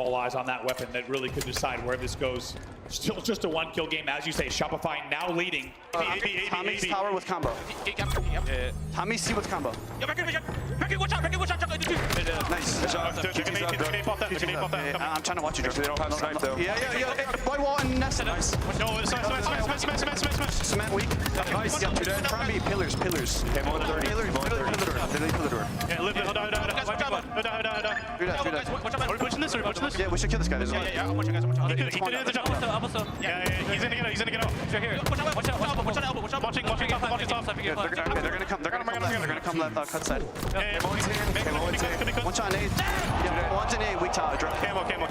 all eyes on that weapon that really could decide where this goes. Still just a one kill game, as you say. Shopify now leading. Tommy's tower with combo. Tommy C with combo. Nice. I'm trying to watch you, Drew. They don't have snipe though. Yeah. White wall and nest. Nice. Cement weak. Nice. Try and be pillars. Okay, more than 30. Pillar the door. Yeah, live it. Are we pushing this? Yeah, we should kill this guy. There's one. He could hit the jump. Yeah, he's gonna get out. Right here. Watching top. They're gonna come left cut side. One shot, Nate. Yeah, one's an A, weak tower. Drop. Camo. And a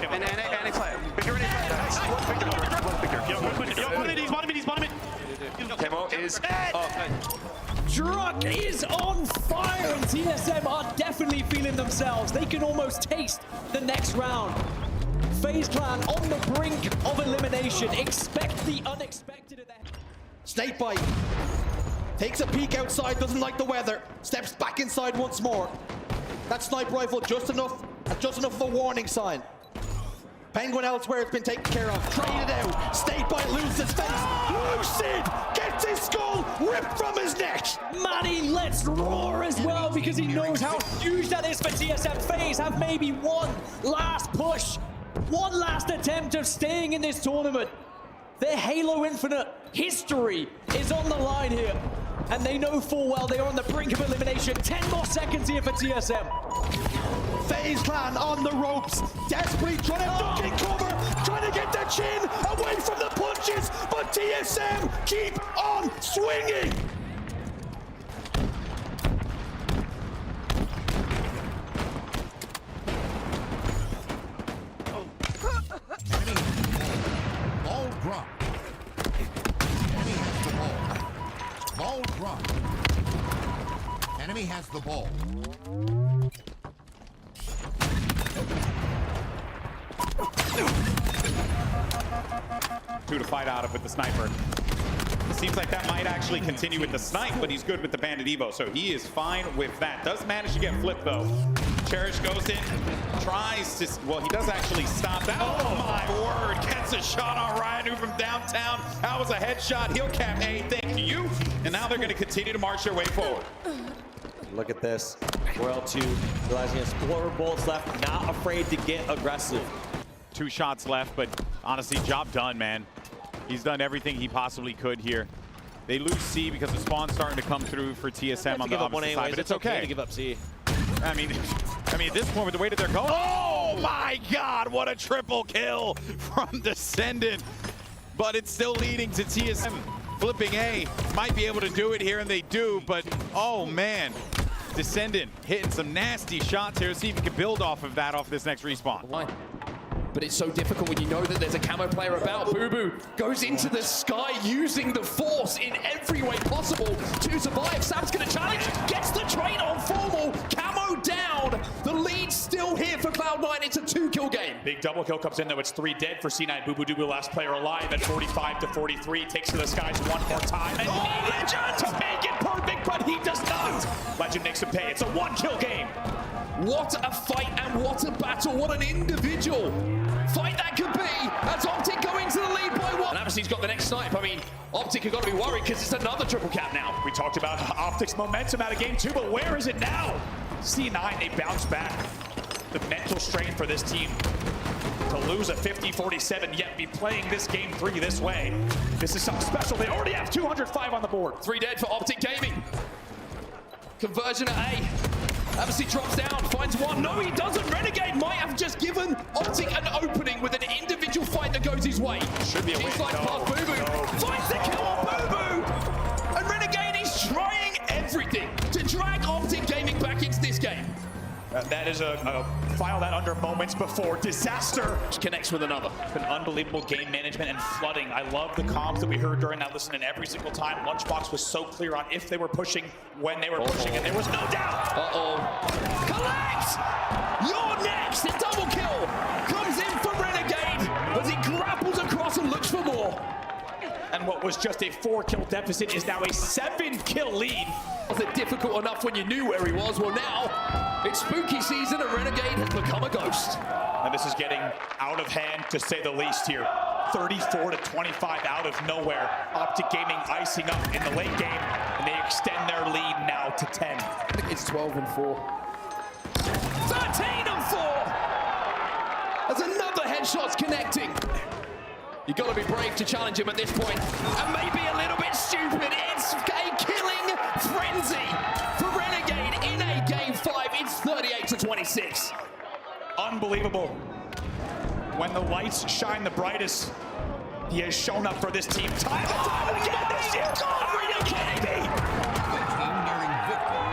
play. Bigger. He's bottom it. Camo is up. Druk is on fire, and TSM are definitely feeling themselves. They can almost taste the next round. FaZe Clan on the brink of elimination. Expect the unexpected at their... Snakebite takes a peek outside, doesn't like the weather, steps back inside once more. That sniper rifle just enough of a warning sign. Penguin elsewhere has been taken care of. Traded out. Snakebite loses his face. Lucid gets his skull ripped from his neck. Manny lets roar as well because he knows how huge that is for TSM. FaZe have maybe one last push, one last attempt of staying in this tournament. Their Halo Infinite history is on the line here, and they know full well they are on the brink of elimination. 10 more seconds here for TSM. FaZe Clan on the ropes, desperately trying to duck in cover, trying to get their chin away from the punches, but TSM keep on swinging. Ball drop. Enemy has the ball. Ball drop. Enemy has the ball. Two to fight out of with the sniper. It seems like that might actually continue with the snipe, but he's good with the Bandit Evo, so he is fine with that. Does manage to get flipped though. Cherish goes in, tries to, well, he does actually stop that. Oh my word, gets a shot on Ryan from downtown. That was a headshot. He'll cap A, thank you. And now they're gonna continue to march their way forward. Look at this. Royal 2 realizing it's 4 bullets left, not afraid to get aggressive. 2 shots left, but honestly, job done, man. He's done everything he possibly could here. They lose C because the spawn's starting to come through for TSM on the opposite side, but it's okay to give up C. I mean, at this point, with the way that they're going, oh my God, what a triple kill from Descendant. But it's still leading to TSM flipping A. Might be able to do it here, and they do, but oh man. Descendant hitting some nasty shots here. See if he can build off of that off this next respawn. But it's so difficult when you know that there's a camo player about. Boo goes into the sky using the force in every way possible to survive. Sam's gonna challenge, gets the trade on Formal, camo down. The lead's still here for Cloud9. It's a 2-kill game. Big double kill comes in though. It's 3 dead for C9. Boo, last player alive at 45 to 43. Takes to the skies one more time. And Legend to make it perfect, but he does not. Legend makes him pay. It's a 1-kill game. What a fight and what a battle. What an individual fight that could be as Optic go into the lead by 1. And obviously he's got the next snipe. I mean, Optic have got to be worried because it's another triple cap now. We talked about Optic's momentum out of game 2, but where is it now? C9, they bounce back. The mental strain for this team to lose a 50-47, yet be playing this game 3 this way. This is something special. They already have 205 on the board. 3 dead for Optic Gaming. Conversion at A. Obviously drops down, finds 1. No, he doesn't. Renegade might have just given Optic an opening with an individual fight that goes his way. Should be a win. He's like past Boo. Finds the kill on Boo. And Renegade is trying everything to drag Optic Gaming back into this game. That is a file that under moments before. Disaster connects with another. An unbelievable game management and flooding. I love the comms that we heard during that listen, and every single time Lunchbox was so clear on if they were pushing, when they were pushing, and there was no doubt. Collect! You're next! A double kill comes in for Renegade as he grapples across and looks for more. And what was just a 4-kill deficit is now a 7-kill lead. Was it difficult enough when you knew where he was? Well, now it's spooky season and Renegade has become a ghost. And this is getting out of hand, to say the least here. 34-25 out of nowhere. Optic Gaming icing up in the late game, and they extend their lead now to 10. It's 12-4. 13-4! There's another headshots connecting. You got to be brave to challenge him at this point, and maybe a little bit stupid. It's a killing frenzy for Renegade in a game 5. It's 38-26. Unbelievable. When the lights shine the brightest, he has shown up for this team time and time again this year. Are you kidding me? Team nearing victory.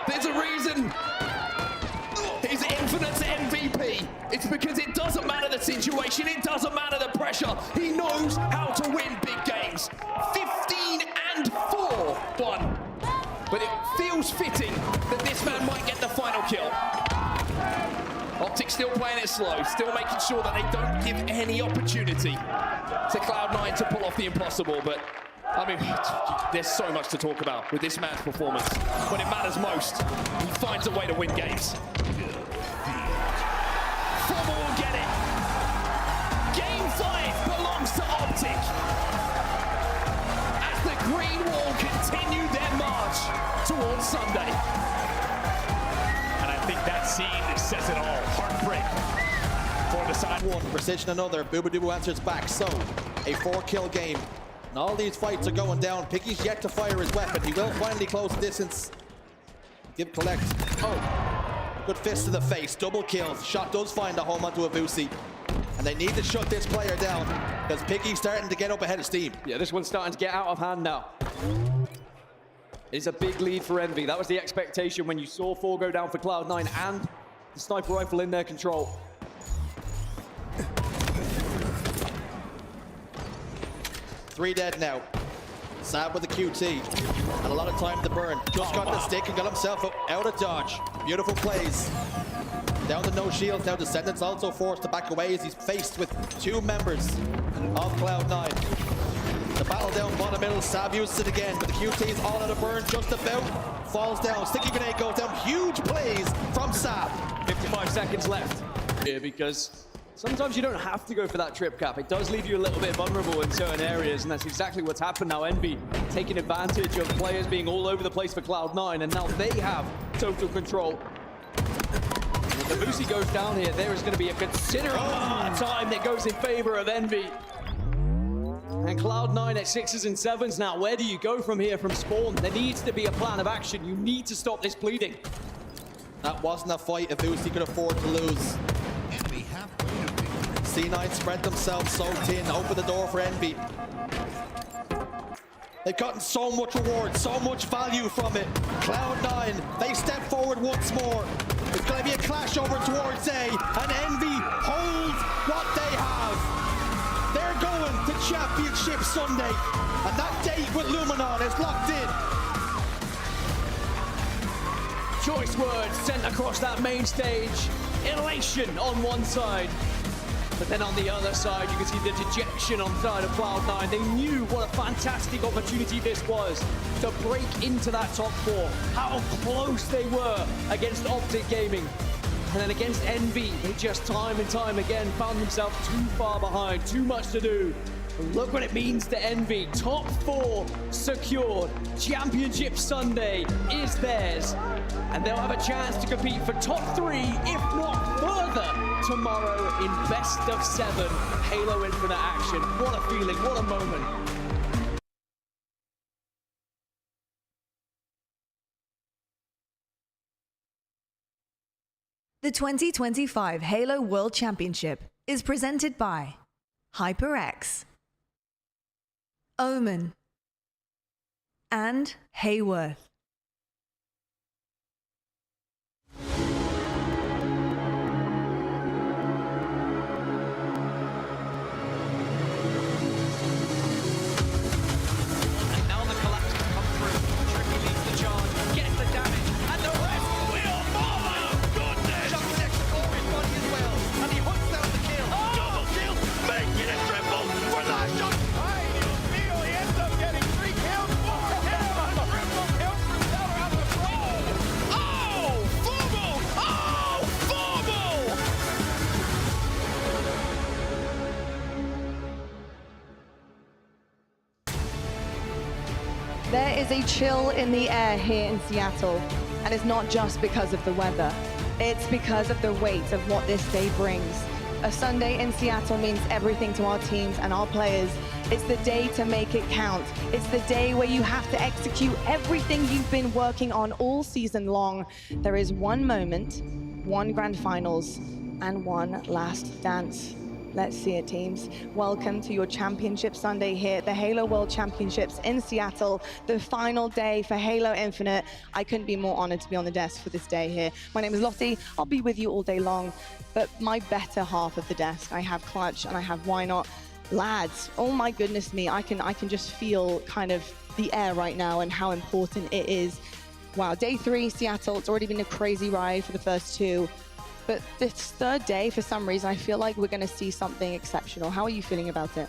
There's a reason he's Infinite's MVP. It's because it doesn't matter the situation, it doesn't matter the pressure. He knows how to win big games. 15-4-1. But it feels fitting that this man might get the final kill. Optic still playing it slow, still making sure that they don't give any opportunity to Cloud9 to pull off the impossible. But I mean, there's so much to talk about with this man's performance. When it matters most, he finds a way to win games. Former will get it. Game 5 belongs to Optic. As the Green Wall continue their march towards Sunday. And I think that scene says it all. Heartbreak for the side. One, Precision another. Booba answers back. So, a 4-kill game. And all these fights are going down. Piggy's yet to fire his weapon. He will finally close the distance. Give collect. Oh, good fist to the face. Double kills. Shot does find a home onto Avusi. And they need to shut this player down because Piggy's starting to get up ahead of steam. Yeah, this one's starting to get out of hand now. It's a big lead for Envy. That was the expectation when you saw 4 go down for Cloud9 and the sniper rifle in their control. Three dead now. Sad with the QT. And a lot of time to burn. Just got the stick and got himself out of dodge. Beautiful plays. Down to no shields. Now Descendants also forced to back away as he's faced with 2 members of Cloud9. The battle down bottom middle. Sav uses it again, but the QT is all out of burn just about. Falls down. Sticky grenade goes down. Huge plays from Sav. 55 seconds left here because sometimes you don't have to go for that trip cap. It does leave you a little bit vulnerable in certain areas, and that's exactly what's happened now. Envy taking advantage of players being all over the place for Cloud9, and now they have total control. If the Vusi goes down here, there is going to be a considerable amount of time that goes in favor of Envy. And Cloud9 at 6s and 7s now. Where do you go from here from spawn? There needs to be a plan of action. You need to stop this bleeding. That wasn't a fight Avusi could afford to lose. Enemy halfway to victory. C9 spread themselves so thin, open the door for Envy. They've gotten so much reward, so much value from it. Cloud9, they step forward once more. It's going to be a clash over towards A, and Envy holds what they have. They're going to Championship Sunday, and that date with Luminon is locked in. Choice words sent across that main stage. Elation on one side. But then on the other side, you can see the dejection on the side of Cloud9. They knew what a fantastic opportunity this was to break into that top 4. How close they were against Optic Gaming. And then against Envy, they just time and time again found themselves too far behind, too much to do. Look what it means to Envy. Top 4 secured. Championship Sunday is theirs. And they'll have a chance to compete for top 3, if not further, tomorrow in best of 7 Halo Infinite action. What a feeling, what a moment. The 2025 Halo World Championship is presented by HyperX, Omen, and Hayworth. There is a chill in the air here in Seattle, and it's not just because of the weather. It's because of the weight of what this day brings. A Sunday in Seattle means everything to our teams and our players. It's the day to make it count. It's the day where you have to execute everything you've been working on all season long. There is one moment, one grand finals, and one last dance. Let's see it, teams. Welcome to your championship Sunday here at the Halo World Championships in Seattle, the final day for Halo Infinite. I couldn't be more honored to be on the desk for this day here. My name is Lottie. I'll be with you all day long, but my better half of the desk, I have Clutch and I have Why Not. Lads, oh my goodness me, I can just feel kind of the air right now and how important it is. Wow, day 3, Seattle, it's already been a crazy ride for the first 2. But this third day, for some reason, I feel like we're going to see something exceptional. How are you feeling about it?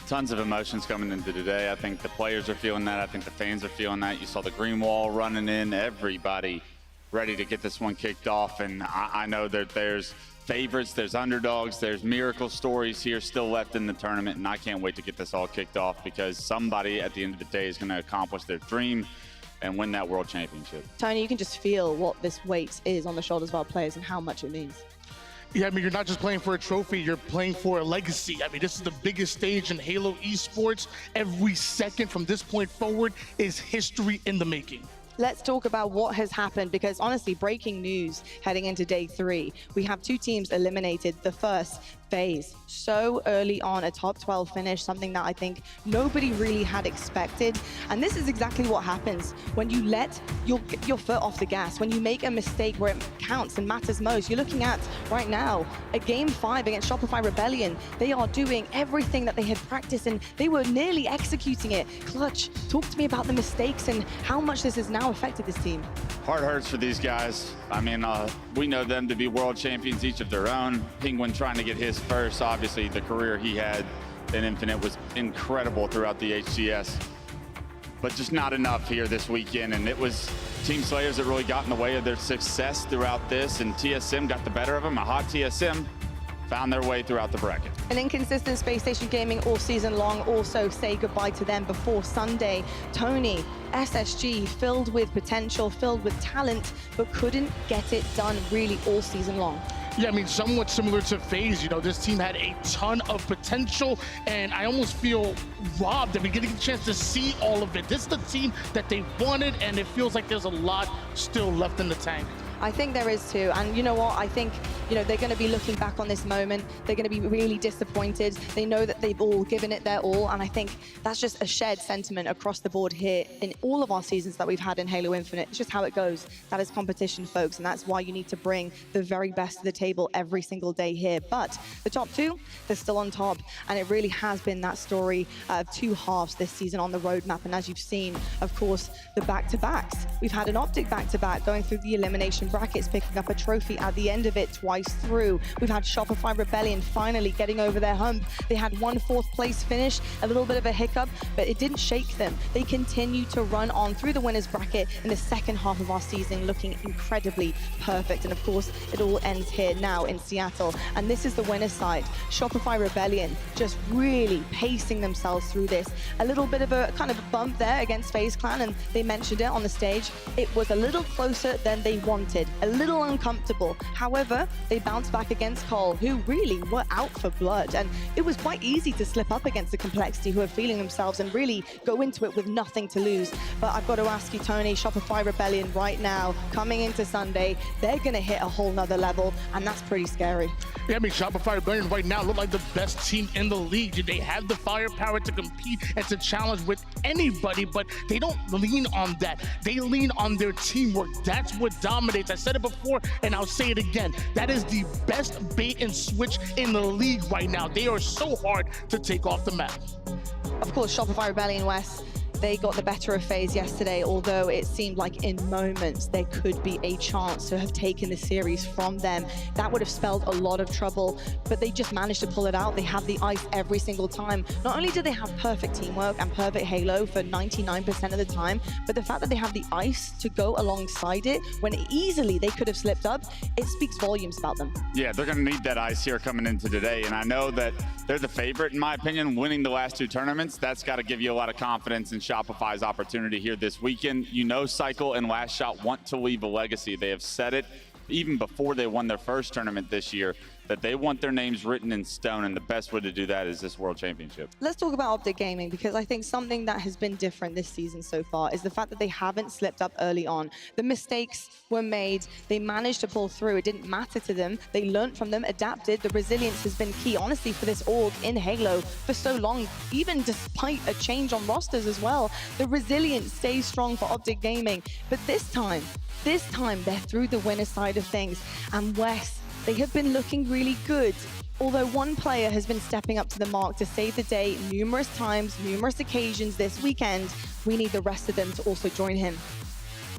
Tons of emotions coming into today. I think the players are feeling that. I think the fans are feeling that. You saw the green wall running in. Everybody ready to get this one kicked off. And I know that there's favorites, there's underdogs, there's miracle stories here still left in the tournament. And I can't wait to get this all kicked off because somebody at the end of the day is going to accomplish their dream and win that world championship. Tony, you can just feel what this weight is on the shoulders of our players and how much it means. Yeah, I mean, you're not just playing for a trophy, you're playing for a legacy. I mean, this is the biggest stage in Halo Esports. Every second from this point forward is history in the making. Let's talk about what has happened because honestly, breaking news heading into day 3. We have 2 teams eliminated the first phase so early on, a top 12 finish, something that I think nobody really had expected. And this is exactly what happens when you let your foot off the gas, when you make a mistake where it counts and matters most. You're looking at right now a game 5 against Shopify Rebellion. They are doing everything that they had practiced and they were nearly executing it. Clutch, talk to me about the mistakes and how much this has now affected this team. Heart hurts for these guys. I mean, we know them to be world champions, each of their own. Penguin trying to get his first. Obviously, the career he had in Infinite was incredible throughout the HCS, but just not enough here this weekend. And it was Team Slayers that really got in the way of their success throughout this, and TSM got the better of them. A hot TSM found their way throughout the bracket. An inconsistent Space Station Gaming all season long also say goodbye to them before Sunday. Tony, SSG, filled with potential, filled with talent, but couldn't get it done really all season long. Yeah, I mean, somewhat similar to FaZe. You know, this team had a ton of potential, and I almost feel robbed that we're getting a chance to see all of it. This is the team that they wanted, and it feels like there's a lot still left in the tank. I think there is too, and you know what, I think, you know, they're going to be looking back on this moment, they're going to be really disappointed, they know that they've all given it their all, and I think that's just a shared sentiment across the board here in all of our seasons that we've had in Halo Infinite. It's just how it goes. That is competition, folks, and that's why you need to bring the very best to the table every single day here. But the top 2, they're still on top, and it really has been that story of 2 halves this season on the roadmap, and as you've seen, of course, the back-to-backs. We've had an Optic back-to-back going through the elimination brackets, picking up a trophy at the end of it twice through. We've had Shopify Rebellion finally getting over their hump. They had 1 4th place finish, a little bit of a hiccup, but it didn't shake them. They continue to run on through the winners bracket in the second half of our season, looking incredibly perfect. And of course, it all ends here now in Seattle. And this is the winner's side. Shopify Rebellion just really pacing themselves through this. A little bit of a kind of a bump there against FaZe Clan, and they mentioned it on the stage. It was a little closer than they wanted, a little uncomfortable. However, they bounced back against Cole, who really were out for blood. And it was quite easy to slip up against the Complexity, who are feeling themselves and really go into it with nothing to lose. But I've got to ask you, Tony, Shopify Rebellion right now, coming into Sunday, they're going to hit a whole nother level, and that's pretty scary. Yeah, I mean, Shopify Rebellion right now look like the best team in the league. They have the firepower to compete and to challenge with anybody, but they don't lean on that. They lean on their teamwork. That's what dominates. I said it before, and I'll say it again. That is the best bait and switch in the league right now. They are so hard to take off the map. Of course, Shopify Rebellion West, they got the better of FaZe yesterday, although it seemed like in moments there could be a chance to have taken the series from them. That would have spelled a lot of trouble, but they just managed to pull it out. They have the ice every single time. Not only do they have perfect teamwork and perfect Halo for 99% of the time, but the fact that they have the ice to go alongside it when easily they could have slipped up, it speaks volumes about them. Yeah, they're going to need that ice here coming into today, and I know that they're the favorite, in my opinion, winning the last 2 tournaments. That's got to give you a lot of confidence and Shopify's opportunity here this weekend. You know, Cycle and Last Shot want to leave a legacy. They have said it even before they won their first tournament this year, that they want their names written in stone, and the best way to do that is this World Championship. Let's talk about Optic Gaming, because I think something that has been different this season so far is the fact that they haven't slipped up early on. The mistakes were made, they managed to pull through, it didn't matter to them, they learned from them, adapted. The resilience has been key, honestly, for this org in Halo for so long, even despite a change on rosters as well. The resilience stays strong for Optic Gaming, but this time they're through the winner side of things. And Wes, they have been looking really good. Although one player has been stepping up to the mark to save the day numerous times, numerous occasions this weekend, we need the rest of them to also join him.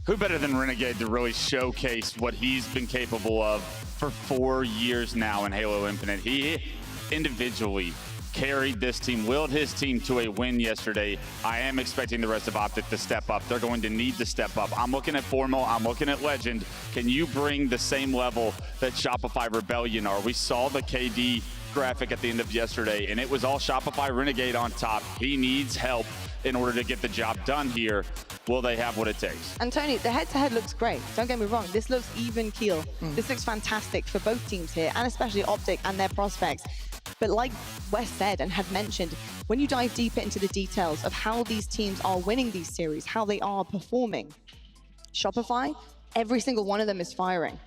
Who better than Renegade to really showcase what he's been capable of for 4 years now in Halo Infinite? He individually carried this team, willed his team to a win yesterday. I am expecting the rest of Optic to step up. They're going to need to step up. I'm looking at Formal, I'm looking at Legend. Can you bring the same level that Shopify Rebellion are? We saw the KD graphic at the end of yesterday, and it was all Shopify Renegade on top. He needs help in order to get the job done here. Will they have what it takes? And Tony, the head-to-head looks great. Don't get me wrong, this looks even keel. This looks fantastic for both teams here, and especially Optic and their prospects. But like Wes said and had mentioned, when you dive deeper into the details of how these teams are winning these series, how they are performing, Shopify, every single one of them is firing.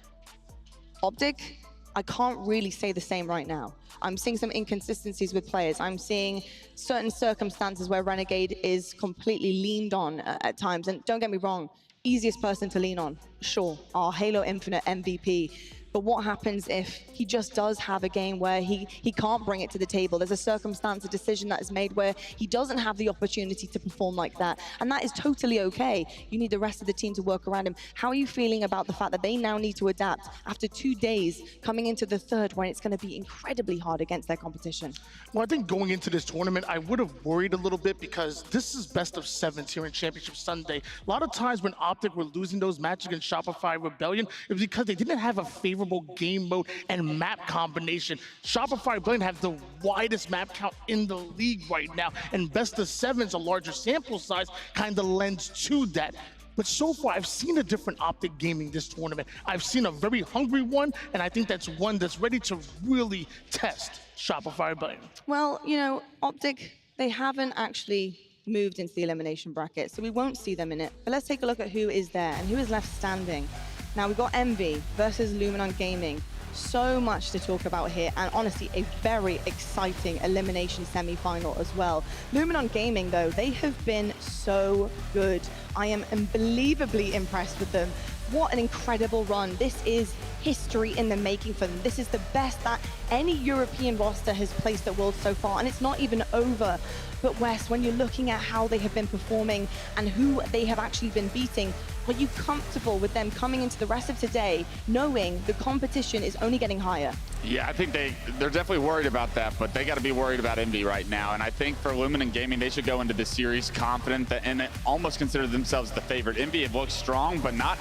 Optic, I can't really say the same right now. I'm seeing some inconsistencies with players. I'm seeing certain circumstances where Renegade is completely leaned on at times. And don't get me wrong, easiest person to lean on, sure, our Halo Infinite MVP. But what happens if he just does have a game where he can't bring it to the table? There's a circumstance, a decision that is made where he doesn't have the opportunity to perform like that. And that is totally okay. You need the rest of the team to work around him. How are you feeling about the fact that they now need to adapt after 2 days coming into the third when it's going to be incredibly hard against their competition? Well, I think going into this tournament, I would have worried a little bit because this is best of 7s here in Championship Sunday. A lot of times when Optic were losing those matches against Shopify Rebellion, it was because they didn't have a favorable game mode and map combination. Shopify Rebellion have the widest map count in the league right now, and best of 7s, a larger sample size, kind of lends to that. But so far, I've seen a different Optic Gaming this tournament. I've seen a very hungry one, and I think that's one that's ready to really test Shopify Rebellion. Well, you know, Optic, they haven't actually moved into the elimination bracket, so we won't see them in it. But let's take a look at who is there and who is left standing. Now we've got Envy versus Luminon Gaming. So much to talk about here, and honestly, a very exciting elimination semi-final as well. Luminon Gaming, though, they have been so good. I am unbelievably impressed with them. What an incredible run. This is history in the making for them. This is the best that any European roster has placed at Worlds so far, and it's not even over. But Wes, when you're looking at how they have been performing and who they have actually been beating, are you comfortable with them coming into the rest of today knowing the competition is only getting higher? Yeah, I think they're definitely worried about that, but they got to be worried about Envy right now. And I think for Luminon Gaming, they should go into this series confident that, and almost consider themselves the favorite. Envy have looked strong, but not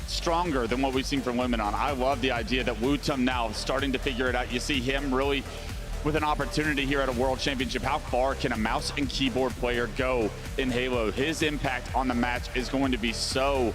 stronger than what we've seen from Luminon. I love the idea that Wutum now starting to figure it out. You see him really with an opportunity here at a World Championship. How far can a mouse and keyboard player go in Halo? His impact on the match is going to be so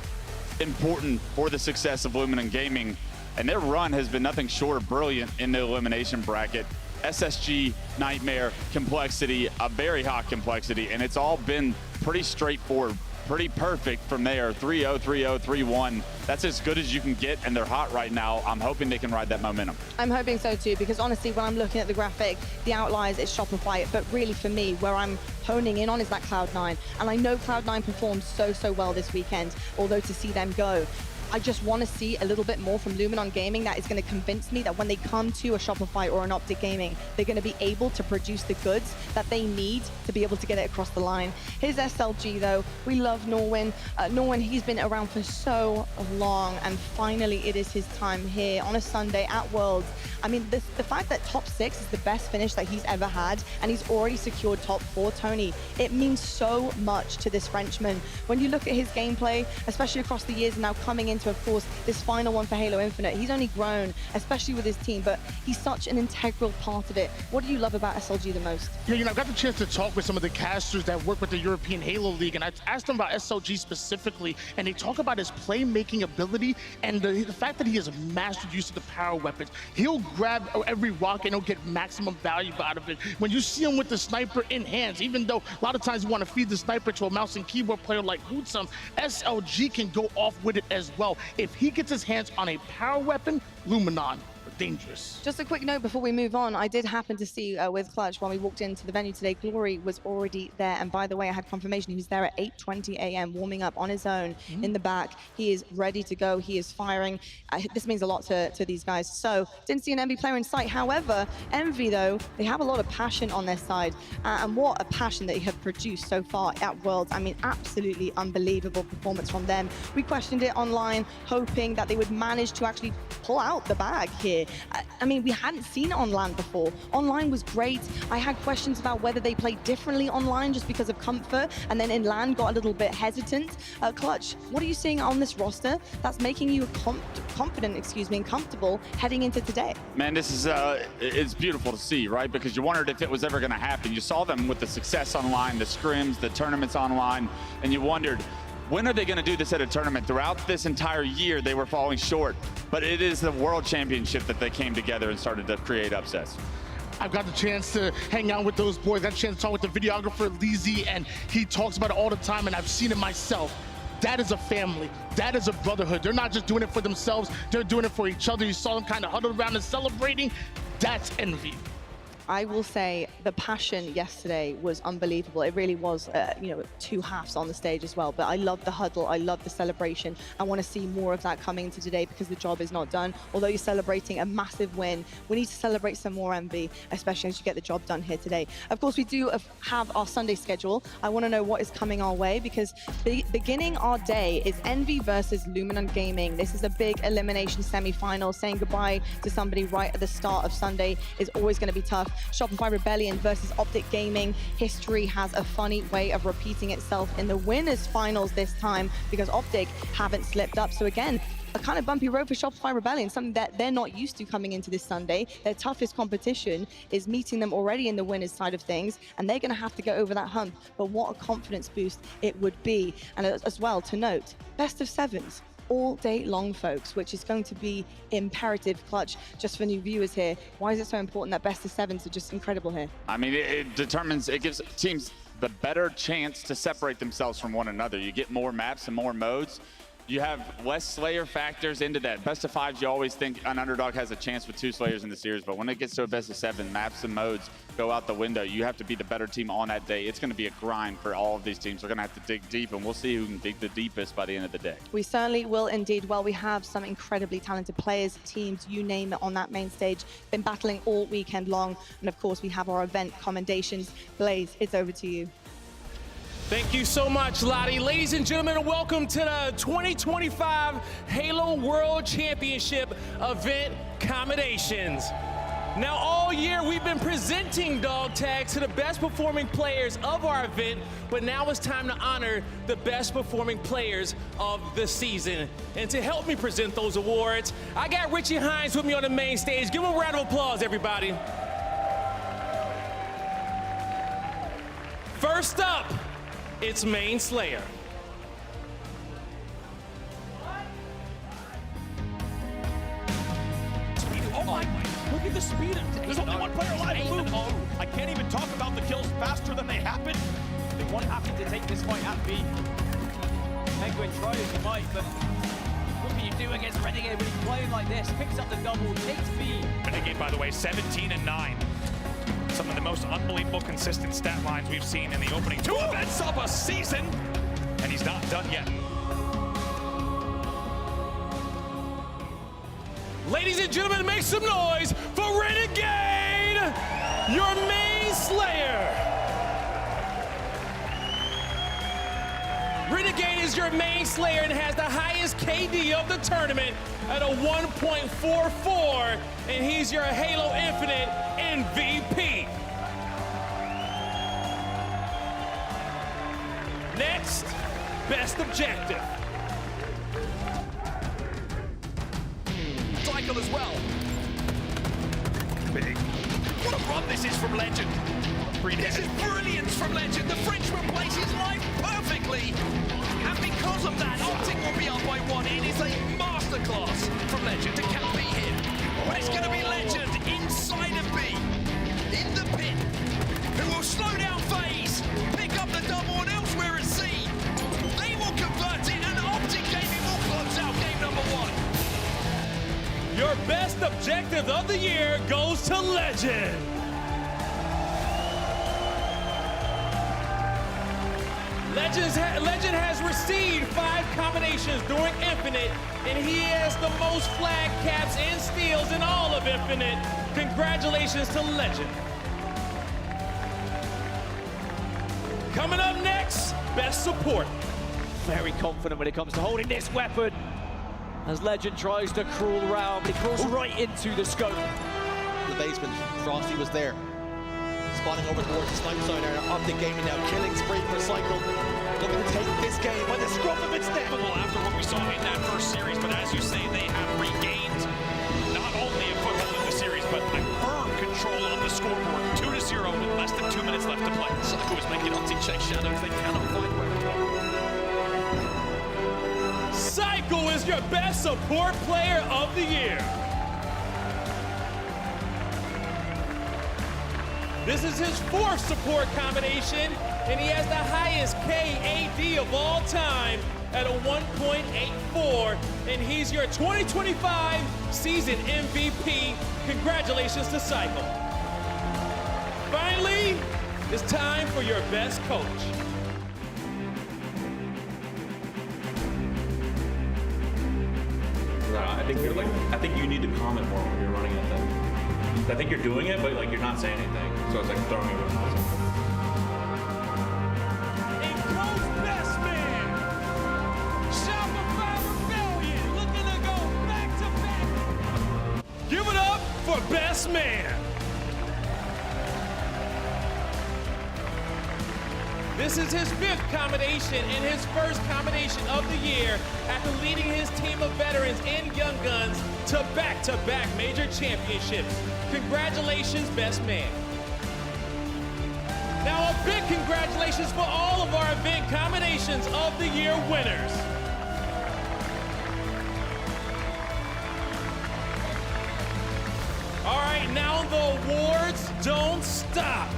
important for the success of Luminon Gaming, and their run has been nothing short of brilliant in the elimination bracket. SSG, Nightmare, Complexity, a very hot Complexity, and it's all been pretty straightforward, pretty perfect from there. 3-0, 3-0, 3-1. That's as good as you can get, and they're hot right now. I'm hoping they can ride that momentum. I'm hoping so too, because honestly, when I'm looking at the graphic, the outliers, it's Shopify, but really for me, where I'm honing in on is that Cloud9. And I know Cloud9 performed so well this weekend, although to see them go, I just want to see a little bit more from Luminon Gaming that is going to convince me that when they come to a Shopify or an Optic Gaming, they're going to be able to produce the goods that they need to be able to get it across the line. Here's SLG though. We love Norwin. Norwin, he's been around for so long, and finally it is his time here on a Sunday at Worlds. I mean, the fact that top 6 is the best finish that he's ever had, and he's already secured top 4, Tony, it means so much to this Frenchman. When you look at his gameplay, especially across the years now coming into into, of course, this final one for Halo Infinite. He's only grown, especially with his team, but he's such an integral part of it. What do you love about SLG the most? Yeah, you know, I got the chance to talk with some of the casters that work with the European Halo League, and I asked them about SLG specifically, and they talk about his playmaking ability and the fact that he has mastered use of the power weapons. He'll grab every rock and he'll get maximum value out of it. When you see him with the sniper in hands, even though a lot of times you want to feed the sniper to a mouse and keyboard player like Hootsum, SLG can go off with it as well. If he gets his hands on a power weapon, Luminon, dangerous. Just a quick note before we move on, I did happen to see with Clutch when we walked into the venue today, Glory was already there. And by the way, I had confirmation he was there at 8:20 a.m. warming up on his own in the back. He is ready to go. He is firing. This means a lot to these guys. So didn't see an Envy player in sight. However, Envy though, they have a lot of passion on their side. And what a passion that they have produced so far at Worlds. I mean, absolutely unbelievable performance from them. We questioned it online, hoping that they would manage to actually pull out the bag here. I mean, we hadn't seen it on LAN before. Online was great. I had questions about whether they played differently online just because of comfort, and then in LAN got a little bit hesitant. Clutch, what are you seeing on this roster that's making you confident, and comfortable heading into today? Man, this is it's beautiful to see, right? Because you wondered if it was ever going to happen. You saw them with the success online, the scrims, the tournaments online, and you wondered, when are they going to do this at a tournament? Throughout this entire year, they were falling short. But it is the World Championship that they came together and started to create upsets. I've got the chance to hang out with those boys. Got a chance to talk with the videographer, Lizzie, and he talks about it all the time, and I've seen it myself. That is a family. That is a brotherhood. They're not just doing it for themselves. They're doing it for each other. You saw them kind of huddled around and celebrating. That's Envy. I will say the passion yesterday was unbelievable. It really was, you know, two halves on the stage as well. But I love the huddle. I love the celebration. I want to see more of that coming into today because the job is not done. Although you're celebrating a massive win, we need to celebrate some more, Envy, especially as you get the job done here today. Of course, we do have our Sunday schedule. I want to know what is coming our way because beginning our day is Envy versus Luminon Gaming. This is a big elimination semi-final. Saying goodbye to somebody right at the start of Sunday is always going to be tough. Shopify Rebellion versus Optic Gaming. History has a funny way of repeating itself in the winners finals this time because Optic haven't slipped up. So again, a kind of bumpy road for Shopify Rebellion, something that they're not used to coming into this Sunday. Their toughest competition is meeting them already in the winners side of things, and they're going to have to go over that hump. But what a confidence boost it would be. And as well, to note, best of sevens all day long, folks, which is going to be imperative. Clutch, just for new viewers here, why is it so important that best of sevens are just incredible here? I mean, it gives teams the better chance to separate themselves from one another. You get more maps and more modes. You have less Slayer factors into that. Best of fives, you always think an underdog has a chance with 2 Slayers in the series, but when it gets to a best of 7, maps and modes go out the window. You have to be the better team on that day. It's going to be a grind for all of these teams. We're going to have to dig deep, and we'll see who can dig the deepest by the end of the day. We certainly will indeed. Well, we have some incredibly talented players, teams, you name it, on that main stage. Been battling all weekend long, and of course, we have our event commendations. Blaze, it's over to you. Thank you so much, Lottie. Ladies and gentlemen, welcome to the 2025 Halo World Championship event commendations. Now, all year we've been presenting dog tags to the best performing players of our event, but now it's time to honor the best performing players of the season. And to help me present those awards, I got Richie Hines with me on the main stage. Give him a round of applause, everybody. First up, it's Main Slayer. Oh my, look at the speed. There's only one player alive. I can't even talk about the kills faster than they happen. They want happy to take this fight at B. Penguin try as he might, but what can you do against Renegade when he's playing like this? Picks up the double, takes B. Renegade, by the way, 17-9. Some of the most unbelievable consistent stat lines we've seen in the opening 2 events of a season, and he's not done yet. Ladies and gentlemen, make some noise for Renegade, your main slayer. Renegade is your main slayer and has the highest KD of the tournament at a 1.44, and he's your Halo Infinite MVP. Next, best objective. as well. Big. What a run this is from Legend. This is brilliance from Legend. The Frenchman plays his life perfectly. And because of that, Optic will be up by 1. It is a masterclass from Legend. It can't be here. But it's going to be Legend inside of B, in the pit, who will slow down FaZe, pick up the double, and elsewhere at C. They will convert it, and Optic Gaming will close out game number 1. Your best objective of the year goes to Legend. Legend has received 5 combinations during Infinite, and he has the most flag caps and steals in all of Infinite. Congratulations to Legend. Coming up next, best support. Very confident when it comes to holding this weapon. As Legend tries to crawl around, but he crawls right into the scope. The basement, Frosty was there. Spotting over towards the sniper side area. Optic Gaming now killing spree for Cycle. Looking to take this game by the scruff of its neck. After what we saw in that first series, but as you say, they have regained not only a foothold in the series, but a firm control of the scoreboard. 2-0 with less than 2 minutes left to play. Psycho is making Optic check shadows. They cannot find where to go. Psycho is your best support player of the year. This is his 4th support combination, and he has the highest KAD of all time at a 1.84, and he's your 2025 season MVP. Congratulations to Cycle. Finally, it's time for your best coach. I think you need to comment more when you're running at them. I think you're doing it, but like you're not saying anything. So it's like throwing it out. In goes best man. Shopify Rebellion looking to go back to back. Give it up for best man. This is his 5th combination and his first combination of the year after leading his team of veterans and young guns to back-to-back major championships. Congratulations, best man. Now a big congratulations for all of our event combinations of the year winners. All right, now the awards don't stop.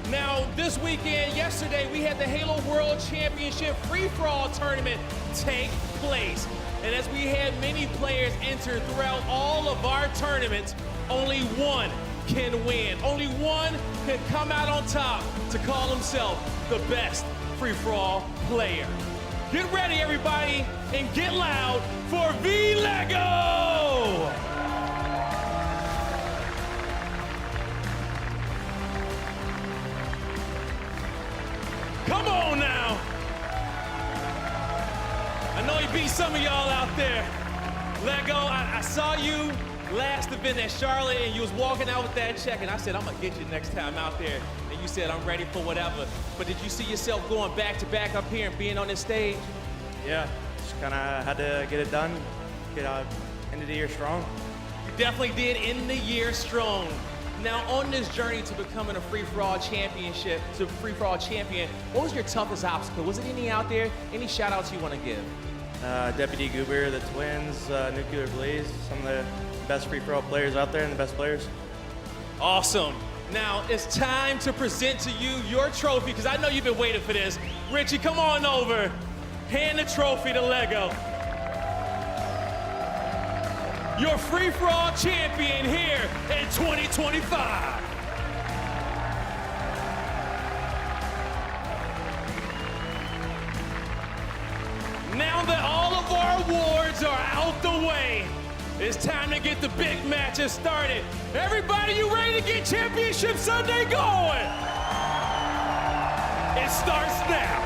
Now, this weekend, yesterday, we had the Halo World Championship free-for-all tournament take place. And as we had many players enter throughout all of our tournaments, only one can win. Only one can come out on top to call himself the best free-for-all player. Get ready, everybody, and get loud for V-Lego! Come on now. I know he beat some of y'all out there. Lego, I saw you last event at Charlotte and you was walking out with that check and I said, I'm gonna get you next time out there. And you said, I'm ready for whatever. But did you see yourself going back to back up here and being on this stage? Yeah, just kind of had to get it done, get end of the year strong. You definitely did end the year strong. Now, on this journey to becoming a free-for-all champion, what was your toughest obstacle? Was it any out there? Any shout-outs you want to give? Deputy Goober, the Twins, Nuclear Blaze, some of the best free-for-all players out there and the best players. Awesome. Now, it's time to present to you your trophy, because I know you've been waiting for this. Richie, come on over. Hand the trophy to Lego. Your free-for-all champion here in 2025. Now that all of our awards are out the way, it's time to get the big matches started. Everybody, you ready to get Championship Sunday going? It starts now.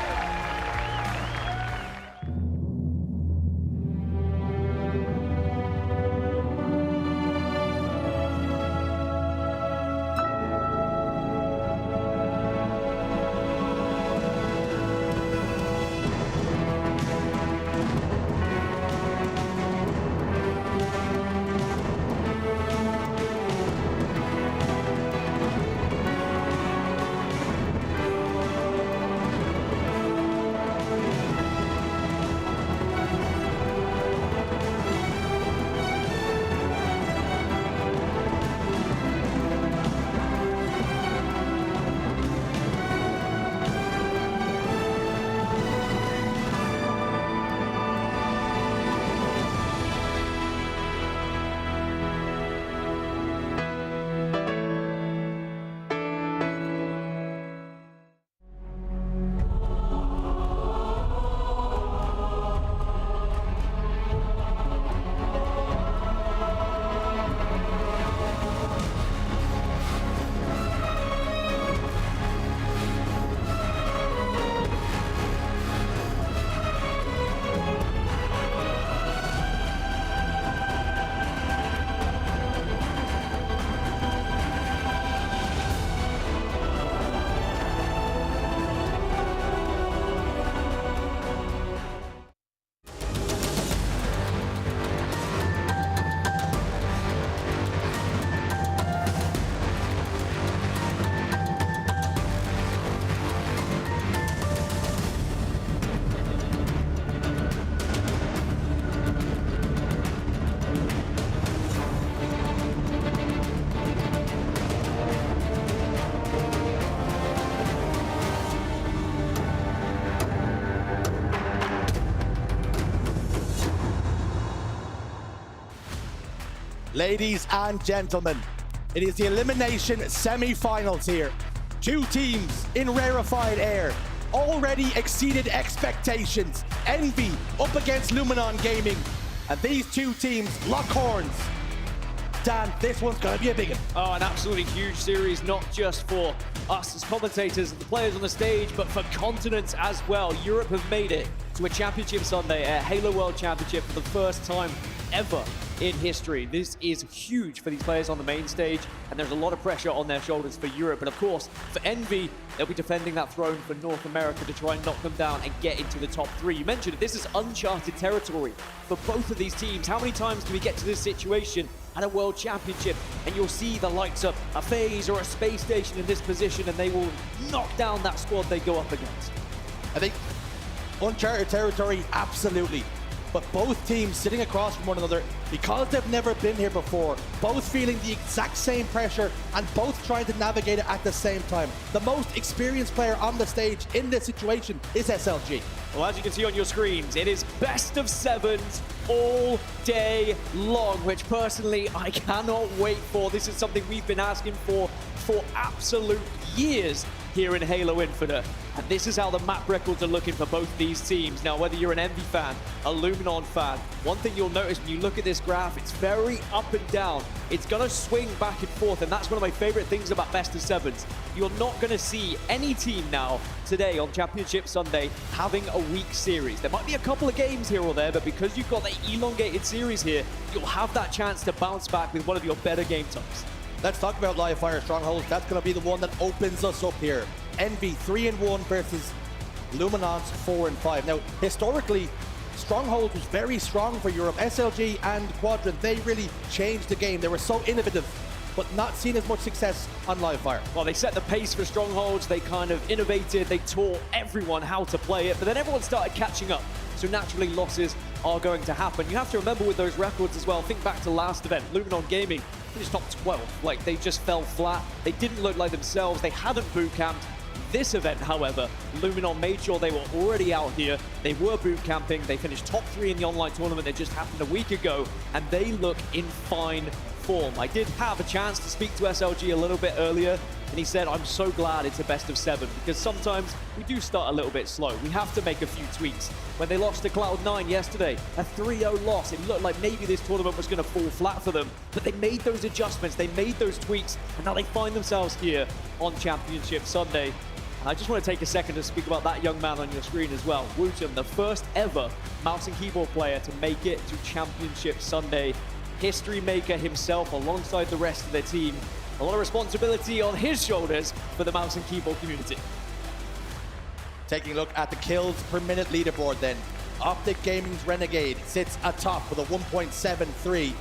Ladies and gentlemen, it is the elimination semi-finals here. Two teams in rarefied air, already exceeded expectations. Envy up against Luminon Gaming, and these two teams lock horns. Dan, this one's gonna be a big one. Oh, an absolutely huge series, not just for us as commentators and the players on the stage, but for continents as well. Europe have made it to a championship Sunday, a Halo World Championship for the first time ever in history. This is huge for these players on the main stage, and there's a lot of pressure on their shoulders for Europe. And of course, for Envy, they'll be defending that throne for North America to try and knock them down and get into the top 3. You mentioned it, this is uncharted territory for both of these teams. How many times do we get to this situation at a World Championship and you'll see the likes of a FaZe or a Space Station in this position and they will knock down that squad they go up against? I think uncharted territory, absolutely. But both teams sitting across from one another, because they've never been here before, both feeling the exact same pressure and both trying to navigate it at the same time. The most experienced player on the stage in this situation is SLG. Well, as you can see on your screens, it is best of 7s all day long, which personally I cannot wait for. This is something we've been asking for absolute years here in Halo Infinite. And this is how the map records are looking for both these teams. Now, whether you're an Envy fan, a Luminon fan, one thing you'll notice when you look at this graph, it's very up and down. It's gonna swing back and forth, and that's one of my favorite things about best of 7s. You're not gonna see any team now today on Championship Sunday having a weak series. There might be a couple of games here or there, but because you've got the elongated series here, you'll have that chance to bounce back with one of your better game types. Let's talk about live fire strongholds. That's going to be the one that opens us up here. Envy 3-1 versus Luminon's 4-5. Now, historically, Stronghold was very strong for Europe. SLG and Quadrant, they really changed the game. They were so innovative, but not seen as much success on live fire. Well, they set the pace for Strongholds. They kind of innovated. They taught everyone how to play it, but then everyone started catching up. So naturally, losses are going to happen. You have to remember with those records as well, think back to last event, Luminon Gaming finished top 12. Like, they just fell flat. They didn't look like themselves. They hadn't boot camped. This event, however, Luminon made sure they were already out here. They were boot camping. They finished top 3 in the online tournament that just happened a week ago, and they look in fine form. I did have a chance to speak to SLG a little bit earlier, and he said, I'm so glad it's a best of 7 because sometimes we do start a little bit slow. We have to make a few tweaks. When they lost to Cloud9 yesterday, a 3-0 loss, it looked like maybe this tournament was going to fall flat for them, but they made those adjustments, they made those tweaks, and now they find themselves here on Championship Sunday. And I just want to take a second to speak about that young man on your screen as well. Wootum, the first ever mouse and keyboard player to make it to Championship Sunday. History maker himself alongside the rest of their team. A lot of responsibility on his shoulders for the mouse and keyboard community. Taking a look at the kills per minute leaderboard then. Optic Gaming's Renegade sits atop with a 1.73.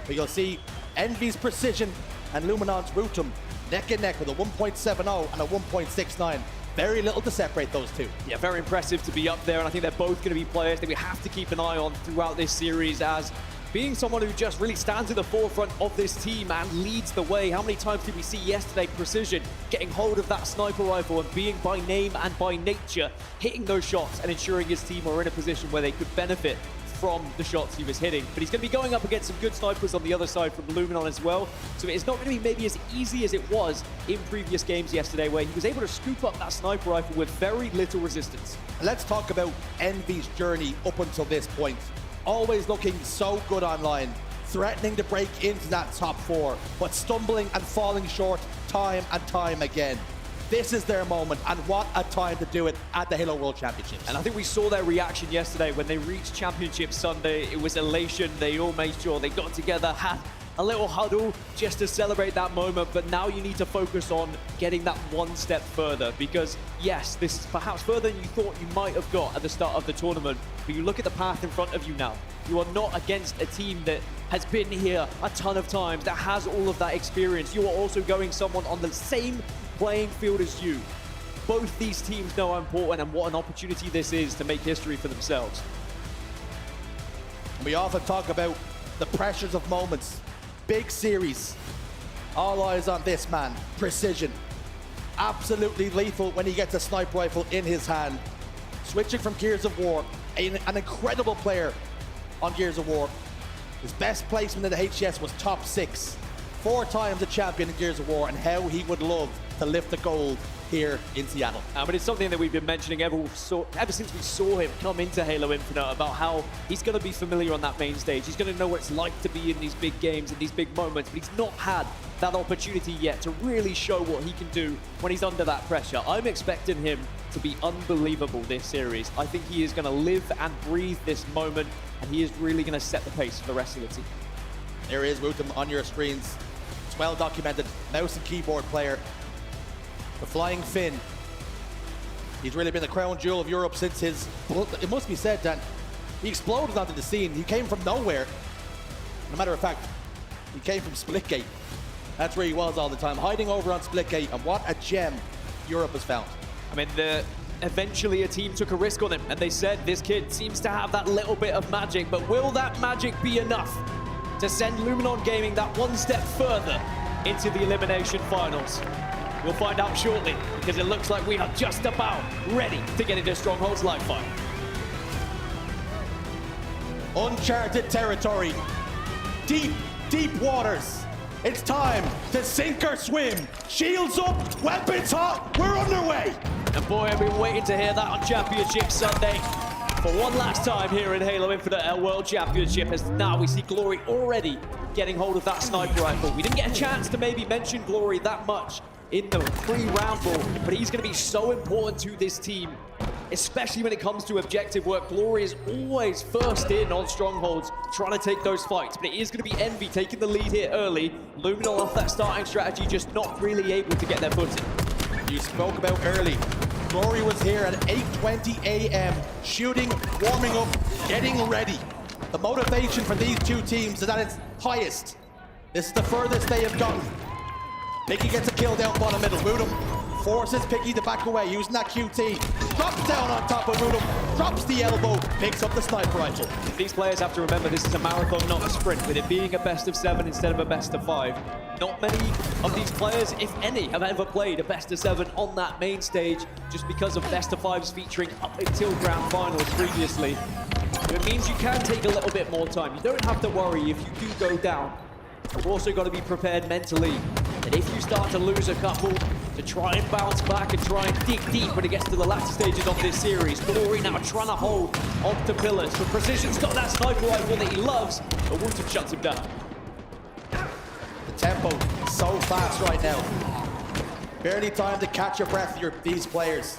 But you'll see Envy's Precision and Luminon's Wootum neck and neck with a 1.70 and a 1.69. Very little to separate those two. Yeah, very impressive to be up there, and I think they're both going to be players that we have to keep an eye on throughout this series, as being someone who just really stands at the forefront of this team and leads the way. How many times did we see yesterday Precision getting hold of that sniper rifle and being by name and by nature hitting those shots and ensuring his team were in a position where they could benefit from the shots he was hitting. But he's going to be going up against some good snipers on the other side from Luminon as well. So it's not going to be maybe as easy as it was in previous games yesterday, where he was able to scoop up that sniper rifle with very little resistance. Let's talk about Envy's journey up until this point. Always looking so good online, threatening to break into that top 4, but stumbling and falling short time and time again. This is their moment, and what a time to do it at the Halo World Championships. And I think we saw their reaction yesterday when they reached Championship Sunday. It was elation. They all made sure they got together, had a little huddle just to celebrate that moment. But now you need to focus on getting that one step further, because yes, this is perhaps further than you thought you might have got at the start of the tournament. But you look at the path in front of you now. You are not against a team that has been here a ton of times, that has all of that experience. You are also going someone on the same playing field as you. Both these teams know how important and what an opportunity this is to make history for themselves. We often talk about the pressures of moments. Big series. All eyes on this man. Precision. Absolutely lethal when he gets a sniper rifle in his hand. Switching from Gears of War. An incredible player on Gears of War. His best placement in the HCS was top 6. 4 times a champion in Gears of War, and how he would love to lift the gold here in Seattle. But it's something that we've been mentioning ever since we saw him come into Halo Infinite, about how he's going to be familiar on that main stage. He's going to know what it's like to be in these big games, in these big moments, but he's not had that opportunity yet to really show what he can do when he's under that pressure. I'm expecting him to be unbelievable this series. I think he is going to live and breathe this moment, and he is really going to set the pace for the rest of the team. There is Wooten on your screens. It's well documented. Mouse and keyboard player. The Flying Finn. He's really been the crown jewel of Europe since his... It must be said, Dan, he exploded onto the scene. He came from nowhere. As a matter of fact, he came from Splitgate. That's where he was all the time, hiding over on Splitgate, and what a gem Europe has found. I mean, eventually a team took a risk on him, and they said this kid seems to have that little bit of magic, but will that magic be enough to send Luminon Gaming that one step further into the elimination finals? We'll find out shortly, because it looks like we are just about ready to get into Stronghold's live fire. Uncharted territory. Deep, deep waters. It's time to sink or swim. Shields up, weapons hot, we're underway. And boy, I've been waiting to hear that on Championship Sunday. For one last time here in Halo Infinite, our World Championship, as now we see Glory already getting hold of that sniper rifle. We didn't get a chance to maybe mention Glory that much in the pre-round ball, but he's going to be so important to this team, especially when it comes to objective work. Glory is always first in on strongholds, trying to take those fights, but it is going to be Envy taking the lead here early. Luminon off that starting strategy, just not really able to get their footing. You spoke about early. Glory was here at 8:20 a.m., shooting, warming up, getting ready. The motivation for these two teams is at its highest. This is the furthest they have gotten. Picky gets a kill down bottom middle. Woodham forces Picky to back away, using that QT. Drops down on top of Woodham, drops the elbow, picks up the sniper rifle. These players have to remember this is a marathon, not a sprint, with it being a best of 7 instead of a best of 5. Not many of these players, if any, have ever played a best of 7 on that main stage, just because of best of 5s featuring up until grand finals previously. It means you can take a little bit more time. You don't have to worry if you do go down. You've also got to be prepared mentally that if you start to lose a couple, to try and bounce back and try and dig deep when it gets to the latter stages of this series. Glory now trying to hold onto pillars, but Precision's got that sniper rifle that he loves, but Wooten shuts him down. The tempo so fast right now. Barely time to catch your breath, these players.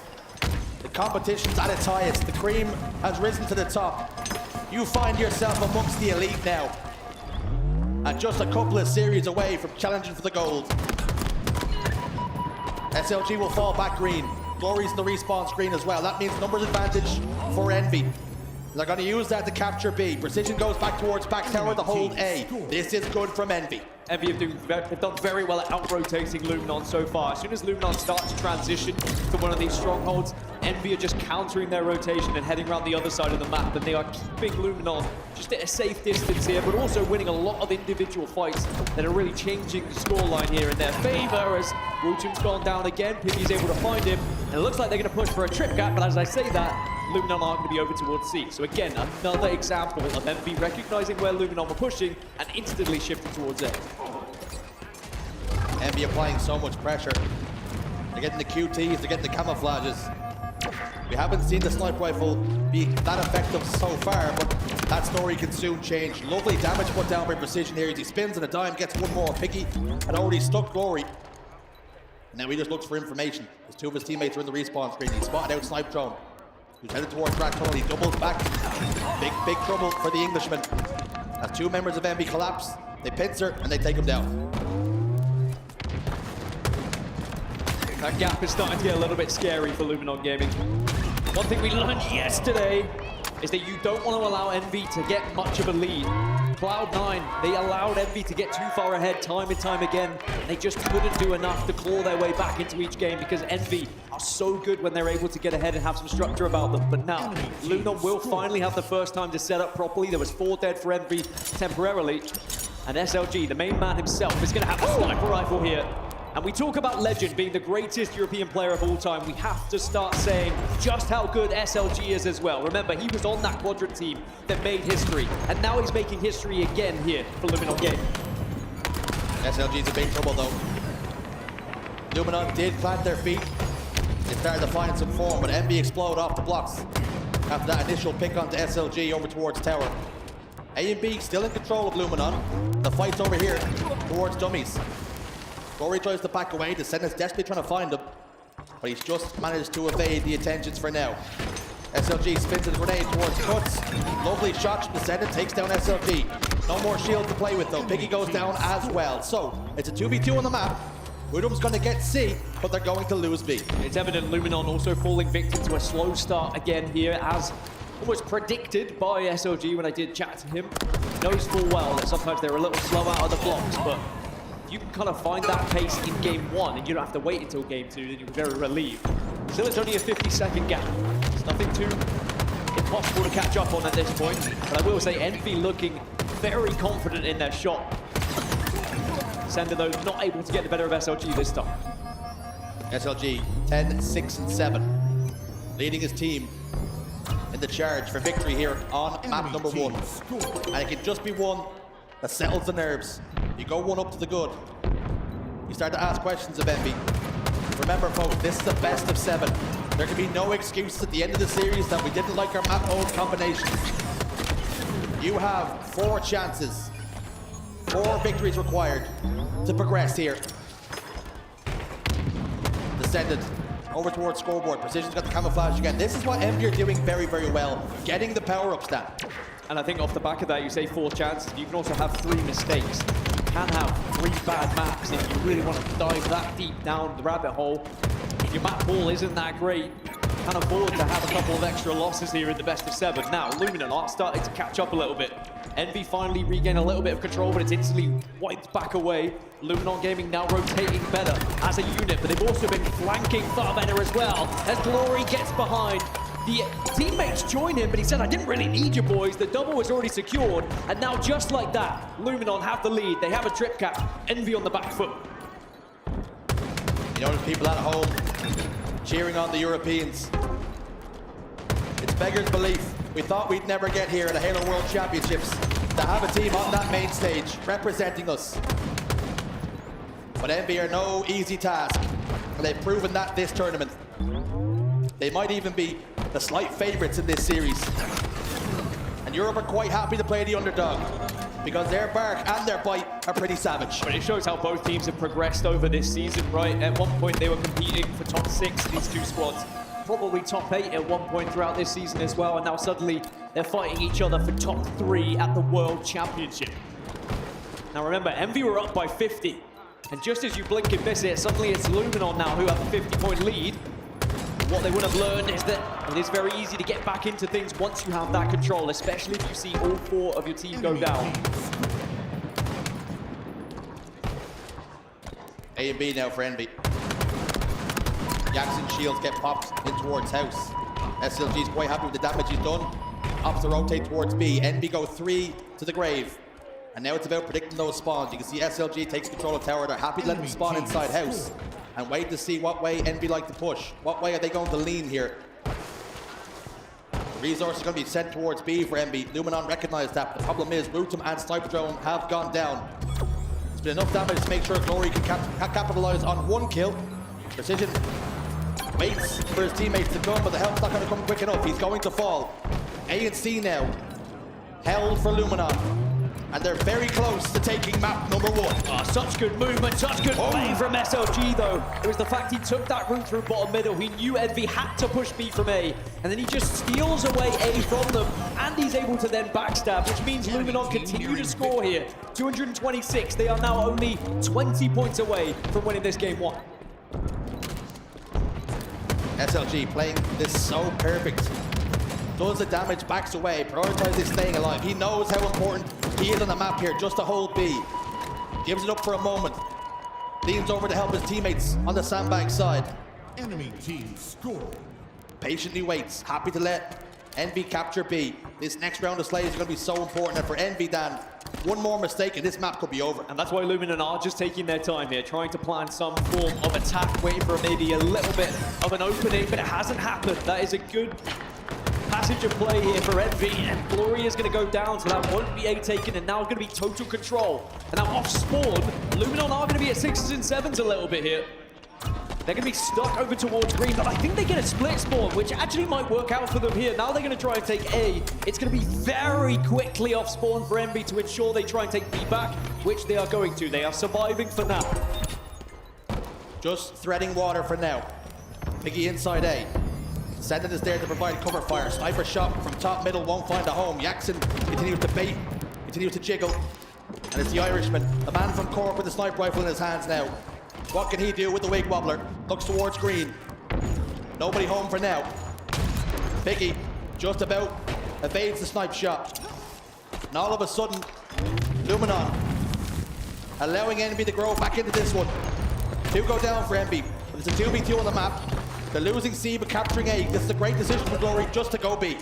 The competition's at its highest. The cream has risen to the top. You find yourself amongst the elite now, and just a couple of series away from challenging for the gold. SLG will fall back green. Glory's in the respawn screen as well. That means numbers advantage for Envy. They're going to use that to capture B. Precision goes back towards back tower to hold A. This is good from Envy. Envy have done very well at out-rotating Luminon so far. As soon as Luminon starts to transition to one of these strongholds, Envy are just countering their rotation and heading around the other side of the map, and they are keeping Luminon just at a safe distance here, but also winning a lot of individual fights that are really changing the scoreline here in their favor. As Wooten's gone down again, Piggy's able to find him, and it looks like they're going to push for a trip gap, but as I say that, Luminon aren't going to be over towards C. So again, another example of Envy recognizing where Luminon were pushing and instantly shifting towards A. Envy applying so much pressure. They're getting the QTs, they're getting the camouflages. We haven't seen the sniper rifle be that effective so far, but that story can soon change. Lovely damage put down by Precision here as he spins and a dime gets one more. Picky had already stuck Glory. Now he just looks for information. His two of his teammates are in the respawn screen. He spotted out Snipe Drone, who's headed towards Rack Tunnel. He doubles back. Big trouble for the Englishman. As two members of Envy collapse, they pincer and they take him down. That gap is starting to get a little bit scary for Luminon Gaming. One thing we learned yesterday is that you don't want to allow Envy to get much of a lead. Cloud9, they allowed Envy to get too far ahead time and time again, and they just couldn't do enough to claw their way back into each game because Envy are so good when they're able to get ahead and have some structure about them. But now, Luminon will finally have the first time to set up properly. There was 4 dead for Envy temporarily, and SLG, the main man himself, is going to have a sniper rifle here. And we talk about Legend being the greatest European player of all time. We have to start saying just how good SLG is as well. Remember, he was on that Quadrant team that made history. And now he's making history again here for Luminon Gaming. SLG's in big trouble though. Luminon did plant their feet. They started to find some form, but MB explode off the blocks after that initial pick onto SLG over towards tower. A and B still in control of Luminon. The fight's over here towards dummies. Glory tries to back away. Descent is desperately trying to find him, but he's just managed to evade the attentions for now. SLG spins the grenade towards Cuts. Lovely shot from Descendant, takes down SLG. No more shield to play with though. Piggy goes down as well. So it's a 2v2 on the map. Woodham's going to get C, but they're going to lose B. It's evident Luminon also falling victim to a slow start again here, as almost predicted by SLG when I did chat to him. He knows full well that sometimes they're a little slow out of the blocks, but you can kind of find that pace in game 1 and you don't have to wait until game 2, then you're very relieved. Still, it's only a 50-second gap. It's nothing too impossible to catch up on at this point, but I will say Envy looking very confident in their shot. Sender, though, not able to get the better of SLG this time. SLG 10, 6, and 7, leading his team in the charge for victory here on map number 1. And it can just be one that settles the nerves. You go one up to the good. You start to ask questions of Envy. Remember, folks, this is the best of 7. There can be no excuse at the end of the series that we didn't like our map mode combinations. You have 4 chances, 4 victories required to progress here. Descended over towards scoreboard. Precision's got the camouflage again. This is what Envy are doing very, very well. Getting the power-ups down. And I think off the back of that, you say 4 chances. You can also have 3 mistakes. You can have 3 bad maps if you really want to dive that deep down the rabbit hole. If your map pool isn't that great, you can afford to have a couple of extra losses here in the best of 7. Now, Luminon are starting to catch up a little bit. Envy finally regain a little bit of control, but it's instantly wiped back away. Luminon Gaming now rotating better as a unit, but they've also been flanking far better as well as Glory gets behind. The teammates join him, but he said, I didn't really need you boys. The double was already secured, and now just like that, Luminon have the lead. They have a trip cap. Envy on the back foot. You notice people at home cheering on the Europeans. It's beggars belief. We thought we'd never get here at the Halo World Championships to have a team on that main stage representing us. But Envy are no easy task, and they've proven that this tournament. They might even be the slight favorites in this series. And Europe are quite happy to play the underdog, because their bark and their bite are pretty savage. But it shows how both teams have progressed over this season, right? At one point they were competing for top 6, these 2 squads. Probably top 8 at one point throughout this season as well, and now suddenly they're fighting each other for top 3 at the World Championship. Now remember, Envy were up by 50, and just as you blink and miss it, suddenly it's Luminon now who have a 50-point lead. What they would have learned is that it is very easy to get back into things once you have that control, especially if you see all 4 of your team go down. A and B now for Envy. Jackson shields get popped in towards house. SLG's quite happy with the damage he's done. Opts to rotate towards B. Envy go 3 to the grave. And now it's about predicting those spawns. You can see SLG takes control of tower. They're happy to let them spawn inside house and wait to see what way Envy like to push. What way are they going to lean here? Resources are going to be sent towards B for Envy. Luminon recognized that, but the problem is Rotom and Sniper Drone have gone down. It's been enough damage to make sure Glory can capitalize on 1 kill. Precision waits for his teammates to come, but the help's not going to come quick enough. He's going to fall. A and C now held for Luminon, and they're very close to taking map number 1. Oh, such good movement, such good play from SLG though. It was the fact he took that route through bottom middle. He knew Envy had to push B from A, and then he just steals away A from them, and he's able to then backstab, which means Luminon continue to score here. 226, they are now only 20 points away from winning this game 1. SLG playing this so perfect. Does the damage, backs away, prioritizes staying alive. He knows how important he is on the map here just to hold B. Gives it up for a moment. Leans over to help his teammates on the sandbag side. Enemy team score. Patiently waits, happy to let Envy capture B. This next round of slays is going to be so important. And for Envy, Dan, One more mistake and this map could be over. And that's why Luminon are just taking their time here, trying to plan some form of attack, waiting for maybe a little bit of an opening, but it hasn't happened. That is a good passage of play here for Envy, and Gloria is going to go down, so that won't be A taken, and now going to be total control. And now off spawn, Luminon are going to be at 6s and 7s a little bit here. They're going to be stuck over towards green, but I think they get a split spawn, which actually might work out for them here. Now they're going to try and take A. It's going to be very quickly off spawn for Envy to ensure they try and take B back, which they are going to. They are surviving for now. Just threading water for now. Piggy inside A. Sendin is there to provide cover fire. Sniper shot from top middle won't find a home. Jackson continues to bait, continues to jiggle. And it's the Irishman, the man from Cork with the sniper rifle in his hands now. What can he do with the wig wobbler? Looks towards green. Nobody home for now. Piggy just about evades the snipe shot. And all of a sudden, Luminon allowing Envy to grow back into this one. 2 go down for Envy, but it's a 2v2 on the map. They're losing C but capturing A. This is a great decision for Glory just to go B.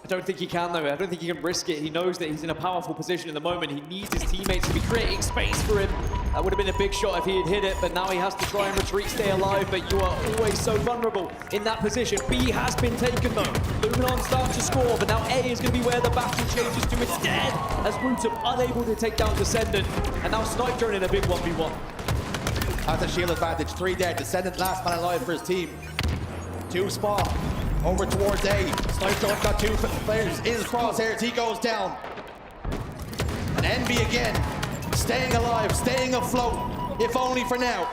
I don't think he can, though. I don't think he can risk it. He knows that he's in a powerful position at the moment. He needs his teammates to be creating space for him. That would have been a big shot if he had hit it, but now he has to try and retreat, stay alive, but you are always so vulnerable in that position. B has been taken, though. Luminon starts to score, but now A is going to be where the battle changes to instead, as Rootum unable to take down Descendant, and now Snipe Drone in a big 1v1. Has a shield advantage, 3 dead. Descendant last man alive for his team. 2 spawn. Over towards A. Snipe Drone got 2 players in his crosshairs. He goes down. And Envy again. Staying alive, staying afloat. If only for now.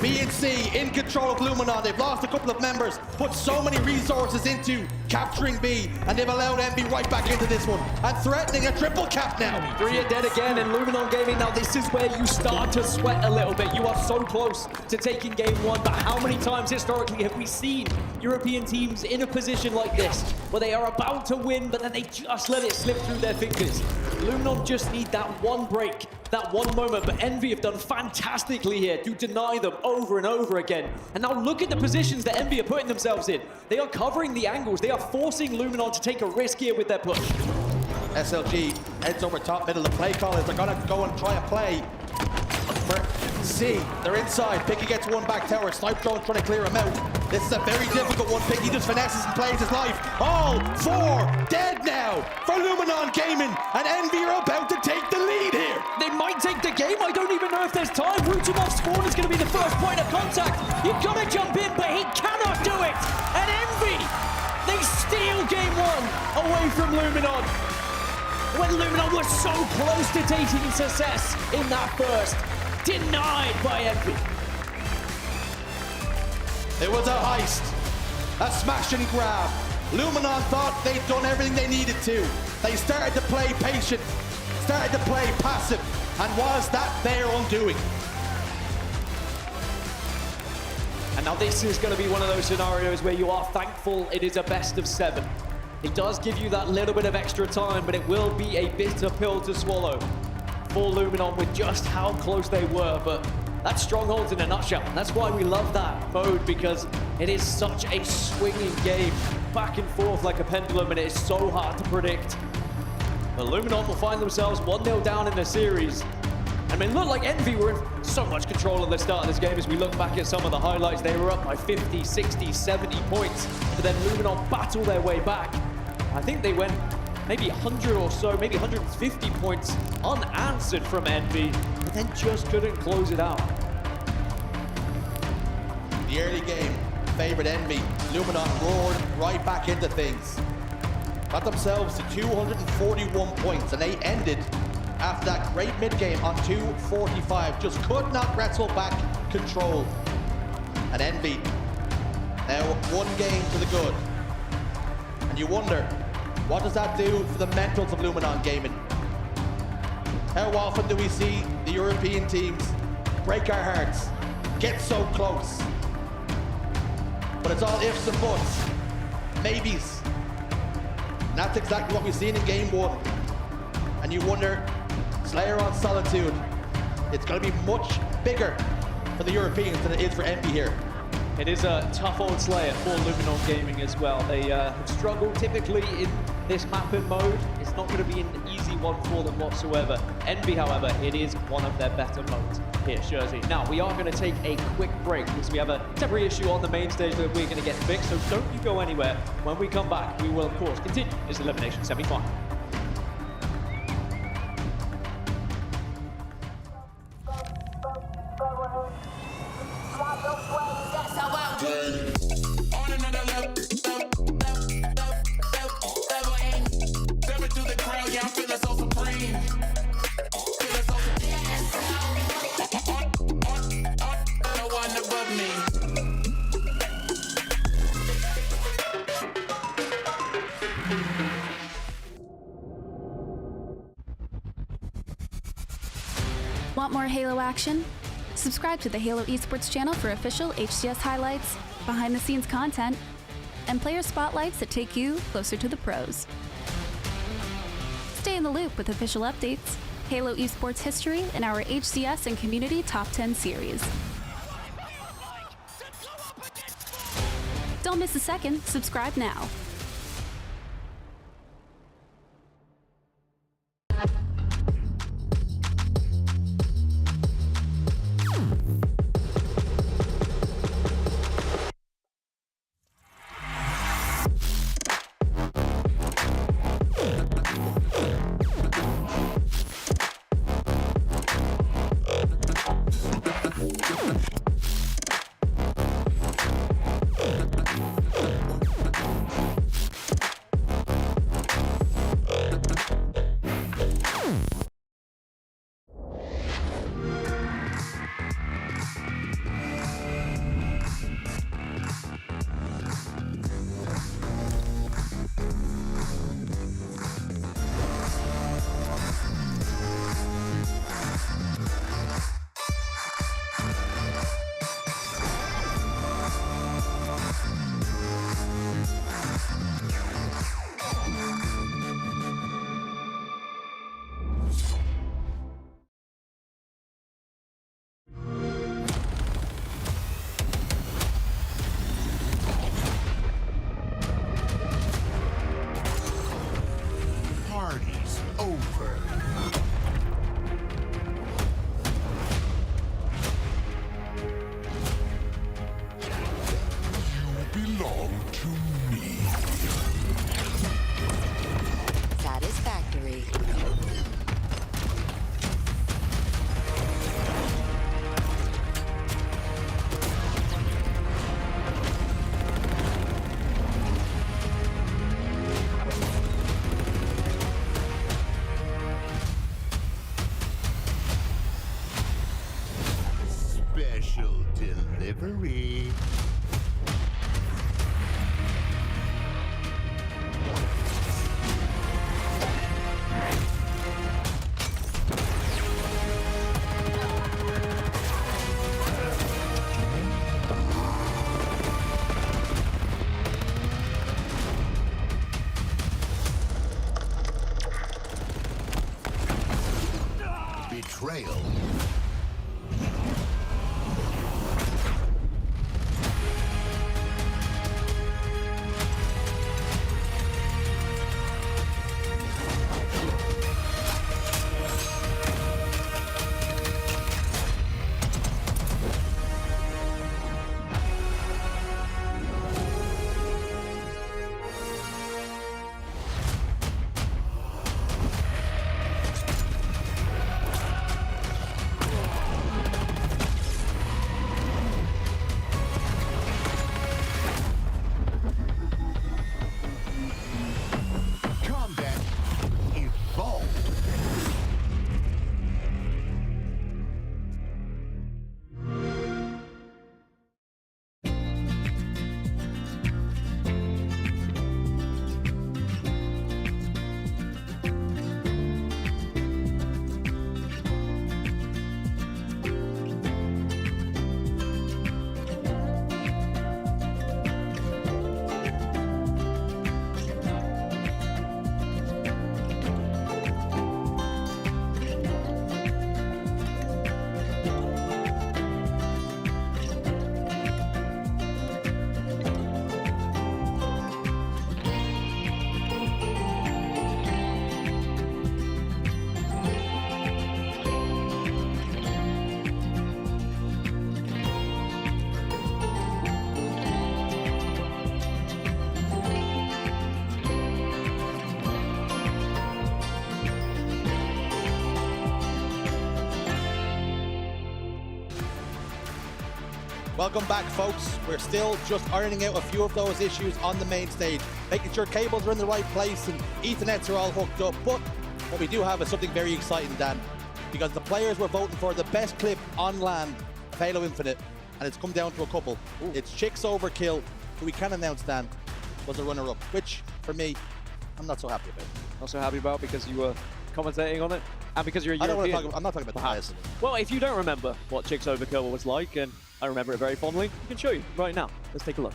B and C in control of Luminon. They've lost a couple of members, put so many resources into capturing B, and they've allowed Envy right back into this one, and threatening a triple cap now. 3 are dead again, and Luminon Gaming, now this is where you start to sweat a little bit. You are so close to taking game 1, but how many times historically have we seen European teams in a position like this, where they are about to win, but then they just let it slip through their fingers? Luminon just need that one break, that one moment, but Envy have done fantastically here to deny them over and over again. And now look at the positions that Envy are putting themselves in. They are covering the angles. They are forcing Luminon to take a risk here with their push. SLG heads over top middle. The play call is they're gonna go and try a play for C. They're inside. Picky gets one back tower. Snipe Drone trying to clear him out. This is a very difficult one. Picky just finesses and plays his life. All 4 dead now for Luminon Gaming, and Envy are about to take the lead here. They might take the game. I don't even know if there's time. Rootum off spawn is going to be the first point of contact. You've got to jump in, but he cannot do it. And Envy, they steal game 1 away from Luminon, when Luminon was so close to taking success in that first. Denied by Envy. It was a heist, a smash and grab. Luminon thought they'd done everything they needed to. They started to play patient, started to play passive, and was that their undoing? And now this is going to be one of those scenarios where you are thankful it is a best of 7. It does give you that little bit of extra time, but it will be a bitter pill to swallow for Luminon with just how close they were. But that's Strongholds in a nutshell. That's why we love that mode, because it is such a swinging game, back and forth like a pendulum, and it is so hard to predict. But Luminon will find themselves 1-0 down in the series. I mean, look, like Envy were in so much control at the start of this game. As we look back at some of the highlights, they were up by 50, 60, 70 points. But then Luminon battle their way back. I think they went maybe 100 or so, maybe 150 points unanswered from Envy, but then just couldn't close it out. The early game favored Envy. Luminon roared right back into things. Got themselves to 241 points, and they ended after that great mid-game on 245. Just could not wrestle back control. And Envy now 1 game to the good. And you wonder, what does that do for the mentals of Luminon Gaming? How often do we see the European teams break our hearts, get so close? But it's all ifs and buts, maybes. And that's exactly what we've seen in game 1. And you wonder, Slayer on Solitude, it's going to be much bigger for the Europeans than it is for Envy here. It is a tough old Slayer for Luminon Gaming as well. They have struggled typically in this map and mode. It's It's not going to be an easy one for them whatsoever. Envy, however, it is one of their better modes here, Jersey. Now, we are going to take a quick break because we have a temporary issue on the main stage that we're going to get fixed, so don't you go anywhere. When we come back, we will, of course, continue this elimination semi-final. Want more Halo action? Subscribe to the Halo Esports channel for official HCS highlights, behind-the-scenes content, and player spotlights that take you closer to the pros. Stay in the loop with official updates, Halo Esports history, and our HCS and community top 10 series. Don't miss a second. Subscribe now. Party's over. You belong to me. Satisfactory. Special delivery. Betrayal. Welcome back, folks. We're still just ironing out a few of those issues on the main stage, making sure cables are in the right place and Ethernets are all hooked up. But what we do have is something very exciting, Dan, because the players were voting for the best clip on LAN of Halo Infinite, and it's come down to a couple. Ooh. It's Chicks Overkill, who we can announce, Dan, was a runner-up, which, for me, I'm not so happy about. Not so happy about because you were commentating on it, and because you're a European. I'm not talking about the bias. Well, if you don't remember what Chicks Overkill was like, and I remember it very fondly, I can show you right now. Let's take a look.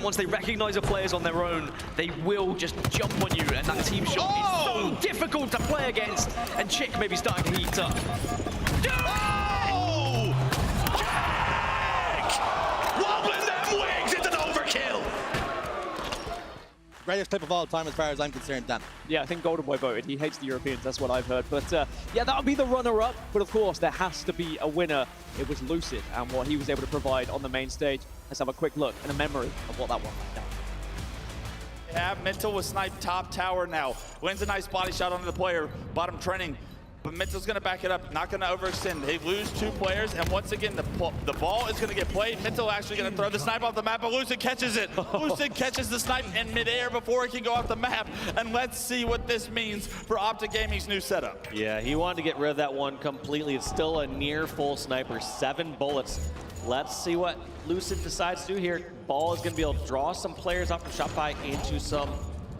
Once they recognize the players on their own, they will just jump on you, and that team shot is so difficult to play against, and Chick may be starting to heat up. Oh! Jack! Wobbling them wings, it's an overkill! Greatest clip of all time as far as I'm concerned, Dan. Yeah, I think Golden Boy voted. He hates the Europeans, that's what I've heard. But yeah, that'll be the runner-up. But of course, there has to be a winner. It was Lucid and what he was able to provide on the main stage. Let's have a quick look and a memory of what that one was. Yeah, Mental was sniped top tower now. Wins a nice body shot onto the player, bottom trending. But Mental's going to back it up, not going to overextend. They lose 2 players, and once again, the ball is going to get played. Mental actually going to throw the snipe off the map, but Lucid catches it. Lucid catches the snipe in midair before it can go off the map, and let's see what this means for Optic Gaming's new setup. Yeah, he wanted to get rid of that one completely. It's still a near full sniper, 7 bullets. Let's see what Lucid decides to do here. Ball is going to be able to draw some players off from Shopify into some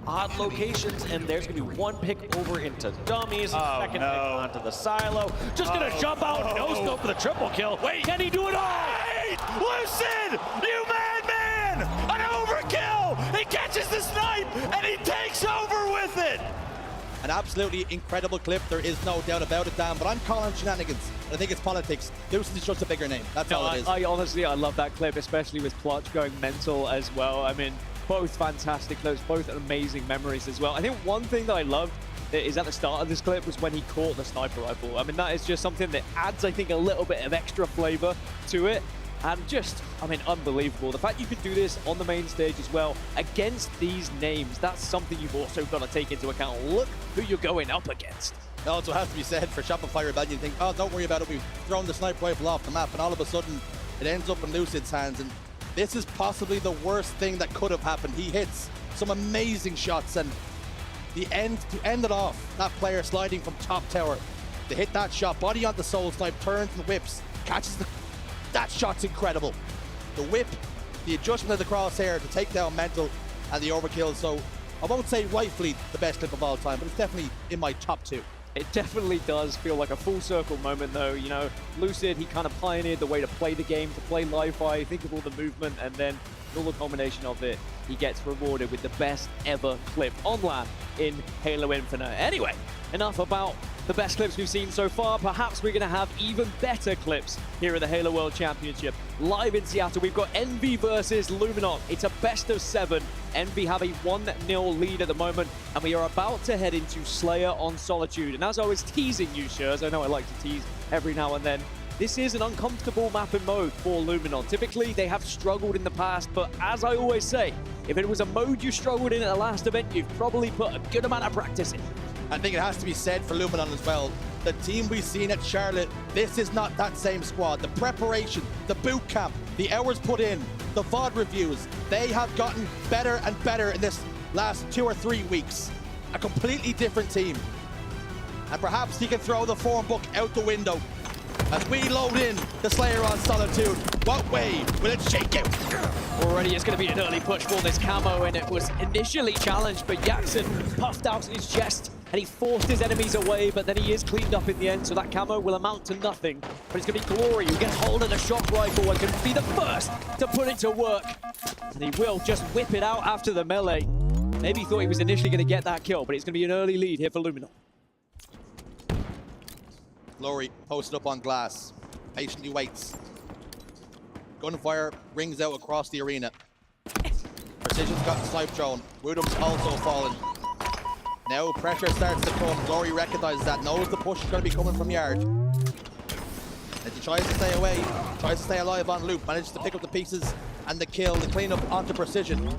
odd locations, and there's gonna be one pick over into dummies, second pick onto the silo. Just gonna jump out, no scope for the triple kill. Wait, can he do it all? Wait, Lucid, you madman! An overkill! He catches the snipe, and he takes over with it! An absolutely incredible clip, there is no doubt about it, Dan, but I'm calling shenanigans. I think it's politics. Lucid is just a bigger name, that's all it is. I honestly, I love that clip, especially with Clutch going mental as well. I mean, both fantastic clips, both amazing memories as well. I think one thing that I loved is at the start of this clip was when he caught the sniper rifle. I mean, that is just something that adds, I think, a little bit of extra flavor to it. And just, I mean, unbelievable. The fact you could do this on the main stage as well against these names, that's something you've also got to take into account. Look who you're going up against. It also has to be said for Shopify Rebellion, you think, oh, don't worry about it, we've thrown the sniper rifle off the map, and all of a sudden, it ends up in Lucid's hands. And this is possibly the worst thing that could have happened. He hits some amazing shots, and to end it off, that player sliding from top tower to hit that shot, body on the soul snipe, turns and whips, catches that shot's incredible. The whip, the adjustment of the crosshair to take down Mental, and the overkill. So I won't say rightfully the best clip of all time, but it's definitely in my top 2. It definitely does feel like a full circle moment though, you know. Lucid, he kind of pioneered the way to play the game, to play live fire, think of all the movement, and then all the combination of it, he gets rewarded with the best ever clip on LAN in Halo Infinite. Anyway, enough about the best clips we've seen so far. Perhaps we're going to have even better clips here at the Halo World Championship. Live in Seattle, we've got Envy versus Luminon. It's a best of 7. Envy have a 1-0 lead at the moment, and we are about to head into Slayer on Solitude. And as I was teasing you, Shurs, I know I like to tease every now and then, this is an uncomfortable map and mode for Luminon. Typically, they have struggled in the past, but as I always say, if it was a mode you struggled in at the last event, you've probably put a good amount of practice in. I think it has to be said for Luminon as well. The team we've seen at Charlotte, this is not that same squad. The preparation, the boot camp, the hours put in, the VOD reviews, they have gotten better and better in this last 2 or 3 weeks. A completely different team. And perhaps he can throw the form book out the window as we load in the Slayer on Solitude. What way will it shake out? Already it's going to be an early push for this camo, and it was initially challenged, but Jackson puffed out his chest and he forced his enemies away, but then he is cleaned up in the end, so that camo will amount to nothing. But it's going to be Glory who gets hold of the shock rifle and can be the first to put it to work. And he will just whip it out after the melee. Maybe he thought he was initially going to get that kill, but it's going to be an early lead here for Luminon. Glory posted up on glass, patiently waits. Gunfire rings out across the arena. Precision's got the snipe drone. Woodham's also fallen. Now pressure starts to come. Glory recognizes that, knows the push is going to be coming from yard. And he tries to stay away, tries to stay alive on loop, manages to pick up the pieces and the kill, the cleanup onto Precision.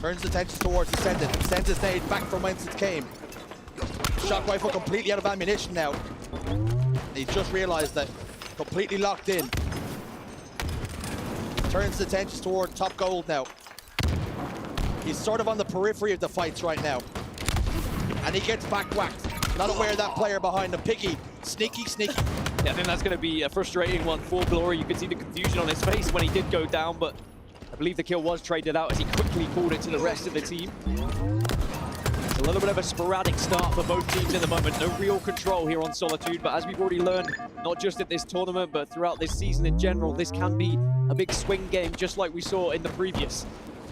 Turns attention towards Descendant, sends his nade back from whence it came. Shock rifle completely out of ammunition now. And he just realized that completely locked in. turns his attention toward top gold now. He's sort of on the periphery of the fights right now. And he gets back whacked. Not aware of that player behind him. Piggy, sneaky. Yeah, I think that's going to be a frustrating one for Glory. You could see the confusion on his face when he did go down, but I believe the kill was traded out as he quickly called it to the rest of the team. It's a little bit of a sporadic start for both teams at the moment. No real control here on Solitude, but as we've already learned, not just at this tournament, but throughout this season in general, this can be a big swing game, just like we saw in the previous.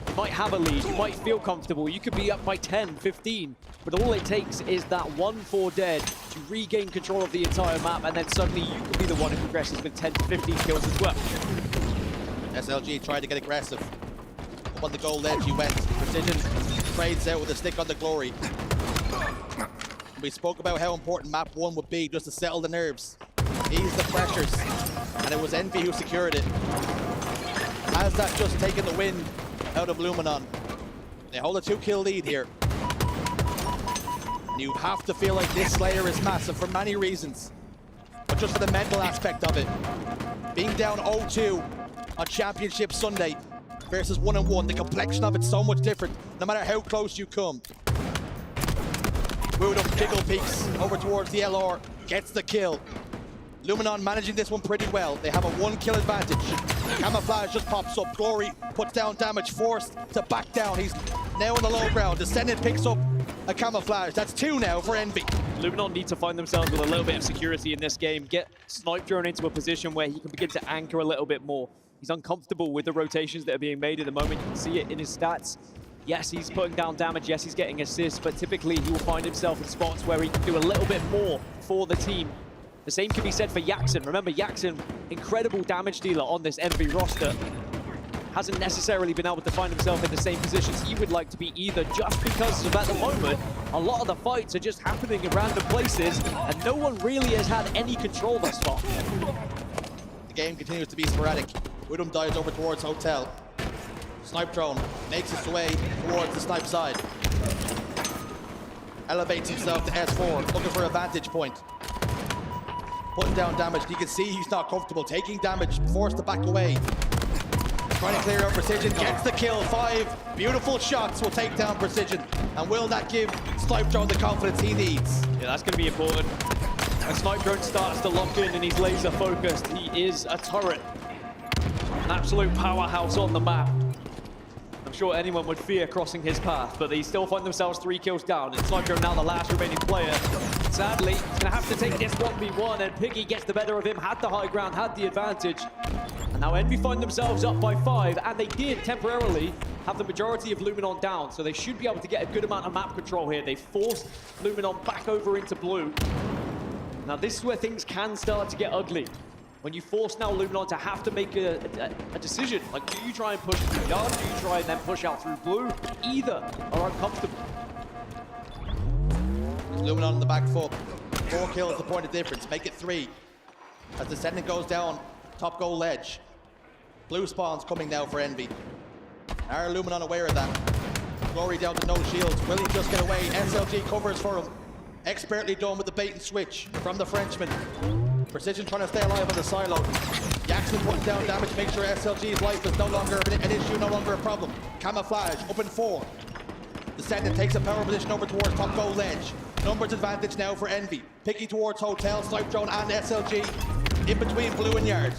You might have a lead, you might feel comfortable, you could be up by 10, 15, but all it takes is that 1-4 dead to regain control of the entire map, and then suddenly you could be the one who progresses with 10 to 15 kills as well. SLG tried to get aggressive. Up on the goal ledge he went. Precision trades out with a stick on the Glory. We spoke about how important map 1 would be just to settle the nerves, ease the pressures, and it was Envy who secured it. Has that just taken the wind out of Luminon? They hold a 2-kill lead here. And you have to feel like this Slayer is massive for many reasons, but just for the mental aspect of it. Being down 0-2 on Championship Sunday versus 1-1, the complexion of it's so much different, no matter how close you come. Woodham jiggle peeks over towards the LR, gets the kill. Luminon managing this one pretty well. They have a 1-kill advantage. Camouflage just pops up. Glory puts down damage, forced to back down. He's now on the low ground. Descendant picks up a Camouflage. That's 2 now for Envy. Luminon need to find themselves with a little bit of security in this game. Get Snipe Drone into a position where he can begin to anchor a little bit more. He's uncomfortable with the rotations that are being made at the moment. You can see it in his stats. Yes, he's putting down damage. Yes, he's getting assists, but typically he will find himself in spots where he can do a little bit more for the team. The same can be said for Yaxen. Remember, Yaxen, incredible damage dealer on this Envy roster, hasn't necessarily been able to find himself in the same positions he would like to be either, just because of, at the moment, a lot of the fights are just happening in random places, and no one really has had any control thus far. The game continues to be sporadic. Woodham dives over towards Hotel. Snipe Drone makes its way towards the snipe side. Elevates himself to S4, looking for a vantage point. Putting down damage. You can see he's not comfortable. Taking damage, forced to back away. Trying to clear out Precision, gets the kill. 5 beautiful shots will take down Precision. And will that give Snipe Drone the confidence he needs? Yeah, that's going to be important. As Snipe Drone starts to lock in and he's laser focused, he is a turret. An absolute powerhouse on the map. I'm sure anyone would fear crossing his path, but they still find themselves 3 kills down. And Snipe Drone now the last remaining player. Sadly, he's going to have to take this 1v1, and Piggy gets the better of him, had the high ground, had the advantage. And now Envy find themselves up by 5, and they did temporarily have the majority of Luminon down, so they should be able to get a good amount of map control here. They forced Luminon back over into blue. Now this is where things can start to get ugly. When you force now Luminon to have to make a decision, like do you try and push through yard, do you try and then push out through blue? Either are uncomfortable. Luminon on the back foot. 4 kills, the point of difference. Make it 3. As Descendant goes down, top goal ledge. Blue spawns coming now for Envy. Are Luminon aware of that? Glory down to no shields. Will he just get away? SLG covers for him. Expertly done with the bait and switch from the Frenchman. Precision trying to stay alive on the silo. Yaxen putting down damage, make sure SLG's life is no longer an issue, no longer a problem. Camouflage, up in 4. Descendant takes a power position over towards top goal ledge. Numbers advantage now for Envy. Piggy towards Hotel, Snipe Drone and SLG in between blue and yard.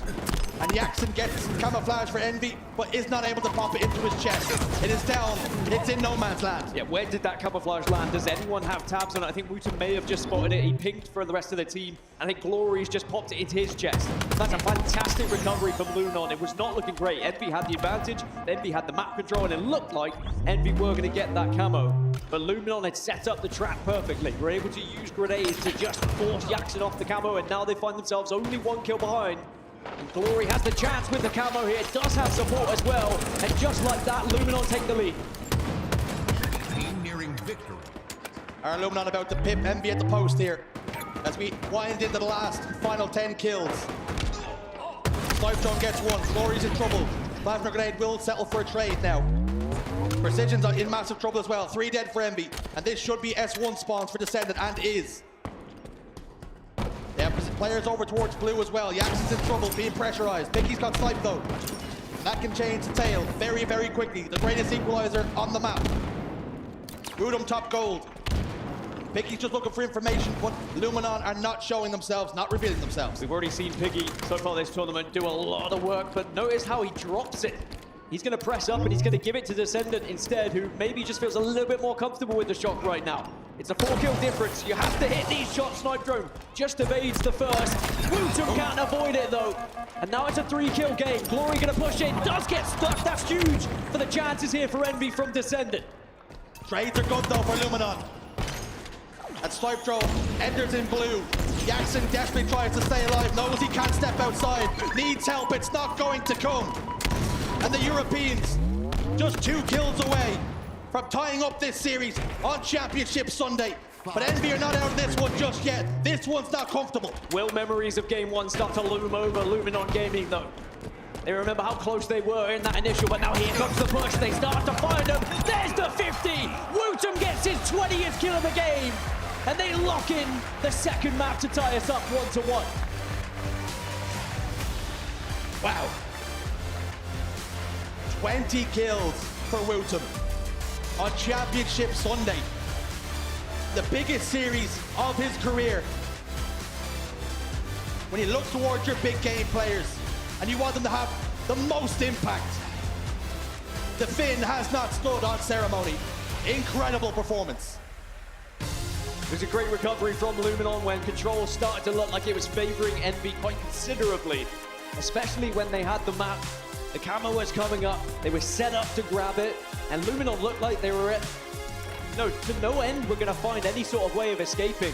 And Yaxen gets Camouflage for Envy, but is not able to pop it into his chest. It is down, it's in no man's land. Yeah, where did that Camouflage land? Does anyone have tabs on it? I think Wooten may have just spotted it. He pinged for the rest of the team. I think Glory's just popped it into his chest. That's a fantastic recovery from Luminon. It was not looking great. Envy had the advantage, Envy had the map control, and it looked like Envy were going to get that camo. But Luminon had set up the trap perfectly. Were able to use grenades to just force Yaxen off the camo, and now they find themselves only 1 kill behind. And Glory has the chance with the camo here, does have support as well, and just like that, Luminon take the lead. Team nearing victory. Our Luminon about to pip Envy at the post here, as we wind into the last final 10 kills. Snipe Drone gets 1, Glory's in trouble. Plasma Grenade will settle for a trade now. Precision's in massive trouble as well, 3 dead for Envy, and this should be S1 spawns for Descendant, and is. They have players over towards blue as well. Yaxen's in trouble, being pressurized. Piggy's got sniped though. That can change the tail very, very quickly. The greatest equalizer on the map. Woodham top gold. Piggy's just looking for information, but Luminon are not showing themselves, not revealing themselves. We've already seen Piggy so far this tournament do a lot of work, but notice how he drops it. He's going to press up and he's going to give it to Descendant instead, who maybe just feels a little bit more comfortable with the shot right now. It's a 4-kill difference. You have to hit these shots. Snipe Drone just evades the first. Wootum can't avoid it though. And now it's a 3-kill game. Glory going to push in. Does get stuck. That's huge for the chances here for Envy from Descendant. Trades are good though for Luminon. And Snipe Drone enters in blue. Jackson desperately tries to stay alive, knows he can't step outside, needs help, it's not going to come. And the Europeans just 2 kills away from tying up this series on Championship Sunday. But Envy are not out of this one just yet. This one's not comfortable. Will memories of game 1 start to loom over Luminon Gaming though? They remember how close they were in that initial, but now here comes the push. They start to find them. There's the 50. Wootum gets his 20th kill of the game. And they lock in the second map to tie us up 1-1. Wow. 20 kills for Wootum on Championship Sunday. The biggest series of his career. When you look towards your big game players and you want them to have the most impact, the Finn has not stood on ceremony. Incredible performance. It was a great recovery from Luminon when control started to look like it was favoring Envy quite considerably, especially when they had the map. The camo was coming up, they were set up to grab it, and Luminon looked like they were to no end we're gonna find any sort of way of escaping.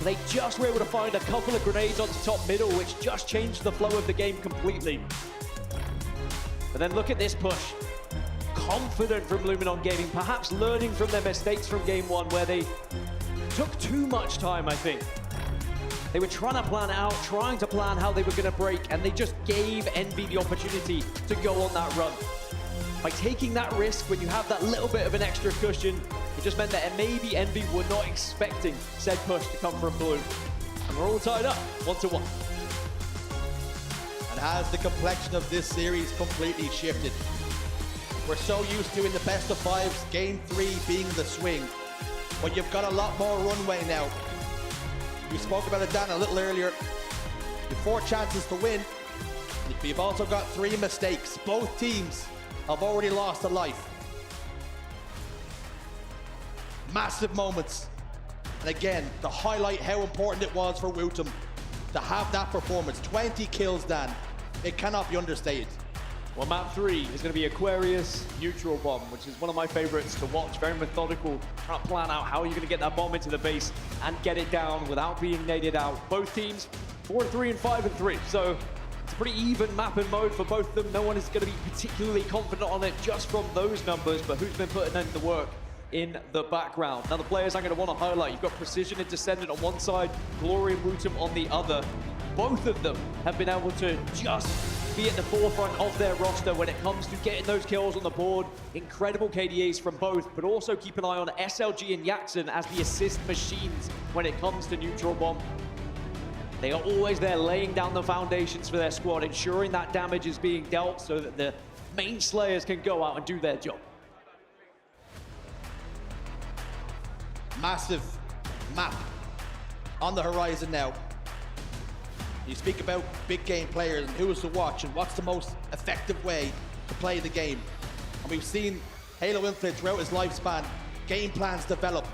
They just were able to find a couple of grenades onto top middle, which just changed the flow of the game completely. But then look at this push. Confident from Luminon Gaming, perhaps learning from their mistakes from game 1 where they took too much time, I think. They were trying to plan it out, trying to plan how they were going to break, and they just gave Envy the opportunity to go on that run. By taking that risk, when you have that little bit of an extra cushion, it just meant that maybe Envy were not expecting said push to come from blue. And we're all tied up, 1-1. And has the complexion of this series completely shifted. We're so used to in the best of 5s, game 3 being the swing. But you've got a lot more runway now. We spoke about it, Dan, a little earlier. You've 4 chances to win. You've also got 3 mistakes. Both teams have already lost a life. Massive moments. And again, to highlight how important it was for Wootum to have that performance. 20 kills, Dan. It cannot be understated. Well, map 3 is going to be Aquarius Neutral Bomb, which is one of my favorites to watch. Very methodical, trying to plan out how you're going to get that bomb into the base and get it down without being naded out. Both teams 4-3 and 5-3, so it's a pretty even map and mode for both of them. No one is going to be particularly confident on it just from those numbers, but who's been putting in the work in the background. Now the players I'm going to want to highlight, you've got Precision and Descendant on one side, Glory and Wootum on the other. Both of them have been able to just be at the forefront of their roster when it comes to getting those kills on the board. Incredible KDAs from both, but also keep an eye on SLG and Jackson as the assist machines when it comes to Neutral Bomb. They are always there laying down the foundations for their squad, ensuring that damage is being dealt so that the main slayers can go out and do their job. Massive map on the horizon now. You speak about big game players and who is to watch and what's the most effective way to play the game. And we've seen Halo Infinite throughout his lifespan, game plans develop.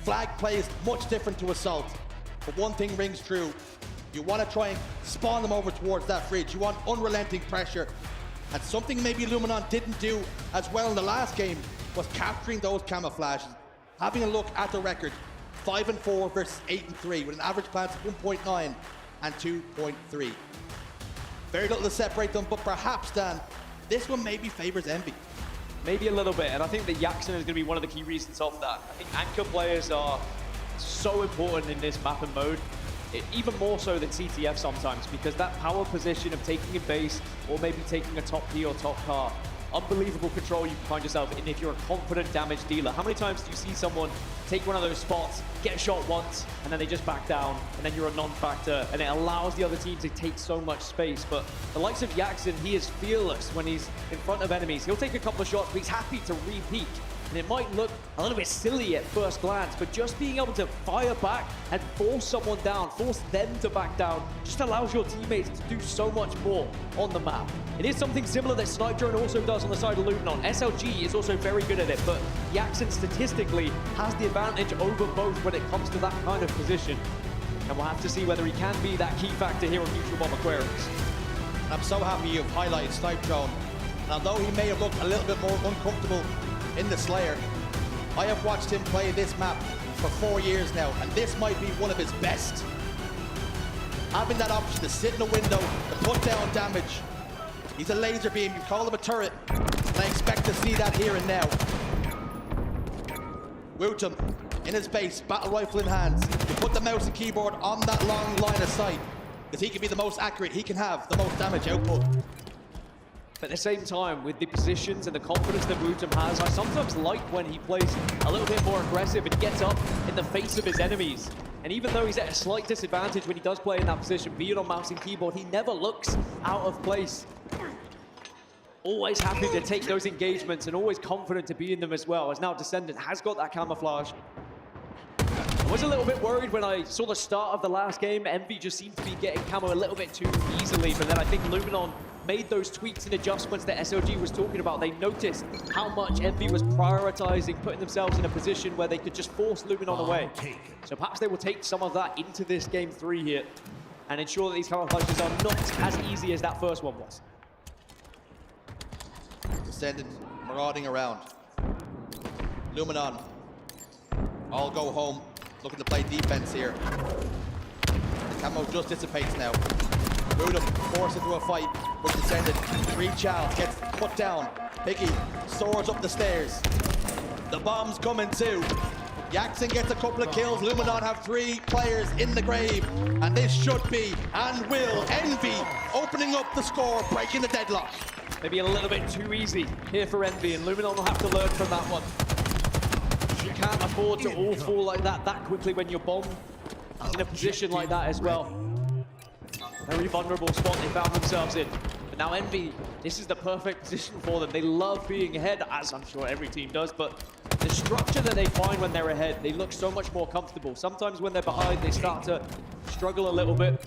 Flag play is much different to Assault, but one thing rings true. You want to try and spawn them over towards that fridge. You want unrelenting pressure. And something maybe Luminon didn't do as well in the last game was capturing those camouflages. Having a look at the record, 5-4 versus 8-3 with an average plans of 1.9 and 2.3. Very little to separate them, but perhaps, Dan, this one maybe favors Envy. Maybe a little bit, and I think that Jackson is going to be one of the key reasons of that. I think anchor players are so important in this map and mode, even more so than CTF sometimes, because that power position of taking a base or maybe taking a top P or top car unbelievable control you can find yourself in if you're a confident damage dealer. How many times do you see someone take one of those spots, get a shot once, and then they just back down, and then you're a non-factor, and it allows the other team to take so much space. But the likes of Jackson, he is fearless when he's in front of enemies. He'll take a couple of shots, but he's happy to re-peek. And it might look a little bit silly at first glance, but just being able to fire back and force someone down, force them to back down, just allows your teammates to do so much more on the map. It is something similar that Snipe Drone also does on the side of Luminon. SLG is also very good at it, but Jackson statistically has the advantage over both when it comes to that kind of position. And we'll have to see whether he can be that key factor here on Neutral Bomb Aquarius. I'm so happy you've highlighted Snipe Drone. And although he may have looked a little bit more uncomfortable in the Slayer, I have watched him play this map for 4 years now, and this might be one of his best. Having that option to sit in a window, to put down damage. He's a laser beam, you call him a turret, and I expect to see that here and now. Wootum, in his base, battle rifle in hands. You put the mouse and keyboard on that long line of sight, because he can be the most accurate, he can have the most damage output. But at the same time, with the positions and the confidence that Wootum has, I sometimes like when he plays a little bit more aggressive and gets up in the face of his enemies. And even though he's at a slight disadvantage when he does play in that position, be it on mouse and keyboard, he never looks out of place. Always happy to take those engagements and always confident to be in them as well, as now Descendant has got that camouflage. I was a little bit worried when I saw the start of the last game. Envy just seemed to be getting camo a little bit too easily, but then I think Luminon made those tweaks and adjustments that SLG was talking about. They noticed how much Envy was prioritizing putting themselves in a position where they could just force Luminon away. So perhaps they will take some of that into this game 3 here and ensure that these camouflages are not as easy as that first one was. Descendant marauding around. Luminon all go home, looking to play defense here. The camo just dissipates now. Wootum forced into a fight with Descendant. Chow gets put down. Piggy soars up the stairs. The bomb's coming too. Jackson gets a couple of kills. Luminon have 3 players in the grave. And this should be, and will, Envy opening up the score, breaking the deadlock. Maybe a little bit too easy here for Envy, and Luminon will have to learn from that one. You can't afford to all fall like that quickly when your bomb is in a position like that as well. Very vulnerable spot they found themselves in. But now Envy, this is the perfect position for them. They love being ahead, as I'm sure every team does, but the structure that they find when they're ahead, they look so much more comfortable. Sometimes when they're behind, they start to struggle a little bit.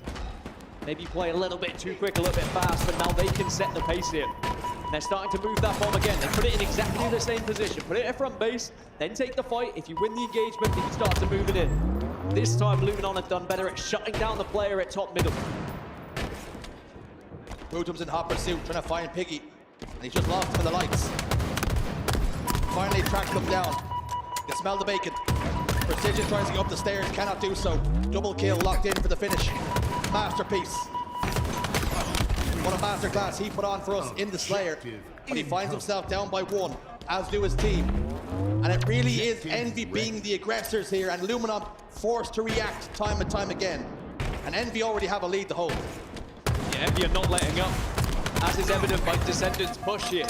Maybe play a little bit too quick, a little bit fast, but now they can set the pace here. And they're starting to move that bomb again. They put it in exactly the same position. Put it at front base, then take the fight. If you win the engagement, then you start to move it in. This time, Luminon have done better at shutting down the player at top middle. Wootum's in hot pursuit, trying to find Piggy. And he's just lost him in the lights. Finally tracks them down. You can smell the bacon. Precision tries to go up the stairs, cannot do so. Double kill locked in for the finish. Masterpiece. What a masterclass he put on for us in the Slayer. But he finds himself down by 1, as do his team. And it really is Envy being the aggressors here, and Luminon forced to react time and time again. And Envy already have a lead to hold. Yeah, Envy are not letting up, as is evident by Descendant's push here.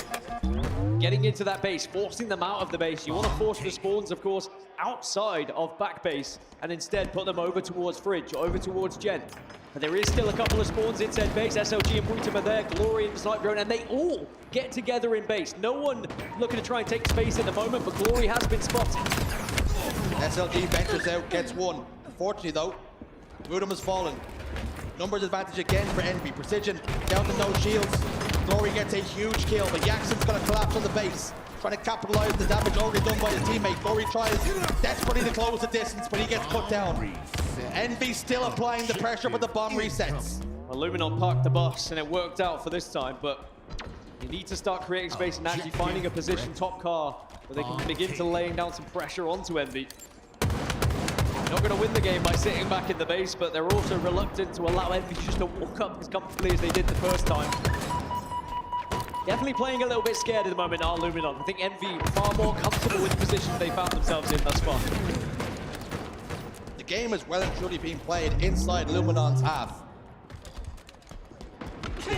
Getting into that base, forcing them out of the base. You want to force the spawns, of course, outside of back base, and instead put them over towards Fridge, over towards Gen. But there is still a couple of spawns inside base. SLG and Wootum are there, Glory and Snipe Drone, and they all get together in base. No one looking to try and take space at the moment, but Glory has been spotted. SLG ventures out, gets 1. Unfortunately though, Wootum has fallen. Numbers advantage again for Envy. Precision down to no shields. Glory gets a huge kill, but Jackson's going to collapse on the base, trying to capitalize the damage already done by his teammate. Glory tries desperately to close the distance, but he gets cut down. Envy still applying the pressure, but the bomb resets. Well, Luminon parked the bus, and it worked out for this time, but you need to start creating space and actually finding a position top car where they can begin to laying down some pressure onto Envy. Not going to win the game by sitting back in the base, but they're also reluctant to allow Envy just to walk up as comfortably as they did the first time. Definitely playing a little bit scared at the moment, are Luminon. I think Envy far more comfortable with the positions they found themselves in thus far. The game is well and truly being played inside Luminon's half.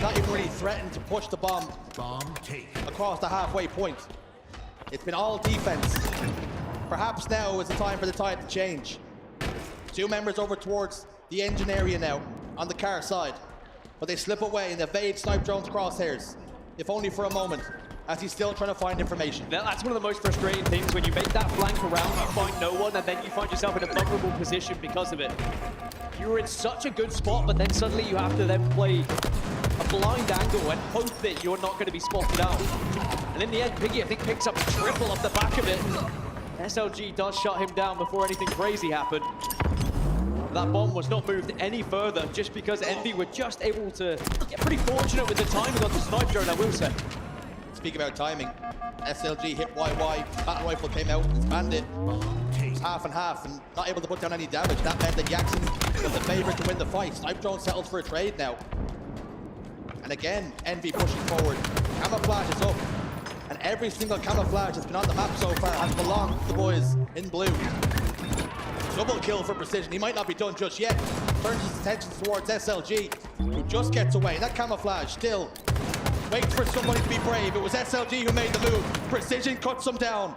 not even really threatened to push the bomb across the halfway point. It's been all defense. Perhaps now is the time for the tide to change. 2 members over towards the engine area now, on the car side. But they slip away and evade Snipe Drone's crosshairs, if only for a moment, as he's still trying to find information. Now, that's one of the most frustrating things when you make that flank around, you find no one, and then you find yourself in a vulnerable position because of it. You were in such a good spot, but then suddenly you have to then play a blind angle and hope that you're not going to be spotted out. And in the end, Piggy, I think, picks up a triple off the back of it. SLG does shut him down before anything crazy happened. That bomb was not moved any further just because Envy were just able to get pretty fortunate with the timing on the Snipe Drone, I will say. Speak about timing. SLG hit YY, battle rifle came out, expanded. It was half and half and not able to put down any damage. That meant that Jackson was the favorite to win the fight. Snipe Drone settles for a trade now. And again, Envy pushing forward. Camouflage is up. And every single camouflage that's been on the map so far has belonged to the boys in blue. Double kill for Precision. He might not be done just yet. Turns his attention towards SLG, who just gets away. That camouflage still waits for somebody to be brave. It was SLG who made the move. Precision cuts him down.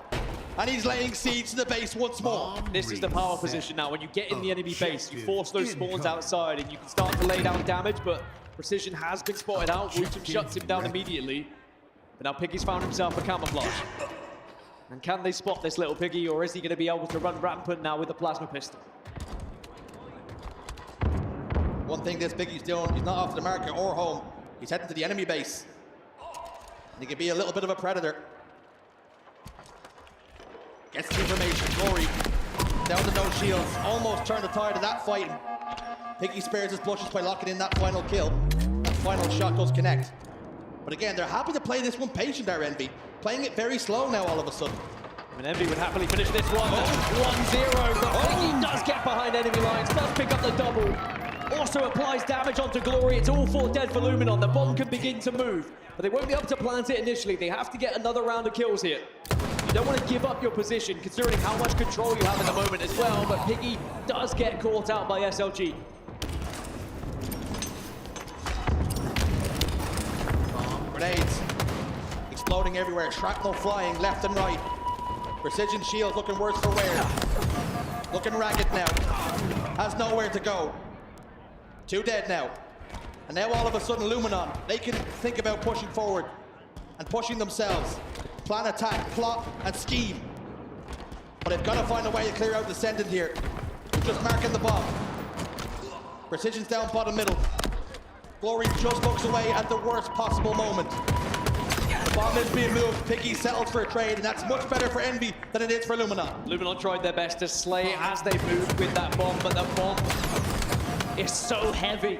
And he's laying siege to the base once more. This is the power position now. When you get in the enemy base, you force those spawns outside and you can start to lay down damage, but Precision has been spotted out. Wutum shuts him down immediately. But now Piggy's found himself a camouflage. And can they spot this little Piggy, or is he going to be able to run rampant now with the plasma pistol? One thing this Piggy's doing, he's not off to the market or home. He's heading to the enemy base. And he can be a little bit of a predator. Gets the information. Glory down to no shields. Almost turned the tide of that fight. Piggy spares his blushes by locking in that final kill. That final shot does connect. But again, they're happy to play this one patient, there, Envy. Playing it very slow now all of a sudden. And Envy would happily finish this one. 1-0, but Piggy does get behind enemy lines, does pick up the double. Also applies damage onto Glory. It's all 4 dead for Luminon. The bomb can begin to move, but they won't be able to plant it initially. They have to get another round of kills here. You don't want to give up your position, considering how much control you have at the moment as well, but Piggy does get caught out by SLG. Grenades exploding everywhere, shrapnel flying left and right. Precision shield looking worse for wear. Looking ragged now. Has nowhere to go. 2 dead now. And now all of a sudden Luminon, they can think about pushing forward and pushing themselves. Plan attack, plot, and scheme. But they've got to find a way to clear out the Ascendant here. They're just marking the bomb. Precision's down bottom middle. Glory just looks away at the worst possible moment. The bomb is being moved. Piggy settles for a trade, and that's much better for Envy than it is for Luminon. Luminon tried their best to slay it as they moved with that bomb, but the bomb is so heavy.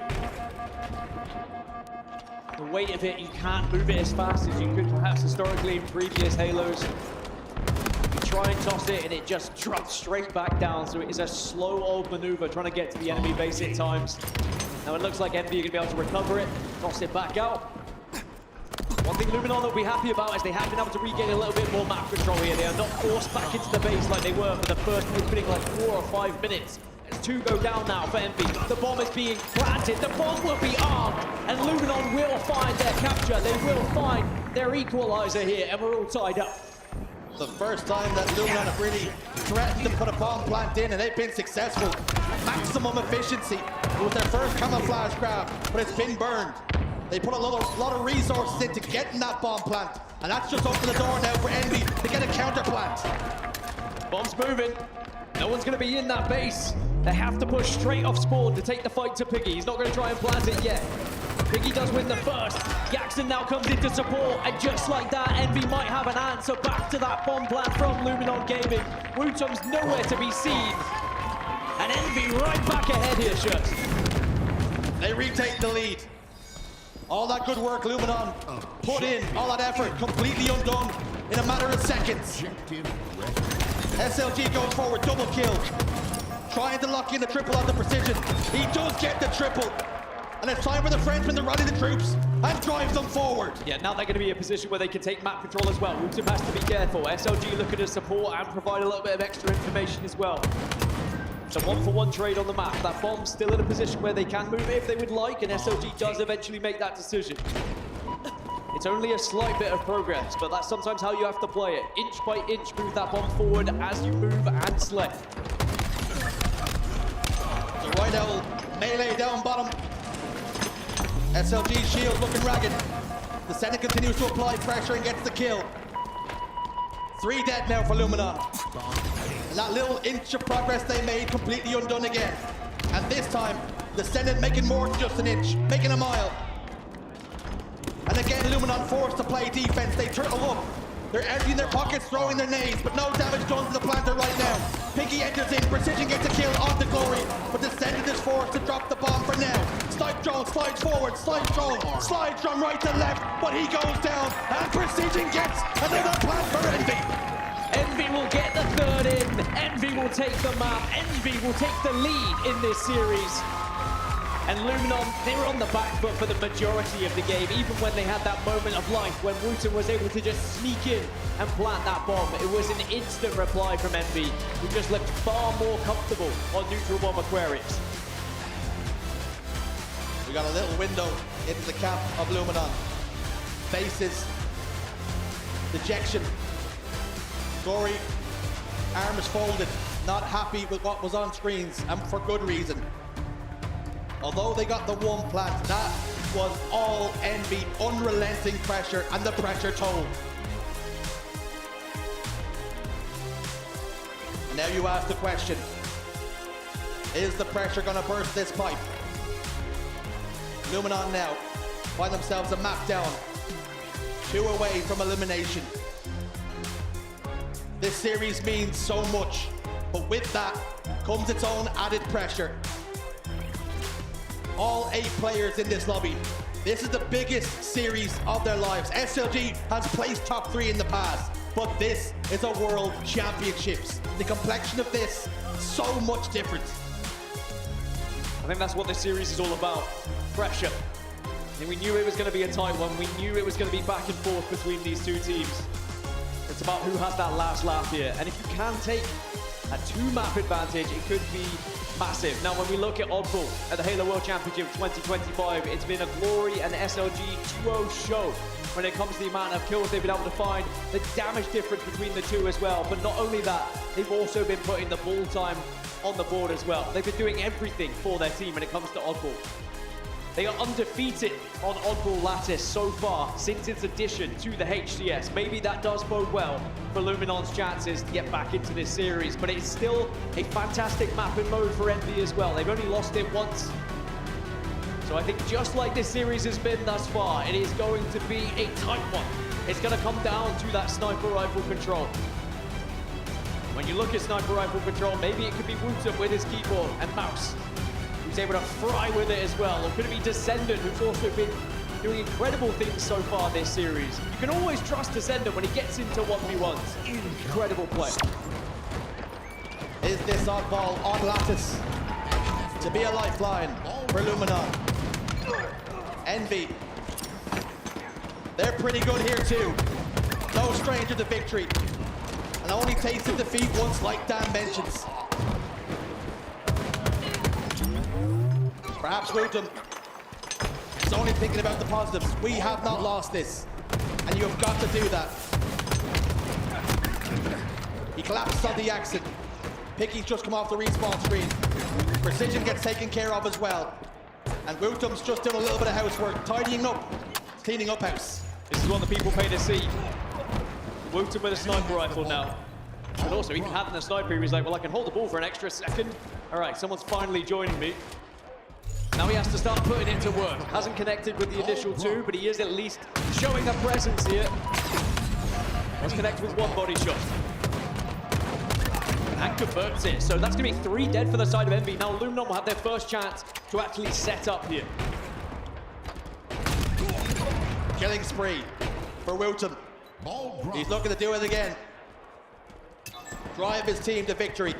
The weight of it, you can't move it as fast as you could perhaps historically in previous Halos. You try and toss it and it just drops straight back down, so it is a slow old maneuver trying to get to the enemy base at times. Now it looks like Envy are going to be able to recover it, toss it back out. One thing Luminon will be happy about is they have been able to regain a little bit more map control here. They are not forced back into the base like they were for the first opening like 4 or 5 minutes. As 2 go down now for Envy. The bomb is being planted. The bomb will be armed. And Luminon will find their capture. They will find their equalizer here. And we're all tied up. The first time that Luminon have really threatened to put a bomb plant in, and they've been successful. Maximum efficiency. It was their first camouflage grab, but it's been burned. They put a lot of resources into getting that bomb plant, and that's just opened the door now for Envy to get a counter plant. Bomb's moving. No one's going to be in that base. They have to push straight off spawn to take the fight to Piggy. He's not going to try and plant it yet. Piggy does win the first. Jackson now comes into support, and just like that, Envy might have an answer back to that bomb plant from Luminon Gaming. Wutum's nowhere to be seen. And Envy right back ahead here, Shut. They retake the lead. All that good work Luminon put in, all that effort, completely undone in a matter of seconds. SLG goes forward, double kill. Trying to lock in the triple on the Precision. He does get the triple. And it's time for the Frenchmen to rally the troops and drive them forward. Yeah, now they're going to be in a position where they can take map control as well. Wutum has to be careful. SLG looking to support and provide a little bit of extra information as well. So 1-for-1 trade on the map. That bomb's still in a position where they can move it if they would like, and SLG does eventually make that decision. It's only a slight bit of progress, but that's sometimes how you have to play it. Inch by inch, move that bomb forward as you move and slay. The right Owl melee down bottom. SLG shield looking ragged. The Senate continues to apply pressure and gets the kill. 3 dead now for Luminon. And that little inch of progress they made completely undone again. And this time, the Senate making more than just an inch, making a mile. And again, Luminon forced to play defense. They turtle up. They're emptying their pockets, throwing their nades, but no damage done to the planter right now. Piggy enters in, Precision gets a kill on the Glory, but the Senate is forced to drop the bomb for now. Snipe drone slides forward, slides drone right to left, but he goes down, and Precision gets another plant for Envy. Envy will get the third in. Envy will take the map. Envy will take the lead in this series. And Luminon, they were on the back foot for the majority of the game, even when they had that moment of life when Wooten was able to just sneak in and plant that bomb. It was an instant reply from Envy, who just looked far more comfortable on neutral bomb Aquarius. We got a little window into the camp of Luminon. Faces, dejection. Glory, arms folded, not happy with what was on screens, and for good reason. Although they got the 1 plant, that was all Envy, unrelenting pressure, and the pressure told. Now you ask the question, is the pressure gonna burst this pipe? Luminon now find themselves a map down, 2 away from elimination. This series means so much, but with that comes its own added pressure. All 8 players in this lobby. This is the biggest series of their lives. SLG has placed top 3 in the past, but this is a World Championships. The complexion of this, so much different. I think that's what this series is all about. Pressure. And we knew it was going to be a tight one. We knew it was going to be back and forth between these 2 teams. It's about who has that last laugh here. And if you can take a 2-map advantage, it could be massive. Now, when we look at Oddball at the Halo World Championship 2025, it's been a Glory and SLG 2-0 show when it comes to the amount of kills they've been able to find, the damage difference between the 2 as well. But not only that, they've also been putting the ball time on the board as well. They've been doing everything for their team when it comes to Oddball. They are undefeated on Oddball Lattice so far since its addition to the HCS. Maybe that does bode well for Luminon's chances to get back into this series, but it's still a fantastic map and mode for Envy as well. They've only lost it once. So I think just like this series has been thus far, it is going to be a tight one. It's going to come down to that sniper rifle control. When you look at sniper rifle control, maybe it could be Wooten with his keyboard and mouse, who's able to fry with it as well. Or could it be Descendant, who's also been doing incredible things so far this series. You can always trust Descendant when he gets into 1v1s. Incredible play. Is this oddball on Lattice to be a lifeline for Luminon? Envy, they're pretty good here too. No stranger to victory. And only tasted defeat once, like Dan mentions. Perhaps Wooten is only thinking about the positives. We have not lost this, and you have got to do that. He collapses on the exit. Picky's just come off the respawn screen. Precision gets taken care of as well. And Wooten's just doing a little bit of housework, tidying up, cleaning up house. This is what the people pay to see. Wooten with a sniper rifle now. But also, even having a sniper, he was like, well, I can hold the ball for an extra second. All right, someone's finally joining me. Now he has to start putting it to work. Hasn't connected with the initial 2, but he is at least showing a presence here. Let's connect with 1 body shot. And converts it. So that's going to be 3 dead for the side of Envy. Now Luminon will have their first chance to actually set up here. Killing spree for Wooten. He's looking to do it again. Drive his team to victory.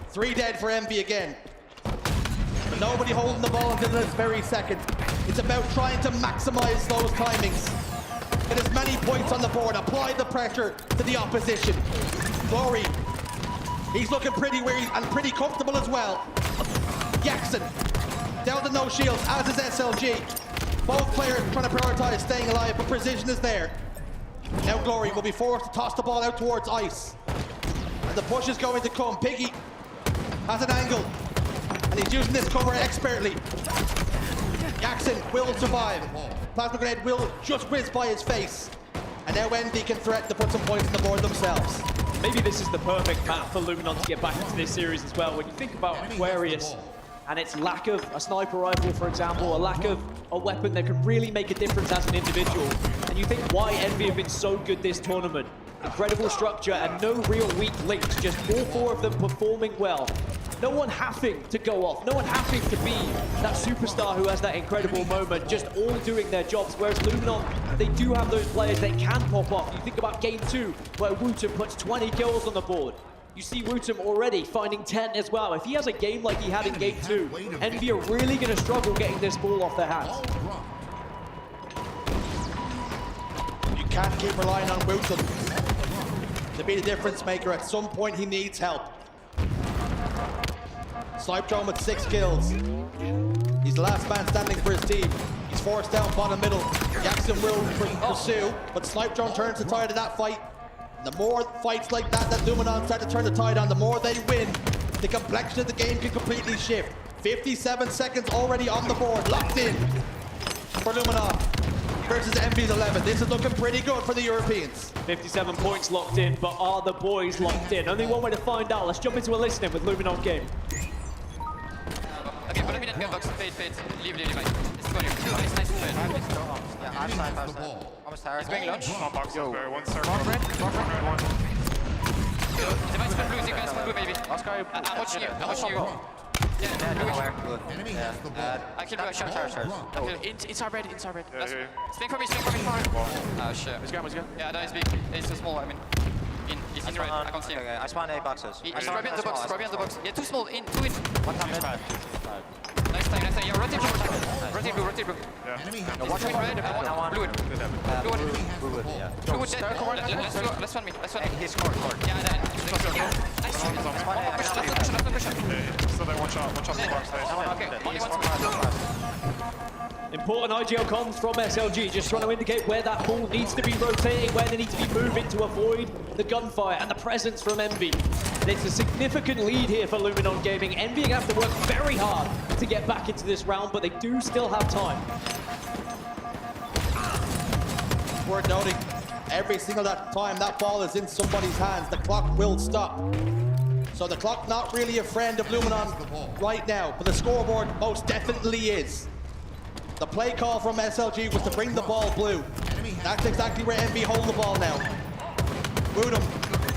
3 dead for Envy again. But nobody holding the ball until this very second. It's about trying to maximize those timings. Get as many points on the board. Apply the pressure to the opposition. Glory He's looking pretty weary and pretty comfortable as well. Jackson down to no shields, as is SLG. Both players trying to prioritize staying alive, but precision is there. Now Glory will be forced to toss the ball out towards Ice. And the push is going to come. Piggy has an angle, and he's using this cover expertly. Jackson will survive. Plasma Grenade will just whiz by his face. And now Envy can threaten to put some points on the board themselves. Maybe this is the perfect map for Luminon to get back into this series as well. When you think about Aquarius and its lack of a sniper rifle, for example, a lack of a weapon that can really make a difference as an individual, and you think why Envy have been so good this tournament. Incredible structure and no real weak links, just all four of them performing well. No one having to go off, no one having to be that superstar who has that incredible moment, just all doing their jobs. Whereas Luminon, they do have those players that can pop off. You think about Game 2, where Wooten puts 20 kills on the board. You see Wooten already finding 10 as well. If he has a game like he had in Game 2, Envy are really going to struggle getting this ball off their hands. You can't keep relying on Wooten to be the difference maker. At some point, he needs help. Snipe Drone with 6 kills. He's the last man standing for his team. He's forced down bottom middle. Jackson will pursue, but Snipe Drone turns the tide of that fight. The more fights like that Luminon start to turn the tide on, the more they win, the complexion of the game can completely shift. 57 seconds already on the board, locked in for Luminon versus Envy's 11. This is looking pretty good for the Europeans. 57 points locked in, but are the boys locked in? Only one way to find out. Let's jump into a listening with Luminon Game. Okay, put a minute gun box, fade. Leave, mate. It's going to nice fade. Yeah, outside. Almost tired. He's going lunch. Yo, one circle. Red, one. Device for blue, sequence for blue, baby. Oscar, I'm watching you. Yeah, good. Enemy has the ball. I killed a shot. Inside red. Yeah. Swing for me, far. Oh shit. He's good. Yeah, that is big. It's too small, I mean. He's in red, I can't see him. Okay, I spawned 8 boxes. He's right behind the box, Yeah, too small, two in. One time mid. Nice time. Yeah, rotate blue. Yeah. Enemy No, watch out, red. Blue one. Blue, yeah. Blue one dead. Let's run me. He's scored. Yeah, nice. Let's push. So they one shot the box stage. Okay, only one. Important IGL comms from SLG, just trying to indicate where that ball needs to be rotating, where they need to be moving to avoid the gunfire and the presence from Envy. It's a significant lead here for Luminon Gaming. Envy have to work very hard to get back into this round, but they do still have time. Worth noting, every single time that ball is in somebody's hands, the clock will stop. So the clock not really a friend of Luminon right now, but the scoreboard most definitely is. The play call from SLG was to bring the ball blue. That's exactly where Envy hold the ball now. Woodham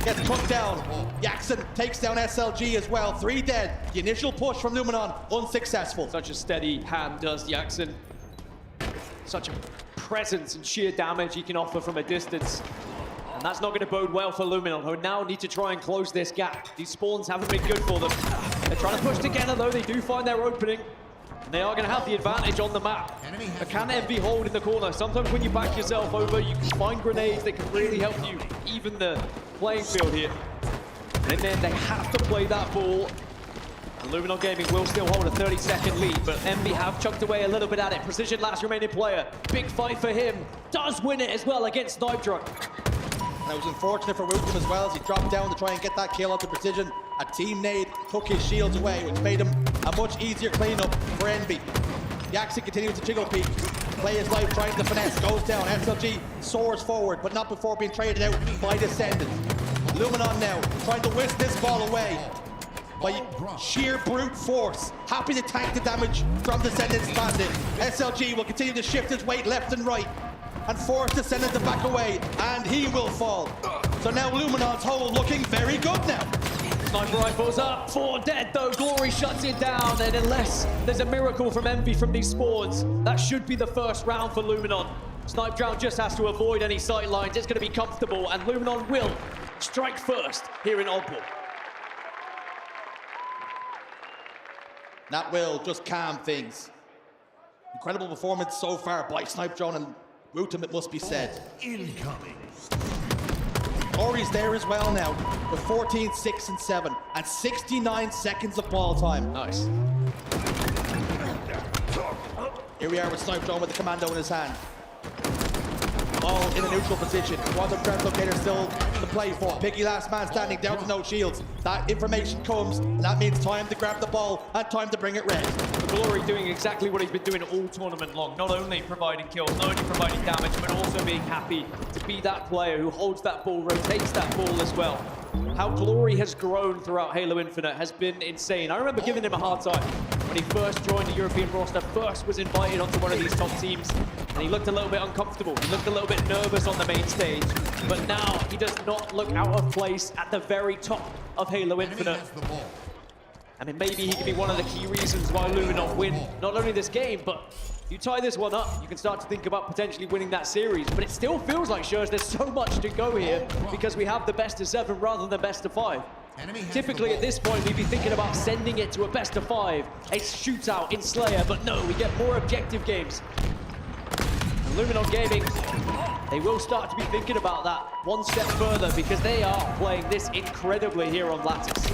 gets cut down. Jackson takes down SLG as well. 3 dead. The initial push from Luminon unsuccessful. Such a steady hand does Jackson. Such a presence and sheer damage he can offer from a distance. And that's not going to bode well for Luminon, who now need to try and close this gap. These spawns haven't been good for them. They're trying to push together though. They do find their opening. They are going to have the advantage on the map. But can Envy hold in the corner? Sometimes when you back yourself over, you can find grenades that can really help you even the playing field here. And then they have to play that ball. And Luminon Gaming will still hold a 30-second lead, but Envy have chucked away a little bit at it. Precision, last remaining player. Big fight for him. Does win it as well against Snipe Drone. And it was unfortunate for Woodham as well as he dropped down to try and get that kill onto Precision. A team nade took his shields away, which made him a much easier cleanup for Envy. Jackson continues to jiggle peek, play his life trying to finesse, goes down. SLG soars forward, but not before being traded out by Descendant. Luminon now trying to whisk this ball away by sheer brute force. Happy to tank the damage from Descendant's bandit. SLG will continue to shift his weight left and right and force Descendant to back away, and he will fall. So now Luminon's hold looking very good now. Sniper rifles up, 4 dead though. Glory shuts it down, and unless there's a miracle from Envy from these spawns, that should be the first round for Luminon. Snipe Drone just has to avoid any sight lines. It's going to be comfortable, and Luminon will strike first here in Oddball. That will just calm things. Incredible performance so far by Snipe Drone and Woodham, it must be said. Incoming. Glory's there as well now with 14, 6, and 7. at 69 seconds of ball time. Nice. Here we are with Snipe Drone with the commando in his hand. Ball in a neutral position. Quantum threat locator still to play for. Picky last man standing down to no shields. That information comes, and that means time to grab the ball and time to bring it red. Glory doing exactly what he's been doing all tournament long. Not only providing kills, not only providing damage, but also being happy to be that player who holds that ball, rotates that ball as well. How Glory has grown throughout Halo Infinite has been insane. I remember giving him a hard time when he first joined the European roster, first was invited onto one of these top teams, and he looked a little bit uncomfortable. He looked a little bit nervous on the main stage, but now he does not look out of place at the very top of Halo Infinite. I mean, maybe he could be one of the key reasons why Luminon win not only this game, but you tie this one up, you can start to think about potentially winning that series. But it still feels like, Shurs, there's so much to go here because we have the best of 7 rather than best of 5. Typically at this point, we'd be thinking about sending it to a best of 5, a shootout in Slayer, but no, we get more objective games. And Luminon Gaming, they will start to be thinking about that one step further because they are playing this incredibly here on Lattice.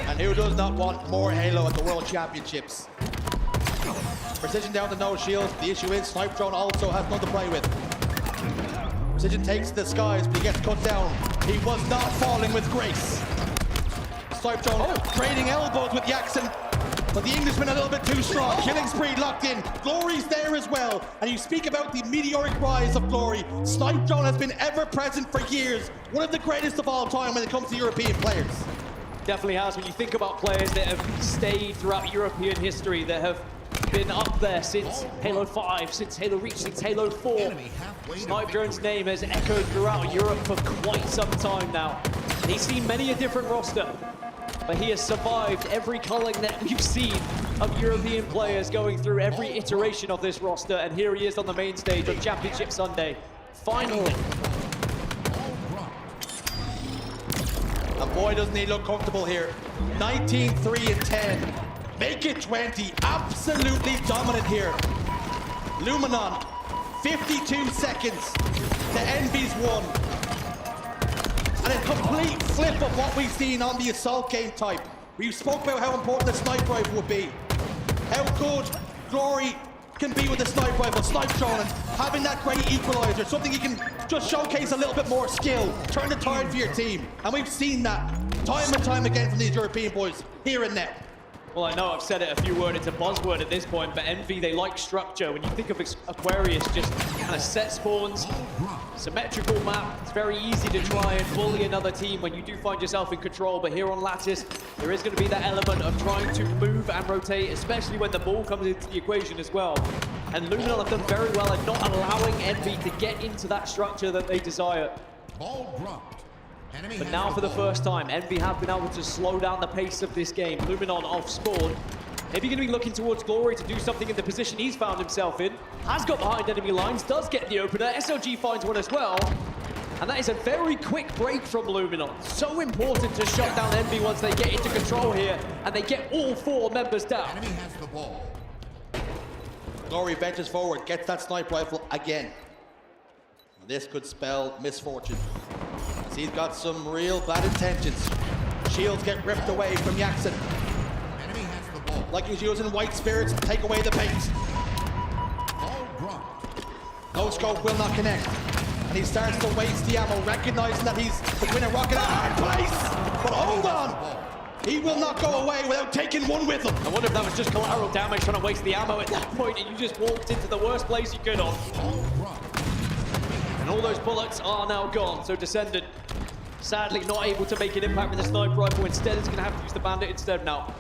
And who does not want more Halo at the World Championships? Precision down to no shields. The issue is Snipe Drone also has none to play with. Precision takes the skies, but he gets cut down. He was not falling with grace. Snipe Drone trading elbows with Jackson, but the Englishman a little bit too strong. Killing spree locked in. Glory's there as well. And you speak about the meteoric rise of Glory. Snipe Drone has been ever present for years. One of the greatest of all time when it comes to European players. Definitely has. When you think about players that have stayed throughout European history, that have been up there since Halo 5, since Halo Reach, since Halo 4. Snipe Drone's name has echoed throughout Europe for quite some time now. He's seen many a different roster, but he has survived every culling that we've seen of European players going through every iteration of this roster, and here he is on the main stage on Championship Sunday. Finally. And boy, doesn't he look comfortable here. 19-3-10. Make it 20. Absolutely dominant here. Luminon, 52 seconds to Envy's 1. And a complete flip of what we've seen on the assault game type. We spoke about how important the sniper rifle would be. How good Glory can be with the sniper rifle, Snipe Drone, and having that great equalizer, something you can just showcase a little bit more skill, turn the tide for your team. And we've seen that time and time again from these European boys here and now. Well, I know I've said it a few words, it's a buzzword at this point, but Envy, they like structure. When you think of Aquarius, just kind of set spawns, symmetrical map, it's very easy to try and bully another team when you do find yourself in control, but here on Lattice, there is going to be that element of trying to move and rotate, especially when the ball comes into the equation as well. And Luminon have done very well at not allowing Envy to get into that structure that they desire. Ball dropped. But now for the first time, Envy have been able to slow down the pace of this game. Luminon off spawn. Maybe going to be looking towards Glory to do something in the position he's found himself in. Has got behind enemy lines, does get the opener. SLG finds one as well. And that is a very quick break from Luminon. So important to shut down Envy once they get into control here. And they get all 4 members down. Enemy has the ball. Glory benches forward, gets that sniper rifle again. This could spell misfortune. He's got some real bad intentions. Shields get ripped away from Jackson. Enemy has the ball. Like he's using white spirits to take away the bait. Ball dropped. No scope will not connect. And he starts to waste the ammo, recognizing that he's between a rock and a hard place. But hold on! He will not go away without taking one with him. I wonder if that was just collateral damage trying to waste the ammo at that point, and you just walked into the worst place you could on. And all those bullets are now gone, so Descendant sadly not able to make an impact with the sniper rifle. Instead, it's going to have to use the bandit instead now.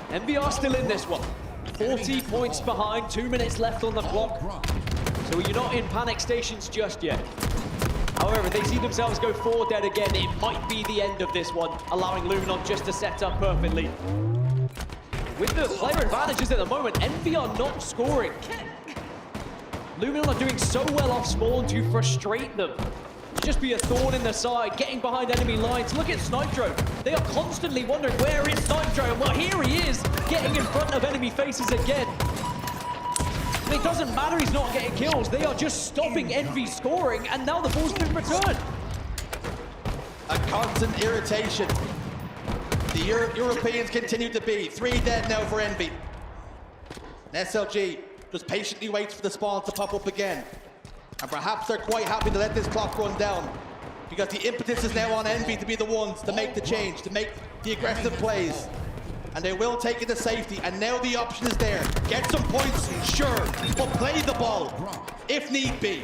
MVR still in this one. 40 points behind, 2 minutes left on the clock. So you're not in panic stations just yet. However, if they see themselves go 4 dead again, it might be the end of this one, allowing Luminon just to set up perfectly. With the player advantages at the moment, Envy are not scoring. Luminon are doing so well off spawn to frustrate them. Just be a thorn in the side, getting behind enemy lines. Look at Snipe Drone. They are constantly wondering, where is Snipe Drone? Well, here he is, getting in front of enemy faces again. And it doesn't matter he's not getting kills. They are just stopping Envy scoring, and now the ball's been returned. A constant irritation. The Europeans continue to be 3 dead now for Envy. And SLG just patiently waits for the spawn to pop up again. And perhaps they're quite happy to let this clock run down, because the impetus is now on Envy to be the ones to make the change, to make the aggressive plays. And they will take it to safety, and now the option is there. Get some points, sure, but play the ball, if need be.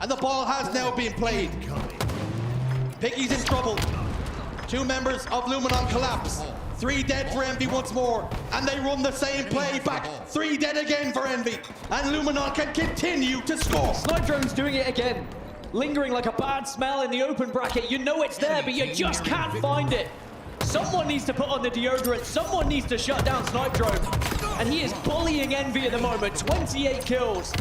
And the ball has now been played. Piggy's in trouble. 2 members of Luminon collapse. 3 dead for Envy once more, and they run the same play back. 3 dead again for Envy, and Luminon can continue to score. Snydrone's doing it again. Lingering like a bad smell in the open bracket. You know it's there, but you just can't find it. Someone needs to put on the deodorant. Someone needs to shut down Snydrone. And he is bullying Envy at the moment. 28 kills.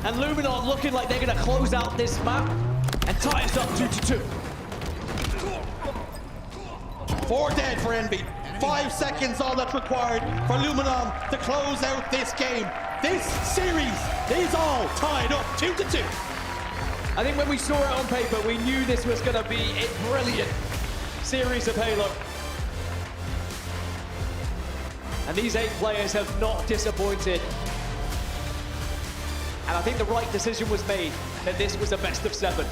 And Luminon looking like they're going to close out this map and tie us up 2-2. 4 dead for Envy. 5 seconds all that's required for Luminon to close out this game. This series is all tied up 2-2. I think when we saw it on paper, we knew this was going to be a brilliant series of Halo. And these 8 players have not disappointed. And I think the right decision was made that this was a best of 7.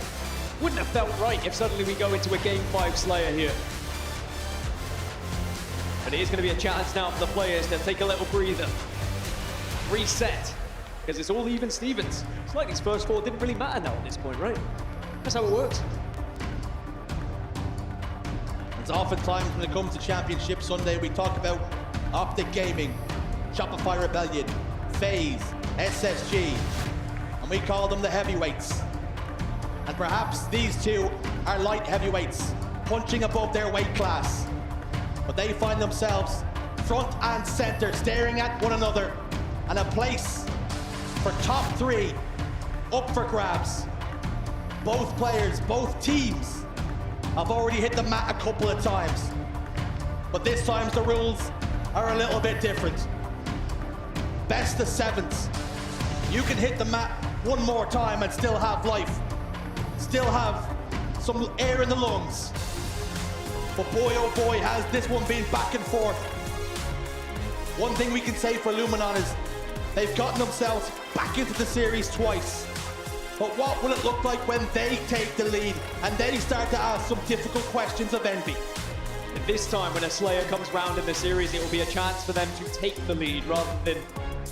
Wouldn't have felt right if suddenly we go into a Game 5 Slayer here. But it is going to be a chance now for the players to take a little breather. Reset. Because it's all even Stevens. It's like these first 4 didn't really matter now at this point, right? That's how it works. It's oftentimes when it comes to Championship Sunday, we talk about Optic Gaming, Shopify Rebellion, FaZe, SSG, and we call them the heavyweights. And perhaps these 2 are light heavyweights, punching above their weight class. But they find themselves front and center, staring at one another, and a place for top 3 up for grabs. Both players, both teams have already hit the mat a couple of times. But this time the rules are a little bit different. Best of 7s. You can hit the mat one more time and still have life. Still have some air in the lungs. But boy, oh boy, has this one been back and forth. One thing we can say for Luminon is they've gotten themselves back into the series twice. But what will it look like when they take the lead and they start to ask some difficult questions of Envy? And this time when a Slayer comes round in the series, it will be a chance for them to take the lead rather than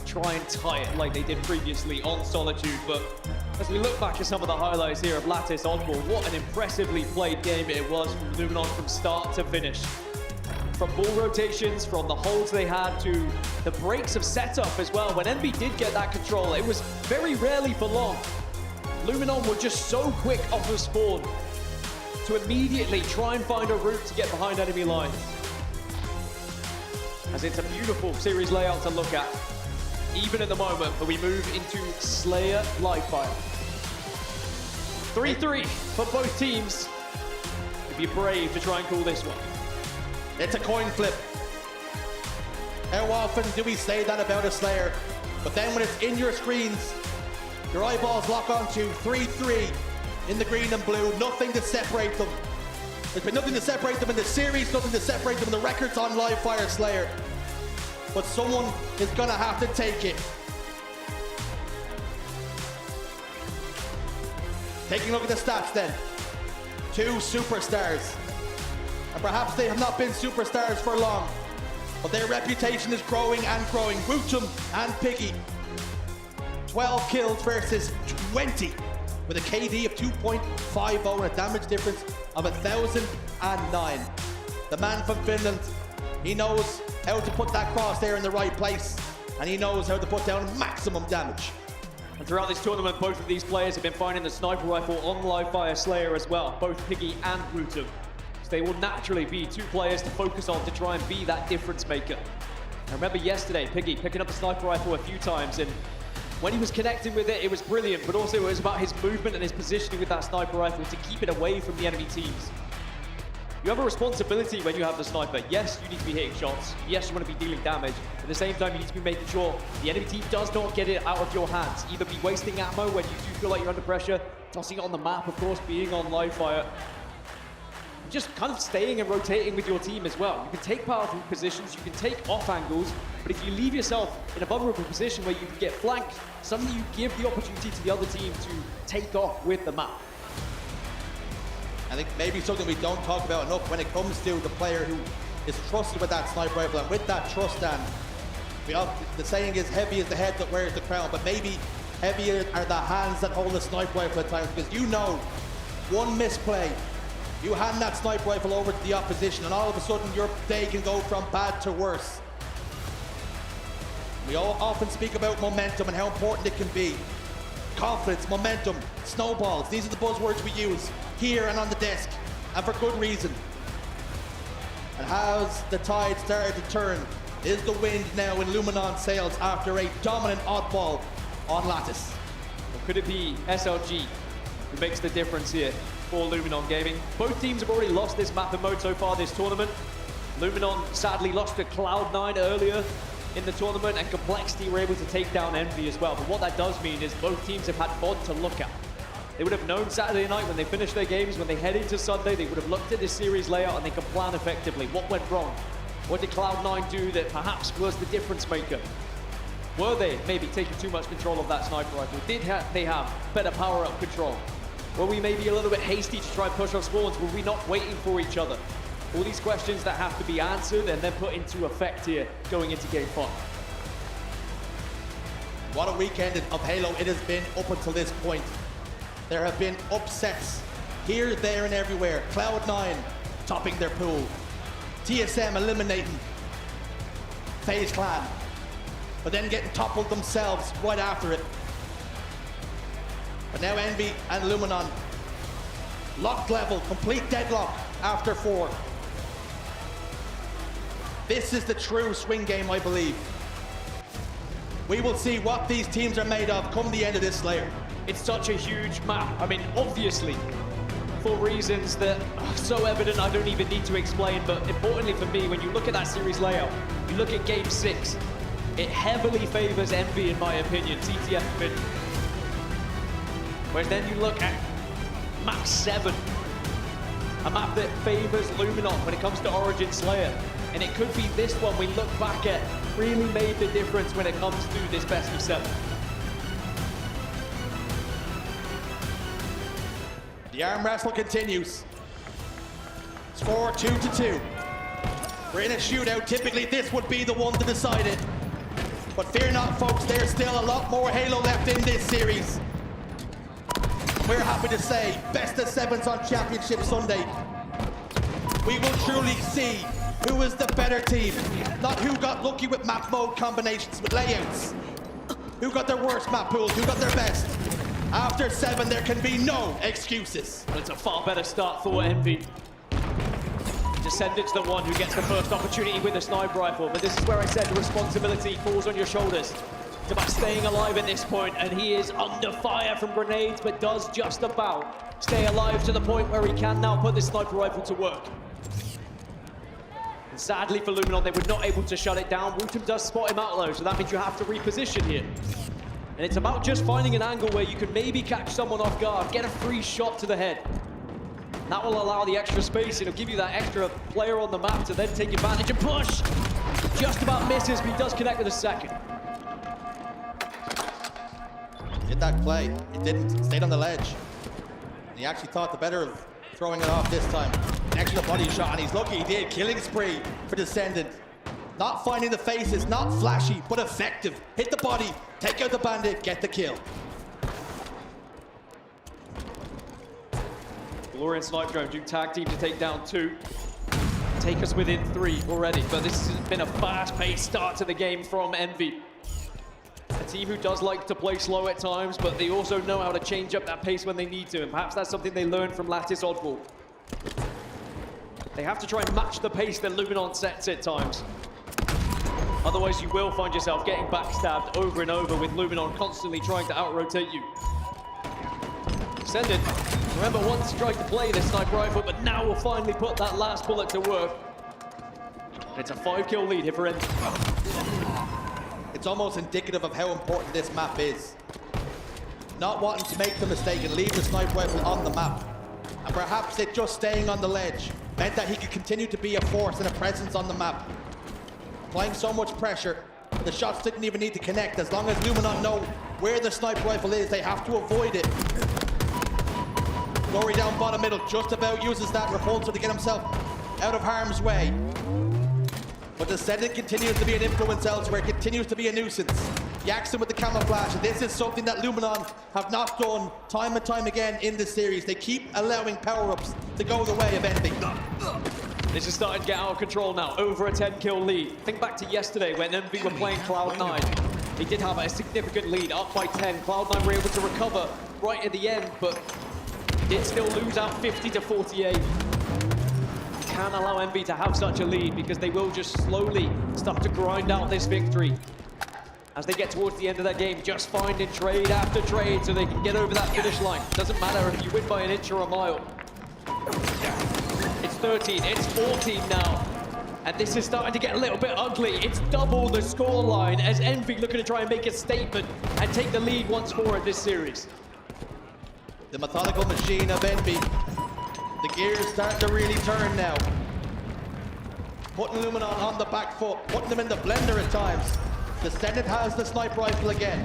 try and tie it like they did previously on Solitude. But as we look back at some of the highlights here of Lattice Oddball, what an impressively played game it was from Luminon from start to finish. From ball rotations, from the holds they had, to the breaks of setup as well. When Envy did get that control, it was very rarely for long. Luminon were just so quick off of spawn to immediately try and find a route to get behind enemy lines. As it's a beautiful series layout to look at, even at the moment, but we move into Slayer Livefire. 3-3 for both teams. If you're brave to try and call this one. It's a coin flip. How often do we say that about a Slayer? But then when it's in your screens, your eyeballs lock onto 3-3 in the green and blue, nothing to separate them. There's been nothing to separate them in the series, nothing to separate them in the records on Livefire Slayer. But someone is gonna have to take it. Taking a look at the stats then. 2 superstars. And perhaps they have not been superstars for long, but their reputation is growing and growing. Rutum and Piggy. 12 kills versus 20 with a KD of 2.50 and a damage difference of 1,009. The man from Finland, he knows how to put that crosshair in the right place, and he knows how to put down maximum damage. And throughout this tournament, both of these players have been finding the sniper rifle on Livefire Slayer as well, both Piggy and Rutum. So they will naturally be 2 players to focus on to try and be that difference maker. I remember yesterday, Piggy picking up the sniper rifle a few times, and when he was connecting with it, it was brilliant, but also it was about his movement and his positioning with that sniper rifle to keep it away from the enemy teams. You have a responsibility when you have the sniper. Yes, you need to be hitting shots. Yes, you want to be dealing damage. At the same time, you need to be making sure the enemy team does not get it out of your hands. Either be wasting ammo when you do feel like you're under pressure, tossing it on the map, of course, being on Livefire. just kind of staying and rotating with your team as well. You can take powerful positions, you can take off angles, but if you leave yourself in a vulnerable position where you can get flanked, suddenly you give the opportunity to the other team to take off with the map. I think maybe something we don't talk about enough when it comes to the player who is trusted with that sniper rifle, and with that trust, Dan, the saying is heavy is the head that wears the crown, but maybe heavier are the hands that hold the sniper rifle at times, because you know, one misplay, you hand that sniper rifle over to the opposition, and all of a sudden your day can go from bad to worse. We all often speak about momentum and how important it can be. Confidence, momentum, snowballs, these are the buzzwords we use here and on the desk, and for good reason. And has the tide started to turn? Is the wind now in Luminon's sails after a dominant oddball on Lattice? Or could it be SLG who makes the difference here for Luminon Gaming? Both teams have already lost this map and mode so far this tournament. Luminon sadly lost to Cloud9 earlier in the tournament, and Complexity were able to take down Envy as well. But what that does mean is both teams have had VOD to look at. They would have known Saturday night when they finished their games, when they head into Sunday, they would have looked at this series layout and they could plan effectively. What went wrong? What did Cloud9 do that perhaps was the difference maker? Were they maybe taking too much control of that sniper rifle? Did they have better power-up control? Were we maybe a little bit hasty to try and push off spawns? Were we not waiting for each other? All these questions that have to be answered and then put into effect here going into Game 5. What a weekend of Halo it has been up until this point. There have been upsets here, there, and everywhere. Cloud9 topping their pool. TSM eliminating FaZe Clan, but then getting toppled themselves right after it. But now Envy and Luminon locked level, complete deadlock after 4. This is the true swing game, I believe. We will see what these teams are made of come the end of this Slayer. It's such a huge map. I mean, obviously, for reasons that are so evident I don't even need to explain, but importantly for me, when you look at that series layout, you look at Game 6, it heavily favors Envy in my opinion, TTF mid. Whereas then you look at map 7, a map that favors Luminon when it comes to Origin Slayer. And it could be this one we look back at really made the difference when it comes to this best of 7. The arm wrestle continues. Score 2-2. We're in a shootout. Typically, this would be the one to decide it. But fear not, folks, there's still a lot more Halo left in this series. We're happy to say, best of 7s on Championship Sunday. We will truly see who is the better team. Not who got lucky with map mode combinations, with layouts. Who got their worst map pools, who got their best. After 7, there can be no excuses. But it's a far better start for Envy. Descendant's the one who gets the first opportunity with a sniper rifle, but this is where I said the responsibility falls on your shoulders. It's about staying alive at this point, and he is under fire from grenades, but does just about stay alive to the point where he can now put this sniper rifle to work. And sadly for Luminon, they were not able to shut it down. Wooten does spot him out though, so that means you have to reposition here. And it's about just finding an angle where you can maybe catch someone off guard, get a free shot to the head. That will allow the extra space, it'll give you that extra player on the map to then take advantage and push. Just about misses, but he does connect with a second. Did that play, it didn't, stayed on the ledge. And he actually thought the better of throwing it off this time. An extra body shot, and he's lucky he did. Killing spree for Descendant. Not finding the faces, not flashy, but effective. Hit the body, take out the bandit, get the kill. Glory and Snipe Drone do tag team to take down 2. Take us within 3 already, but this has been a fast-paced start to the game from Envy. A team who does like to play slow at times, but they also know how to change up that pace when they need to, and perhaps that's something they learned from Lattice Oddball. They have to try and match the pace that Luminon sets at times. Otherwise, you will find yourself getting backstabbed over and over with Luminon constantly trying to out-rotate you. Descendant, remember, once tried to play this sniper rifle, but now will finally put that last bullet to work. And it's a 5-kill lead here for Envy. It's almost indicative of how important this map is. Not wanting to make the mistake and leave the sniper rifle on the map. And perhaps it just staying on the ledge meant that he could continue to be a force and a presence on the map. Applying so much pressure, the shots didn't even need to connect. As long as Luminon know where the sniper rifle is, they have to avoid it. Glory down bottom middle, just about uses that repulsor to get himself out of harm's way. But Descendant continues to be an influence elsewhere, continues to be a nuisance. Yaxon with the camouflage, and this is something that Luminon have not done time and time again in this series. They keep allowing power-ups to go the way of Envy. This is starting to get out of control now, over a 10-kill lead. Think back to yesterday when Envy were playing Cloud9. They did have a significant lead, up by 10. Cloud9 were able to recover right at the end, but did still lose out 50 to 48. Can't allow Envy to have such a lead because they will just slowly start to grind out this victory. As they get towards the end of that game, just finding trade after trade so they can get over that finish line. Doesn't matter if you win by an inch or a mile. It's 13, it's 14 now. And this is starting to get a little bit ugly. It's double the scoreline as Envy looking to try and make a statement and take the lead once more in this series. The methodical machine of Envy. The gears start to really turn now. Putting Luminon on the back foot, putting them in the blender at times. Descendant has the sniper rifle again.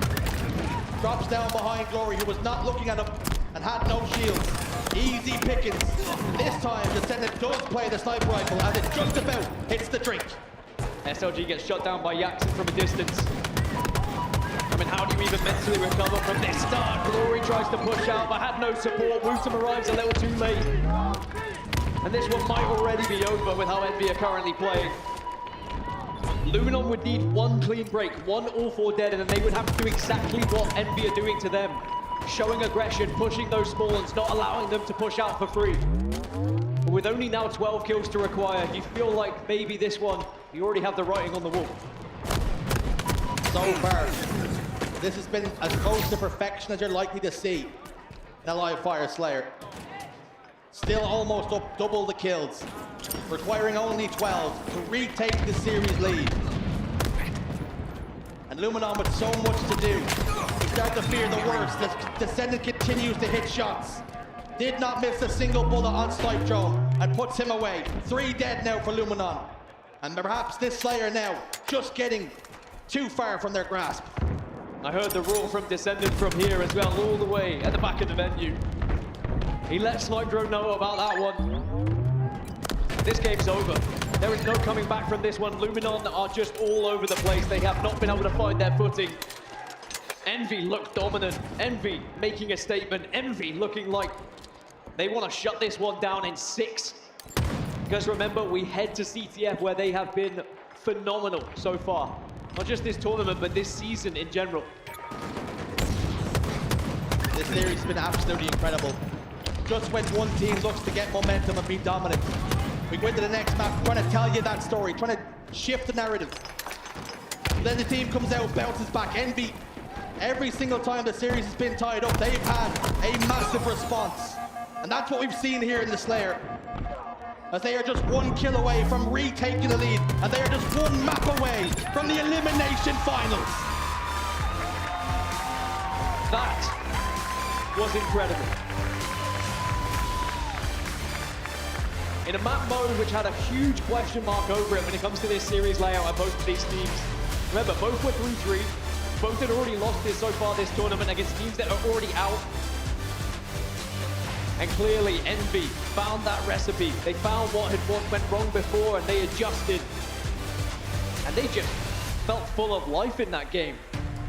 Drops down behind Glory, who was not looking at him and had no shields. Easy pickings. This time, Descendant does play the sniper rifle as it just about hits the drink. SLG gets shot down by Yaxon from a distance. I mean, how do you even mentally recover from this start? Glory tries to push out, but had no support. Wootum arrives a little too late. And this one might already be over with how Envy are currently playing. Luminon would need one clean break, one all four dead, and then they would have to do exactly what Envy are doing to them. Showing aggression, pushing those spawns, not allowing them to push out for free. But with only now 12 kills to require, you feel like maybe this one, you already have the writing on the wall. So far, this has been as close to perfection as you're likely to see in a live fire Slayer. Still almost up double the kills, requiring only 12 to retake the series lead. And Luminon with so much to do, we start to fear the worst as Descendant continues to hit shots. Did not miss a single bullet on Snipe Drone and puts him away. 3 dead now for Luminon. And perhaps this Slayer now just getting too far from their grasp. I heard the roar from Descendant from here as well, all the way at the back of the venue. He let Snipe Drone know about that one. This game's over. There is no coming back from this one. Luminon are just all over the place. They have not been able to find their footing. Envy look dominant. Envy making a statement. Envy looking like they want to shut this one down in 6. Because remember, we head to CTF where they have been phenomenal so far. Not just this tournament, but this season in general. This series has been absolutely incredible. Just when one team looks to get momentum and be dominant, we go into the next map trying to tell you that story, trying to shift the narrative. Then the team comes out, bounces back. Envy, every single time the series has been tied up, they've had a massive response. And that's what we've seen here in the Slayer. As they are just 1 kill away from retaking the lead, and they are just 1 map away from the elimination finals. That was incredible. In a map mode which had a huge question mark over it when it comes to this series layout at both of these teams. Remember, both were 3-3. Both had already lost this so far this tournament against teams that are already out. And clearly, Envy found that recipe. They found what went wrong before, and they adjusted. And they just felt full of life in that game.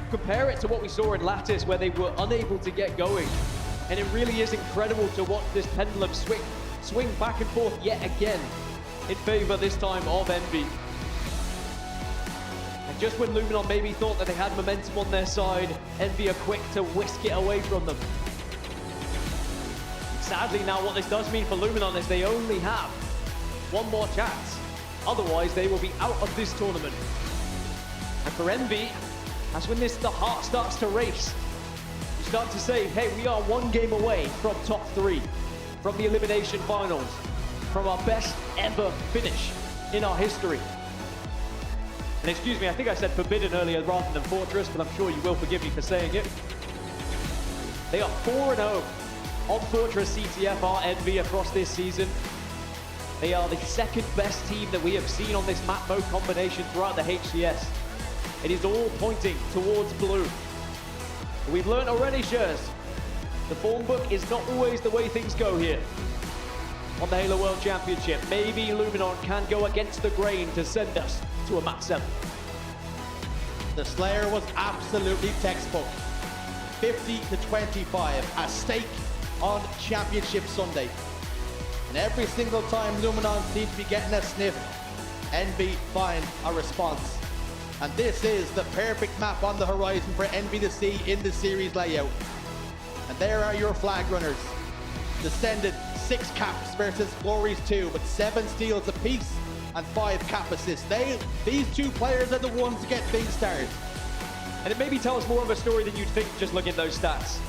Compare it to what we saw in Lattice, where they were unable to get going. And it really is incredible to watch this pendulum swing back and forth yet again in favor this time of Envy. And just when Luminon maybe thought that they had momentum on their side, Envy are quick to whisk it away from them. Sadly now what this does mean for Luminon is they only have 1 more chance. Otherwise they will be out of this tournament. And for Envy, that's when the heart starts to race. You start to say, hey, we are 1 game away from top 3. From the elimination finals, from our best ever finish in our history. And excuse me, I think I said Forbidden earlier rather than Fortress, but I'm sure you will forgive me for saying it. They are 4-0 on Fortress CTF are Envy across this season. They are the second best team that we have seen on this map mode combination throughout the HCS. It is all pointing towards blue. We've learned already, Shurs, the form book is not always the way things go here on the Halo World Championship. Maybe Luminon can go against the grain to send us to a map 7. The Slayer was absolutely textbook. 50-25, a stake on Championship Sunday. And every single time Luminon seems to be getting a sniff, Envy find a response. And this is the perfect map on the horizon for Envy to see in the series layout. And there are your flag runners. Descended 6 caps versus Glory's 2, with 7 steals apiece and 5 cap assists. These two players are the ones to get things started. And it maybe tells more of a story than you'd think just looking at those stats.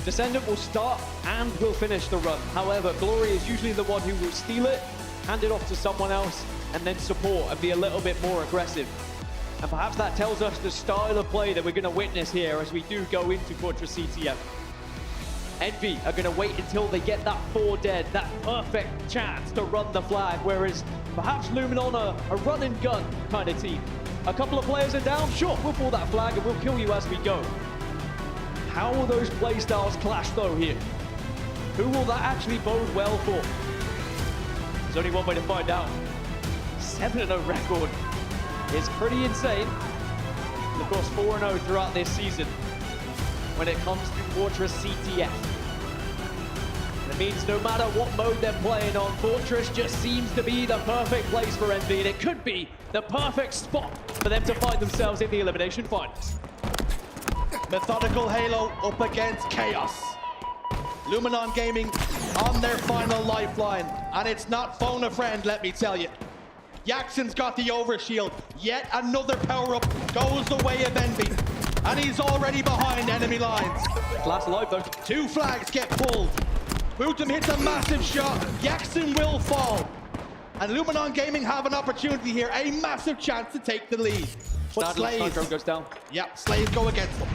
Descendant will start and will finish the run. However, Glory is usually the one who will steal it, hand it off to someone else, and then support and be a little bit more aggressive. And perhaps that tells us the style of play that we're going to witness here as we do go into Fortress CTF. Envy are going to wait until they get that 4 dead, that perfect chance to run the flag, whereas perhaps Luminon are a run and gun kind of team. A couple of players are down, sure, we'll pull that flag and we'll kill you as we go. How will those play styles clash though here? Who will that actually bode well for? There's only one way to find out. 7-0 record is pretty insane. And of course, 4-0 throughout this season when it comes to Fortress CTF. And it means no matter what mode they're playing on, Fortress just seems to be the perfect place for Envy, and it could be the perfect spot for them to find themselves in the elimination finals. Methodical Halo up against Chaos. Luminon Gaming on their final lifeline, and it's not phone a friend, let me tell you. Jackson's got the overshield. Yet another power-up goes the way of Envy, and he's already behind enemy lines. Last life though. 2 flags get pulled. Bootum hits a massive shot. Jackson will fall. And Luminon Gaming have an opportunity here, a massive chance to take the lead. But Snipe Drone goes down. Yep, Slaves go against them.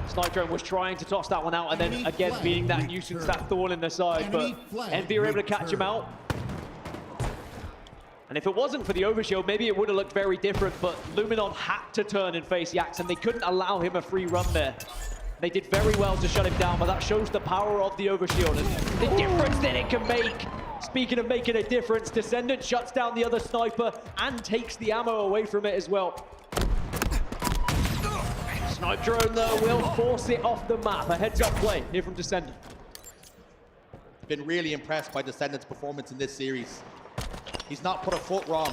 Snipe Drone was trying to toss that one out, and then again being that nuisance, that thorn in the side, but Envy were able to catch him out. And if it wasn't for the overshield, maybe it would have looked very different, but Luminon had to turn and face Jackson. They couldn't allow him a free run there. They did very well to shut him down, but that shows the power of the overshield and the difference that it can make. Speaking of making a difference, Descendant shuts down the other sniper and takes the ammo away from it as well. Snipe Drone, though, will force it off the map. A heads-up play here from Descendant. Been really impressed by Descendant's performance in this series. He's not put a foot wrong.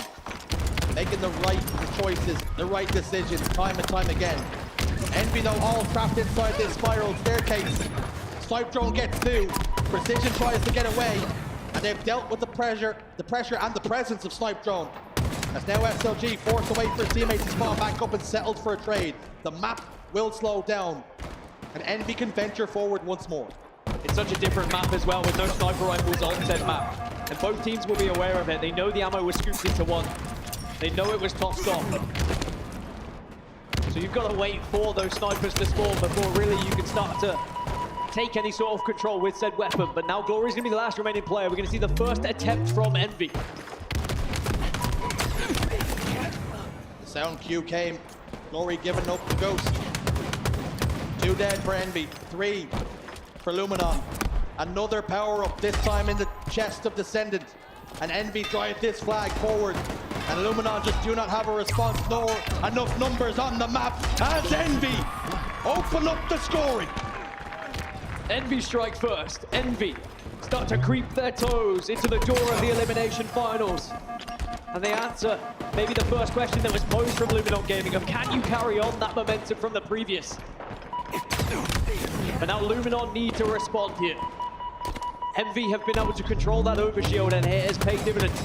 Making the right choices, the right decisions, time and time again. Envy, though, all trapped inside this spiral staircase. Snipe Drone gets through. Precision tries to get away. And they've dealt with the pressure and the presence of Snipe Drone. As now SLG forced away for his teammates to spawn back up and settled for a trade. The map will slow down, and Envy can venture forward once more. It's such a different map as well, with no sniper rifles on said map. And both teams will be aware of it. They know the ammo was scooped into one. They know it was tossed off. So you've got to wait for those snipers to spawn before really you can start to take any sort of control with said weapon. But now Glory's going to be the last remaining player. We're going to see the first attempt from Envy. The sound cue came. Glory giving up the ghost. 2 dead for Envy. 3 for Luminon. Another power-up, this time in the chest of Descendant. And Envy drive this flag forward. And Luminon just do not have a response, nor enough numbers on the map as Envy open up the scoring. Envy strike first. Envy start to creep their toes into the door of the elimination finals. And they answer maybe the first question that was posed from Luminon Gaming of can you carry on that momentum from the previous? But now Luminon need to respond here. Envy have been able to control that overshield, and it has paid dividends.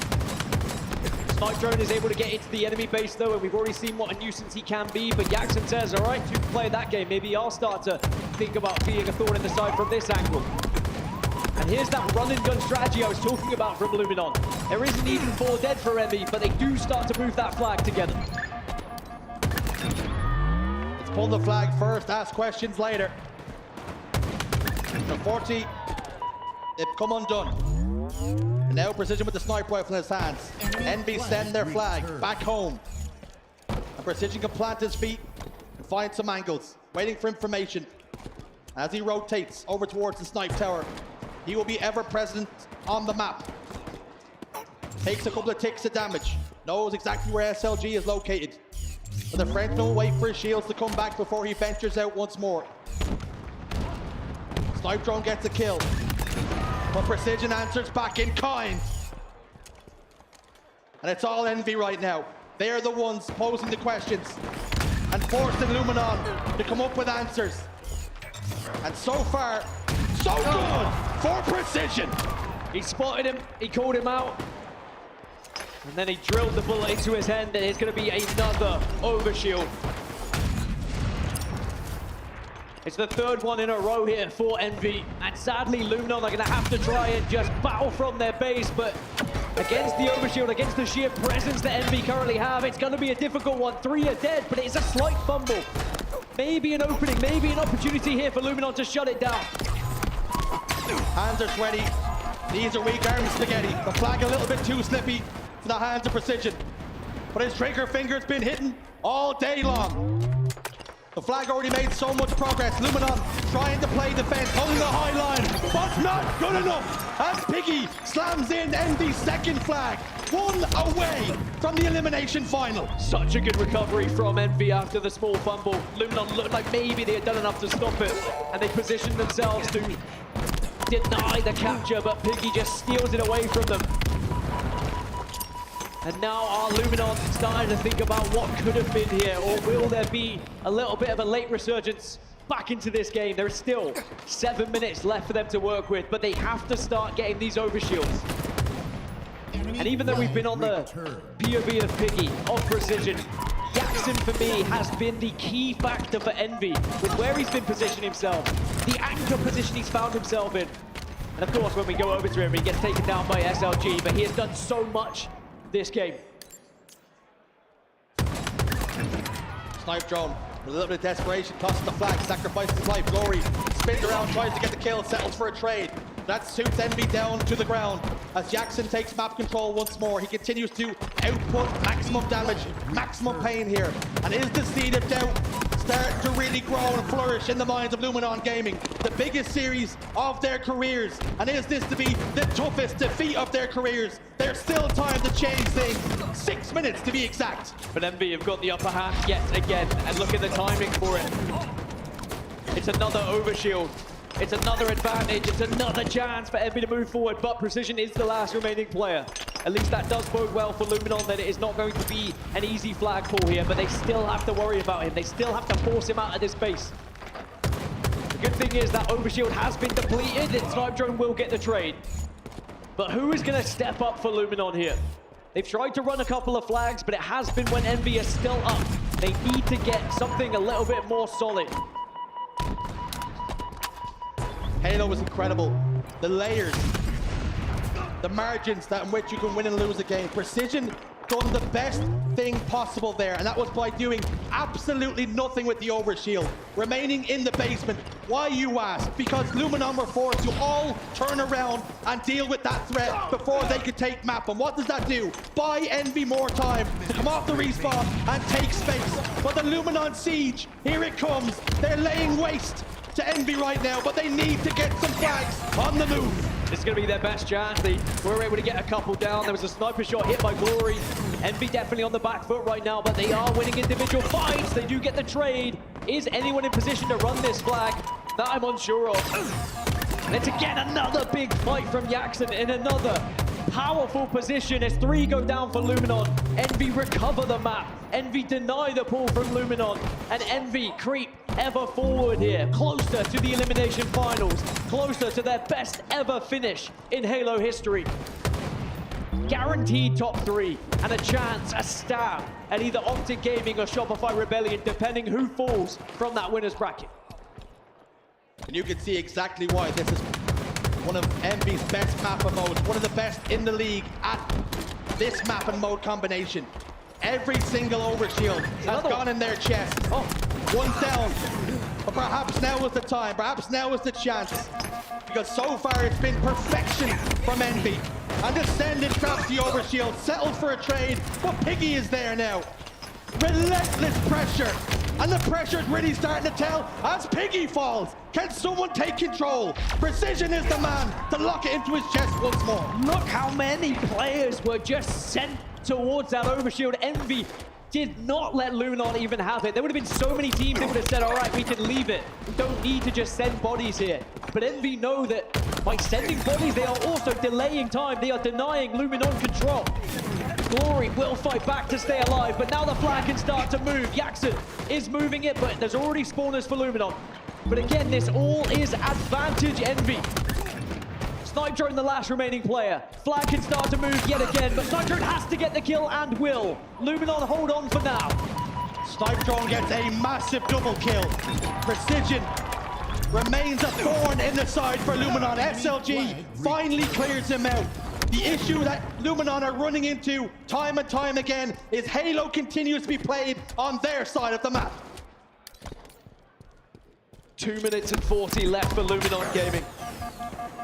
Snipe Drone is able to get into the enemy base though, and we've already seen what a nuisance he can be, but Jackson says, all right, you can play that game. Maybe I'll start to think about being a thorn in the side from this angle. And here's that run and gun strategy I was talking about from Luminon. There isn't even 4 dead for Envy, but they do start to move that flag together. Let's pull the flag first, ask questions later. The 40 They've come undone. And now Precision with the sniper rifle in his hands. Envy send their flag back home. And Precision can plant his feet and find some angles, waiting for information. As he rotates over towards the snipe tower, he will be ever present on the map. Takes a couple of ticks of damage, knows exactly where SLG is located. But the Frenchman will wait for his shields to come back before he ventures out once more. Snipe drone gets a kill, but Precision answers back in kind. And it's all Envy right now. They're the ones posing the questions and forcing Luminon to come up with answers. And so far, so good for Precision. He spotted him, he called him out, and then he drilled the bullet into his hand, and it's going to be another overshield. It's the third one in a row here for Envy, and sadly Luminon are going to have to try and just battle from their base, but against the overshield, against the sheer presence that Envy currently have, it's going to be a difficult one. 3 are dead, but it's a slight fumble. Maybe an opening, maybe an opportunity here for Luminon to shut it down. Hands are sweaty. These are weak arm spaghetti. The flag a little bit too slippy for the hands of Precision. But his trigger finger's been hitting all day long. The flag already made so much progress. Luminon trying to play defense, holding the high line, but not good enough. As Piggy slams in Envy's second flag. 1 away from the elimination final. Such a good recovery from Envy after the small fumble. Luminon looked like maybe they had done enough to stop it, and they positioned themselves to deny the capture, but Piggy just steals it away from them. And now are Luminon starting to think about what could have been here, or will there be a little bit of a late resurgence back into this game? There is still 7 minutes left for them to work with, but they have to start getting these overshields. And even though we've been on the POV of Piggy, of Precision, Jackson for me has been the key factor for Envy with where he's been positioning himself, the anchor position he's found himself in. And of course, when we go over to him, he gets taken down by SLG, but he has done so much this game. Snipe drone, with a little bit of desperation, tosses the flag, sacrifices his life. Glory spins around, tries to get the kill, settles for a trade. That suits Envy down to the ground as Jackson takes map control once more. He continues to output maximum damage, maximum pain here. And is the seed of doubt starting to really grow and flourish in the minds of Luminon Gaming? The biggest series of their careers. And is this to be the toughest defeat of their careers? There's still time to change things. 6 minutes to be exact. But Envy have got the upper hand yet again, and look at the timing for it. It's another overshield. It's another advantage, it's another chance for Envy to move forward, but Precision is the last remaining player. At least that does bode well for Luminon, that it is not going to be an easy flag pull here, but they still have to worry about him. They still have to force him out of this base. The good thing is that overshield has been depleted, and Snipe Drone will get the trade. But who is going to step up for Luminon here? They've tried to run a couple of flags, but it has been when Envy is still up. They need to get something a little bit more solid. Halo was incredible. The layers, the margins that in which you can win and lose a game. Precision done the best thing possible there, and that was by doing absolutely nothing with the overshield, remaining in the basement. Why, you ask? Because Luminon were forced to all turn around and deal with that threat before they could take map. And what does that do? Buy Envy more time to come off the respawn and take space. But the Luminon siege, here it comes. They're laying waste to Envy right now, but they need to get some flags on the move. This is going to be their best chance. They were able to get a couple down. There was a sniper shot hit by Glory. Envy definitely on the back foot right now, but they are winning individual fights. They do get the trade. Is anyone in position to run this flag? That I'm unsure of. And it's again another big fight from Jackson in another powerful position as 3 go down for Luminon. Envy recover the map. Envy deny the pull from Luminon. And Envy creep ever forward here, closer to the elimination finals, closer to their best ever finish in Halo history. Guaranteed top 3 and a chance, a stab at either Optic Gaming or Shopify Rebellion, depending who falls from that winner's bracket. And you can see exactly why this is one of Envy's best map and modes, one of the best in the league at this map and mode combination. Every single overshield has gone in their chest. Oh, 1 down. But perhaps now is the time, perhaps now is the chance because so far it's been perfection from Envy. And Descendant grabs the overshield, settled for a trade, but Piggy is there now. Relentless pressure, and the pressure is really starting to tell as Piggy falls. Can someone take control? Precision is the man to lock it into his chest once more. Look how many players were just sent towards that overshield. Envy did not let Luminon even have it. There would have been so many teams that would have said, all right, we can leave it. We don't need to just send bodies here. But Envy know that by sending bodies, they are also delaying time. They are denying Luminon control. Glory will fight back to stay alive, but now the flag can start to move. Jackson is moving it, but there's already spawners for Luminon. But again, this all is advantage Envy. Snipe Drone, the last remaining player. Flag can start to move yet again, but Snipe Drone has to get the kill and will. Luminon hold on for now. Snipe Drone gets a massive double kill. Precision remains a thorn in the side for Luminon. SLG finally clears him out. The issue that Luminon are running into time and time again is Halo continues to be played on their side of the map. 2 minutes and 40 left for Luminon Gaming.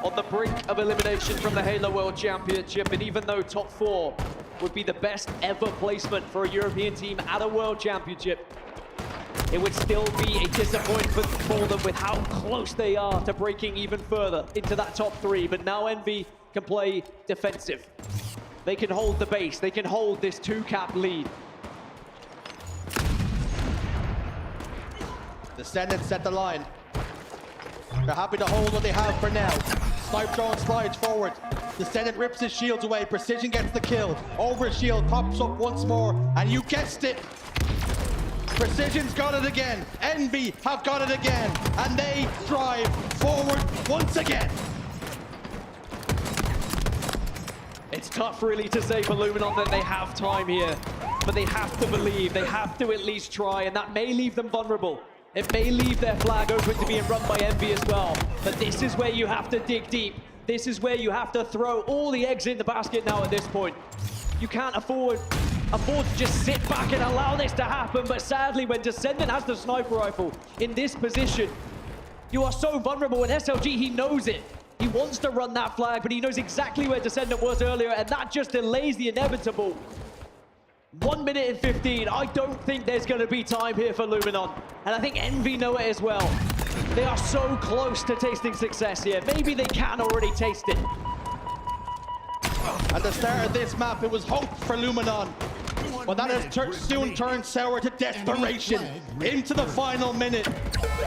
On the brink of elimination from the Halo World Championship, and even though top 4 would be the best ever placement for a European team at a World Championship, it would still be a disappointment for them with how close they are to breaking even further into that top 3. But now Envy can play defensive. They can hold the base. They can hold this 2-cap lead. Descendants set the line. They're happy to hold what they have for now. Snipe Drone slides forward. Descendant rips his shields away. Precision gets the kill. Overshield pops up once more. And you guessed it. Precision's got it again. Envy have got it again. And they drive forward once again. It's tough really to say for Luminon that they have time here. But they have to believe. They have to at least try. And that may leave them vulnerable. It may leave their flag open to being run by Envy as well. But this is where you have to dig deep. This is where you have to throw all the eggs in the basket now at this point. You can't afford to just sit back and allow this to happen. But sadly, when Descendant has the sniper rifle in this position, you are so vulnerable. And SLG, he knows it. He wants to run that flag, but he knows exactly where Descendant was earlier, and that just delays the inevitable. 1 minute and 15. I don't think there's going to be time here for Luminon. And I think Envy know it as well. They are so close to tasting success here. Maybe they can already taste it. At the start of this map, it was hope for Luminon. But that has soon turned sour to desperation into the final minute.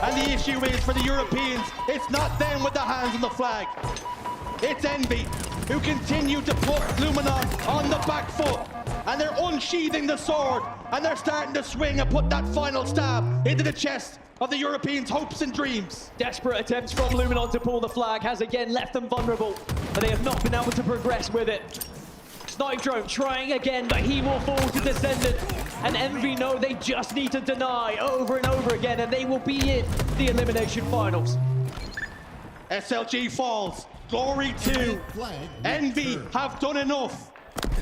And the issue is for the Europeans, it's not them with the hands on the flag. It's Envy who continue to put Luminon on the back foot. And they're unsheathing the sword. And they're starting to swing and put that final stab into the chest of the Europeans' hopes and dreams. Desperate attempts from Luminon to pull the flag has again left them vulnerable. But they have not been able to progress with it. Snipe Drone trying again, but he will fall to Descendant. And Envy know they just need to deny over and over again, and they will be in the elimination finals. SLG falls. Glory 2. Envy have done enough.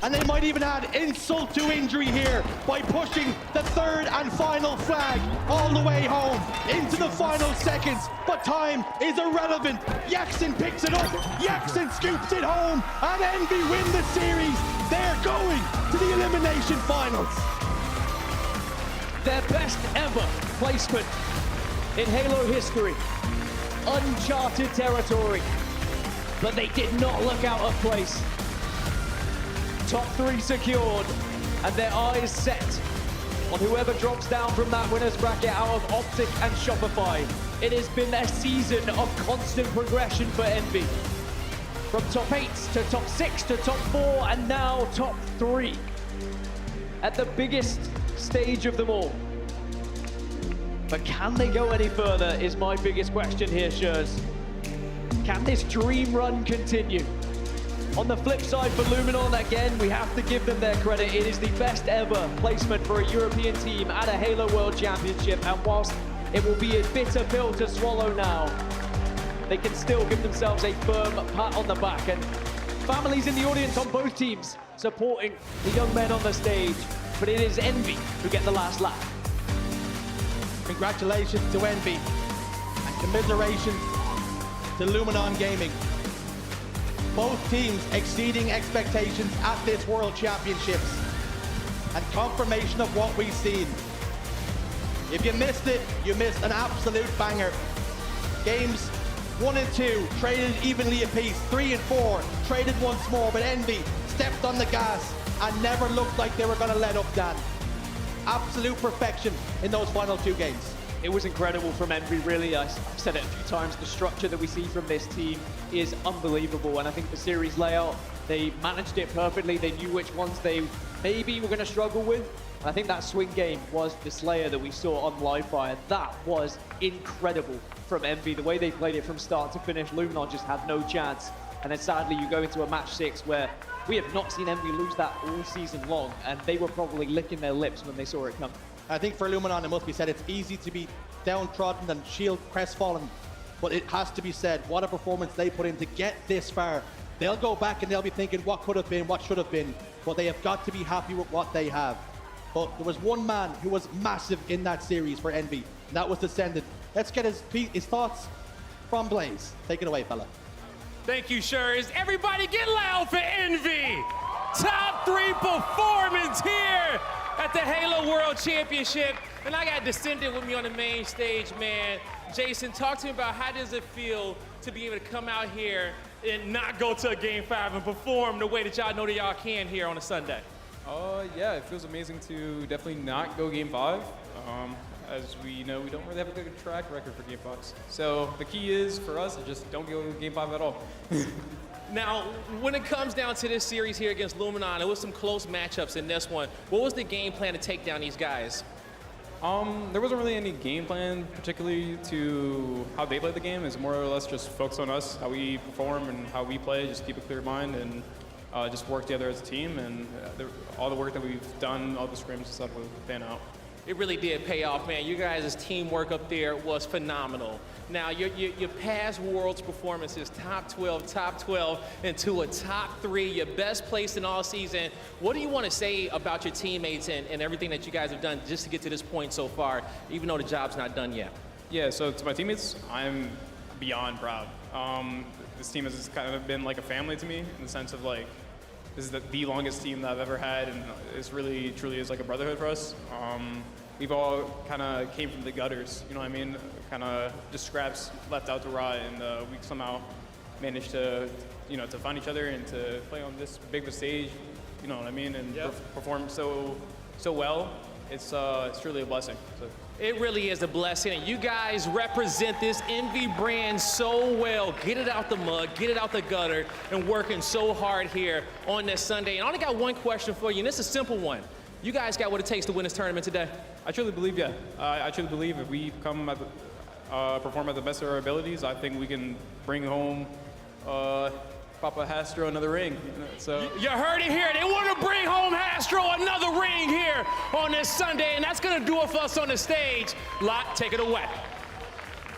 And they might even add insult to injury here by pushing the third and final flag all the way home into the final seconds. But time is irrelevant. Jackson picks it up. Jackson scoops it home. And Envy win the series. They're going to the elimination finals. Their best ever placement in Halo history. Uncharted territory. But they did not look out of place. Top 3 secured, and their eyes set on whoever drops down from that winner's bracket out of Optic and Shopify. It has been a season of constant progression for Envy. From top 8 to top 6 to top 4, and now top 3. At the biggest stage of them all. But can they go any further is my biggest question here, Shurs. Can this dream run continue? On the flip side for Luminon, again, we have to give them their credit. It is the best ever placement for a European team at a Halo World Championship. And whilst it will be a bitter pill to swallow now, they can still give themselves a firm pat on the back. And families in the audience on both teams supporting the young men on the stage. But it is Envy who get the last laugh. Congratulations to Envy. And commiserations to Luminon Gaming. Both teams exceeding expectations at this World Championships. And confirmation of what we've seen. If you missed it, you missed an absolute banger. Games 1 and 2 traded evenly apiece. 3 and 4 traded once more, but Envy stepped on the gas and never looked like they were going to let up, Dan. Absolute perfection in those final 2 games. It was incredible from Envy, really. I've said it a few times, the structure that we see from this team is unbelievable, and I think the series layout, they managed it perfectly. They knew which ones they maybe were going to struggle with. I think that swing game was the Slayer that we saw on live fire. That was incredible from Envy. The way they played it from start to finish, Luminon just had no chance. And then sadly, you go into a match 6 where we have not seen Envy lose that all season long, and they were probably licking their lips when they saw it come. I think for Luminon, it must be said, it's easy to be downtrodden and shield crestfallen, but it has to be said, what a performance they put in to get this far. They'll go back and they'll be thinking what could have been, what should have been, but they have got to be happy with what they have. But there was one man who was massive in that series for Envy, and that was Descendant. Let's get his thoughts from Blaze. Take it away, fella. Thank you, Shurs. Everybody get loud for Envy. Top 3 performance here at the Halo World Championship. And I got Descendant with me on the main stage, man. Jason, talk to me about how does it feel to be able to come out here and not go to a Game 5 and perform the way that y'all know that y'all can here on a Sunday? Yeah, it feels amazing to definitely not go Game 5. As we know, we don't really have a good track record for Game 5s. So the key is, for us, just don't go Game 5 at all. Now, when it comes down to this series here against Luminon, there was some close matchups in this one. What was the game plan to take down these guys? There wasn't really any game plan, particularly to how they play the game. It's more or less just focus on us, how we perform and how we play, just keep a clear mind and just work together as a team. And all the work that we've done, all the scrims and stuff will pan out. It really did pay off, man. You guys' teamwork up there was phenomenal. Now, your past Worlds performances, top 12, into a top 3, your best place in all season. What do you want to say about your teammates and everything that you guys have done just to get to this point so far, even though the job's not done yet? Yeah, so to my teammates, I'm beyond proud. This team has kind of been like a family to me in the sense of like, this is the longest team that I've ever had, and it's really, truly is like a brotherhood for us. We've all kind of came from the gutters, you know what I mean? Kind of just scraps left out to rot, and we somehow managed to, to find each other and to play on this big of a stage, you know what I mean? And perform so well. It's truly a blessing. So. It really is a blessing, and you guys represent this Envy brand so well. Get it out the mud, get it out the gutter, and working so hard here on this Sunday. And I only got one question for you, and it's a simple one. You guys got what it takes to win this tournament today? I truly believe, yeah. I truly believe if we come at perform at the best of our abilities, I think we can bring home Papa Hastro another ring. So you heard it here. They want to bring home Hastro another ring here on this Sunday, and that's going to do it for us on the stage. Lot, take it away.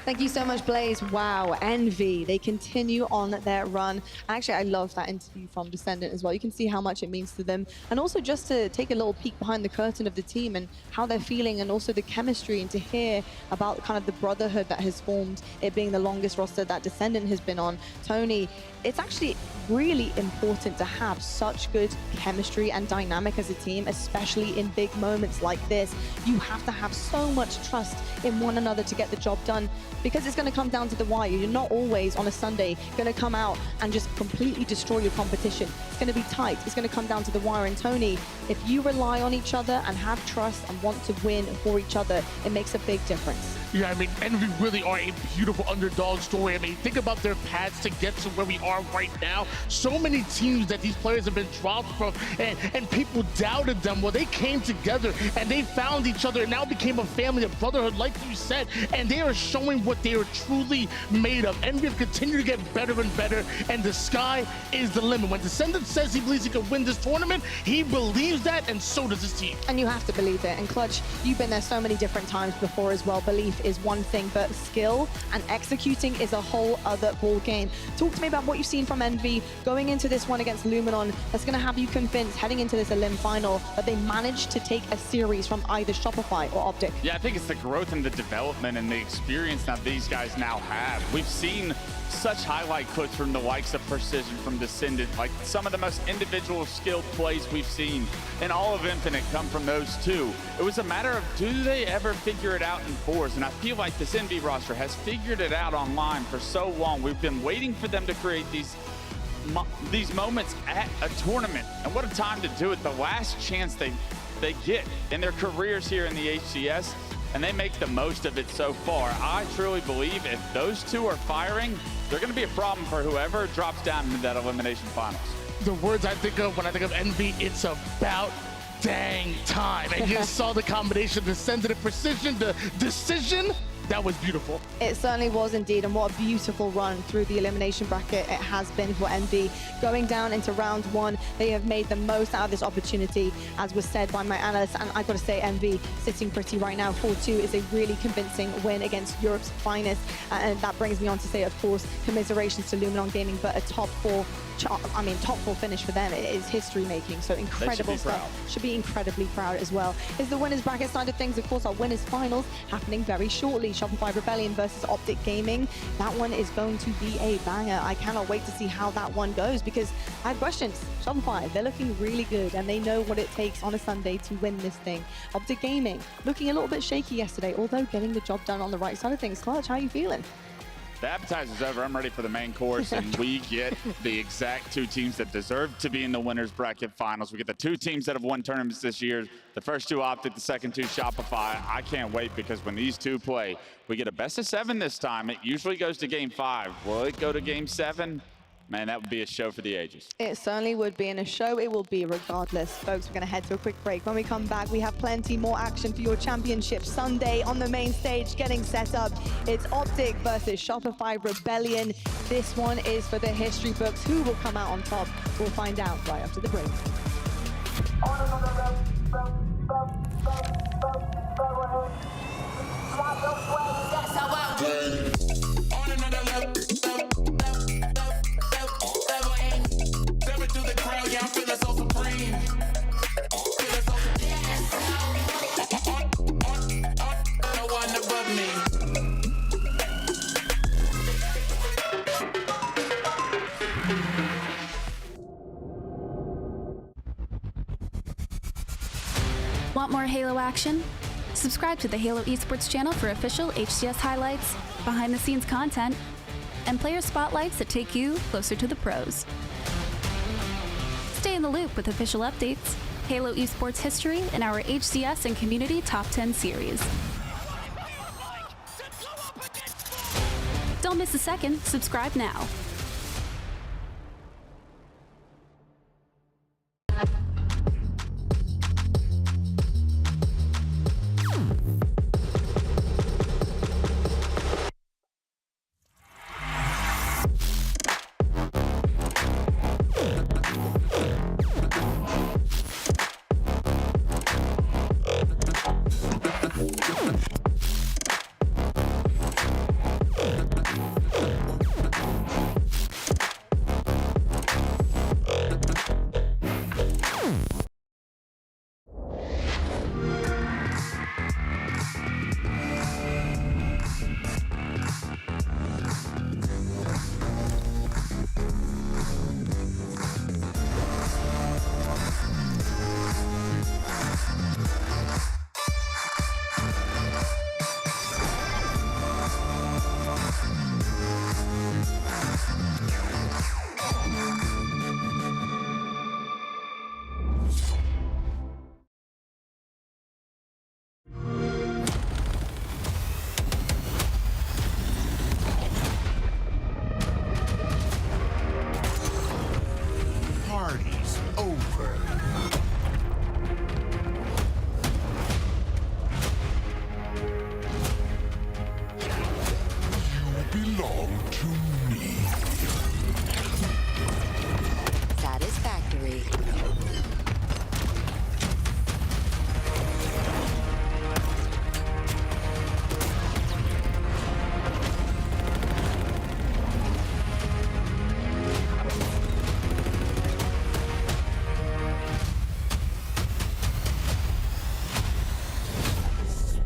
Thank you so much, Blaze. Wow, Envy, they continue on their run. Actually, I love that interview from Descendant as well. You can see how much it means to them. And also just to take a little peek behind the curtain of the team and how they're feeling, and also the chemistry, and to hear about kind of the brotherhood that has formed, it being the longest roster that Descendant has been on. Tony, it's actually really important to have such good chemistry and dynamic as a team, especially in big moments like this. You have to have so much trust in one another to get the job done, because it's going to come down to the wire. You're not always on a Sunday going to come out and just completely destroy your competition. It's going to be tight. It's going to come down to the wire. And Tony, if you rely on each other and have trust and want to win for each other, it makes a big difference. Yeah, I mean, Envy really are a beautiful underdog story. I mean, think about their paths to get to where we are right now. So many teams that these players have been dropped from, and people doubted them. Well, they came together and they found each other and now became a family, a brotherhood, like you said, and they are showing what they are truly made of. Envy have continued to get better and better, and the sky is the limit. When Descendant says he believes he can win this tournament, he believes that, and so does his team. And you have to believe it. And Clutch, you've been there so many different times before as well. Belief is one thing, but skill and executing is a whole other ball game. Talk to me about what you've seen from Envy going into this one against Luminon that's going to have you convinced heading into this Elim final that they managed to take a series from either Shopify or Optic. Yeah, I think it's the growth and the development and the experience that these guys now have. We've seen such highlight clips from the likes of Precision, from Descendant, like some of the most individual skilled plays we've seen in all of Infinite come from those two. It was a matter of, do they ever figure it out in fours? And I feel like this NV roster has figured it out online for so long. We've been waiting for them to create these moments at a tournament. And what a time to do it. The last chance they get in their careers here in the HCS, and they make the most of it so far. I truly believe if those two are firing, they're going to be a problem for whoever drops down into that elimination finals. The words I think of when I think of NV, it's about dang time. And you saw the combination, the sensitive precision, the decision. That was beautiful. It certainly was indeed, and what a beautiful run through the elimination bracket it has been for NV. Going down into round one, they have made the most out of this opportunity, as was said by my analysts, and I've got to say NV sitting pretty right now. 4-2 is a really convincing win against Europe's finest, and that brings me on to say, of course, commiserations to Luminon Gaming, but a top four finish for them. It is history making, so incredible stuff. Should be incredibly proud as well. Is the winners bracket side of things, of course, our winners finals happening very shortly. Shopify Rebellion versus Optic Gaming. That one is going to be a banger. I cannot wait to see how that one goes, because I have questions. Shopify, they're looking really good and they know what it takes on a Sunday to win this thing. Optic Gaming looking a little bit shaky yesterday, although getting the job done on the right side of things. Clutch, how are you feeling? The appetizer's over. I'm ready for the main course, and we get the exact two teams that deserve to be in the winners bracket finals. We get the two teams that have won tournaments this year. The first two Optic, the second two Shopify. I can't wait, because when these two play, we get a best of 7 this time. It usually goes to game 5. Will it go to game 7? Man, that would be a show for the ages. It certainly would be, and a show it will be regardless. Folks, we're going to head to a quick break. When we come back, we have plenty more action for your championship Sunday on the main stage getting set up. It's Optic versus Shopify Rebellion. This one is for the history books. Who will come out on top? We'll find out right after the break. Want more Halo action? Subscribe to the Halo Esports channel for official HCS highlights, behind-the-scenes content, and player spotlights that take you closer to the pros. Stay in the loop with official updates, Halo Esports history, and our HCS and Community Top 10 series. Don't miss a second. Subscribe now. Party's over. You belong to me. Satisfactory.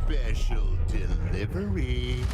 Special delivery.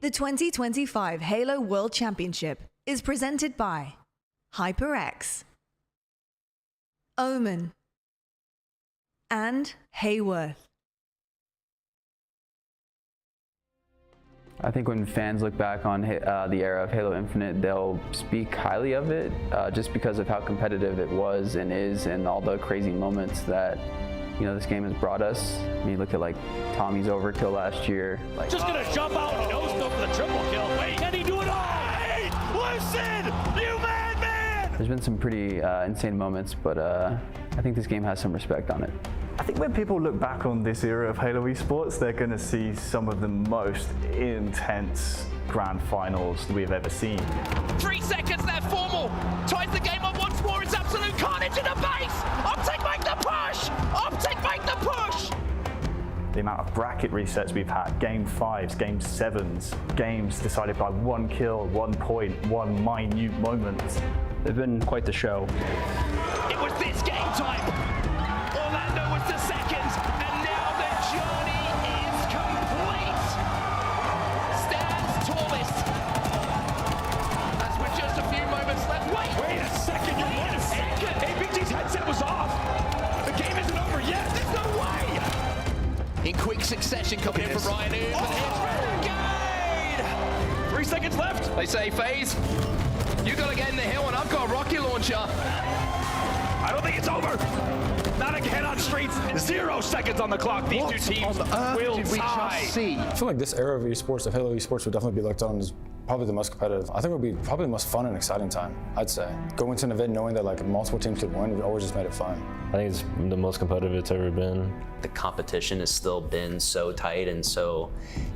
The 2025 Halo World Championship is presented by HyperX, Omen, and Hayworth. I think when fans look back on the era of Halo Infinite, they'll speak highly of it just because of how competitive it was and is, and all the crazy moments that this game has brought us. I mean, look at like Tommy's overkill last year. Like, just gonna jump out and nose go for the triple kill. Wait, can he do it all? Wait, Lucid, you madman! There's been some pretty insane moments, but I think this game has some respect on it. I think when people look back on this era of Halo Esports, they're going to see some of the most intense grand finals that we've ever seen. 3 seconds there, Formal ties the game up once more. It's absolute carnage in the base. Optic make the push. Optic make the push. The amount of bracket resets we've had, game 5s, game 7s, games decided by 1 kill, 1 point, 1 minute moment. They've been quite the show. It was this game type. Orlando was the second, and now the journey is complete. Stands tallest. As with just a few moments left. Wait a second, you're right a second. ABG's headset was off. The game isn't over yet. There's no way. In quick succession coming in from Ryan Oom, but it's 3 seconds left. They say, FaZe, you gotta get in the hill, and I've got a rocket launcher. I don't think it's over. Not again on streets. 0 seconds on the clock. These two teams will tie. I feel like this era of esports, of Halo Esports, would definitely be looked on as probably the most competitive. I think it would be probably the most fun and exciting time, I'd say. Going to an event knowing that like multiple teams could win always just made it fun. I think it's the most competitive it's ever been. The competition has still been so tight and so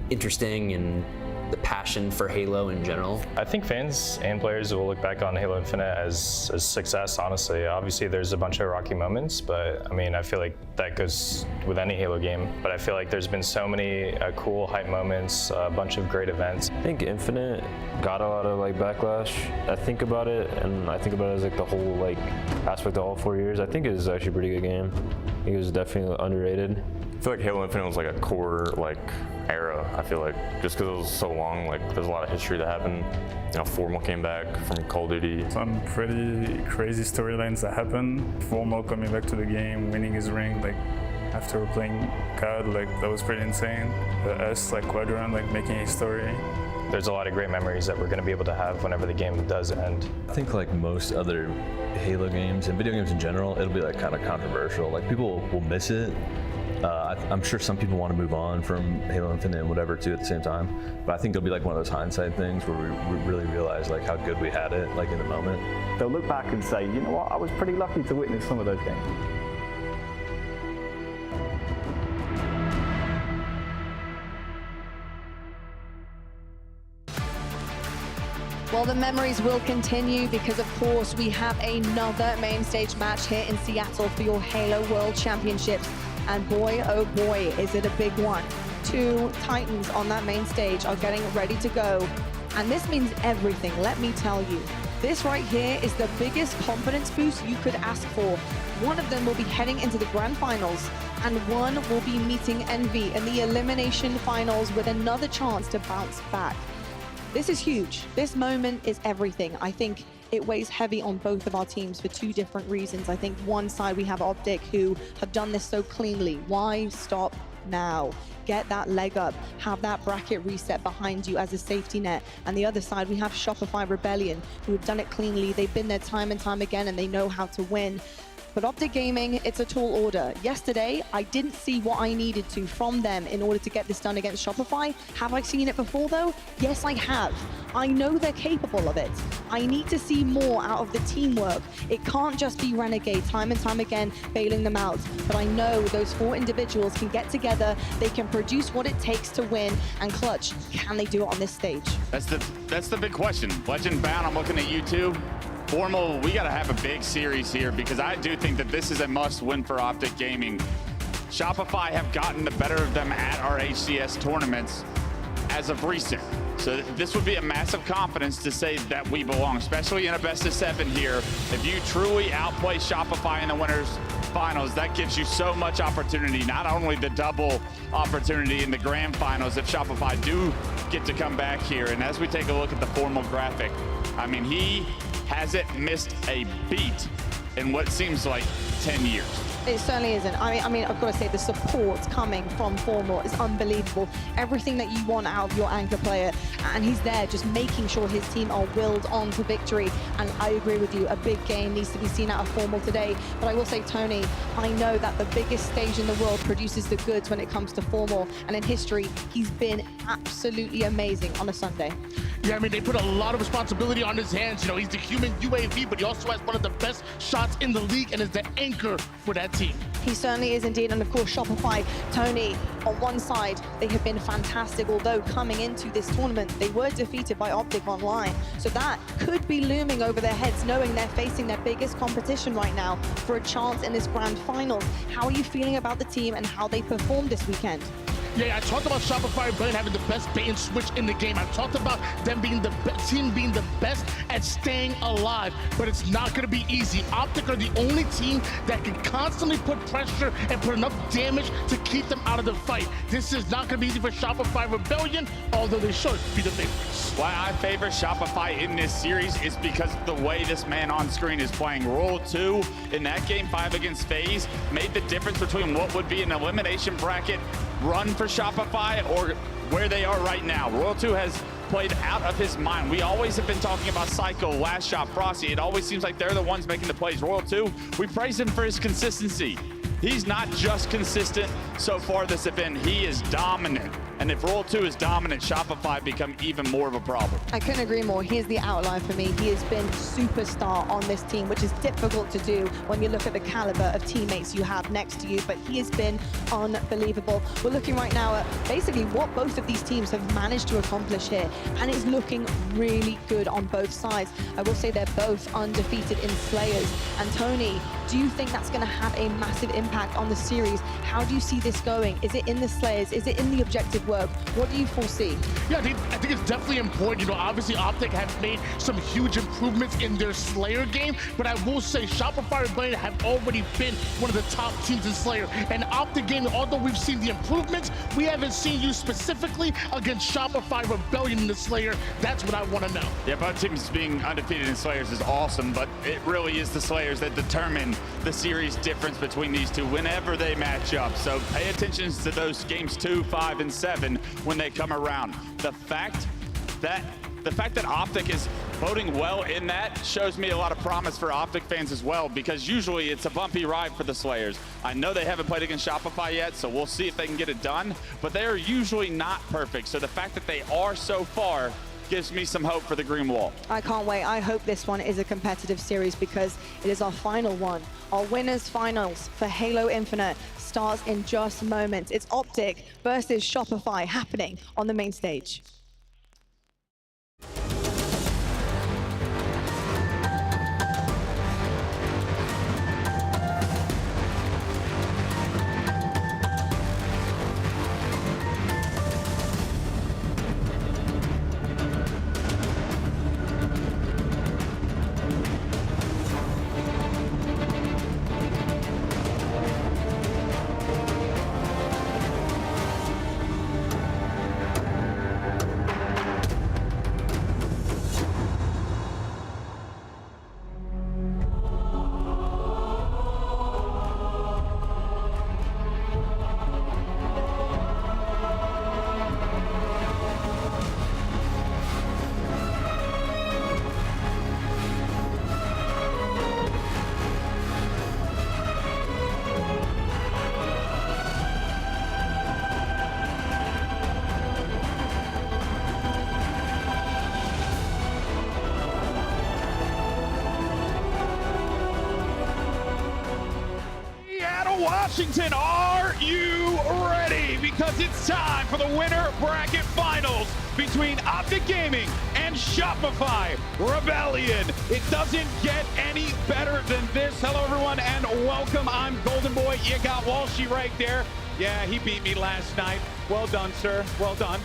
interesting, and the passion for Halo in general. I think fans and players will look back on Halo Infinite as a success, honestly. Obviously, there's a bunch of rocky moments, but I mean, I feel like that goes with any Halo game. But I feel like there's been so many cool hype moments, a bunch of great events. I think Infinite got a lot of like backlash. I think about it, and I think about it as like the whole like aspect of all 4 years. I think it was actually a pretty good game. I think it was definitely underrated. I feel like Halo Infinite was like a core like era. I feel like just because it was so long, like there's a lot of history that happened. Formal came back from Call of Duty. Some pretty crazy storylines that happened. Formal coming back to the game, winning his ring, like after playing COD, like that was pretty insane. Us, like Quadrant, like making history. There's a lot of great memories that we're going to be able to have whenever the game does end. I think like most other Halo games and video games in general, it'll be like kind of controversial. Like people will miss it. I'm sure some people want to move on from Halo Infinite and whatever too at the same time, but I think it'll be like one of those hindsight things where we really realize like how good we had it like in the moment. They'll look back and say, you know what, I was pretty lucky to witness some of those games. Well, the memories will continue because, of course, we have another main stage match here in Seattle for your Halo World Championships. And boy, oh boy, is it a big one. 2 Titans on that main stage are getting ready to go. And this means everything, let me tell you. This right here is the biggest confidence boost you could ask for. One of them will be heading into the grand finals, and one will be meeting Envy in the elimination finals with another chance to bounce back. This is huge. This moment is everything. I think it weighs heavy on both of our teams for 2 different reasons. I think one side we have Optic, who have done this so cleanly. Why stop now? Get that leg up, have that bracket reset behind you as a safety net. And the other side, we have Shopify Rebellion, who have done it cleanly. They've been there time and time again, and they know how to win. But Optic Gaming, it's a tall order. Yesterday, I didn't see what I needed to from them in order to get this done against Shopify. Have I seen it before though? Yes, I have. I know they're capable of it. I need to see more out of the teamwork. It can't just be Renegade time and time again bailing them out. But I know those 4 individuals can get together, they can produce what it takes to win, and Clutch, can they do it on this stage? That's the big question. Legend Bound, I'm looking at you too. Formal, we got to have a big series here because I do think that this is a must-win for Optic Gaming. Shopify have gotten the better of them at our HCS tournaments as of recent. So this would be a massive confidence to say that we belong, especially in a best-of-7 here. If you truly outplay Shopify in the winners finals, that gives you so much opportunity, not only the double opportunity in the grand finals if Shopify do get to come back here. And as we take a look at the formal graphic, I mean, he hasn't missed a beat in what seems like 10 years. It certainly isn't. I mean, I've got to say the support coming from Formal is unbelievable. Everything that you want out of your anchor player, and he's there just making sure his team are willed on to victory. And I agree with you, a big game needs to be seen out of Formal today. But I will say, Tony, I know that the biggest stage in the world produces the goods when it comes to Formal. And in history, he's been absolutely amazing on a Sunday. Yeah, I mean, they put a lot of responsibility on his hands. You know, he's the human UAV, but he also has one of the best shots in the league and is the anchor for that team. He certainly is indeed. And of course, Shopify, Tony, on one side, they have been fantastic, although coming into this tournament, they were defeated by Optic Online. So that could be looming over their heads, knowing they're facing their biggest competition right now for a chance in this grand finals. How are you feeling about the team and how they performed this weekend? Yeah, I talked about Shopify Blade having the best bait and switch in the game. I talked about them being the team being the best at staying alive, but it's not going to be easy. Optic are the only team that can constantly put pressure and put enough damage to keep them out of the fight. This is not going to be easy for Shopify Rebellion, although they should be the favorites. Why I favor Shopify in this series is because of the way this man on screen is playing. Royal 2 in that game 5 against FaZe made the difference between what would be an elimination bracket run for Shopify or where they are right now. Royal 2 has played out of his mind. We always have been talking about Psycho, Last Shot, Frosty. It always seems like they're the ones making the plays. Royal 2, we praise him for his consistency. He's not just consistent so far this event, he is dominant. And if Royal 2 is dominant, Shopify become even more of a problem. I couldn't agree more. He is the outlier for me. He has been superstar on this team, which is difficult to do when you look at the caliber of teammates you have next to you, but he has been unbelievable. We're looking right now at basically what both of these teams have managed to accomplish here, and it's looking really good on both sides. I will say they're both undefeated in Slayers. And Tony, do you think that's going to have a massive impact on the series? How do you see this going? Is it in the Slayers? Is it in the objective work? What do you foresee? Yeah, I think it's definitely important. You know, obviously Optic have made some huge improvements in their Slayer game, but I will say Shopify Rebellion have already been one of the top teams in Slayer. And Optic game, although we've seen the improvements, we haven't seen you specifically against Shopify Rebellion in the Slayer. That's what I want to know. Yeah, both teams being undefeated in Slayers is awesome, but it really is the Slayers that determine the series difference between these two whenever they match up. So pay attention to those games 2, 5, and 7 when they come around. The fact that Optic is voting well in that shows me a lot of promise for Optic fans as well, because usually it's a bumpy ride for the Slayers. I know they haven't played against Shopify yet, so we'll see if they can get it done, but they are usually not perfect. So the fact that they are so far gives me some hope for the Green Wall. I can't wait. I hope this one is a competitive series because it is our final one. Our winners finals for Halo Infinite starts in just moments. It's Optic versus Shopify happening on the main stage. Washington, are you ready? Because it's time for the winner bracket finals between Optic Gaming and Shopify Rebellion. It doesn't get any better than this. Hello, everyone, and welcome. I'm Golden Boy. You got Walshy right there. Yeah, he beat me last night. Well done, sir. Well done.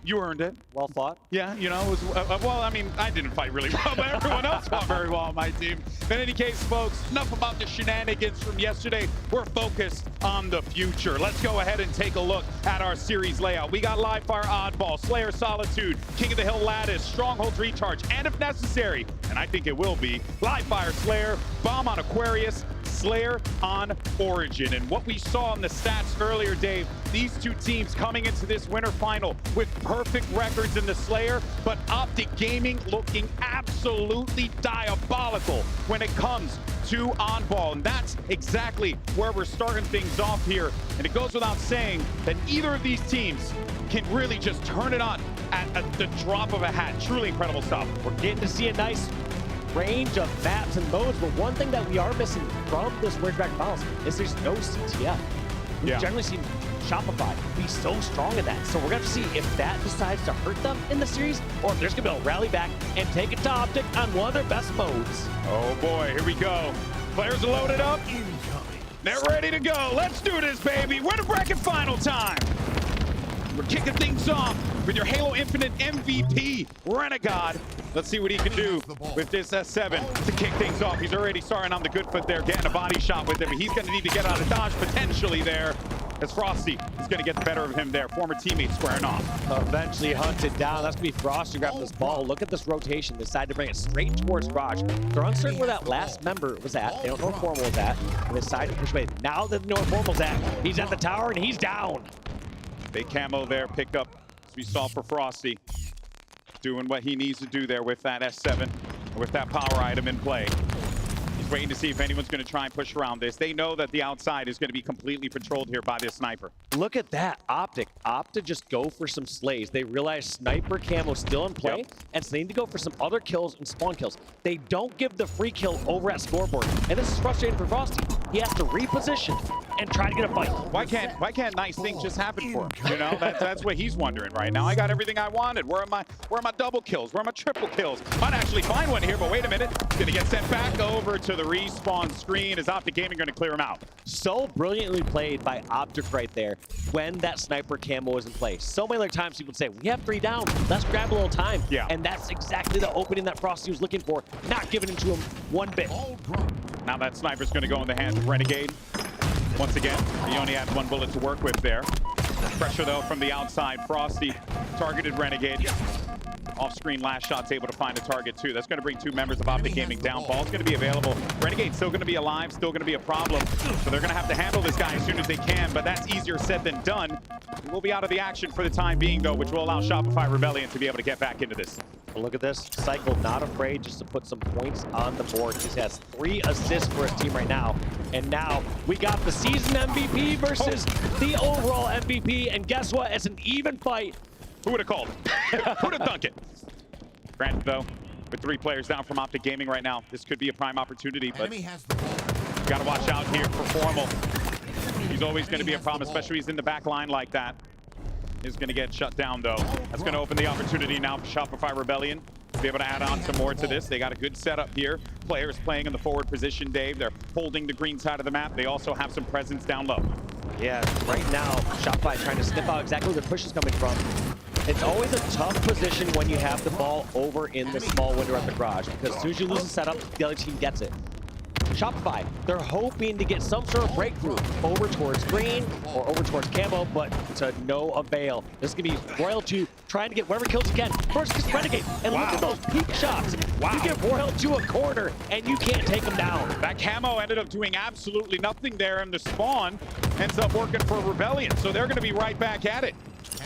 You earned it. Well fought. Yeah, you know, it was, well, I mean, I didn't fight really well, but everyone else fought very well on my team. In any case, folks, enough about the shenanigans from yesterday. We're focused on the future. Let's go ahead and take a look at our series layout. We got Live Fire Oddball, Slayer Solitude, King of the Hill Lattice, Strongholds Recharge, and if necessary, and I think it will be, Live Fire Slayer, Bomb on Aquarius, Slayer on Origin. And what we saw in the stats earlier, Dave, these two teams coming into this winter final with perfect records in the Slayer, but Optic Gaming looking absolutely diabolical when it comes to on-ball. And that's exactly where we're starting things off here. And it goes without saying that either of these teams can really just turn it on at the drop of a hat. Truly incredible stuff. We're getting to see a nice range of maps and modes, but one thing that we are missing from this Winter Dragon Finals is there's no CTF. We've generally seen Shopify be so strong in that. So we're going to see if that decides to hurt them in the series, or if there's going to be a rally back and take it to Optic on one of their best modes. Oh boy, here we go. Players are loaded up. They're ready to go. Let's do this, baby. Winter bracket final time. We're kicking things off with your Halo Infinite MVP, Renegade. Let's see what he can do with this S7 to kick things off. He's already starting on the good foot there, getting a body shot with him. He's going to need to get out of dodge potentially there, as Frosty is going to get the better of him there. Former teammate squaring off. Eventually hunted down. That's going to be Frosty grabbing this ball. Look at this rotation. They decided to bring it straight towards Raj. They're uncertain where that last member was at. They don't know where Formal was at. And they decided to push away. Now they know where Formal's at. He's at the tower and he's down. Big camo there, picked up, as we saw for Frosty. Doing what he needs to do there with that S7, with that power item in play. He's waiting to see if anyone's going to try and push around this. They know that the outside is going to be completely patrolled here by this sniper. Look at that, Optic. Opt to just go for some slays. They realize sniper camo still in play, and so they need to go for some other kills and spawn kills. They don't give the free kill over at scoreboard, and this is frustrating for Frosty. He has to reposition and try to get a fight. Why can't nice things just happen for him? You know, that's what he's wondering right now. I got everything I wanted. Where are my double kills? Where are my triple kills? Might actually find one here, but wait a minute. Gonna get sent back over to the respawn screen. Is Optic Gaming gonna clear him out? So brilliantly played by Optic right there when that sniper camo was in play. So many other times people would say, we have 3 down, let's grab a little time. Yeah. And that's exactly the opening that Frosty was looking for, not giving it to him one bit. Now that sniper's gonna go in the hands of Renegade. Once again, he only had 1 bullet to work with there. Pressure though from the outside. Frosty targeted Renegade. Off-screen last shot's able to find a target too. That's going to bring 2 members of Optic Gaming down. Ball's going to be available. Renegade's still going to be alive, still going to be a problem. So they're going to have to handle this guy as soon as they can, but that's easier said than done. We'll be out of the action for the time being though, which will allow Shopify Rebellion to be able to get back into this. Look at this. Cycle not afraid just to put some points on the board. He has 3 assists for his team right now. And now we got the season MVP versus the overall MVP. And guess what? It's an even fight. Who would have called it? Who would have thunk it? Granted, though, with 3 players down from Optic Gaming right now, this could be a prime opportunity, but got to watch out here for Formal. He's always going to be a problem, especially he's in the back line like that. He's going to get shut down, though. That's going to open the opportunity now for Shopify Rebellion to be able to add on some more to this. They got a good setup here. Players playing in the forward position, Dave. They're holding the green side of the map. They also have some presence down low. Yeah, right now, Shopify trying to sniff out exactly where the push is coming from. It's always a tough position when you have the ball over in the small window at the garage, because as soon as you lose the setup, the other team gets it. Shopify, they're hoping to get some sort of breakthrough over towards green or over towards camo, but to no avail. This is going to be Royal 2 trying to get whatever kills he can. First gets Renegade, and look at those peak shots. You get Royal to a corner, and you can't take him down. That camo ended up doing absolutely nothing there, and the spawn ends up working for Rebellion, so they're going to be right back at it.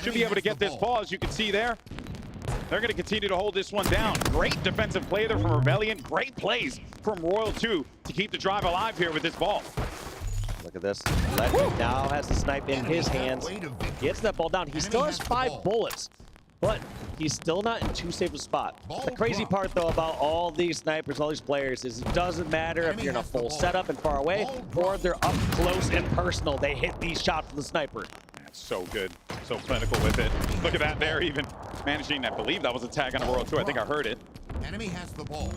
Should be able to get this ball, as you can see there. They're going to continue to hold this one down. Great defensive play there from Rebellion. Great plays from Royal 2 to keep the drive alive here with this ball. Look at this. Legend now has the snipe in his hands. Gets that ball down. He still has 5 bullets, but he's still not in too safe a spot. The crazy part, though, about all these snipers, all these players, is it doesn't matter if you're in a full setup and far away, or if they're up close and personal. They hit these shots from the sniper. That's so good. So clinical with it. Look at that there, even managing, I believe that was a tag on a Royal 2. I think I heard it. Enemy has the ball.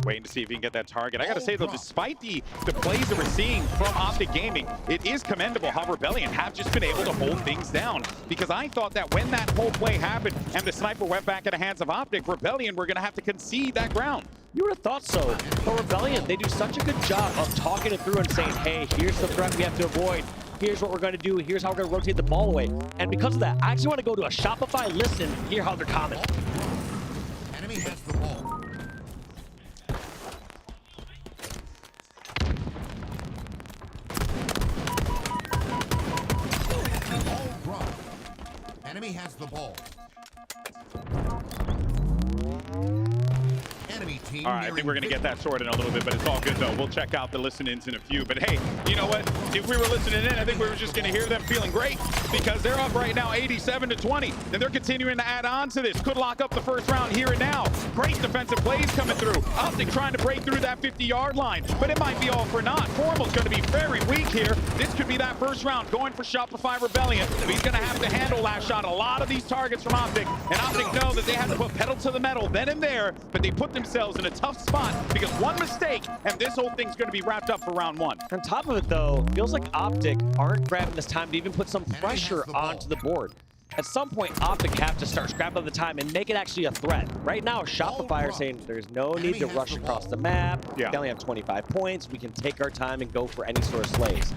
Waiting to see if he can get that target. I gotta say though, despite the plays that we're seeing from Optic Gaming, it is commendable how Rebellion have just been able to hold things down. Because I thought that when that whole play happened and the sniper went back in the hands of Optic, Rebellion were gonna have to concede that ground. You would have thought so. But Rebellion, they do such a good job of talking it through and saying, hey, here's the threat we have to avoid. Here's what we're going to do. Here's how we're going to rotate the ball away. And because of that, I actually want to go to a Shopify listen, hear how they're coming. Enemy has the ball. Ball dropped. Enemy has the ball. Enemy team. All right, I think we're going to get that sorted in a little bit, but it's all good, though. We'll check out the listen-ins in a few. But, hey, you know what? If we were listening in, I think we were just going to hear them feeling great because they're up right now 87-20, and they're continuing to add on to this. Could lock up the first round here and now. Great defensive plays coming through. Optic trying to break through that 50-yard line, but it might be all for naught. Formal's going to be very weak here. This could be that first round going for Shopify Rebellion. He's going to have to handle last shot. A lot of these targets from Optic, and Optic know that they had to put pedal to the metal then and there, but they put themselves in a tough spot because one mistake and this whole thing's going to be wrapped up for round one. On top of it, though, feels like Optic aren't grabbing this time to even put some pressure onto the board. At some point, Optic have to start scrapping the time and make it actually a threat. Right now, Shopify are saying there's no need to rush across the map. They only have 25 points. We can take our time and go for any sort of slays.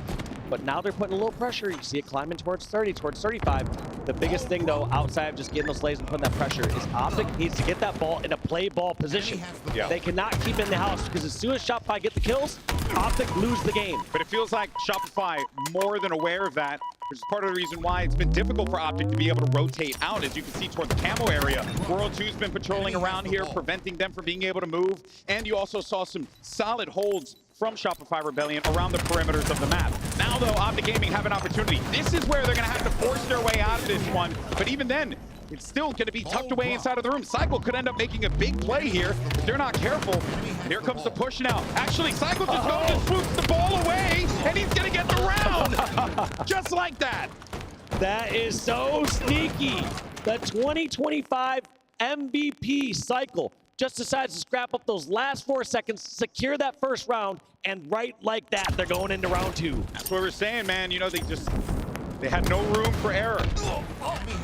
But now they're putting a little pressure. You see it climbing towards 30, towards 35. The biggest thing, though, outside of just getting those slays and putting that pressure, is Optic needs to get that ball in a play ball position. They cannot keep it in the house because as soon as Shopify get the kills, Optic lose the game. But it feels like Shopify more than aware of that, which is part of the reason why it's been difficult for Optic to be able to rotate out, as you can see toward the camo area. World 2's been patrolling around here, preventing them from being able to move. And you also saw some solid holds from Shopify Rebellion around the perimeters of the map. Now, though, Optic Gaming have an opportunity. This is where they're going to have to force their way out of this one. But even then, it's still going to be tucked away inside of the room. Cycle could end up making a big play here if they're not careful. Here comes the push now. Actually, Cycle just goes and swoops the ball away, and he's going to get the round. Just like that. That is so sneaky. The 2025 MVP Cycle just decides to scrap up those last 4 seconds, secure that first round, and right like that, they're going into round 2. That's what we're saying, man. You know, they had no room for error.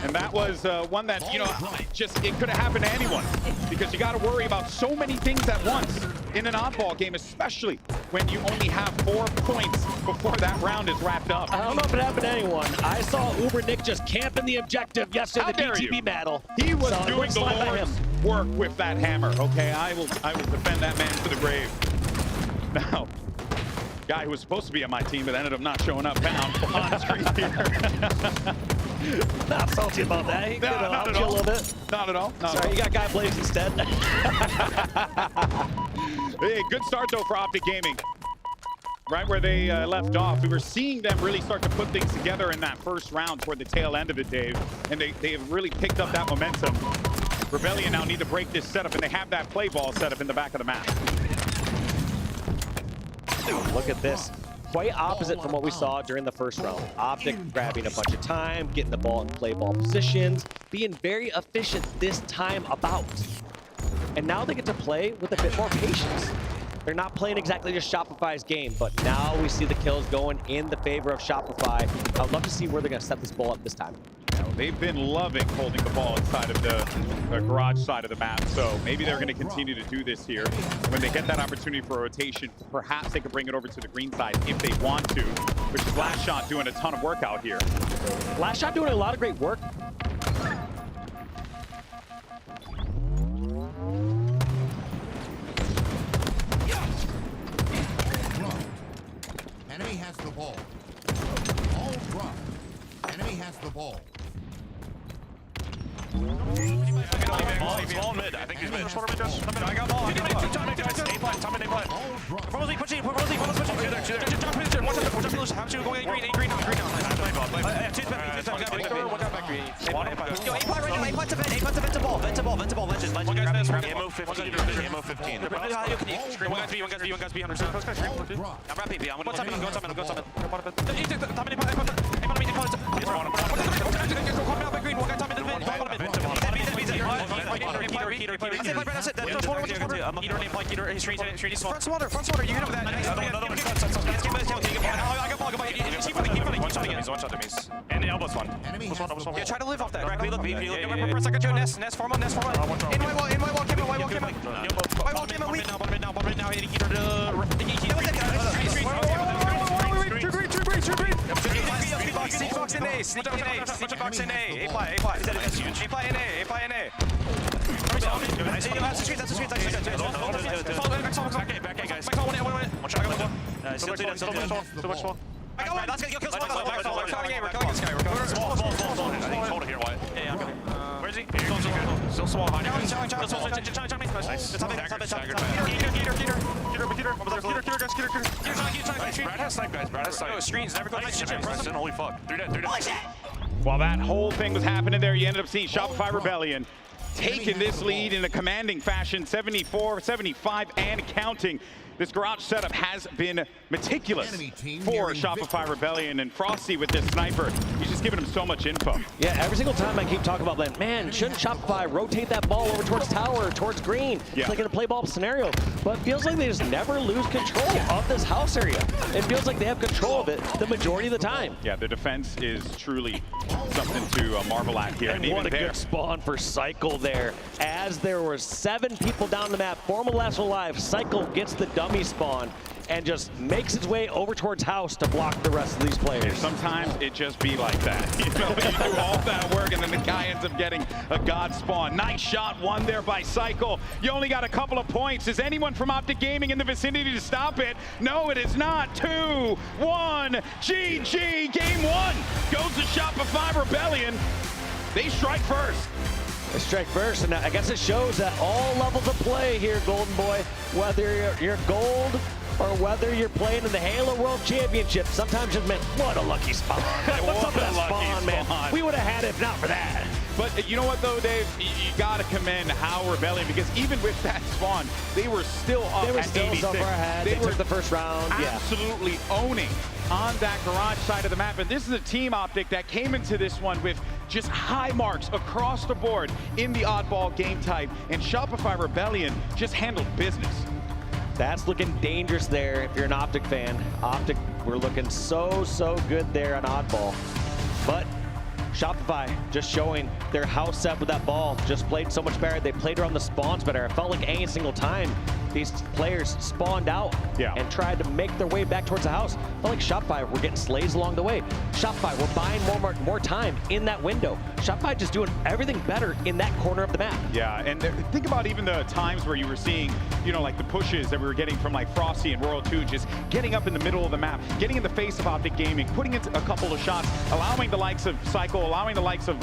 And that was one that, you know, it could have happened to anyone because you got to worry about so many things at once in an oddball game, especially when you only have 4 points before that round is wrapped up. I don't know if it happened to anyone. I saw Uber Nick just camping the objective yesterday, the BTB battle. He was doing the Lord's work with that hammer, okay? I will defend that man to the grave. Now, guy who was supposed to be on my team but ended up not showing up on screen here. Not salty about that. He could have helped you a little bit. Not at all. Sorry, you got Guy Blaze instead. Hey, good start though for Optic Gaming. Right where they left off, we were seeing them really start to put things together in that first round toward the tail end of it, Dave. And they have really picked up that momentum. Rebellion now need to break this setup, and they have that play ball set up in the back of the map. Look at this. Quite opposite from what we saw during the first round. Optic grabbing a bunch of time, getting the ball in play ball positions, being very efficient this time about. And now they get to play with a bit more patience. They're not playing exactly just Shopify's game, but now we see the kills going in the favor of Shopify. I'd love to see where they're going to set this ball up this time. They've been loving holding the ball inside of the garage side of the map, so maybe they're going to continue to do this here. When they get that opportunity for rotation, perhaps they could bring it over to the green side if they want to, which is Last Shot doing a ton of work out here. Last Shot doing a lot of great work. Enemy has the ball. All dropped. Enemy has the ball. Ball mid. I think he's mid. I got ball. Top mid, Probably pushing. Have to go in green now. Vent to ball. Legend. Ammo 15. One guys B. I'm wrapping B. I'm going to go top mid. Front swatter, you hit him with that. And the elbows one. Yeah, try to live off that. Look, Nest form on. In white wall, came out. White wall came out, weak. Now hitting Heater to... Box in A, box in A, A-ply in A. That's the street. Back A, guys. One shot, still two. I got one. Let's get kills. We're killing this guy. Hold it here, Wyatt. Yeah, I'm coming. Where is he? Still small. Nice. Brad has snipe, guys. Brad has snipe. Screens, never go nice. Holy fuck. 3 dead. While that whole thing was happening there, you ended up seeing Shopify Rebellion taking this lead in a commanding fashion, 74, 75, and counting. This garage setup has been meticulous for Shopify Rebellion, and Frosty with this sniper, he's just giving him so much info. Yeah, every single time I keep talking about that, man, shouldn't Shopify rotate that ball over towards tower, towards green? Yeah. It's like in a play ball scenario. But it feels like they just never lose control of this house area. It feels like they have control of it the majority of the time. Yeah, the defense is truly something to marvel at here. And what a good spawn for Cycle there. As there were 7 people down the map, Formal Last Alive, Cycle gets the dummy spawn and just makes its way over towards house to block the rest of these players. And sometimes it just be like that. You know, you do all that work and then the guy ends up getting a god spawn. Nice shot, one there by Cycle. You only got a couple of points. Is anyone from Optic Gaming in the vicinity to stop it? No, it is not. 2-1, GG, game 1 goes to Shopify Rebellion. They strike first. They strike first, and I guess it shows at all levels of play here, Golden Boy, whether you're gold or whether you're playing in the Halo World Championship. Sometimes you've meant, what a lucky spawn. What's up with that spawn, man? We would have had it if not for that. But you know what, though, Dave? You got to commend Halo Rebellion, because even with that spawn, they were still up They were at still 86. so far ahead. They took the first round. Absolutely owning on that garage side of the map. And this is a team, Optic, that came into this one with just high marks across the board in the oddball game type. And Shopify Rebellion just handled business. That's looking dangerous there if you're an Optic fan. Optic, we're looking so good there on oddball. But Shopify just showing their house set with that ball, just played so much better. They played around the spawns better. It felt like any single time these players spawned out and tried to make their way back towards the house. Felt like Shopify were getting slays along the way. Shopify were buying more time in that window. Shopify just doing everything better in that corner of the map. Yeah, and think about even the times where you were seeing, you know, like the pushes that we were getting from like Frosty and Royal 2, just getting up in the middle of the map, getting in the face of Optic Gaming, putting in a couple of shots, allowing the likes of Cycle, allowing the likes of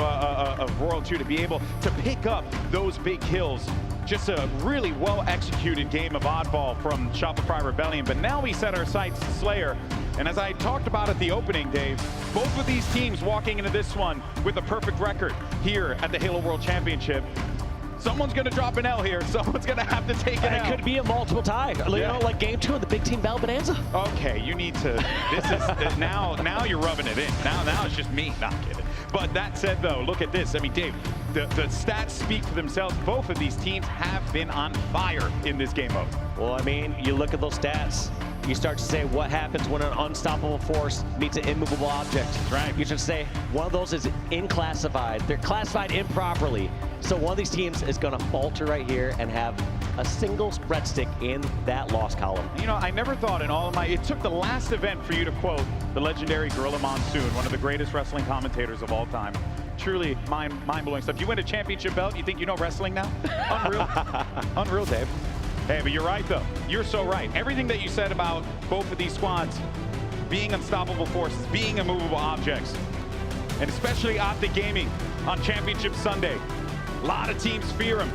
Royal 2 to be able to pick up those big kills. Just a really well-executed game of oddball from Shopify Rebellion. But now we set our sights to Slayer. And as I talked about at the opening, Dave, both of these teams walking into this one with a perfect record here at the Halo World Championship. Someone's going to drop an L here. Someone's going to have to take an L. It could be a multiple tie. You know, like game 2 of the big team Battle Bonanza. Okay, you need to. This is now you're rubbing it in. Now it's just me. Not kidding. But that said, though, look at this. I mean, Dave, the stats speak for themselves. Both of these teams have been on fire in this game mode. Well, I mean, you look at those stats. You start to say what happens when an unstoppable force meets an immovable object. That's right. You should say one of those is inclassified. They're classified improperly. So one of these teams is going to falter right here and have a single spread stick in that loss column. You know, I never thought in all of my, it took the last event for you to quote the legendary Gorilla Monsoon, one of the greatest wrestling commentators of all time. Truly mind-blowing stuff. You win a championship belt, you think you know wrestling now? Unreal. Unreal, Dave. Hey, but you're right, though. You're so right. Everything that you said about both of these squads being unstoppable forces, being immovable objects, and especially Optic Gaming on Championship Sunday. A lot of teams fear them.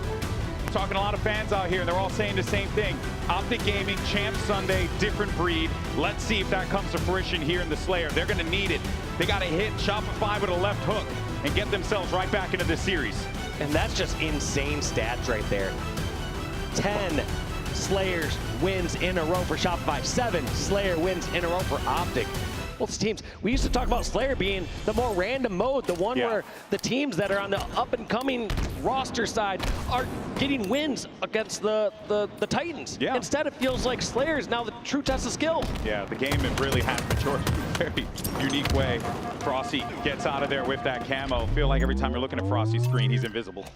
Talking to a lot of fans out here, and they're all saying the same thing. Optic Gaming, Champ Sunday, different breed. Let's see if that comes to fruition here in the Slayer. They're going to need it. They got to hit Shopify with a left hook and get themselves right back into this series. And that's just insane stats right there. 10 Slayers wins in a row for Shopify. 7 Slayer wins in a row for Optic. both teams. We used to talk about Slayer being the more random mode, the one where the teams that are on the up-and-coming roster side are getting wins against the Titans. Yeah. Instead, it feels like Slayer is now the true test of skill. Yeah, the game it really has matured in a very unique way. Frosty gets out of there with that camo. Feel like every time you're looking at Frosty's screen, he's invisible.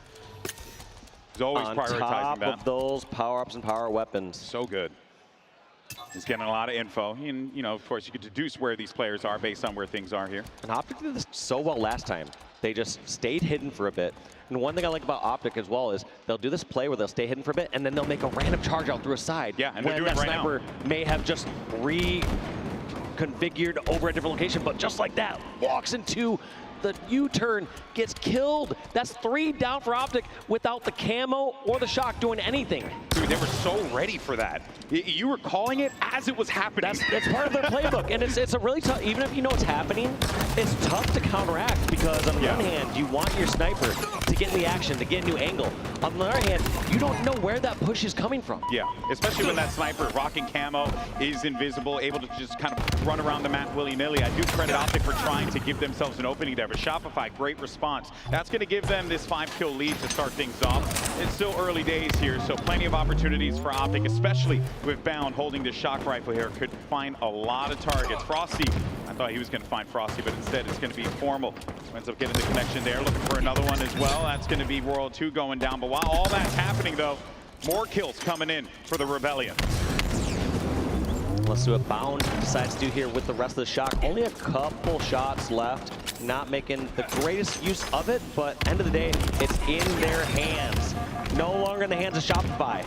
He's always prioritizing top that. of those power-ups and power weapons. So good. He's getting a lot of info. And, you know, of course, you can deduce where these players are based on where things are here. And Optic did this so well last time. They just stayed hidden for a bit. And one thing I like about Optic as well is they'll do this play where they'll stay hidden for a bit, and then they'll make a random charge out through a side. Yeah, and when they're doing that it right sniper may have just reconfigured over a different location, but just like that, walks into the U-turn, gets killed. That's 3 down for Optic without the camo or the shock doing anything. Dude, they were so ready for that. You were calling it as it was happening. That's part of their playbook, and it's a really tough, even if you know what's happening, it's tough to counteract because on the one hand, you want your sniper to get in the action, to get a new angle. On the other hand, you don't know where that push is coming from. Yeah, especially when that sniper rocking camo is invisible, able to just kind of run around the map willy-nilly. I do credit Optic for trying to give themselves an opening there, but Shopify, great response. That's going to give them this 5-kill lead to start things off. It's still early days here, so plenty of opportunities for Optic, especially with Bound holding this shock rifle here. Could find a lot of targets. Frosty, I thought he was going to find Frosty, but instead it's going to be Formal. Ends up getting the connection there, looking for another one as well. That's going to be World 2 going down. But while all that's happening, though, more kills coming in for the Rebellion. Let's see what Bound decides to do here with the rest of the shock. Only a couple shots left. Not making the greatest use of it, but end of the day, it's in their hands. No longer in the hands of Shopify.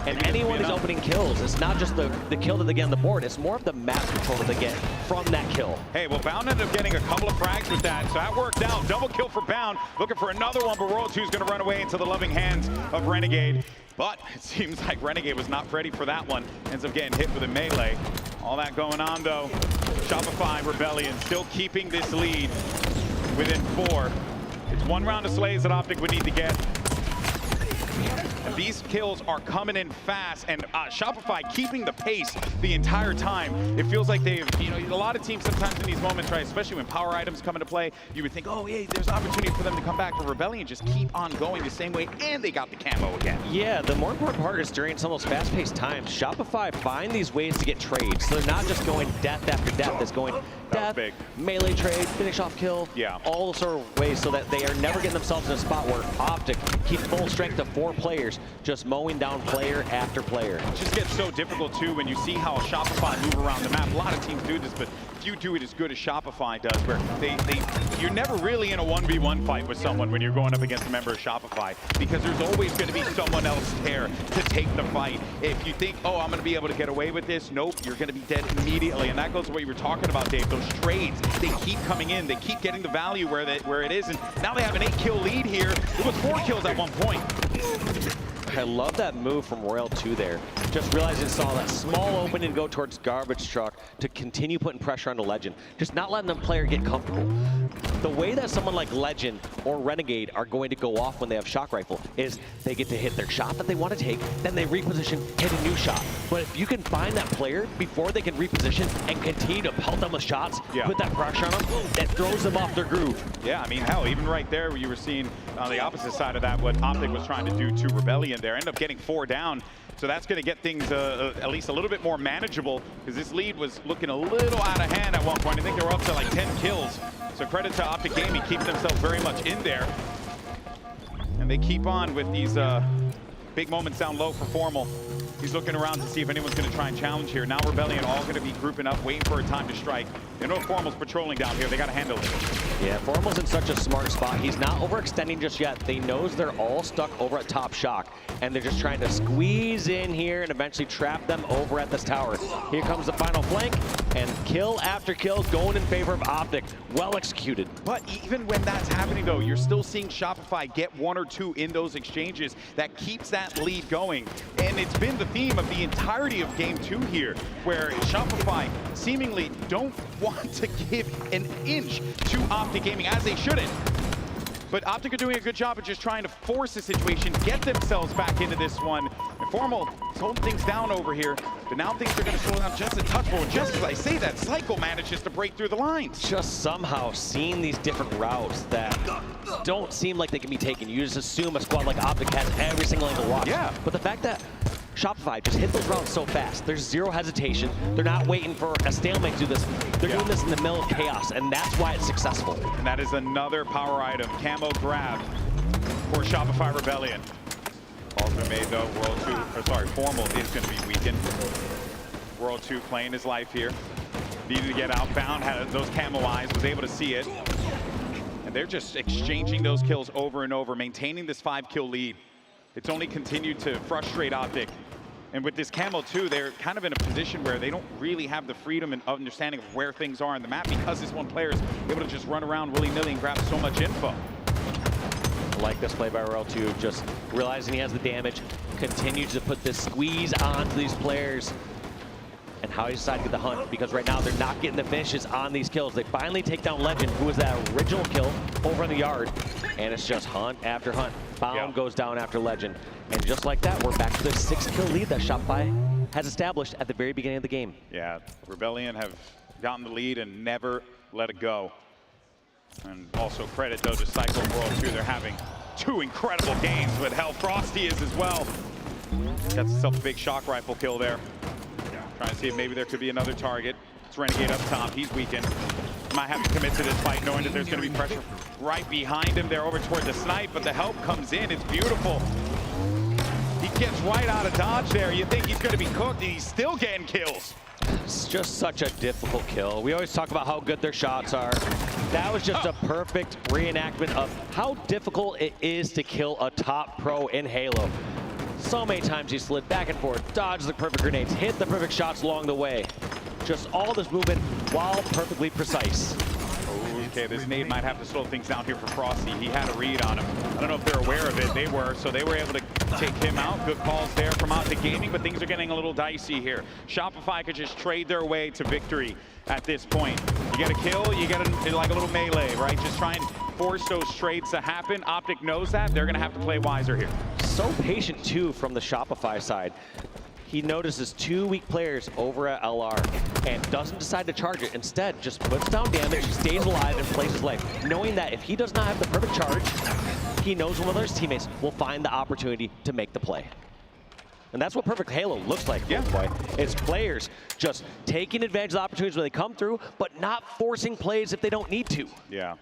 And anyone who's opening kills, it's not just the kill that they get on the board, it's more of the map control that they get from that kill. Hey, well, Bound ended up getting a couple of frags with that, so that worked out. Double kill for Bound, looking for another one, but World 2 is going to run away into the loving hands of Renegade. But it seems like Renegade was not ready for that one. Ends up getting hit with a melee. All that going on, though. Shopify Rebellion still keeping this lead within 4. It's 1 round of slays that Optic would need to get. And these kills are coming in fast, and Shopify keeping the pace the entire time. It feels like they've, you know, a lot of teams sometimes in these moments, right, especially when power items come into play, you would think, oh, hey, there's opportunity for them to come back. But Rebellion just keep on going the same way, and they got the camo again. Yeah, the more important part is during some of those fast-paced times, Shopify find these ways to get trades. So they're not just going death after death. It's going death, melee trade, finish off kill, all sort of ways so that they are never getting themselves in a spot where Optic keep full strength of 4 players, just mowing down player after player. It just gets so difficult, too, when you see how Shopify move around the map. A lot of teams do this, but few do it as good as Shopify does, where you're never really in a 1v1 fight with someone when you're going up against a member of Shopify, because there's always going to be someone else there to take the fight. If you think, oh, I'm going to be able to get away with this, nope, you're going to be dead immediately. And that goes to what you were talking about, Dave. Those trades, they keep coming in. They keep getting the value where it is. And now they have an 8-kill lead here. It was 4 kills at one point. I love that move from Royal 2 there. Just realizing saw that small opening go towards Garbage Truck to continue putting pressure on the Legend. Just not letting the player get comfortable. The way that someone like Legend or Renegade are going to go off when they have Shock Rifle is they get to hit their shot that they want to take, then they reposition, hit a new shot. But if you can find that player before they can reposition and continue to pelt them with shots, put that pressure on them, it throws them off their groove. Yeah, I mean, hell, even right there where you were seeing on the opposite side of that what Optic was trying to do to Rebellion there. End up getting 4 down. So that's going to get things at least a little bit more manageable, because this lead was looking a little out of hand at one point. I think they were up to like 10 kills. So credit to Optic Gaming, keep themselves very much in there. And they keep on with these big moments down low for Formal. He's looking around to see if anyone's going to try and challenge here. Now Rebellion all going to be grouping up, waiting for a time to strike. They know Formal's patrolling down here. They got to handle it. Yeah, Formal's in such a smart spot. He's not overextending just yet. They knows they're all stuck over at top shock, and they're just trying to squeeze in here and eventually trap them over at this tower. Here comes the final flank, and kill after kill going in favor of Optic. Well executed. But even when that's happening, though, you're still seeing Shopify get 1 or 2 in those exchanges. That keeps that lead going. And it's been the theme of the entirety of Game 2 here, where Shopify seemingly don't want to give an inch to Optic Gaming, as they shouldn't. But Optic are doing a good job of just trying to force the situation, get themselves back into this one. And Formal is holding things down over here, but now things are going to slow down just a touch. But just as I say that, Cycle manages to break through the lines. Just somehow seeing these different routes that don't seem like they can be taken. You just assume a squad like Optic has every single angle locked. Yeah. But the fact that Shopify just hit those routes so fast, there's zero hesitation. They're not waiting for a stalemate to do this. They're doing this in the middle of chaos, and that's why it's successful. And that is another power item. Camo grab for Shopify Rebellion. Ball's been made though. Formal is going to be weakened. World 2 playing his life here. Needed to get outbound, had those camo eyes, was able to see it. And they're just exchanging those kills over and over, maintaining this 5-kill lead. It's only continued to frustrate Optic. And with this camo too, they're kind of in a position where they don't really have the freedom and understanding of where things are on the map because this one player is able to just run around willy-nilly and grab so much info. I like this play by Royal 2, just realizing he has the damage, continues to put this squeeze onto these players. And how he decided to get the hunt, because right now they're not getting the finishes on these kills. They finally take down Legend, who was that original kill over in the yard. And it's just hunt after hunt. Bound goes down after Legend. And just like that, we're back to the 6-kill lead that Shopify has established at the very beginning of the game. Yeah, Rebellion have gotten the lead and never let it go. And also credit, though, to Cycle World 2. They're having 2 incredible games with Hell. Frosty is as well. Got himself a big shock rifle kill there. Trying to see if maybe there could be another target. It's Renegade up top. He's weakened. Might have to commit to this fight knowing that there's going to be pressure right behind him. They're over toward the snipe, but the help comes in. It's beautiful. He gets right out of dodge there. You think he's going to be cooked, and he's still getting kills. It's just such a difficult kill. We always talk about how good their shots are. That was just a perfect reenactment of how difficult it is to kill a top pro in Halo. So many times he slid back and forth, dodged the perfect grenades, hit the perfect shots along the way. Just all this movement while perfectly precise. Okay, this nade might have to slow things down here for Frosty. He had a read on him. I don't know if they're aware of it. They were, so they were able to take him out. Good calls there from Optic Gaming, but things are getting a little dicey here. Shopify could just trade their way to victory at this point. You get a kill, you get like a little melee, right? Just try and force those trades to happen. Optic knows that. They're going to have to play wiser here. So patient, too, from the Shopify side. He notices 2 weak players over at LR and doesn't decide to charge it. Instead, just puts down damage, stays alive, and plays his life, knowing that if he does not have the perfect charge, he knows one of his teammates will find the opportunity to make the play. And that's what Perfect Halo looks like, boy. It's players just taking advantage of the opportunities when they come through, but not forcing plays if they don't need to. Yeah.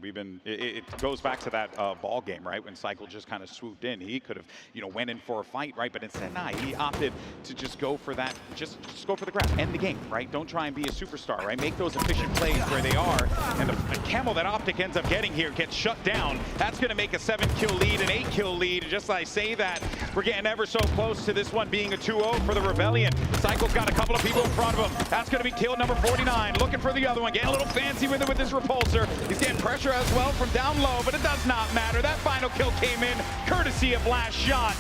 We've been, it goes back to that ball game, right? When Cycle just kind of swooped in. He could have, went in for a fight, right? But instead, nah, he opted to just go for that, just go for the grab, end the game, right? Don't try and be a superstar, right? Make those efficient plays where they are. And the camo that Optic ends up getting here gets shut down. That's going to make a 7-kill lead, an 8-kill lead. Just as I say that, we're getting ever so close to this one being a 2-0 for the Rebellion. Cycle's got a couple of people in front of him. That's going to be kill number 49. Looking for the other one, getting a little fancy with it with his repulsor. He's getting pressure as well from down low, but it does not matter. That final kill came in courtesy of last shot.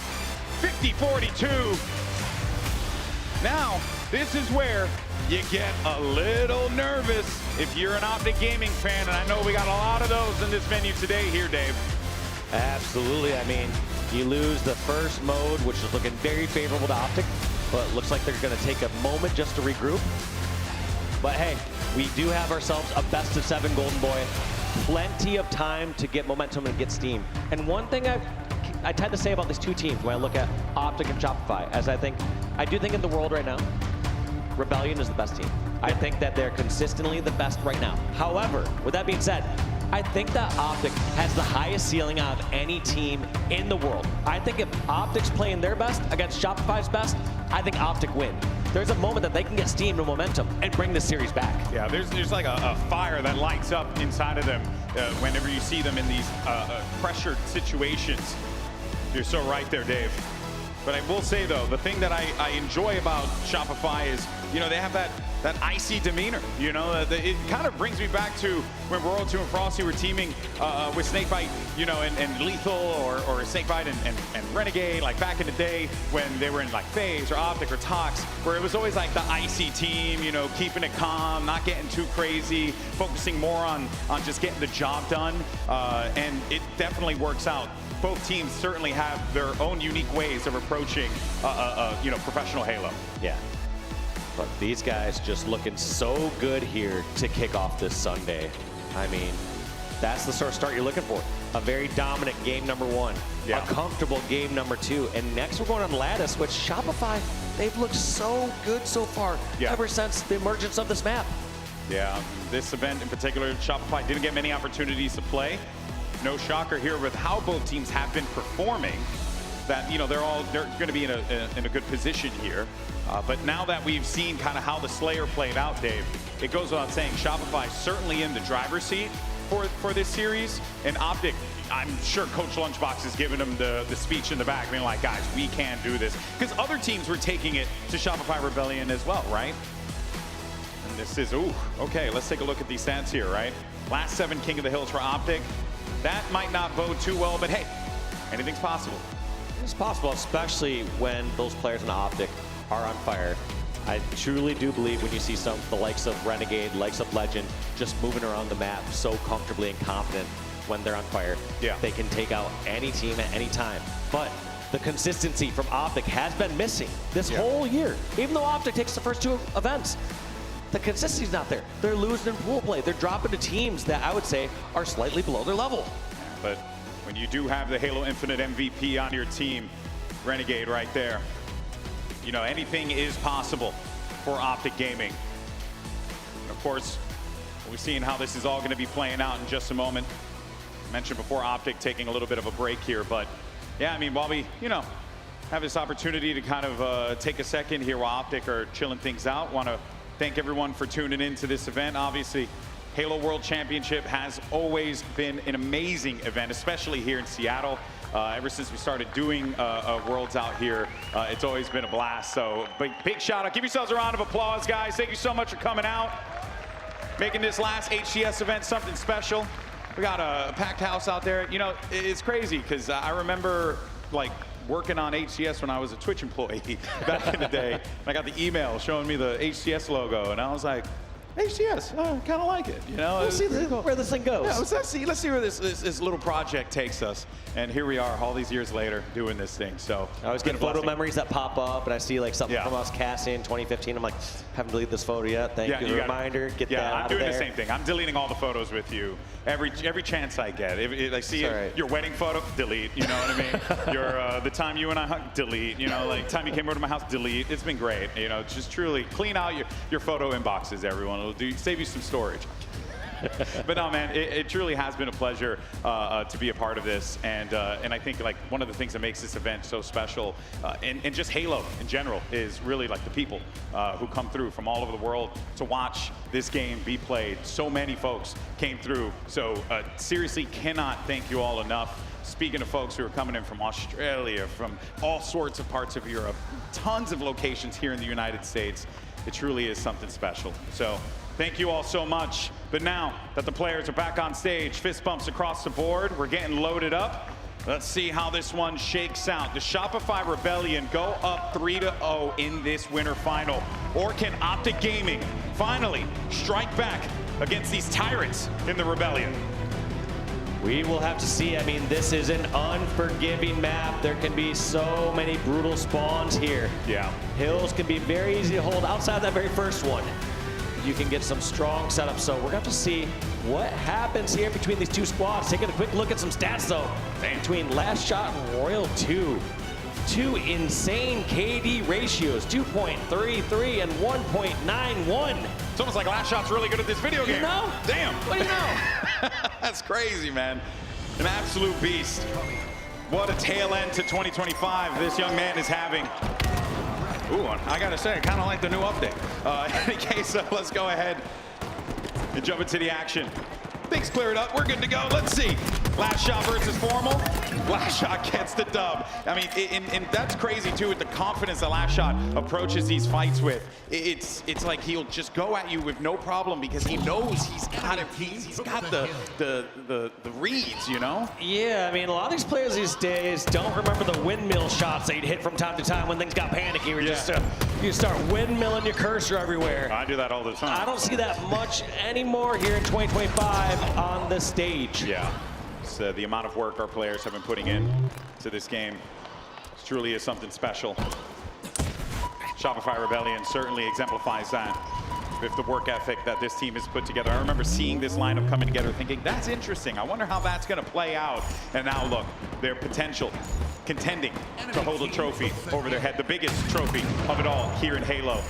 50-42. Now, this is where you get a little nervous if you're an Optic Gaming fan, and I know we got a lot of those in this venue today here, Dave. Absolutely. I mean, you lose the first mode, which is looking very favorable to Optic, but it looks like they're going to take a moment just to regroup. But hey, we do have ourselves a best-of-7 Golden Boy. Plenty of time to get momentum and get steam. And one thing I tend to say about these two teams when I look at Optic and Shopify, as I do think in the world right now, Rebellion is the best team. I think that they're consistently the best right now. However, with that being said, I think that Optic has the highest ceiling out of any team in the world. I think if Optic's playing their best against Shopify's best, I think Optic win. There's a moment that they can get steam and momentum and bring this series back. Yeah, there's like a fire that lights up inside of them whenever you see them in these pressured situations. You're so right there, Dave. But I will say, though, the thing that I enjoy about Shopify is, you know, they have that icy demeanor. You know, it kind of brings me back to when Royal 2 and Frosty were teaming with Snakebite, you know, and Lethal or Snakebite and Renegade, like back in the day when they were in like FaZe or Optic or Tox, where it was always like the icy team, you know, keeping it calm, not getting too crazy, focusing more on just getting the job done. And it definitely works out. Both teams certainly have their own unique ways of approaching, you know, professional Halo. Yeah. But these guys just looking so good here to kick off this Sunday. I mean, that's the sort of start you're looking for. A very dominant game number 1, a comfortable game number 2, and next we're going on Lattice, which Shopify, they've looked so good so far ever since the emergence of this map. Yeah, this event in particular, Shopify didn't get many opportunities to play. No shocker here with how both teams have been performing, that, you know, they're going to be in a good position here. But now that we've seen kind of how the Slayer played out, Dave, it goes without saying Shopify certainly in the driver's seat for this series. And Optic, I'm sure Coach Lunchbox is giving them the speech in the back, being like, guys, we can do this. Because other teams were taking it to Shopify Rebellion as well, right? And this is, ooh, okay, let's take a look at these stats here, right? Last 7 King of the Hills for Optic. That might not bode too well, but hey, anything's possible. It's possible, especially when those players in Optic are on fire. I truly do believe when you see the likes of Renegade, likes of Legend, just moving around the map so comfortably and confident when they're on fire, they can take out any team at any time. But the consistency from Optic has been missing this whole year. Even though Optic takes the first 2 events, the consistency's not there. They're losing in pool play. They're dropping to teams that I would say are slightly below their level. But when you do have the Halo Infinite MVP on your team, Renegade right there, you know, anything is possible for Optic Gaming. And of course, we're seeing how this is all going to be playing out in just a moment. I mentioned before Optic taking a little bit of a break here, but yeah, I mean, while we, you know, have this opportunity to kind of take a second here while Optic are chilling things out, want to thank everyone for tuning in to this event. Obviously, Halo World Championship has always been an amazing event, especially here in Seattle. Ever since we started doing Worlds out here, it's always been a blast. So big shout out. Give yourselves a round of applause, guys. Thank you so much for coming out, making this last HCS event something special. We got a packed house out there. You know, it's crazy because I remember like working on HCS when I was a Twitch employee back in the day. And I got the email showing me the HCS logo, and I was like, HCS, I kind of like it, you know. Let's see where this thing goes. Yeah, let's see where this little project takes us. And here we are, all these years later, doing this thing. So I always get photo memories that pop up, and I see like something from us casting in 2015. I'm like, haven't deleted this photo yet. Thank you. Reminder, get that out of there. I'm doing the same thing. I'm deleting all the photos with you every chance I get. If I see your wedding photo, delete. You know what I mean? Your the time you and I hugged, delete. You know, like time you came over to my house, delete. It's been great. You know, just truly clean out your photo inboxes, everyone. It'll save you some storage. But no, man, it truly has been a pleasure to be a part of this, and I think like one of the things that makes this event so special, and just Halo in general, is really like the people who come through from all over the world to watch this game be played. So many folks came through, so seriously cannot thank you all enough. Speaking of folks who are coming in from Australia, from all sorts of parts of Europe, tons of locations here in the United States, it truly is something special. So thank you all so much. But now that the players are back on stage, fist bumps across the board, we're getting loaded up. Let's see how this one shakes out. The Shopify Rebellion go up 3-0 in this winter final. Or can Optic Gaming finally strike back against these tyrants in the Rebellion? We will have to see. I mean, this is an unforgiving map. There can be so many brutal spawns here. Yeah. Hills can be very easy to hold outside that very first one. You can get some strong setups. So we're going to have to see what happens here between these two squads. Taking a quick look at some stats, though, between Last Shot and Royal 2. Two insane KD ratios, 2.33 and 1.91. It's almost like Last Shot's really good at this video game. You know? Damn. What do you know? That's crazy, man. An absolute beast. What a tail end to 2025 this young man is having. Ooh, I gotta say, I kind of like the new update. In any case, let's go ahead and jump into the action. Things cleared up, we're good to go. Let's see Last shot versus Formal. Last shot gets the dub. I mean, and that's crazy too, with the confidence that Last Shot approaches these fights with. It's like he'll just go at you with no problem because he knows he's got it. He's got the reads, you know? Yeah, I mean, a lot of these players these days don't remember the windmill shots that you'd hit from time to time when things got panicky. Where you start windmilling your cursor everywhere. I do that all the time. I don't see that much anymore here in 2025 on the stage. Yeah. The amount of work our players have been putting in to this game truly is something special. Shopify Rebellion certainly exemplifies that with the work ethic that this team has put together. I remember seeing this lineup coming together thinking, that's interesting. I wonder how that's going to play out. And now look, their potential contending to hold a trophy over their head, the biggest trophy of it all here in Halo,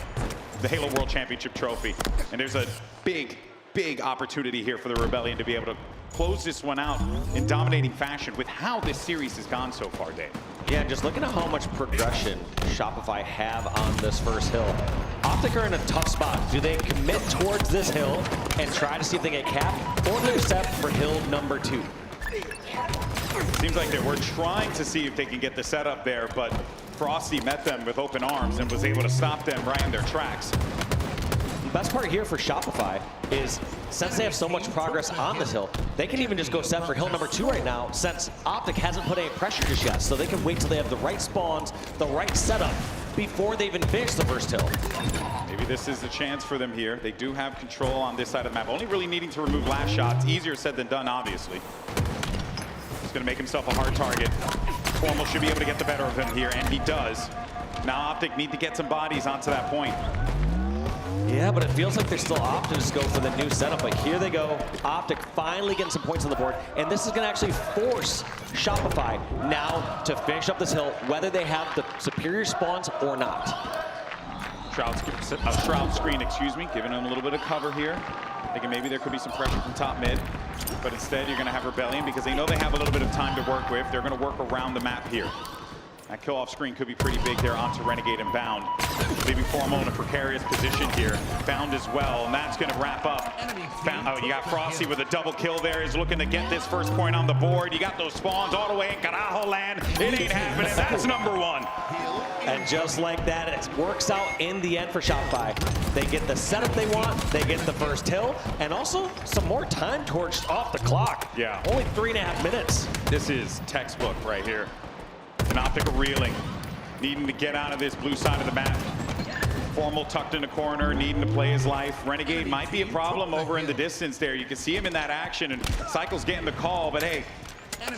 the Halo World Championship trophy. And there's a big opportunity here for the Rebellion to be able to close this one out in dominating fashion with how this series has gone so far, Dave. Yeah, just looking at how much progression Shopify have on this first hill. Optic are in a tough spot. Do they commit towards this hill and try to see if they get capped, or do they set for hill number 2? Seems like they were trying to see if they can get the setup there, but Frosty met them with open arms and was able to stop them right in their tracks. The best part here for Shopify is, since they have so much progress on this hill, they can even just go set for hill number 2 right now, since Optic hasn't put any pressure just yet. So they can wait till they have the right spawns, the right setup, before they even finish the first hill. Maybe this is the chance for them here. They do have control on this side of the map, only really needing to remove Last Shots. Easier said than done, obviously. He's going to make himself a hard target. Formal should be able to get the better of him here, and he does. Now Optic need to get some bodies onto that point. Yeah, but it feels like they're still opting to go for the new setup. But here they go. Optic finally getting some points on the board. And this is going to actually force Shopify now to finish up this hill, whether they have the superior spawns or not. Shroud screen, excuse me, giving them a little bit of cover here. Thinking maybe there could be some pressure from top mid. But instead, you're going to have Rebellion because they know they have a little bit of time to work with. They're going to work around the map here. That kill off screen could be pretty big there onto Renegade and Bound. Leaving Formal in a precarious position here. Bound as well, and that's going to wrap up. You got Frosty with a double kill there. He's looking to get this first point on the board. You got those spawns all the way in Carajo land. It ain't happening. That's number 1. And just like that, it works out in the end for Shopify. They get the setup they want, they get the first hill, and also some more time torched off the clock. Yeah. Only 3.5 minutes. This is textbook right here. An Optic reeling, needing to get out of this blue side of the map. Formal tucked in a corner, needing to play his life. Renegade might be a problem over in the distance there. You can see him in that action, and Cycle's getting the call, but hey,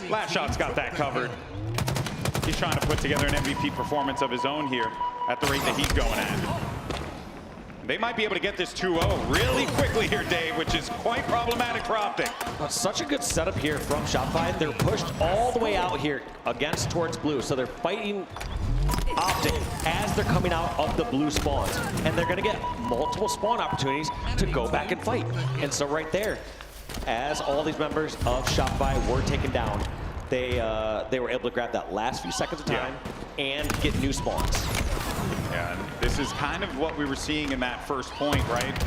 Last Shot's got that covered. He's trying to put together an MVP performance of his own here at the rate that he's going at. They might be able to get this 2-0 really quickly here, Dave, which is quite problematic for Optic. Such a good setup here from Shopify. They're pushed all the way out here towards blue. So they're fighting Optic as they're coming out of the blue spawns. And they're going to get multiple spawn opportunities to go back and fight. And so right there, as all these members of Shopify were taken down, they were able to grab that last few seconds of time and get new spawns. Yeah, and this is kind of what we were seeing in that first point, right?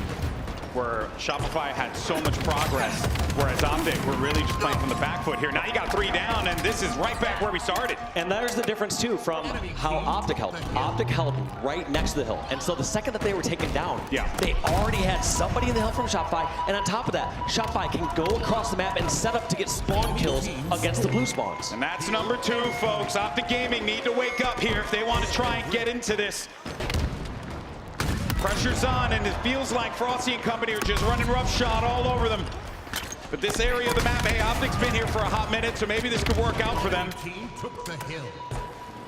Where Shopify had so much progress, whereas Optic were really just playing from the back foot here. Now you got 3 down, and this is right back where we started. And there's the difference, too, from how Optic held. Optic held right next to the hill. And so the second that they were taken down, they already had somebody in the hill from Shopify. And on top of that, Shopify can go across the map and set up to get spawn kills against the blue spawns. And that's number 2, folks. Optic Gaming need to wake up here if they want to try and get into this. Pressure's on, and it feels like Frosty and company are just running roughshod all over them. But this area of the map, hey, Optic's been here for a hot minute, so maybe this could work out for them.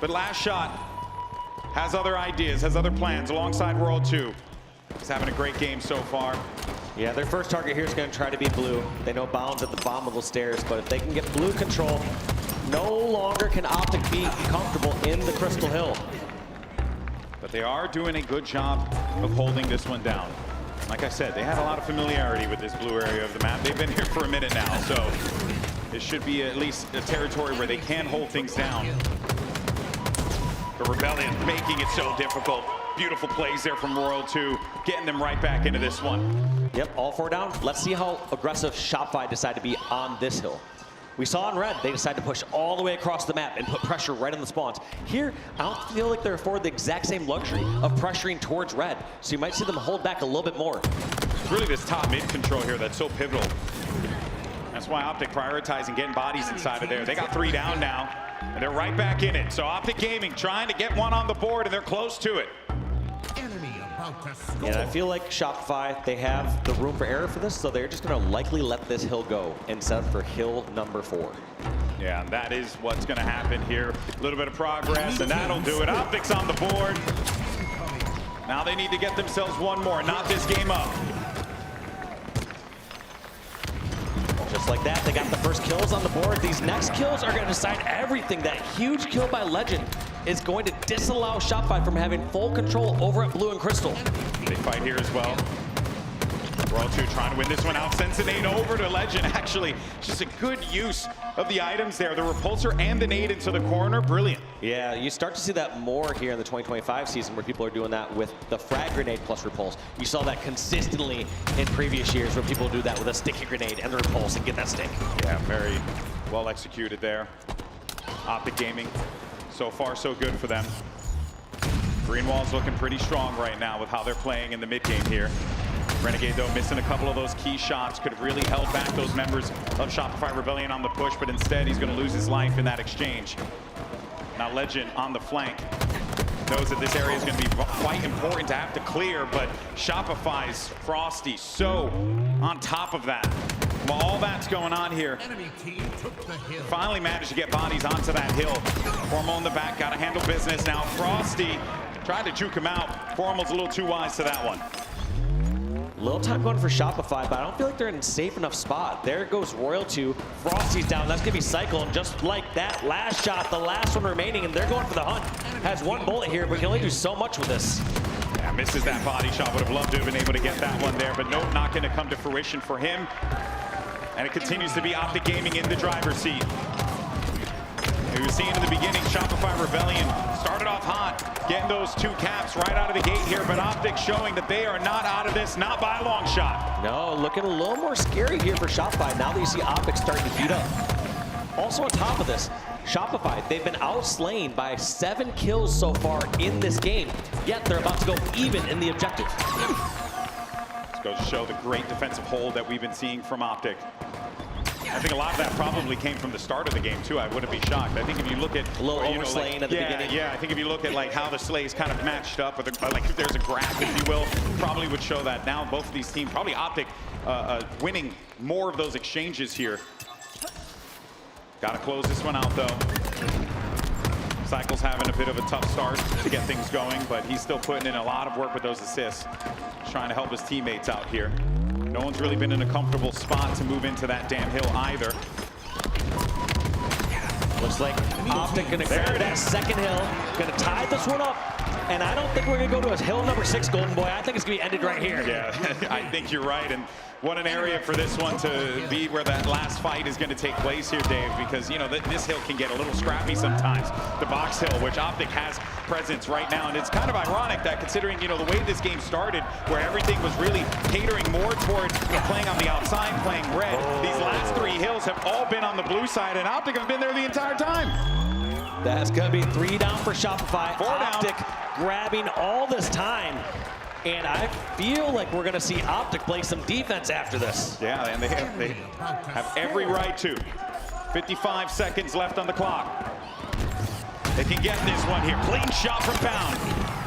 But Last Shot has other ideas, has other plans alongside World 2. He's having a great game so far. Yeah, their first target here is going to try to be blue. They know Bound's at the bottom of the stairs, but if they can get blue control, no longer can Optic be comfortable in the Crystal Hill. But they are doing a good job of holding this one down. Like I said, they had a lot of familiarity with this blue area of the map. They've been here for a minute now, so it should be at least a territory where they can hold things down. The Rebellion making it so difficult. Beautiful plays there from Royal 2, getting them right back into this one. Yep, all 4 down. Let's see how aggressive Shopify decide to be on this hill. We saw on red, they decided to push all the way across the map and put pressure right on the spawns. Here, I don't feel like they're afforded the exact same luxury of pressuring towards red. So you might see them hold back a little bit more. It's really this top mid control here that's so pivotal. That's why Optic prioritizing getting bodies inside of there. They got 3 down now, and they're right back in it. So Optic Gaming trying to get one on the board, and they're close to it. And I feel like Shopify, they have the room for error for this, so they're just going to likely let this hill go and set up for hill number 4. Yeah, and that is what's going to happen here. A little bit of progress, and that'll do it. Optic's on the board. Now they need to get themselves one more, not this game up. Just like that, they got the first kills on the board. These next kills are going to decide everything. That huge kill by Legend is going to disallow Shopify from having full control over at Blue and Crystal. Big fight here as well. Royal 2 trying to win this one out. Sends a nade over to Legend. Actually, just a good use of the items there. The repulsor and the nade into the corner. Brilliant. Yeah, you start to see that more here in the 2025 season where people are doing that with the frag grenade plus repulse. You saw that consistently in previous years where people do that with a sticky grenade and the repulse and get that stick. Yeah, very well executed there. Optic Gaming, so far so good for them. Greenwall's looking pretty strong right now with how they're playing in the mid game here. Renegade, though, missing a couple of those key shots. Could have really held back those members of Shopify Rebellion on the push, but instead he's going to lose his life in that exchange. Now Legend on the flank. Knows that this area is going to be quite important to have to clear, but Shopify's Frosty so on top of that. While all that's going on here, finally managed to get bodies onto that hill. Formal in the back, got to handle business. Now Frosty tried to juke him out. Formal's a little too wise to that one. Little time going for Shopify, but I don't feel like they're in a safe enough spot. There goes Royal 2. Frosty's down. That's going to be cycled. Just like that, last shot, the last one remaining, and they're going for the hunt. Has one bullet here, but can only do so much with this. Yeah, misses that body shot. Would have loved to have been able to get that one there, but nope, not going to come to fruition for him. And it continues to be Optic Gaming in the driver's seat. We were seeing in the beginning, Shopify Rebellion started off hot, getting those 2 caps right out of the gate here, but Optic showing that they are not out of this, not by a long shot. No, looking a little more scary here for Shopify now that you see Optic starting to heat up. Also on top of this, Shopify, they've been outslain by 7 kills so far in this game, yet they're about to go even in the objective. This goes to show the great defensive hold that we've been seeing from Optic. I think a lot of that probably came from the start of the game too. I wouldn't be shocked. I think if you look at a little overslaying at the beginning. Yeah, I think if you look at like how the slays kind of matched up, or like if there's a graph, if you will, probably would show that. Now both of these teams, probably Optic, winning more of those exchanges here. Got to close this one out though. Cycle's having a bit of a tough start to get things going, but he's still putting in a lot of work with those assists, trying to help his teammates out here. No one's really been in a comfortable spot to move into that damn hill either. Looks like Optic going to grab that second hill, going to tie this one up. And I don't think we're going to go to a hill number 6, Golden Boy. I think it's going to be ended right here. Yeah, I think you're right. And what an area for this one to be where that last fight is going to take place here, Dave, because, you know, this hill can get a little scrappy sometimes. The box hill, which Optic has presence right now. And it's kind of ironic that considering, you know, the way this game started, where everything was really catering more towards, you know, playing on the outside, playing red. These last 3 hills have all been on the blue side, and Optic have been there the entire time. That's going to be 3 down for Shopify. 4 Optic down. grabbing all this time. And I feel like we're going to see Optic play some defense after this. Yeah, and they have every right to. 55 seconds left on the clock. They can get this one here. Clean shot from Pound.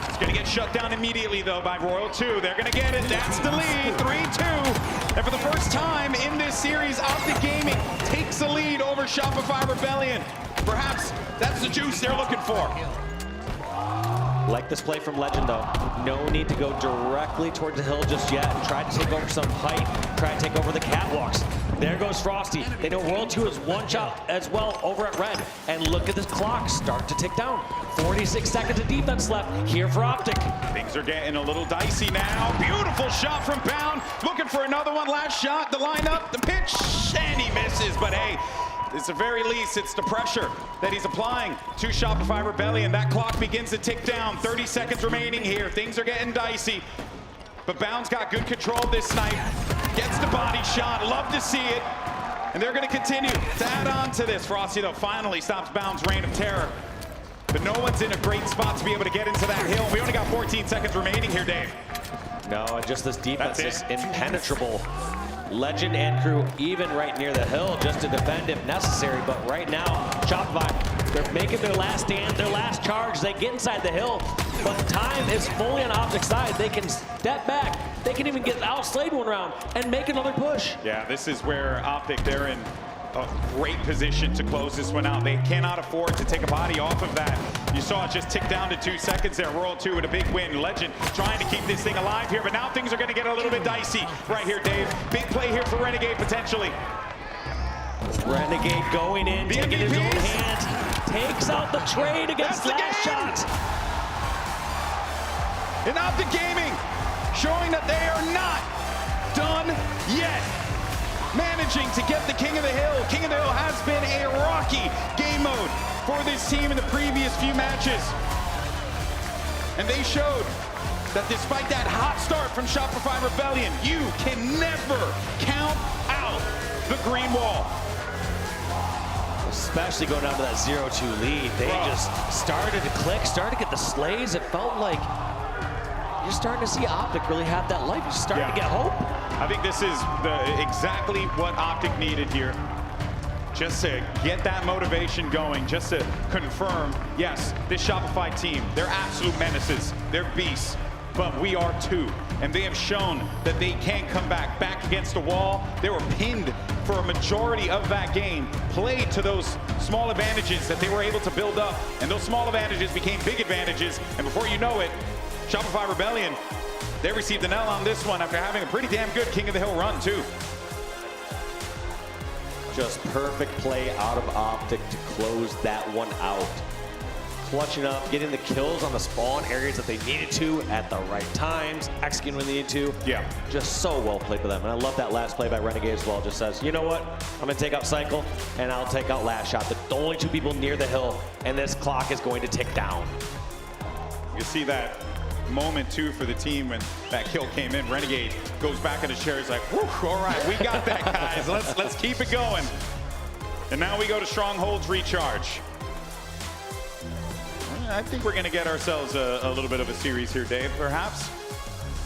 It's going to get shut down immediately, though, by Royal 2. They're going to get it. That's the lead. 3-2. And for the first time in this series, Optic Gaming takes the lead over Shopify Rebellion. Perhaps that's the juice they're looking for. Like this play from Legend, though. No need to go directly towards the hill just yet and try to take over some height, try to take over the catwalks. There goes Frosty. They know Royal 2 is one shot as well over at red. And look at this clock start to tick down. 46 seconds of defense left here for Optic. Things are getting a little dicey now. Beautiful shot from Pound. Looking for another one. Last shot, the lineup, the pitch, and he misses. But hey, at the very least, it's the pressure that he's applying to Shopify Rebellion. That clock begins to tick down. 30 seconds remaining here. Things are getting dicey. But Bound's got good control of this snipe. Gets the body shot. Love to see it. And they're going to continue to add on to this. Frosty, though, finally stops Bound's reign of terror. But no one's in a great spot to be able to get into that hill. We only got 14 seconds remaining here, Dave. No, and just this defense is impenetrable. Legend and crew even right near the hill just to defend if necessary. But right now, Shopify, they're making their last stand, their last charge. They get inside the hill, but time is fully on Optic's side. They can step back. They can even get outslayed one round and make another push. Yeah, this is where Optic, they're in a great position to close this one out. They cannot afford to take a body off of that. You saw it just tick down to 2 seconds there. World 2 with a big win. Legend trying to keep this thing alive here, but now things are going to get a little bit dicey right here, Dave. Big play here for Renegade potentially. Renegade going in, taking his own hands, takes out the trade against Last Shot. And Optic Gaming showing that they are not done yet. Managing to get the King of the Hill. King of the Hill has been a rocky game mode for this team in the previous few matches. And they showed that despite that hot start from Shopify Rebellion, you can never count out the green wall. Especially going down to that 0-2 lead. They just started to click, started to get the slays. It felt like you're starting to see Optic really have that life. You're starting to get hope. I think this is exactly what Optic needed here. Just to get that motivation going, just to confirm, yes, this Shopify team, they're absolute menaces. They're beasts, but we are too. And they have shown that they can come back against the wall. They were pinned for a majority of that game, played to those small advantages that they were able to build up. And those small advantages became big advantages. And before you know it, Shopify Rebellion, they received an L on this one after having a pretty damn good King of the Hill run, too. Just perfect play out of Optic to close that one out. Clutching up, getting the kills on the spawn areas that they needed to at the right times, executing when they needed to. Yeah. Just so well played for them. And I love that last play by Renegade as well. Just says, you know what? I'm going to take out Cycle, and I'll take out Last Shot. The only two people near the hill, and this clock is going to tick down. You see that moment too for the team when that kill came in. Renegade goes back in his chair. He's like, whew, all right, we got that, guys. Let's keep it going. And now we go to Stronghold's recharge. I think we're going to get ourselves a little bit of a series here, Dave, perhaps.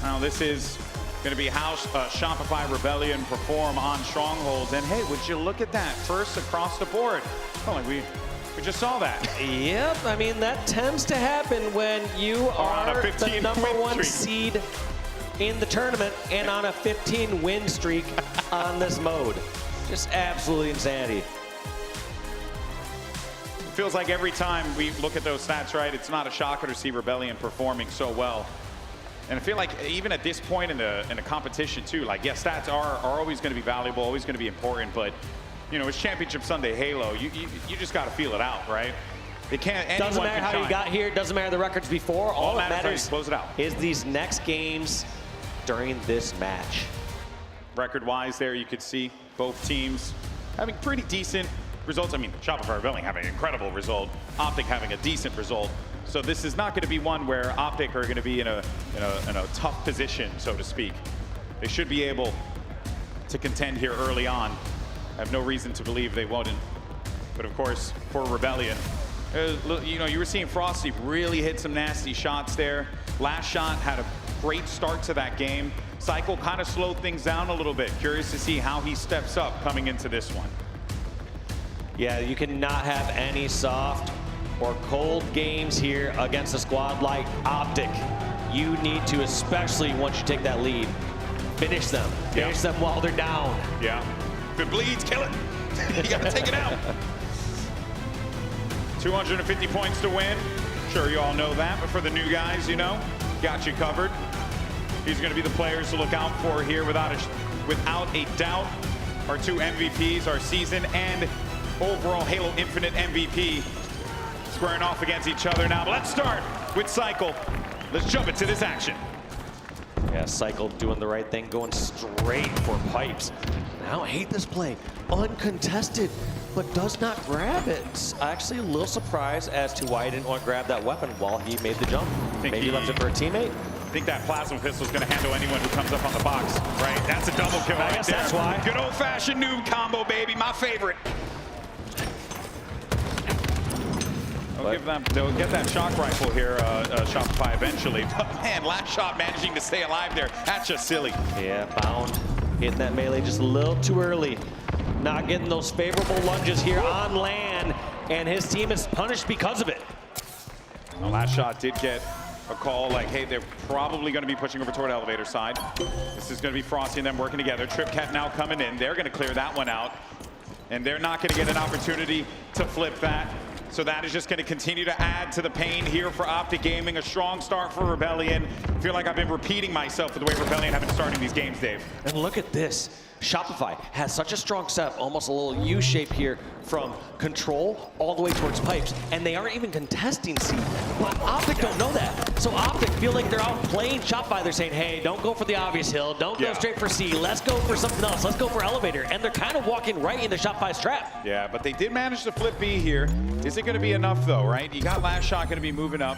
Now, this is going to be how Shopify Rebellion perform on Strongholds. And hey, would you look at that? First across the board. Oh, like we just saw that. Yep, I mean, that tends to happen when you are the #1 seed in the tournament and on a 15-win streak on this mode. Just absolutely insanity. It feels like every time we look at those stats, right, it's not a shocker to see Rebellion performing so well. And I feel like even at this point in the competition too, like, yeah, stats are always going to be valuable, always going to be important, but you know, it's Championship Sunday Halo. You just got to feel it out, right? It can't. Doesn't matter how you got here. Doesn't matter the records before. All that matters close it out is these next games during this match. Record-wise, there you could see both teams having pretty decent results. I mean, Shopify Rebellion having an incredible result. Optic having a decent result. So this is not going to be one where Optic are going to be in a tough position, so to speak. They should be able to contend here early on. I have no reason to believe they wouldn't. But of course, for Rebellion, you know, you were seeing Frosty really hit some nasty shots there. Last Shot had a great start to that game. Cycle kind of slowed things down a little bit. Curious to see how he steps up coming into this one. Yeah, you cannot have any soft or cold games here against a squad like Optic. You need to, especially once you take that lead, finish them. Finish them while they're down. Yeah. If it bleeds, kill it. You got to take it out. 250 points to win. Sure, you all know that, but for the new guys, you know, got you covered. These are going to be the players to look out for here without a doubt. Our two MVPs, our season and overall Halo Infinite MVP, squaring off against each other now. But let's start with Cycle. Let's jump into this action. Yeah, Cycle doing the right thing, going straight for pipes. Now I hate this play. Uncontested, but does not grab it. Actually a little surprised as to why he didn't want to grab that weapon while he made the jump. Maybe he left it for a teammate. think that plasma pistol is going to handle anyone who comes up on the box, right? That's a double kill right guess there. that's why. Good old-fashioned noob combo, baby, my favorite. They'll get that shock rifle here, Shopify eventually. But man, last shot managing to stay alive there. That's just silly. Yeah, Bound hitting that melee just a little too early. Not getting those favorable lunges here on land, and his team is punished because of it. The last shot did get a call like, hey, they're probably going to be pushing over toward elevator side. This is going to be Frosty and them working together. TripCat now coming in. They're going to clear that one out. And they're not going to get an opportunity to flip that. So that is just going to continue to add to the pain here for Optic Gaming. A strong start for Rebellion. I feel like I've been repeating myself with the way Rebellion have been starting these games, Dave. And look at this. Shopify has such a strong setup, almost a little U-shape here from control all the way towards pipes. And they aren't even contesting C. But Optic don't know that. So Optic feel like they're out playing Shopify. They're saying, hey, don't go for the obvious hill. Don't go straight for C. Let's go for something else. Let's go for elevator. And they're kind of walking right into Shopify's trap. Yeah, but they did manage to flip B here. Is it going to be enough, though, right? You got last shot going to be moving up.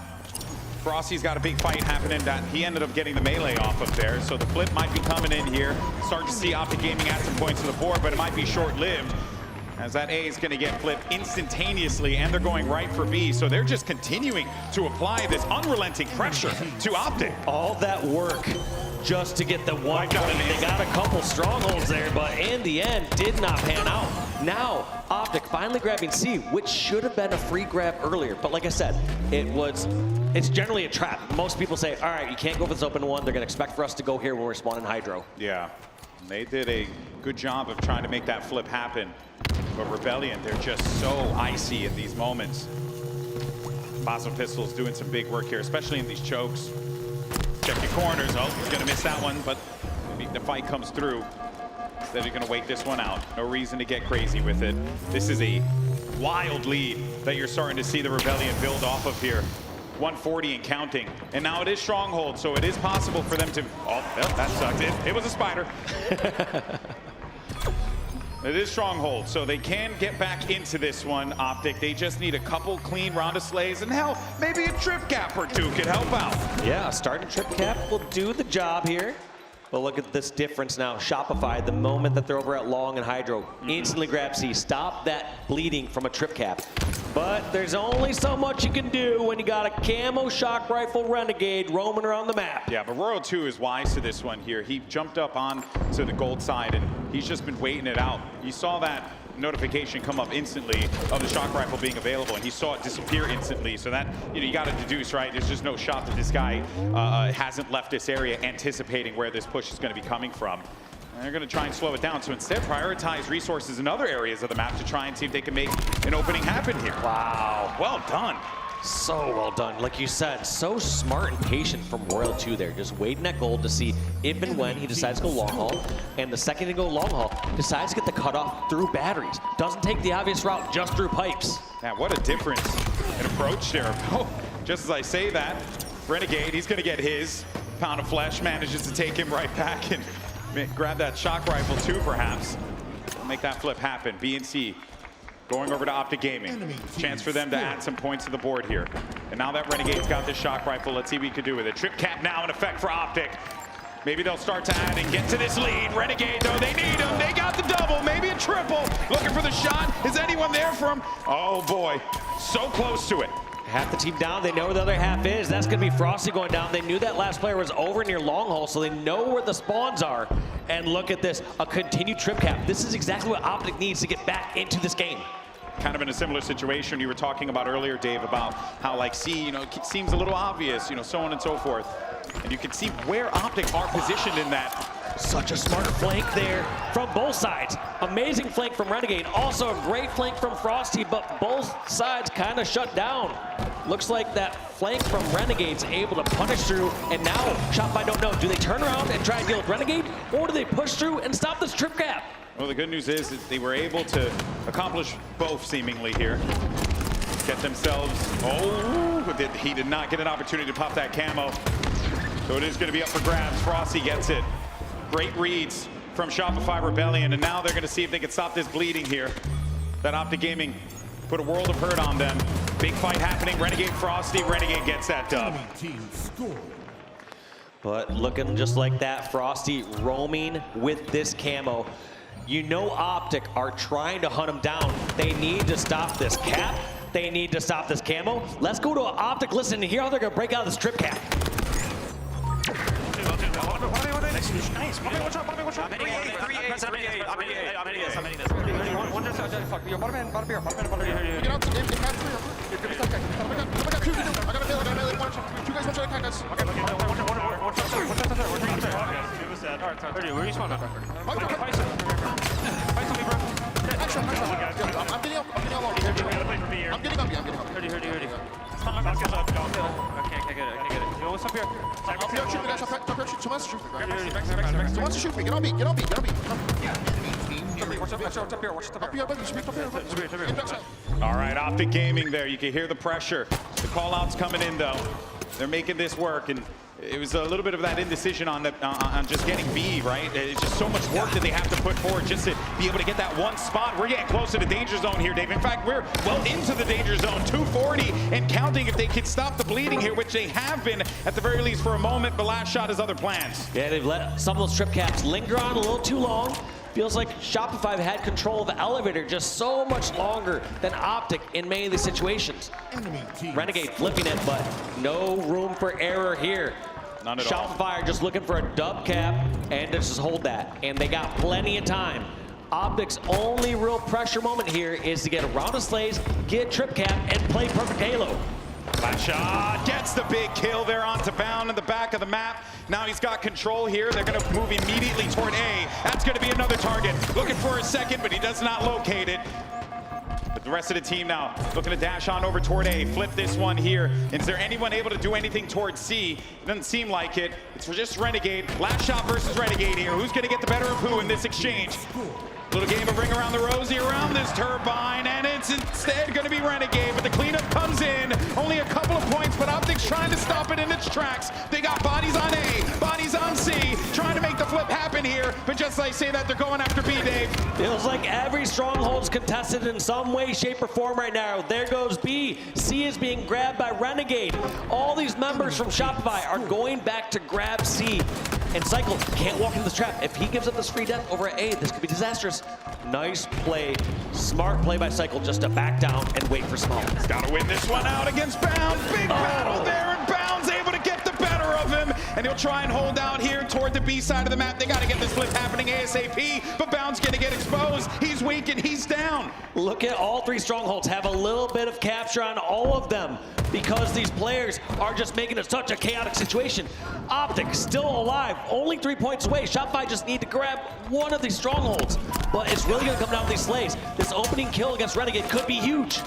Frosty's got a big fight happening that he ended up getting the melee off of there. So the flip might be coming in here. Start to see Optic Gaming add some points to the board, but it might be short-lived as that A is going to get flipped instantaneously, and they're going right for B. So they're just continuing to apply this unrelenting pressure to Optic. All that work just to get the one point. They got a couple strongholds there, but in the end, did not pan out. Now, Optic finally grabbing C, which should have been a free grab earlier. But like I said, it's generally a trap. Most people say, all right, you can't go for this open one. They're going to expect for us to go here when we're spawning Hydro. Yeah, they did a good job of trying to make that flip happen. But Rebellion, they're just so icy in these moments. Plasma Pistol's doing some big work here, especially in these chokes. Check your corners. Oh, he's going to miss that one, but maybe the fight comes through. Instead, you're going to wait this one out. No reason to get crazy with it. This is a wild lead that you're starting to see the Rebellion build off of here. 140 and counting. And now it is Stronghold, so it is possible for them to... Oh, that sucked. It was a spider. It is Stronghold, so they can get back into this one, Optic. They just need a couple clean round of slays, and hell, maybe a trip cap or two could help out. Yeah, starting trip cap will do the job here. But look at this difference now. Shopify, the moment that they're over at Long and Hydro, instantly grab C. Stop that bleeding from a trip cap. But there's only so much you can do when you got a camo shock rifle renegade roaming around the map. Yeah, but Royal 2 is wise to this one here. He jumped up on to the gold side, and he's just been waiting it out. You saw that notification come up instantly of the shock rifle being available, and he saw it disappear instantly. So that, you got to deduce, right? There's just no shot that this guy hasn't left this area anticipating where this push is going to be coming from. And they're going to try and slow it down. So instead, prioritize resources in other areas of the map to try and see if they can make an opening happen here. Wow. Well done. So well done. Like you said, so smart and patient from Royal 2 there. Just waiting at gold to see if and when he decides to go long haul. And the second to go long haul, decides to get the cutoff through batteries. Doesn't take the obvious route just through pipes. Yeah, what a difference in approach there. Oh, just as I say that, Renegade, he's going to get his pound of flesh, manages to take him right back and grab that shock rifle too, perhaps. Make that flip happen. B and C going over to Optic Gaming. Chance for them to add some points to the board here. And now that Renegade's got this shock rifle, let's see what he can do with it. Trip cap now in effect for Optic. Maybe they'll start to add and get to this lead. Renegade, though, they need him. They got the double, maybe a triple. Looking for the shot. Is anyone there for him? Oh, boy. So close to it. Half the team down, they know where the other half is. That's gonna be Frosty going down. They knew that last player was over near long haul, so they know where the spawns are. And look at this, a continued trip cap. This is exactly what Optic needs to get back into this game. Kind of in a similar situation you were talking about earlier, Dave, about how like C, it seems a little obvious, so on and so forth. And you can see where Optic are positioned in that. Such a smart flank there from both sides. Amazing flank from Renegade. Also a great flank from Frosty, but both sides kind of shut down. Looks like that flank from Renegade's able to punish through, and now Shopify don't know. Do they turn around and try and deal with Renegade, or do they push through and stop this trip cap? Well, the good news is that they were able to accomplish both seemingly here. Get themselves, he did not get an opportunity to pop that camo. So it is going to be up for grabs. Frosty gets it. Great reads from Shopify Rebellion, and now they're going to see if they can stop this bleeding here. That Optic Gaming put a world of hurt on them. Big fight happening. Renegade Frosty. Renegade gets that dub. But looking just like that, Frosty roaming with this camo. You know Optic are trying to hunt him down. They need to stop this cap. They need to stop this camo. Let's go to Optic. Listen and hear how they're going to break out of this trip cap. Nice. Watch out. I'm hitting this. One just fuck. You're bottom end. Get out to game. I got a melee. You guys watch out, guys. Okay. Where are you spawning? Fight me, bro. Action. I'm getting up. I'm getting up. Hurdy. I can't get it. Yo, what's up here? Shoot me, guys. Someone wants to shoot me. Get on me. Watch up here. All right, Optic Gaming there. You can hear the pressure. The call-out's coming in, though. They're making this work, and it was a little bit of that indecision on just getting B, right? It's just so much work that they have to put forward just to be able to get that one spot. We're getting close to the danger zone here, Dave. In fact, we're well into the danger zone, 240 and counting if they can stop the bleeding here, which they have been at the very least for a moment, but last shot has other plans. Yeah, they've let some of those trip caps linger on a little too long. Feels like Shopify had control of the elevator just so much longer than Optic in many of these situations. Renegade flipping it, but no room for error here. None at Shopify all. are just looking for a dub cap and to just hold that. And they got plenty of time. Optic's only real pressure moment here is to get around the slays, get trip cap, and play perfect Halo. Last shot gets the big kill there onto Bound in the back of the map. Now he's got control here. They're going to move immediately toward A. That's going to be another target. Looking for a second, but he does not locate it. But the rest of the team now looking to dash on over toward A. Flip this one here. Is there anyone able to do anything toward C? It doesn't seem like it. It's for just Renegade. Last shot versus Renegade here. Who's going to get the better of who in this exchange? Little game of ring around the rosy around this turbine, and it's instead going to be Renegade, but the cleanup comes in. Only a couple of points, but Optic's trying to stop it in its tracks. They got bodies on A, bodies on C, trying to make the flip happen here, but just like I say that, they're going after B, Dave. Feels like every stronghold's contested in some way, shape, or form right now. There goes B. C is being grabbed by Renegade. All these members from Shopify are going back to grab C. And Cycle can't walk into the trap. If he gives up this free death over at A, this could be disastrous. Nice play. Smart play by Cycle just to back down and wait for Small. He's got to win this one out against Bound. Big battle there, and Bound's able to get the better of him. And he'll try and hold out here toward the B side of the map. They got to get this flip happening ASAP, but Bound's going to get exposed. He's weak and he's down. Look at all three strongholds have a little bit of capture on all of them because these players are just making it such a chaotic situation. Optic still alive, only 3 points away. Shopify just need to grab one of these strongholds, but it's really going to come down to these slays. This opening kill against Renegade could be huge.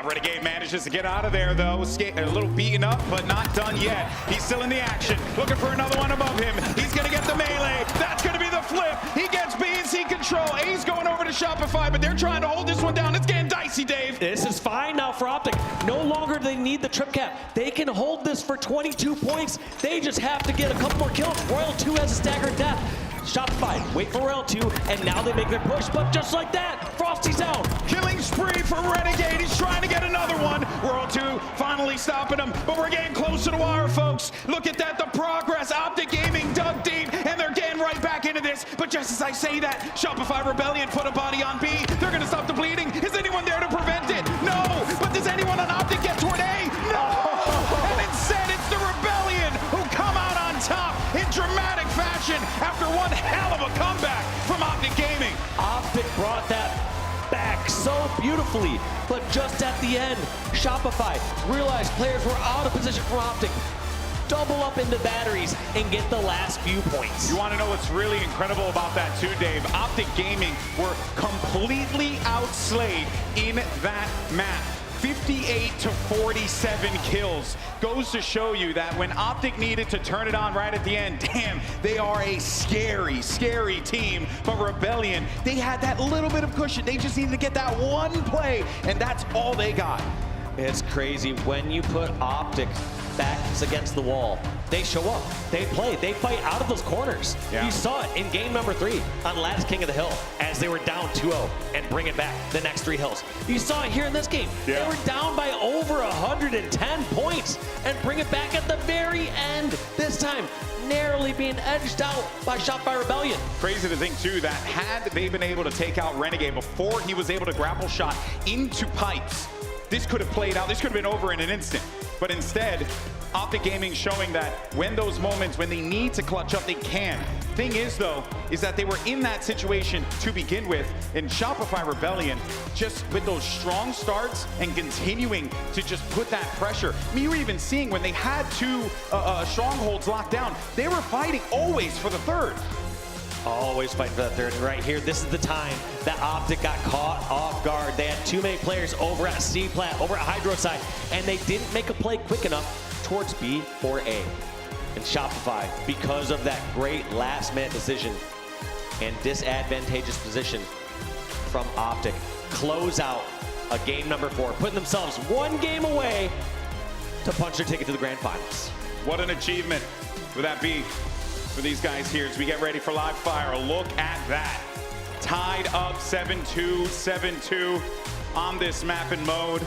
Renegade manages to get out of there, though. A little beaten up, but not done yet. He's still in the action, looking for another one above him. He's going to get the melee. That's going to be the flip. He gets B and C control. A's going over to Shopify, but they're trying to hold this one down. It's getting dicey, Dave. This is fine now for Optic. No longer do they need the trip cap. They can hold this for 22 points. They just have to get a couple more kills. Royal 2 has a staggered death. Shopify, wait for Royal 2, and now they make their push, but just like that, Frosty's out. Killing spree for Renegade. He's trying to get another one. Royal 2 finally stopping him, but we're getting close to the wire, folks. Look at that, the progress. Optic Gaming dug deep, and they're getting right back into this. But just as I say that, Shopify Rebellion put a body on B. They're going to stop the bleeding. Is anyone there to prevent it? No. But does anyone on Optic get toward A? No. And instead, it's the Rebellion who come out on top in dramatic fashion after one hell of a comeback from Optic Gaming. Optic brought that back so beautifully, but just at the end, Shopify realized players were out of position from Optic. Double up into batteries and get the last few points. You want to know what's really incredible about that too, Dave? Optic Gaming were completely outslayed in that map. 58 to 47 kills. Goes to show you that when Optic needed to turn it on right at the end, damn, they are a scary, scary team. But Rebellion, they had that little bit of cushion. They just needed to get that one play, and that's all they got. It's crazy. When you put Optic backs against the wall, they show up, they play, they fight out of those corners. Yeah. You saw it in game number 3 on last King of the Hill as they were down 2-0 and bring it back the next 3 hills. You saw it here in this game. Yeah. They were down by over 110 points and bring it back at the very end. This time, narrowly being edged out by Shopify Rebellion. Crazy to think, too, that had they been able to take out Renegade before he was able to grapple shot into pipes, this could have played out. This could have been over in an instant. But instead, Optic Gaming showing that when those moments, when they need to clutch up, they can. Thing is, though, is that they were in that situation to begin with, and Shopify Rebellion, just with those strong starts and continuing to just put that pressure. I mean, you were even seeing when they had 2 strongholds locked down, they were fighting always for the third. Always fighting for that third. And right here, this is the time that Optic got caught off guard. They had too many players over at C-Plat, over at Hydro side, and they didn't make a play quick enough towards B or A. And Shopify, because of that great last-minute decision and disadvantageous position from Optic, close out a game number 4, putting themselves 1 game away to punch their ticket to the grand finals. What an achievement would that be for these guys here as we get ready for live fire. Look at that. Tied up 7-2, 7-2 on this map and mode.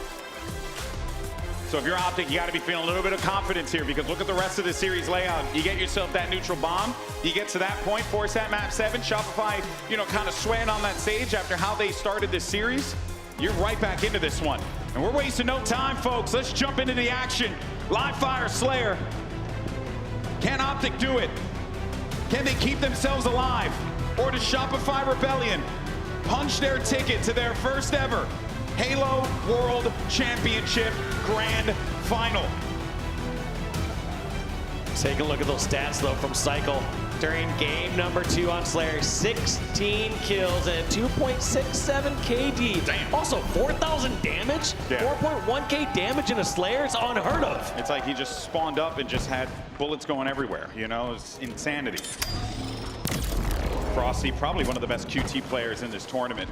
So if you're Optic, you got to be feeling a little bit of confidence here, because look at the rest of the series layout. You get yourself that neutral bomb. You get to that point, force that map 7. Shopify, you know, kind of swaying on that stage after how they started this series. You're right back into this one. And we're wasting no time, folks. Let's jump into the action. Live fire Slayer. Can Optic do it? Can they keep themselves alive? Or does Shopify Rebellion punch their ticket to their first ever Halo World Championship Grand Final? Take a look at those stats, though, from Cycle. During game number 2 on Slayer, 16 kills and 2.67 KD. Damn. Also, 4,000 damage? Yeah. 4.1k damage in a Slayer? It's unheard of. It's like he just spawned up and just had bullets going everywhere, you know? It's insanity. Frosty, probably one of the best QT players in this tournament.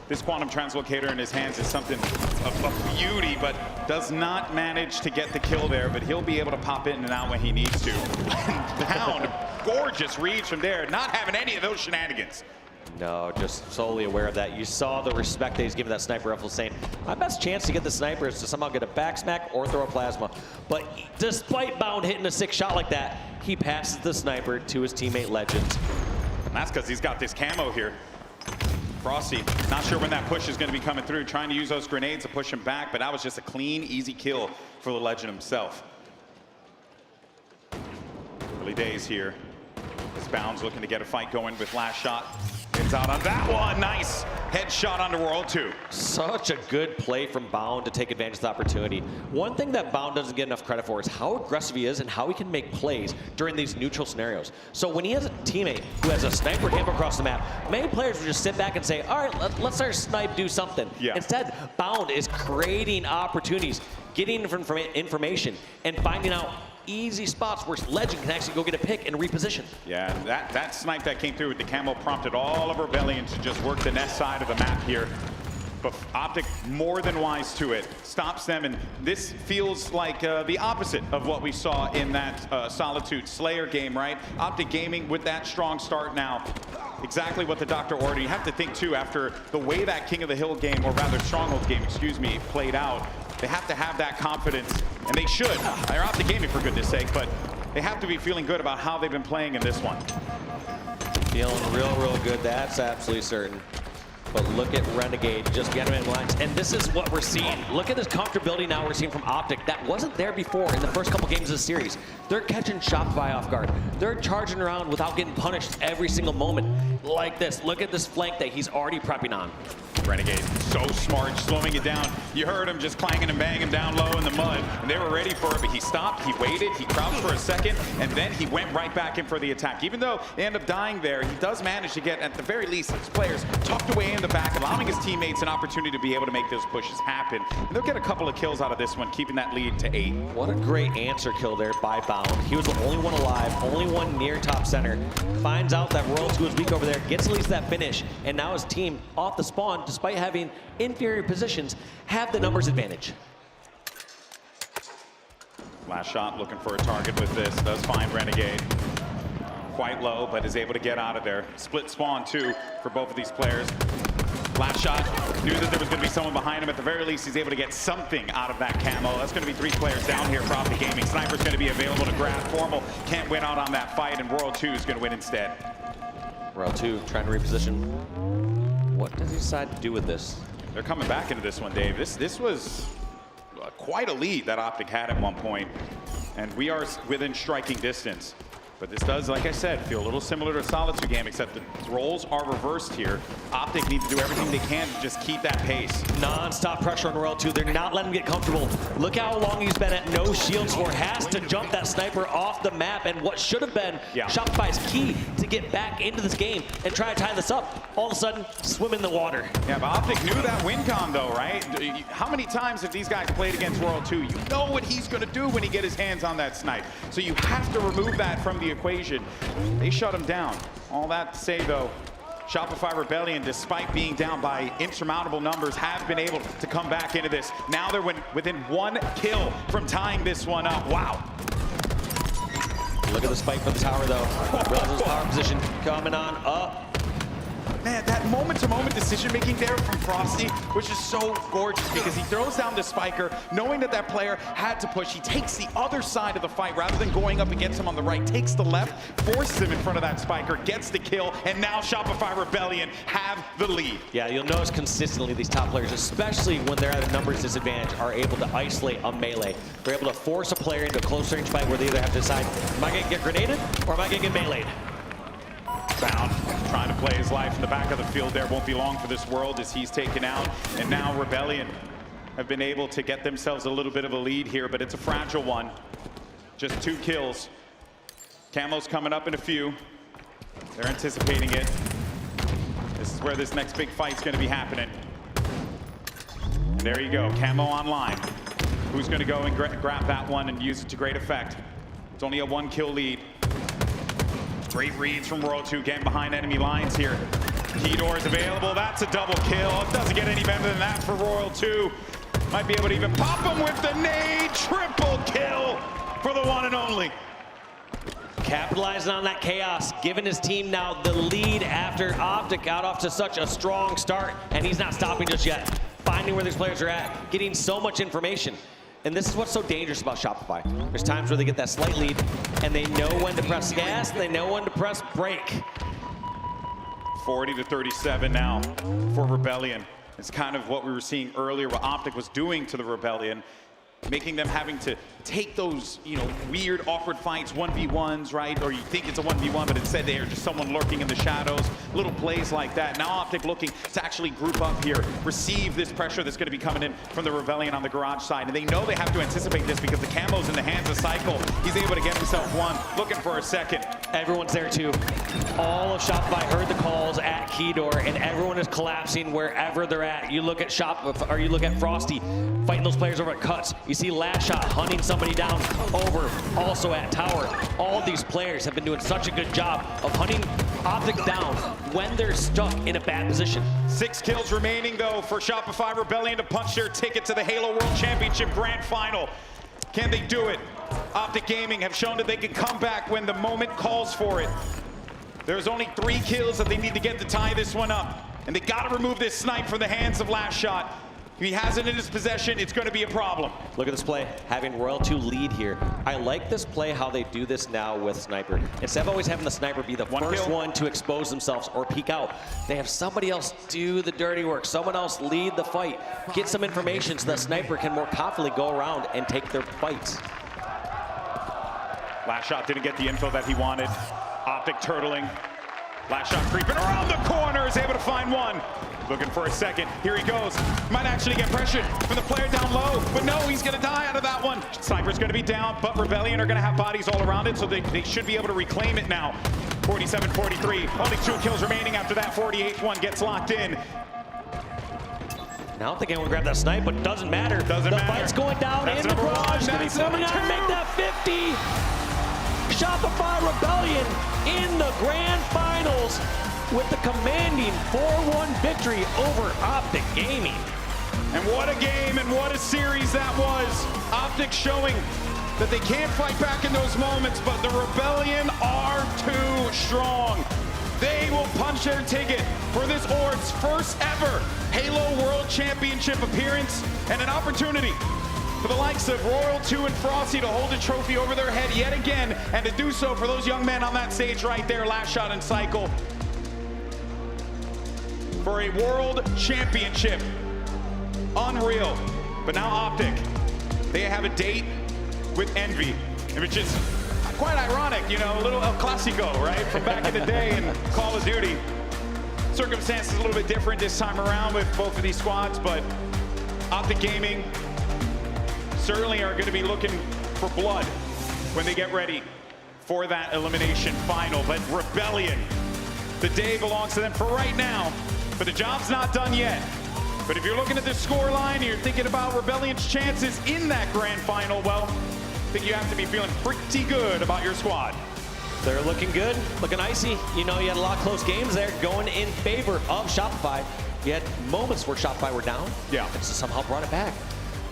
This quantum translocator in his hands is something of beauty, but does not manage to get the kill there, but he'll be able to pop in and out when he needs to. Pound, gorgeous reads from there, not having any of those shenanigans. No, just solely aware of that. You saw the respect that he's giving that sniper rifle, saying, my best chance to get the sniper is to somehow get a back smack or throw a plasma. But despite Bound hitting a 6 shot like that, he passes the sniper to his teammate Legend. And that's because he's got this camo here. Frosty, not sure when that push is going to be coming through, trying to use those grenades to push him back, but that was just a clean, easy kill for the Legend himself. Early days here. As Bound's looking to get a fight going with last shot. Gets out on that one. Nice headshot onto World 2. Such a good play from Bound to take advantage of the opportunity. One thing that Bound doesn't get enough credit for is how aggressive he is and how he can make plays during these neutral scenarios. So when he has a teammate who has a sniper camp across the map, many players will just sit back and say, all right, let's our snipe do something. Yeah. Instead, Bound is creating opportunities, getting information, and finding out easy spots where Legend can actually go get a pick and reposition. Yeah, that snipe that came through with the camo prompted all of Rebellion to just work the nest side of the map here. But Optic more than wise to it, stops them, and this feels like the opposite of what we saw in that Solitude Slayer game, right? Optic Gaming with that strong start now. Exactly what the doctor ordered. You have to think too, after the way that King of the Hill game, or rather Stronghold game, excuse me, played out, they have to have that confidence, and they should. They're Optic Gaming for goodness sake, but they have to be feeling good about how they've been playing in this one. Feeling real good, that's absolutely certain. But look at Renegade just getting in lines. And this is what we're seeing. Look at this comfortability now we're seeing from Optic. That wasn't there before in the first couple games of the series. They're catching Shopify off guard. They're charging around without getting punished every single moment like this. Look at this flank that he's already prepping on. Renegade, so smart, slowing it down. You heard him just clanging and banging down low in the mud, and they were ready for it, but he stopped, he waited, he crouched for a second, and then he went right back in for the attack. Even though they end up dying there, he does manage to get, at the very least, his players tucked away in the back, allowing his teammates an opportunity to be able to make those pushes happen. And they'll get a couple of kills out of this one, keeping that lead to 8. What a great answer kill there by Bound. He was the only one alive, only one near top center. Finds out that World 2 is weak over there, gets at least that finish, and now his team off the spawn, despite having inferior positions, have the numbers advantage. Last shot looking for a target with this. Does find Renegade. Quite low, but is able to get out of there. Split spawn too for both of these players. Last shot, knew that there was going to be someone behind him. At the very least, he's able to get something out of that camo. That's going to be 3 players down here for Optic Gaming. Sniper's going to be available to grab. Formal can't win out on that fight, and Royal 2 is going to win instead. Royal 2 trying to reposition. What does he decide to do with this? They're coming back into this one, Dave. This was quite a lead that Optic had at one point, and we are within striking distance. But this does, like I said, feel a little similar to a Solitude game, except the roles are reversed here. Optic need to do everything they can to just keep that pace. Non-stop pressure on Royal 2. They're not letting him get comfortable. Look how long he's been at no shields for. Has to jump that sniper off the map. And what should have been Shopify's key to get back into this game and try to tie this up, all of a sudden, swim in the water. Yeah, but Optic knew that win con though, right? How many times have these guys played against Royal 2? You know what he's going to do when he gets his hands on that snipe. So you have to remove that from the equation. They shut him down. All that to say though, Shopify Rebellion, despite being down by insurmountable numbers, have been able to come back into this. Now they're within 1 kill from tying this one up. Wow. Look at this fight for the tower though. Relevant's power position coming on up. Man, that moment-to-moment decision-making there from Frosty was just so gorgeous because he throws down the spiker, knowing that that player had to push. He takes the other side of the fight rather than going up against him on the right, takes the left, forces him in front of that spiker, gets the kill, and now Shopify Rebellion have the lead. Yeah, you'll notice consistently these top players, especially when they're at a numbers disadvantage, are able to isolate a melee. They're able to force a player into a close range fight where they either have to decide, am I going to get grenaded or am I going to get meleeed? Bound, trying to play his life in the back of the field there. Won't be long for this world as he's taken out. And now Rebellion have been able to get themselves a little bit of a lead here, but it's a fragile one. Just 2 kills. Camo's coming up in a few. They're anticipating it. This is where this next big fight's going to be happening. And there you go, Camo online. Who's going to go and grab that one and use it to great effect? It's only a 1 kill lead. Great reads from Royal 2, getting behind enemy lines here. Key door is available. That's a double kill. It doesn't get any better than that for Royal 2. Might be able to even pop him with the nade. Triple kill for the one and only. Capitalizing on that chaos, giving his team now the lead after Optic got off to such a strong start, and he's not stopping just yet. Finding where these players are at, getting so much information. And this is what's so dangerous about Shopify. There's times where they get that slight lead, and they know when to press gas, and they know when to press brake. 40-37 now for Rebellion. It's kind of what we were seeing earlier, what Optic was doing to the Rebellion, making them having to take those, weird, awkward fights, 1v1s, right? Or you think it's a 1v1, but instead they are just someone lurking in the shadows. Little plays like that. Now Optic looking to actually group up here, receive this pressure that's going to be coming in from the Rebellion on the garage side. And they know they have to anticipate this because the camo's in the hands of Cycle. He's able to get himself one, looking for a second. Everyone's there too. All of Shopify heard the calls at Key Door, and everyone is collapsing wherever they're at. You look at Shopify, or you look at Frosty fighting those players over at Cuts. You see Last Shot hunting somebody down over, also at Tower. All of these players have been doing such a good job of hunting Optic down when they're stuck in a bad position. 6 kills remaining though for Shopify Rebellion to punch their ticket to the Halo World Championship Grand Final. Can they do it? Optic Gaming have shown that they can come back when the moment calls for it. There's only 3 kills that they need to get to tie this one up. And they gotta remove this snipe from the hands of Last Shot. If he has it in his possession, it's going to be a problem. Look at this play, having Royal 2 lead here. I like this play, how they do this now with Sniper. Instead of always having the Sniper be the first one to expose themselves or peek out, they have somebody else do the dirty work, someone else lead the fight, get some information so that Sniper can more confidently go around and take their fights. Last Shot didn't get the info that he wanted. Optic turtling. Last Shot creeping around the corner, is able to find one. Looking for a second. Here he goes. Might actually get pressured from the player down low, but no, he's going to die out of that one. Sniper's going to be down, but Rebellion are going to have bodies all around it, so they should be able to reclaim it now. 47-43. Only 2 kills remaining after that 48th one gets locked in. Now I don't think anyone grabbed that snipe, but it doesn't matter. Doesn't matter. The fight's going down in the garage. Going to be coming out and make that 50. Shopify Rebellion in the grand finals with the commanding 4-1 victory over Optic Gaming. And what a game and what a series that was. Optic showing that they can't fight back in those moments, but the Rebellion are too strong. They will punch their ticket for this Ord's first ever Halo World Championship appearance and an opportunity for the likes of Royal 2 and Frosty to hold a trophy over their head yet again, and to do so for those young men on that stage right there, last shot in cycle, for a World Championship. Unreal. But now Optic, they have a date with Envy, which is quite ironic, you know, a little El Clasico, right, from back in the day in Call of Duty. Circumstances a little bit different this time around with both of these squads, but Optic Gaming certainly are going to be looking for blood when they get ready for that elimination final. But Rebellion, the day belongs to them for right now, but the job's not done yet. But if you're looking at the scoreline and you're thinking about Rebellion's chances in that grand final, well, I think you have to be feeling pretty good about your squad. They're looking good, looking icy. You know, you had a lot of close games there going in favor of Shopify. You had moments where Shopify were down. Yeah. And somehow brought it back.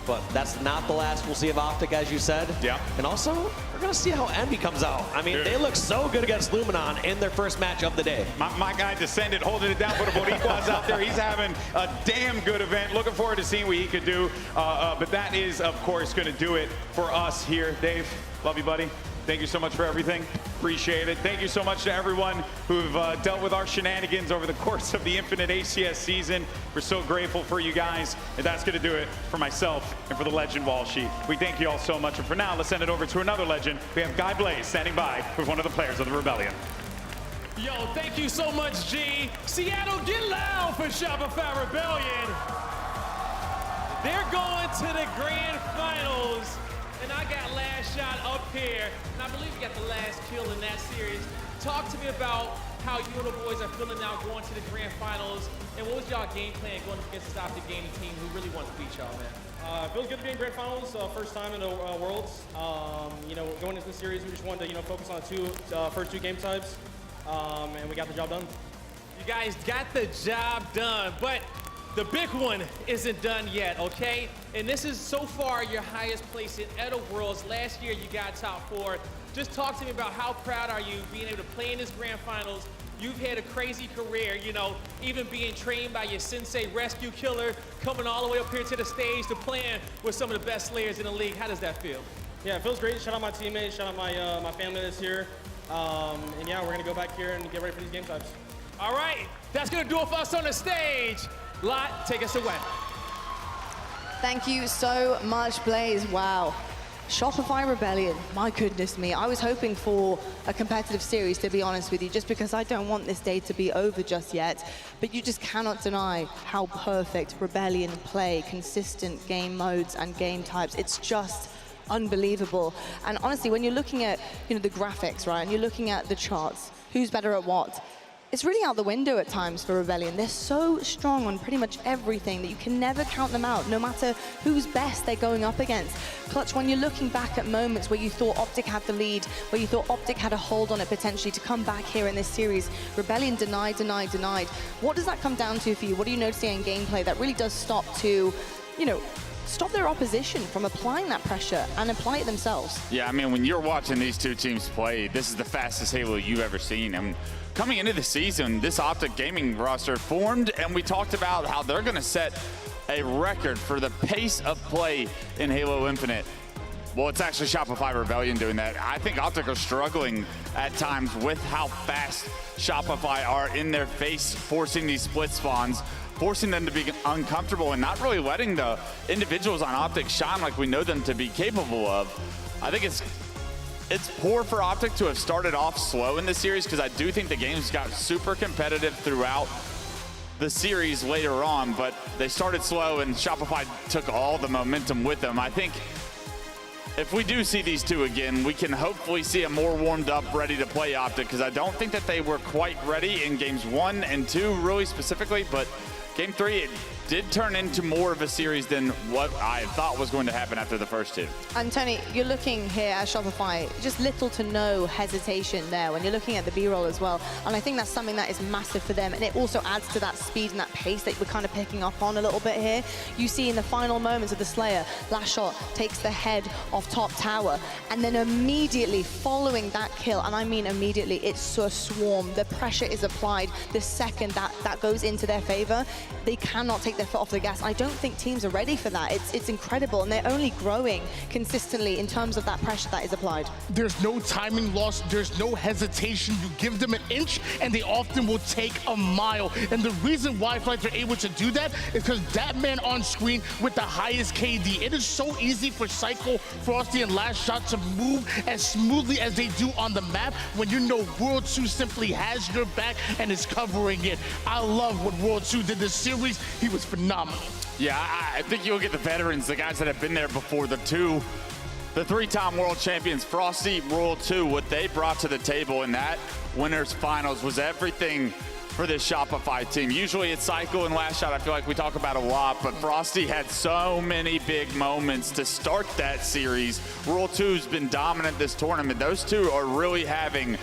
But that's not the last we'll see of Optic, as you said. Yeah. And also, we're going to see how Envy comes out. I mean, they look so good against Luminon in their first match of the day. My guy Descendant holding it down for the Boricuas out there. He's having a damn good event. Looking forward to seeing what he could do. But that is, of course, going to do it for us here. Dave, love you, buddy. Thank you so much for everything. Appreciate it. Thank you so much to everyone who've dealt with our shenanigans over the course of the Infinite HCS season. We're so grateful for you guys. And that's going to do it for myself and for the Legend Wall Sheet. We thank you all so much. And for now, let's send it over to another legend. We have Guy Blaze standing by with one of the players of the Rebellion. Yo, thank you so much, G. Seattle, get loud for Shopify Rebellion. They're going to the grand finals. And I got last shot up here, and I believe you got the last kill in that series. Talk to me about how you and the boys are feeling now going to the grand finals, and what was y'all game plan going against this Optic Gaming team who really wants to beat y'all, man? It feels good to be in grand finals, first time in the Worlds. You know, going into the series, we just wanted to, you know, focus on the first two game types, and we got the job done. You guys got the job done, but the big one isn't done yet, okay? And this is so far your highest place in Edo Worlds. Last year you got top 4. Just talk to me about how proud are you being able to play in this grand finals. You've had a crazy career, you know, even being trained by your sensei rescue killer, coming all the way up here to the stage to playing with some of the best slayers in the league. How does that feel? Yeah, it feels great. Shout out my teammates, shout out my family that's here. And yeah, we're gonna go back here and get ready for these game types. All right, that's gonna do it for us on the stage. Lot, take us away. Thank you so much, Blaze. Wow. Shopify Rebellion, my goodness me. I was hoping for a competitive series, to be honest with you, just because I don't want this day to be over just yet. But you just cannot deny how perfect Rebellion play, consistent game modes and game types. It's just unbelievable. And honestly, when you're looking at, you know, the graphics, right, and you're looking at the charts, who's better at what? It's really out the window at times for Rebellion. They're so strong on pretty much everything that you can never count them out, no matter who's best they're going up against. Clutch, when you're looking back at moments where you thought Optic had the lead, where you thought Optic had a hold on it potentially to come back here in this series, Rebellion denied. What does that come down to for you? What are you noticing in gameplay that really does stop to, you know, stop their opposition from applying that pressure and apply it themselves? Yeah, I mean, when you're watching these two teams play, this is the fastest Halo you've ever seen. And coming into the season, this Optic Gaming roster formed, and we talked about how they're going to set a record for the pace of play in Halo Infinite. Well, it's actually Shopify Rebellion doing that. I think Optic are struggling at times with how fast Shopify are in their face, forcing these split spawns, forcing them to be uncomfortable and not really letting the individuals on Optic shine like we know them to be capable of. I think it's poor for Optic to have started off slow in this series, because I do think the games got super competitive throughout the series later on, but they started slow and Shopify took all the momentum with them. I think if we do see these two again, we can hopefully see a more warmed up, ready to play Optic, because I don't think that they were quite ready in games 1 and 2 really specifically, but game 3, did turn into more of a series than what I thought was going to happen after the first two. And Tony, you're looking here at Shopify, just little to no hesitation there when you're looking at the B-roll as well. And I think that's something that is massive for them. And it also adds to that speed and that pace that we're kind of picking up on a little bit here. You see in the final moments of the Slayer, last shot takes the head off top tower. And then immediately following that kill, and I mean immediately, it's a swarm. The pressure is applied the second that goes into their favor. They cannot take their foot off the gas. I don't think teams are ready for that. It's incredible, and they're only growing consistently in terms of that pressure that is applied. There's no timing loss. There's no hesitation. You give them an inch, and they often will take a mile. And the reason why Flights are able to do that is because that man on screen with the highest KD. It is so easy for Cycle, Frosty, and Last Shot to move as smoothly as they do on the map when you know World 2 simply has your back and is covering it. I love what World 2 did this series. He was phenomenal. Yeah, I think you look at the veterans, the guys that have been there before, the three-time world champions, Frosty, World 2, what they brought to the table in that winners finals was everything for this Shopify team. Usually it's Cycle and Last Shot, I feel like we talk about a lot, but Frosty had so many big moments to start that series. World 2's been dominant this tournament. Those two are really having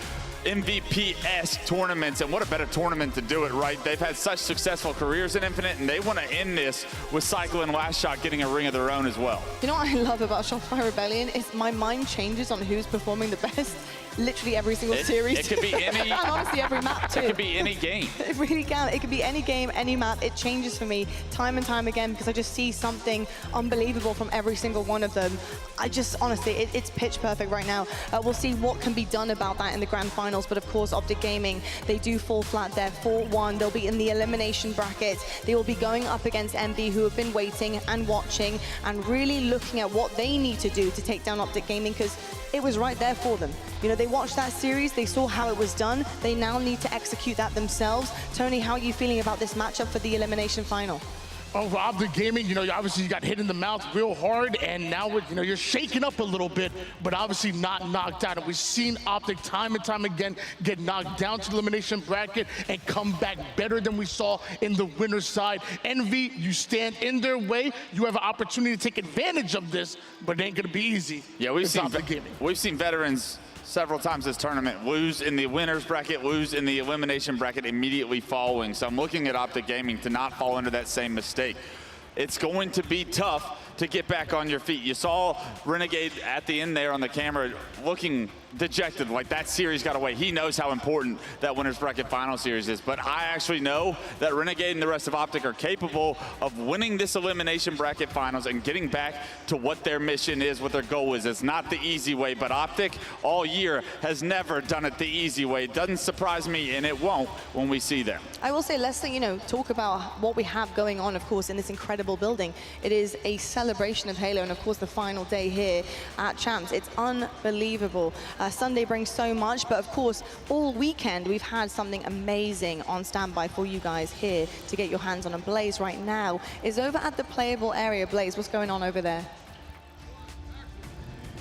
MVP-esque tournaments, and what a better tournament to do it, right? They've had such successful careers in Infinite, and they want to end this with Cycle and Last Shot getting a ring of their own as well. You know what I love about Shopify Rebellion is my mind changes on who's performing the best literally every single series. It could be any... and honestly, every map too. It could be any game. It really can. It could be any game, any map. It changes for me time and time again because I just see something unbelievable from every single one of them. I just, honestly, it's pitch perfect right now. We'll see what can be done about that in the grand finals, but of course, Optic Gaming, they do fall flat there, 4-1. They'll be in the elimination bracket. They will be going up against MB, who have been waiting and watching and really looking at what they need to do to take down Optic Gaming, because it was right there for them. You know, they watched that series, they saw how it was done. They now need to execute that themselves. Tony, how are you feeling about this matchup for the elimination final? Oh, for Optic Gaming, you know, obviously you got hit in the mouth real hard, and now you know, you're shaking up a little bit, but obviously not knocked out. And we've seen Optic time and time again get knocked down to the elimination bracket and come back better than we saw in the winner's side. Envy, you stand in their way. You have an opportunity to take advantage of this, but it ain't gonna be easy. Yeah, we've seen veterans several times this tournament lose in the winners bracket, lose in the elimination bracket immediately following. So I'm looking at Optic Gaming to not fall into that same mistake. It's going to be tough to get back on your feet. You saw Renegade at the end there on the camera looking dejected, like that series got away. He knows how important that winners bracket final series is, but I actually know that Renegade and the rest of Optic are capable of winning this elimination bracket finals and getting back to what their mission is, what their goal is. It's not the easy way, but Optic all year has never done it the easy way. It doesn't surprise me, and it won't when we see them. I will say, let's talk about what we have going on, of course, in this incredible building. It is a celebration of Halo, and of course the final day here at Champs. It's unbelievable. Sunday brings so much, but of course all weekend we've had something amazing on standby for you guys here to get your hands on. And Blaze right now is over at the playable area. Blaze, what's going on over there?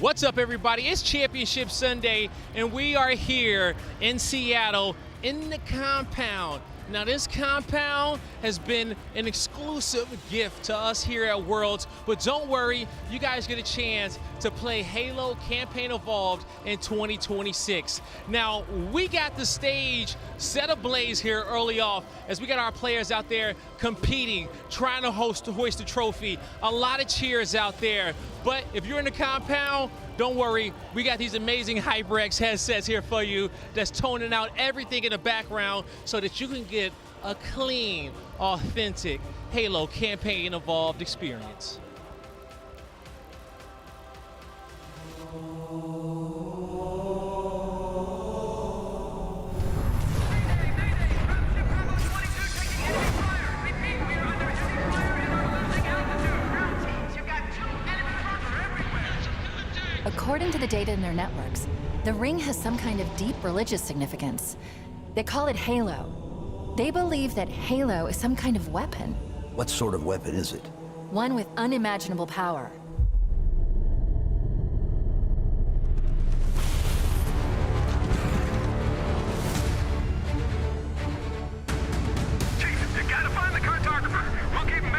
What's up, everybody? It's Championship Sunday, and we are here in Seattle in the compound. Now, this compound has been an exclusive gift to us here at Worlds, but don't worry, you guys get a chance to play Halo Campaign Evolved in 2026. Now, we got the stage set ablaze here early off as we got our players out there competing, trying to hoist a trophy. A lot of cheers out there, but if you're in the compound, don't worry, we got these amazing HyperX headsets here for you that's toning out everything in the background so that you can get a clean, authentic Halo Campaign Evolved experience. According to the data in their networks, the ring has some kind of deep religious significance. They call it Halo. They believe that Halo is some kind of weapon. What sort of weapon is it? One with unimaginable power. Chief, you gotta find the cartographer. We'll keep him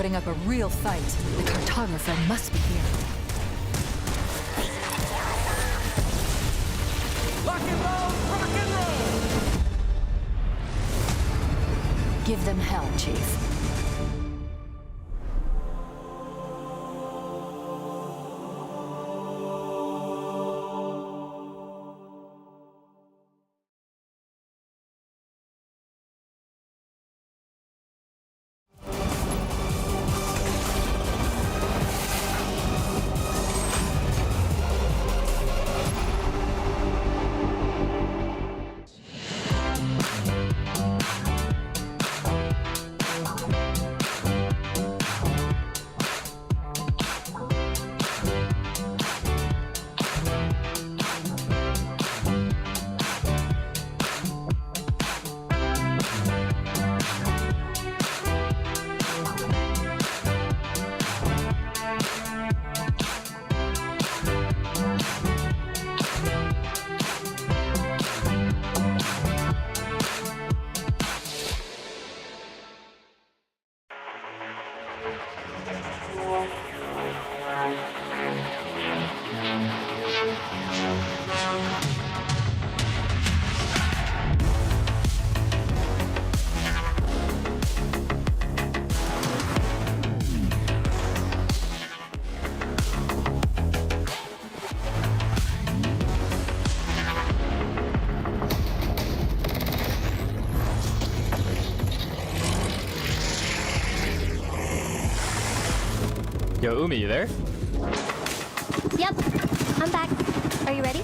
putting up a real fight. The cartographer must be here. Rock and roll, rock and roll! Give them hell, Chief. Yo, Umi, you there? Yep, I'm back. Are you ready?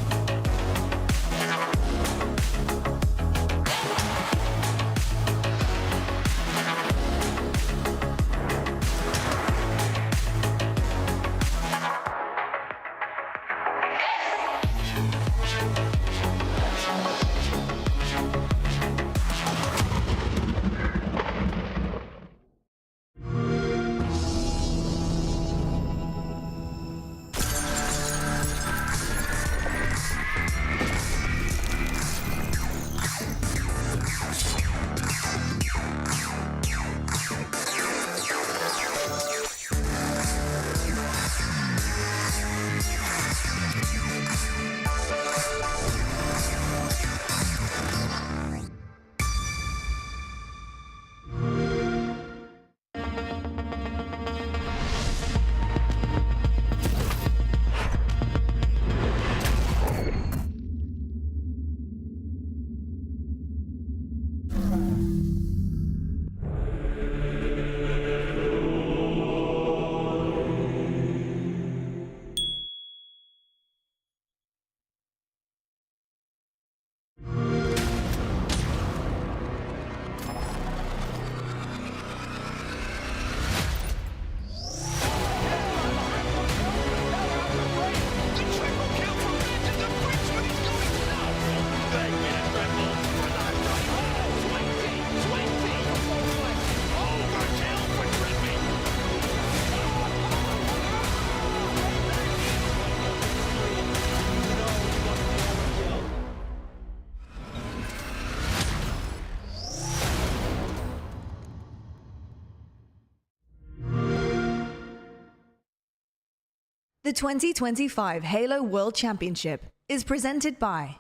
The 2025 Halo World Championship is presented by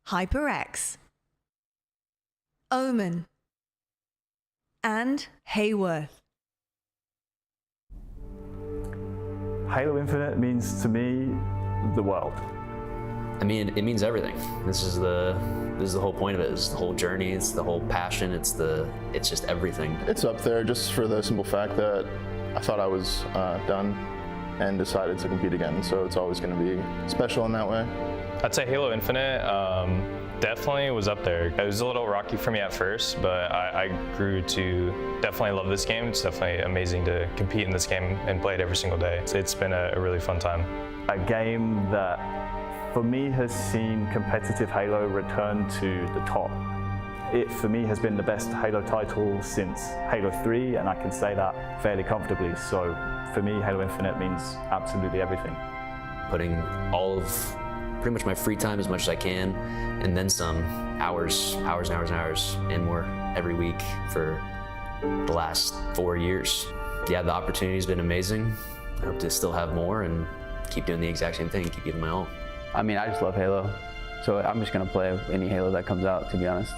HyperX, Omen, and Hayworth. Halo Infinite means to me the world. I mean, it means everything. This is the whole point of it. It's the whole journey. It's the whole passion. It's just everything. It's up there just for the simple fact that I thought I was done and decided to compete again. So it's always going to be special in that way. I'd say Halo Infinite definitely was up there. It was a little rocky for me at first, but I grew to definitely love this game. It's definitely amazing to compete in this game and play it every single day. It's been a really fun time. A game that for me has seen competitive Halo return to the top. It for me has been the best Halo title since Halo 3, and I can say that fairly comfortably. So for me, Halo Infinite means absolutely everything. Putting all of pretty much my free time as much as I can, and then some, hours and hours and hours and more every week for the last 4 years. yeah, the opportunity's been amazing. I hope to still have more and keep doing the exact same thing, keep giving my all. I mean, I just love Halo, so I'm just gonna play any Halo that comes out, to be honest.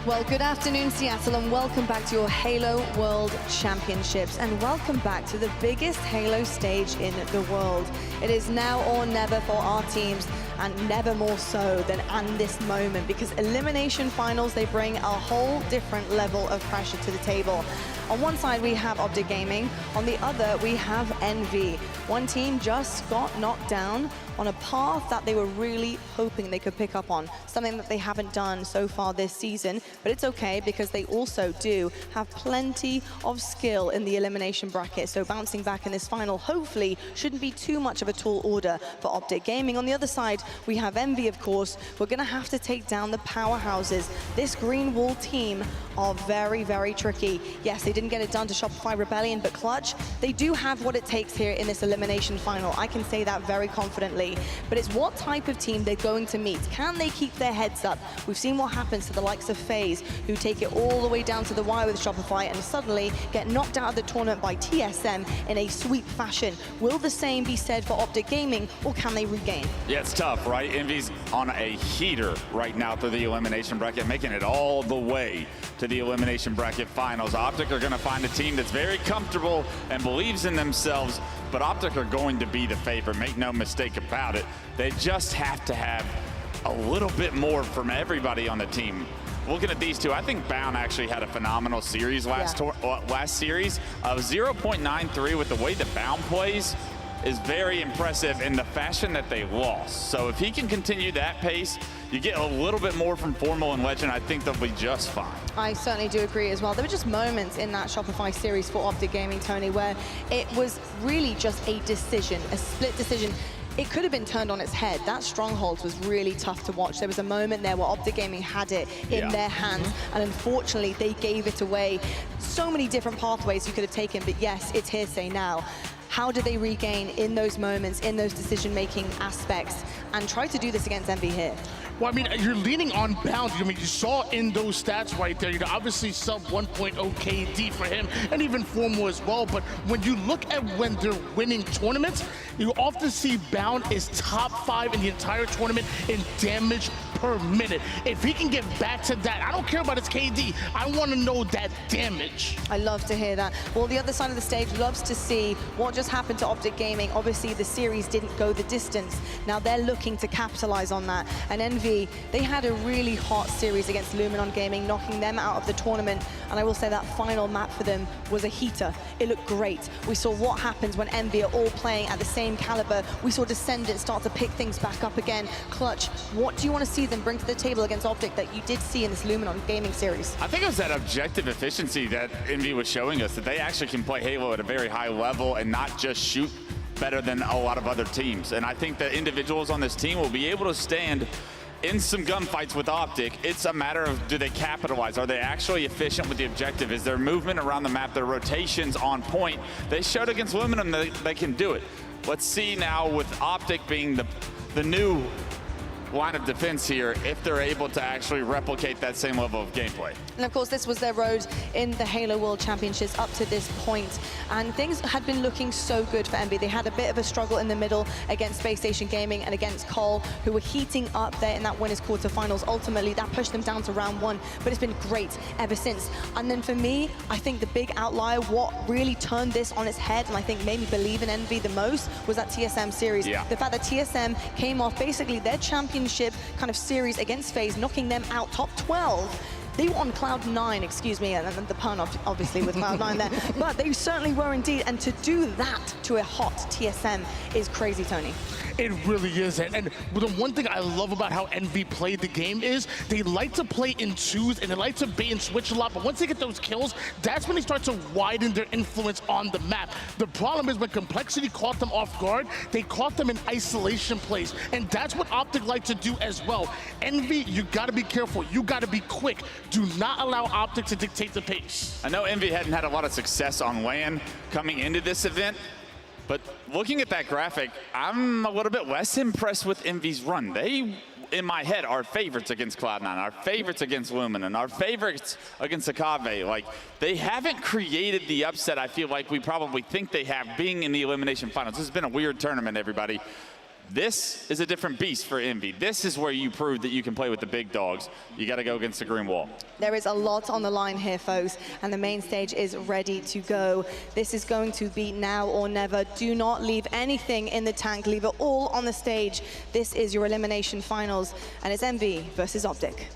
Well, good afternoon, Seattle, and welcome back to your Halo World Championships, and welcome back to the biggest Halo stage in the world. It is now or never for our teams, and never more so than in this moment, because elimination finals, they bring a whole different level of pressure to the table. On one side, we have Optic Gaming. On the other, we have Envy. One team just got knocked down on a path that they were really hoping they could pick up on, something that they haven't done so far this season, but it's okay because they also do have plenty of skill in the elimination bracket, so bouncing back in this final hopefully shouldn't be too much of a tall order for Optic Gaming. On the other side, we have Envy, of course. We're gonna have to take down the powerhouses. This Green Wall team are very, very tricky. Yes, they didn't get it done to Shopify Rebellion, but Clutch, they do have what it takes here in this elimination final. I can say that very confidently. But it's what type of team they're going to meet. Can they keep their heads up? We've seen what happens to the likes of FaZe, who take it all the way down to the wire with Shopify and suddenly get knocked out of the tournament by TSM in a sweep fashion. Will the same be said for Optic Gaming, or can they regain? Yeah, it's tough, right? Envy's on a heater right now through the elimination bracket, making it all the way to the elimination bracket finals. Optic are going to find a team that's very comfortable and believes in themselves, but Optic are going to be the favorite, make no mistake about it. They just have to have a little bit more from everybody on the team. Looking at these two, I think Bound actually had a phenomenal series last series. 0.93 with the way that Bound plays is very impressive in the fashion that they lost. So if he can continue that pace, you get a little bit more from Formal and Legend, I think they'll be just fine. I certainly do agree as well. There were just moments in that Shopify series for Optic Gaming, Tony, where it was really just a decision, a split decision. It could have been turned on its head. That Strongholds was really tough to watch. There was a moment there where Optic Gaming had it in their hands, and unfortunately they gave it away. So many different pathways you could have taken, but yes, it's hearsay now. How do they regain in those moments, in those decision-making aspects, and try to do this against Envy here? Well, I mean, you're leaning on Bound. I mean, you saw in those stats right there, you know, obviously sub 1.0 KD for him, and even Formal as well. But when you look at when they're winning tournaments, you often see Bound is top 5 in the entire tournament in damage per minute. If he can get back to that, I don't care about his KD. I want to know that damage. I love to hear that. Well, the other side of the stage loves to see what just happened to Optic Gaming. Obviously, the series didn't go the distance. Now they're looking to capitalize on that. And Envy, they had a really hot series against Luminon Gaming, knocking them out of the tournament. And I will say that final map for them was a heater. It looked great. We saw what happens when Envy are all playing at the same caliber. We saw Descendant start to pick things back up again. Clutch, what do you want to see them bring to the table against Optic that you did see in this Luminon Gaming series? I think it was that objective efficiency that Envy was showing us, that they actually can play Halo at a very high level and not just shoot better than a lot of other teams. And I think that individuals on this team will be able to stand in some gunfights with Optic. It's a matter of, do they capitalize? Are they actually efficient with the objective? Is their movement around the map, their rotations on point? They showed against Luminum that they can do it. Let's see now with Optic being the new line of defense here, if they're able to actually replicate that same level of gameplay. And of course, this was their road in the Halo World Championships up to this point. And things had been looking so good for Envy. They had a bit of a struggle in the middle against Space Station Gaming and against Cole, who were heating up there in that winners quarterfinals. Ultimately, that pushed them down to round 1, but it's been great ever since. And then for me, I think the big outlier, what really turned this on its head, and I think made me believe in Envy the most, was that TSM series. Yeah. The fact that TSM came off basically their championship kind of series against FaZe, knocking them out top 12. They were on Cloud 9, excuse me, and the pun obviously with Cloud 9 there, but they certainly were indeed, and to do that to a hot TSM is crazy, Tony. It really is. And the one thing I love about how Envy played the game is they like to play in twos and they like to bait and switch a lot, but once they get those kills, that's when they start to widen their influence on the map. The problem is when Complexity caught them off guard, they caught them in isolation plays, and that's what Optic like to do as well. Envy, you gotta be careful. You gotta be quick. Do not allow Optic to dictate the pace. I know Envy hadn't had a lot of success on LAN coming into this event, but looking at that graphic, I'm a little bit less impressed with Envy's run. They in my head, our favorites against Cloud9, our favorites against Lumen, and our favorites against Akave. Like, they haven't created the upset I feel like we probably think they have being in the elimination finals. This has been a weird tournament, everybody. This is a different beast for Envy. This is where you prove that you can play with the big dogs. You got to go against the green wall. There is a lot on the line here, folks, and the main stage is ready to go. This is going to be now or never. Do not leave anything in the tank. Leave it all on the stage. This is your elimination finals, and it's Envy versus Optic.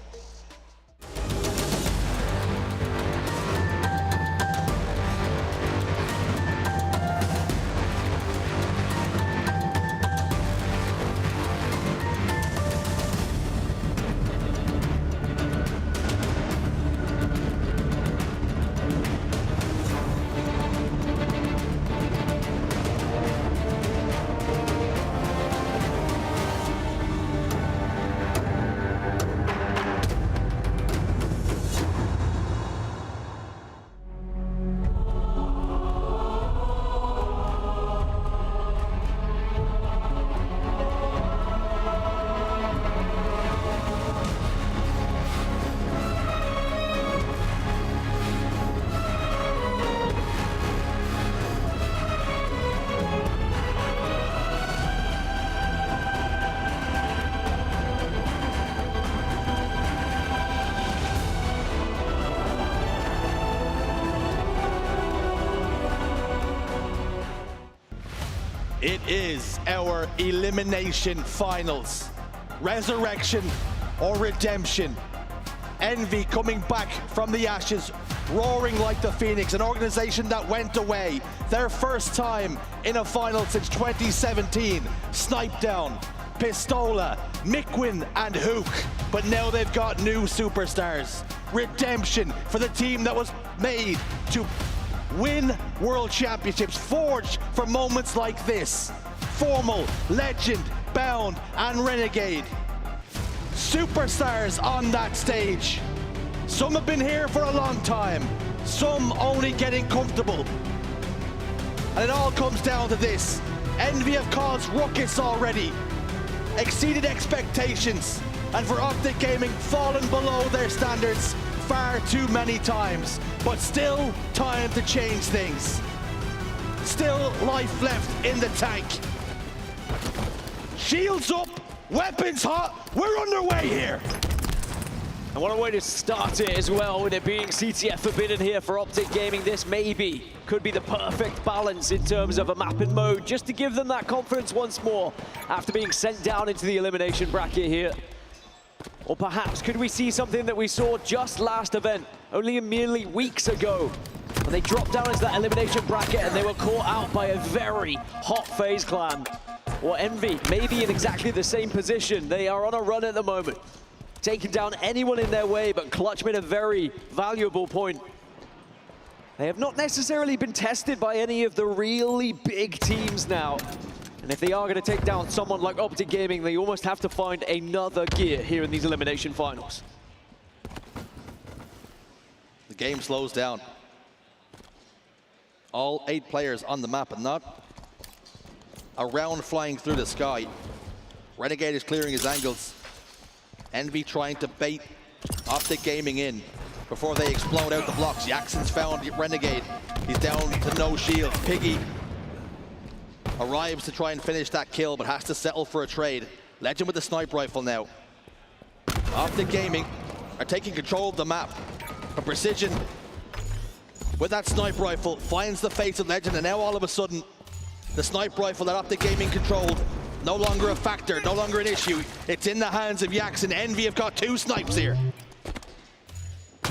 It is our elimination finals. Resurrection or redemption. Envy coming back from the ashes, roaring like the Phoenix, an organization that went away. Their first time in a final since 2017. Snipe Down, Pistola, Mikwin and Hook. But now they've got new superstars. Redemption for the team that was made to win world championships, forged for moments like this. Formal, Legend, Bound and Renegade. Superstars on that stage. Some have been here for a long time, some only getting comfortable. And it all comes down to this. Envy have caused ruckus already, exceeded expectations, and for Optic Gaming fallen below their standards far too many times. But still time to change things. Still life left in the tank. Shields up, weapons hot, we're underway here. And what a way to start it as well, with it being CTF forbidden here for Optic Gaming. This maybe could be the perfect balance in terms of a map and mode, just to give them that confidence once more after being sent down into the elimination bracket here. Or perhaps could we see something that we saw just last event, only merely weeks ago, when they dropped down into that elimination bracket and they were caught out by a very hot FaZe clan. Or Envy, maybe in exactly the same position. They are on a run at the moment, taking down anyone in their way, but Clutch made a very valuable point. They have not necessarily been tested by any of the really big teams now. And if they are going to take down someone like Optic Gaming, they almost have to find another gear here in these elimination finals. The game slows down. All 8 players on the map and not a round flying through the sky. Renegade is clearing his angles. Envy trying to bait Optic Gaming in before they explode out the blocks. Jackson's found Renegade. He's down to no shield. Piggy arrives to try and finish that kill, but has to settle for a trade. Legend with the sniper rifle now. Optic Gaming are taking control of the map. But Precision, with that sniper rifle, finds the face of Legend, and now all of a sudden, the sniper rifle that Optic Gaming controlled, no longer a factor, no longer an issue. It's in the hands of Jackson. Envy have got 2 snipes here.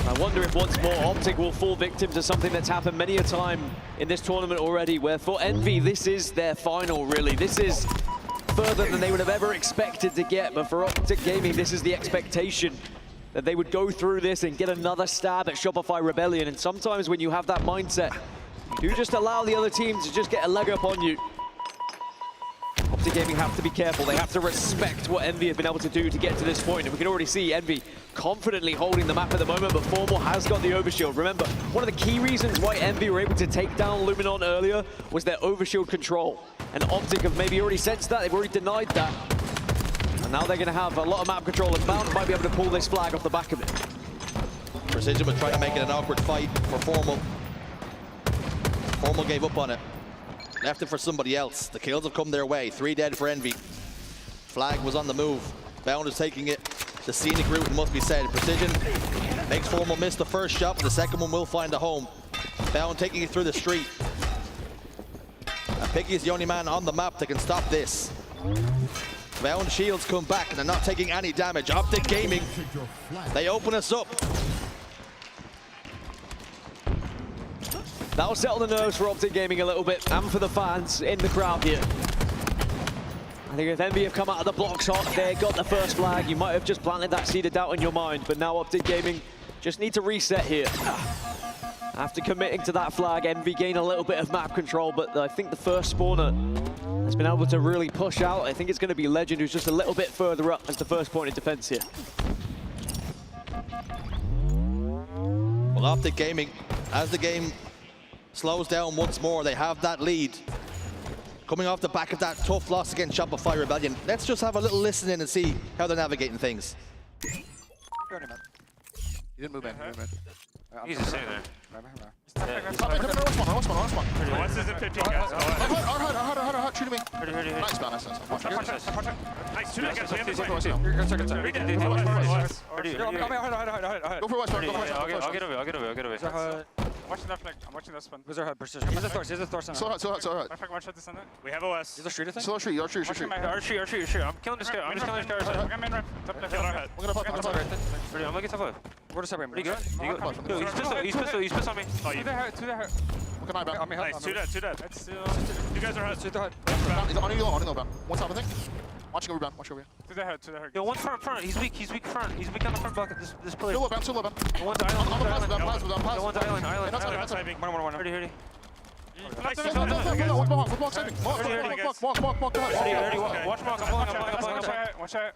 I wonder if once more Optic will fall victim to something that's happened many a time in this tournament already, where for Envy, this is their final, really. This is further than they would have ever expected to get, but for Optic Gaming, this is the expectation that they would go through this and get another stab at Shopify Rebellion. And sometimes when you have that mindset, you just allow the other team to just get a leg up on you. Optic Gaming have to be careful. They have to respect what Envy have been able to do to get to this point. And we can already see Envy confidently holding the map at the moment, but Formal has got the overshield. Remember, one of the key reasons why Envy were able to take down Luminon earlier was their overshield control. And Optic have maybe already sensed that. They've already denied that. And Now they're going to have a lot of map control, and Bound might be able to pull this flag off the back of it. Precision was trying to make it an awkward fight for Formal. Formal gave up on it. Left it for somebody else. The kills have come their way. 3 dead for Envy. Flag was on the move. Bound is taking it. The scenic route, must be said. Precision makes Formal miss the first shot, but the second one will find a home. Bound taking it through the street. And Piggy is the only man on the map that can stop this. Bound shields come back and they're not taking any damage. Optic Gaming, they open us up. That'll settle the nerves for Optic Gaming a little bit, and for the fans in the crowd here. I think if Envy have come out of the blocks hot, they got the first flag, you might have just planted that seed of doubt in your mind, but now Optic Gaming just need to reset here. After committing to that flag, Envy gain a little bit of map control, but I think the first spawner has been able to really push out. I think it's going to be Legend, who's just a little bit further up as the first point of defense here. Well, Optic Gaming, as the game slows down once more, they have that lead. Coming off the back of that tough loss against Shopify Rebellion. Let's just have a little listen in and see how they're navigating things. You didn't move in. He's just sitting there. West is in 15, guys. Hard. Shoot me. Nice, man. Nice. Shoot it, guys. Go for West, I'll get away. I'm watching that flank. I'm watching this one. Where's our head? Precision. Here's the Thor. So hard. My flank one shot descendant. We have OS. Is the street thing? Still street. Our street. I'm killing this guy. I'm just killing this guy. I'm in right. Top left. Kill our head. We're gonna pop. I'm gonna get top left. We're to separate. Pretty good. He's pissed on me. Oh, you. To the head. Look at my back. Nice. Two dead. You guys are head. Two dead. He's on you low. One top, I think. Watching a rebound. Watch over here. To the head. Yo, one's front. He's weak front. He's weak on the front bucket. This player. Two low bound. One's island. On the plasma. One's island. That's saving. One. Ready. Walk. Watch Mark.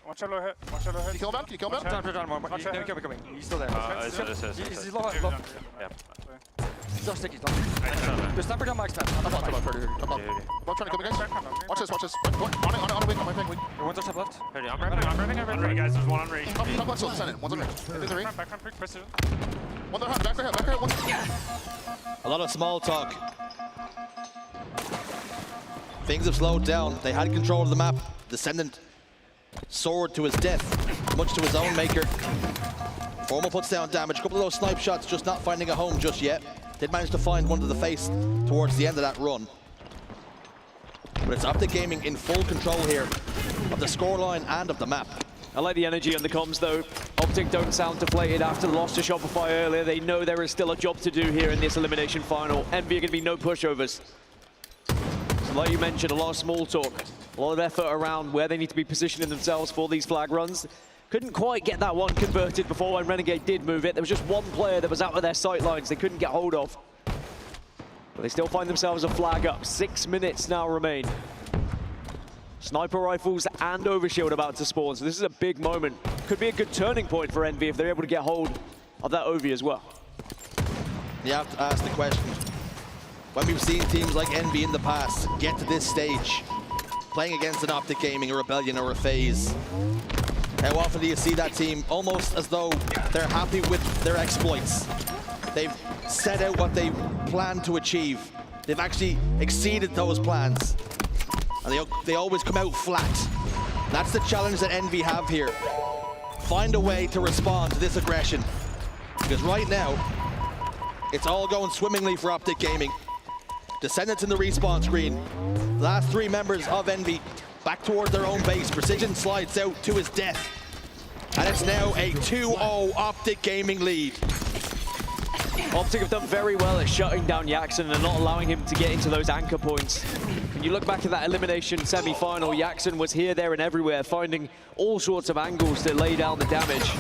Watch out low hit. Can you kill him? Coming. He's still there. He's low. Yeah. He's not sticky. There's sniper down Max, man. I'm trying to come, guys. Watch this. On a wing. One's on top left. I'm repping, guys. There's one on range. Top left, so descendant. One's on range. Back, precision. One there, back there. A lot of small talk. Things have slowed down. They had control of the map. Descendant soared to his death, much to his own maker. Formal puts down damage. A couple of those snipe shots just not finding a home just yet. Did manage to find one to the face towards the end of that run. But it's Optic Gaming in full control here of the scoreline and of the map. I like the energy on the comms though. Optic don't sound deflated after the loss to Shopify earlier. They know there is still a job to do here in this elimination final. Envy are going to be no pushovers. So like you mentioned, a lot of small talk, a lot of effort around where they need to be positioning themselves for these flag runs. Couldn't quite get that one converted before when Renegade did move it. There was just one player that was out of their sight lines they couldn't get hold of. But they still find themselves a flag up. 6 minutes now remain. Sniper rifles and overshield about to spawn, so this is a big moment. Could be a good turning point for Envy if they're able to get hold of that Ovi as well. You have to ask the question. When we've seen teams like Envy in the past get to this stage, playing against an Optic Gaming, a Rebellion, or a FaZe, how often do you see that team almost as though they're happy with their exploits? They've set out what they plan to achieve. They've actually exceeded those plans. And they always come out flat. That's the challenge that Envy have here. Find a way to respond to this aggression. Because right now, it's all going swimmingly for Optic Gaming. Descendants in the respawn screen. The last 3 members of Envy back towards their own base. Precision slides out to his death. And it's now a 2-0 Optic Gaming lead. Optic have done very well at shutting down Jackson and not allowing him to get into those anchor points. When you look back at that elimination semi-final, Jackson was here, there, and everywhere, finding all sorts of angles to lay down the damage.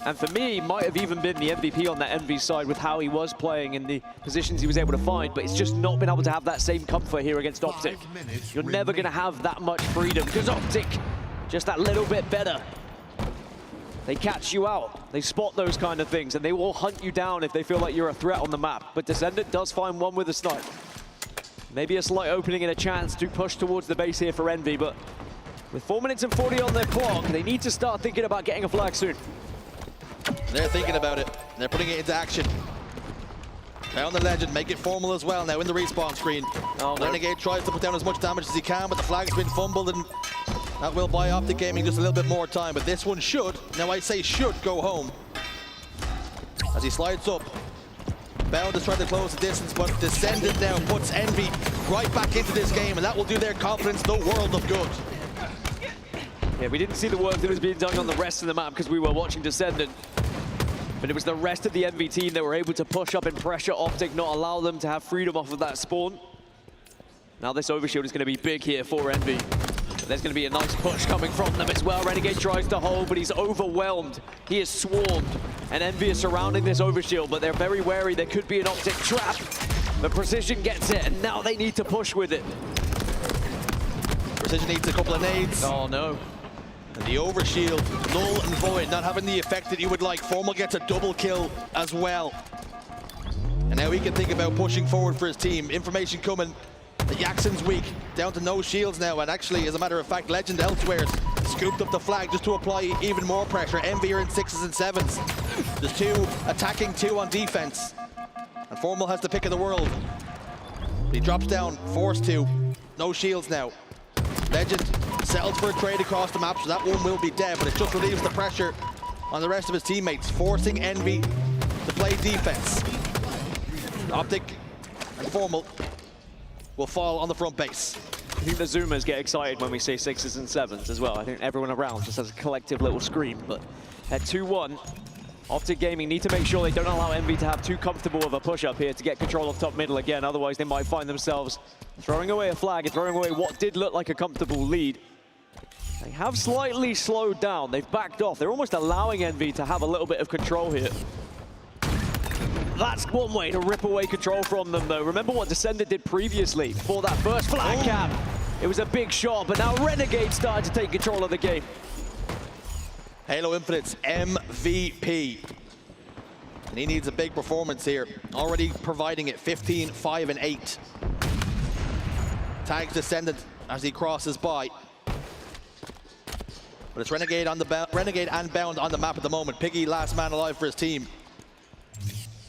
And for me, might have even been the MVP on that Envy side with how he was playing and the positions he was able to find, but it's just not been able to have that same comfort here against Optic. You're never going to have that much freedom because Optic, just that little bit better. They catch you out, they spot those kind of things, and they will hunt you down if they feel like you're a threat on the map. But Descendant does find one with a snipe. Maybe a slight opening and a chance to push towards the base here for Envy, but With 4 minutes and 40 on their clock, they need to start thinking about getting a flag soon. They're thinking about it. They're putting it into action. Found the Legend, make it formal as well now in the respawn screen. Oh, no. Renegade tries to put down as much damage as he can, but the flag's been fumbled, and that will buy Optic Gaming just a little bit more time. But this one should, now I say should, go home. As he slides up. Bound is trying to close the distance, but Descendant now puts Envy right back into this game, and that will do their confidence the world of good. Yeah, we didn't see the work that was being done on the rest of the map because we were watching Descendant. But it was the rest of the Envy team that were able to push up and pressure Optic, not allow them to have freedom off of that spawn. Now this overshield is going to be big here for Envy. There's going to be a nice push coming from them as well. Renegade tries to hold, but he's overwhelmed. He is swarmed, and Envy is surrounding this overshield, but they're very wary. There could be an Optic trap, but Precision gets it, and now they need to push with it. Precision needs a couple of nades. Oh, no. And the overshield, null and void, not having the effect that you would like. Formal gets a double kill as well. And now he can think about pushing forward for his team. Information coming. The Jackson's weak, down to no shields now, and actually, as a matter of fact, Legend elsewhere scooped up the flag just to apply even more pressure. Envy are in 6s and 7s. There's 2 attacking, 2 on defense. And Formal has the pick of the world. He drops down, forced to. No shields now. Legend settles for a trade across the map, so that one will be dead, but it just relieves the pressure on the rest of his teammates, forcing Envy to play defense. Optic and Formal will fall on the front base. I think the Zoomers get excited when we say 6s and 7s as well. I think everyone around just has a collective little scream, but at 2-1, Optic Gaming need to make sure they don't allow Envy to have too comfortable of a push-up here to get control of top middle again. Otherwise, they might find themselves throwing away a flag and throwing away what did look like a comfortable lead. They have slightly slowed down. They've backed off. They're almost allowing Envy to have a little bit of control here. That's one way to rip away control from them, though. Remember what Descendant did previously for that first flag cap. It was a big shot, but now Renegade started to take control of the game. Halo Infinite's MVP. And he needs a big performance here. Already providing it, 15, 5, and 8. Tags Descendant as he crosses by. But it's Renegade on the Renegade and Bound on the map at the moment. Piggy last man alive for his team.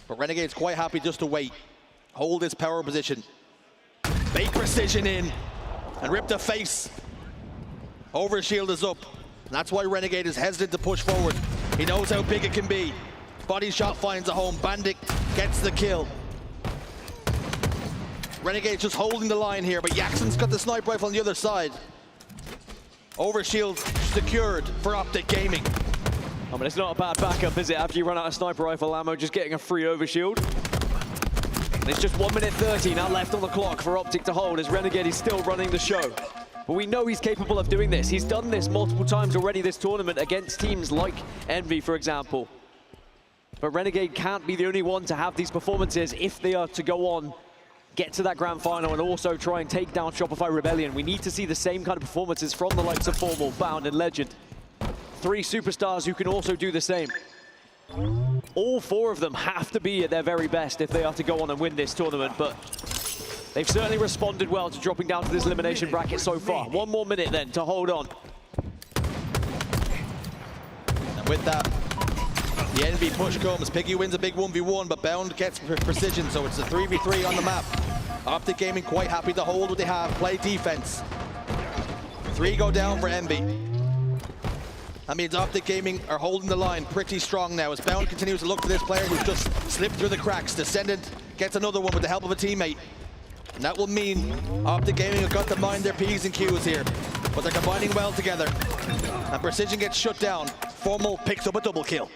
But Renegade's quite happy just to wait. Hold his power position. Bait Precision in. And rip the face. Overshield is up. And that's why Renegade is hesitant to push forward. He knows how big it can be. Body shot finds a home. Bandit gets the kill. Renegade's just holding the line here, but Jackson's got the sniper rifle on the other side. Overshield secured for Optic Gaming. I mean, it's not a bad backup, is it? After you run out of sniper rifle ammo, just getting a free overshield. And it's just 1 minute 30 now left on the clock for Optic to hold as Renegade is still running the show. But we know he's capable of doing this. He's done this multiple times already this tournament against teams like Envy, for example. But Renegade can't be the only one to have these performances if they are to go on, get to that grand final, and also try and take down Shopify Rebellion. We need to see the same kind of performances from the likes of Formal, Bound, and Legend. 3 superstars who can also do the same. All 4 of them have to be at their very best if they are to go on and win this tournament, but they've certainly responded well to dropping down to this elimination bracket so far. 1 more minute then to hold on. And with that, the Envy push comes. Piggy wins a big 1v1, but Bound gets Precision, so it's a 3v3 on the map. Optic Gaming quite happy to hold what they have, play defense. 3 go down for Envy. That means Optic Gaming are holding the line pretty strong now as Bound continues to look for this player who's just slipped through the cracks. Descendant gets another one with the help of a teammate. And that will mean Optic Gaming have got to mind their P's and Q's here. But they're combining well together. And Precision gets shut down. Formal picks up a double kill.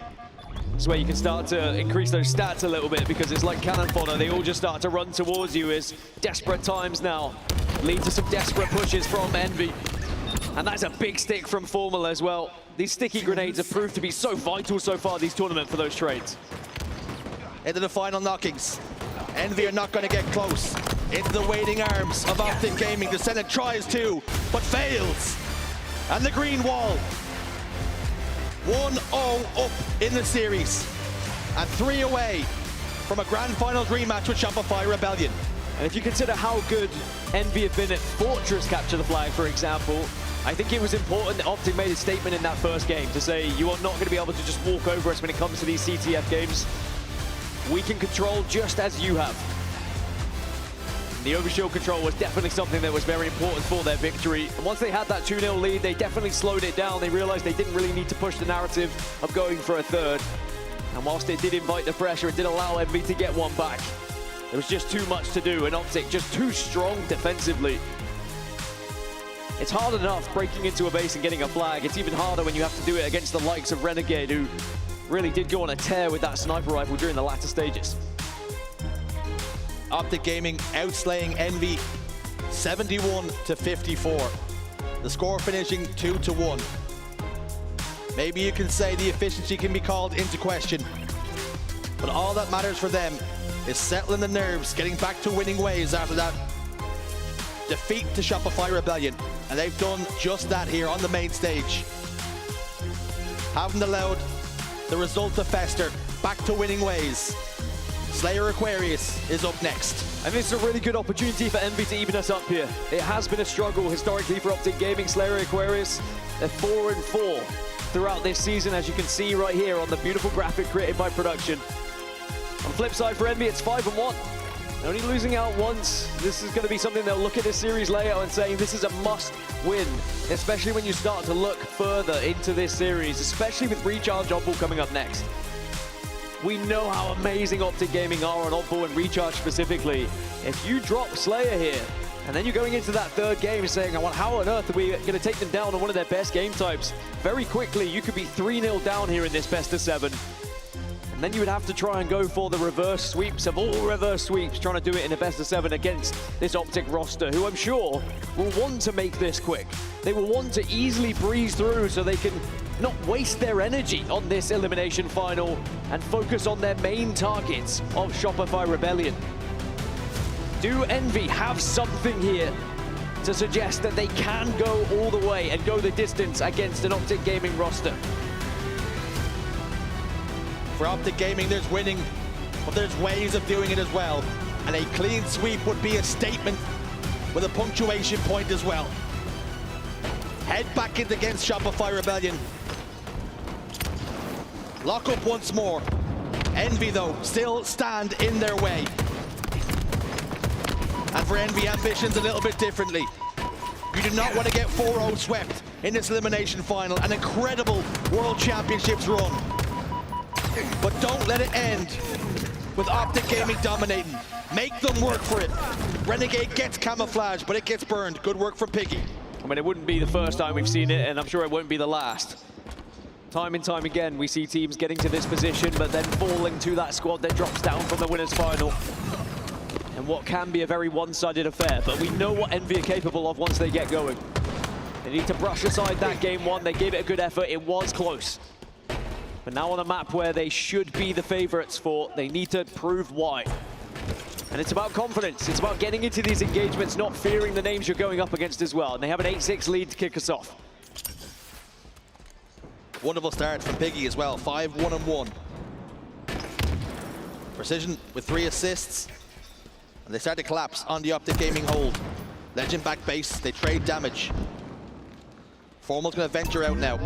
This is where you can start to increase those stats a little bit because it's like cannon fodder. They all just start to run towards you as desperate times now lead to some desperate pushes from Envy. And that's a big stick from Formal as well. These sticky grenades have proved to be so vital so far this tournament for those trades. Into the final knockings. Envy are not going to get close. Into the waiting arms of Optic Gaming. Descendant tries to, but fails. And the green wall. 1-0 up in the series. And 3 away from a grand finals rematch with Shopify Rebellion. And if you consider how good Envy have been at Fortress capture the flag, for example, I think it was important that Optic made a statement in that first game to say you are not going to be able to just walk over us when it comes to these CTF games. We can control just as you have. The overshield control was definitely something that was very important for their victory. And once they had that 2-0 lead, they definitely slowed it down. They realized they didn't really need to push the narrative of going for a third. And whilst it did invite the pressure, it did allow Envy to get one back. There was just too much to do, and Optic just too strong defensively. It's hard enough breaking into a base and getting a flag. It's even harder when you have to do it against the likes of Renegade, who really did go on a tear with that sniper rifle during the latter stages. Optic Gaming outslaying Envy 71-54. The score finishing 2-1. Maybe you can say the efficiency can be called into question, but all that matters for them is settling the nerves, getting back to winning ways after that defeat to Shopify Rebellion, and they've done just that here on the main stage. Haven't allowed the result to fester, back to winning ways. Slayer Aquarius is up next. And this is a really good opportunity for Envy to even us up here. It has been a struggle historically for Optic Gaming. Slayer Aquarius, they're 4-4 throughout this season, as you can see right here on the beautiful graphic created by production. On the flip side for Envy, it's 5-1. Only losing out once. This is going to be something they'll look at this series layout and saying this is a must win, especially when you start to look further into this series, especially with Recharge Oddball coming up next. We know how amazing Optic Gaming are on Oddball and Recharge specifically. If you drop Slayer here, and then you're going into that third game saying, well, how on earth are we going to take them down on one of their best game types? Very quickly, you could be 3-0 down here in this best of 7. And then you would have to try and go for the reverse sweeps of all reverse sweeps, trying to do it in a best of 7 against this Optic roster, who I'm sure will want to make this quick. They will want to easily breeze through so they can not waste their energy on this elimination final and focus on their main targets of Shopify Rebellion. Do Envy have something here to suggest that they can go all the way and go the distance against an Optic Gaming roster? For Optic Gaming, there's winning, but there's ways of doing it as well. And a clean sweep would be a statement with a punctuation point as well. Head back in against Shopify Rebellion. Lock up once more. Envy, though, still stand in their way. And for Envy, ambitions a little bit differently. You do not want to get 4-0 swept in this elimination final. An incredible World Championships run. But don't let it end with Optic Gaming dominating. Make them work for it. Renegade gets camouflage, but it gets burned. Good work from Piggy. I mean, it wouldn't be the first time we've seen it, and I'm sure it won't be the last. Time and time again, we see teams getting to this position, but then falling to that squad that drops down from the winner's final. And what can be a very one-sided affair, but we know what Envy are capable of once they get going. They need to brush aside that game 1. They gave it a good effort. It was close. But now on a map where they should be the favorites for, they need to prove why. And it's about confidence. It's about getting into these engagements, not fearing the names you're going up against as well. And they have an 8-6 lead to kick us off. Wonderful start from Piggy as well. 5-1-1. Precision with 3 assists. And they start to collapse on the Optic Gaming hold. Legend back base. They trade damage. Formal's going to venture out now.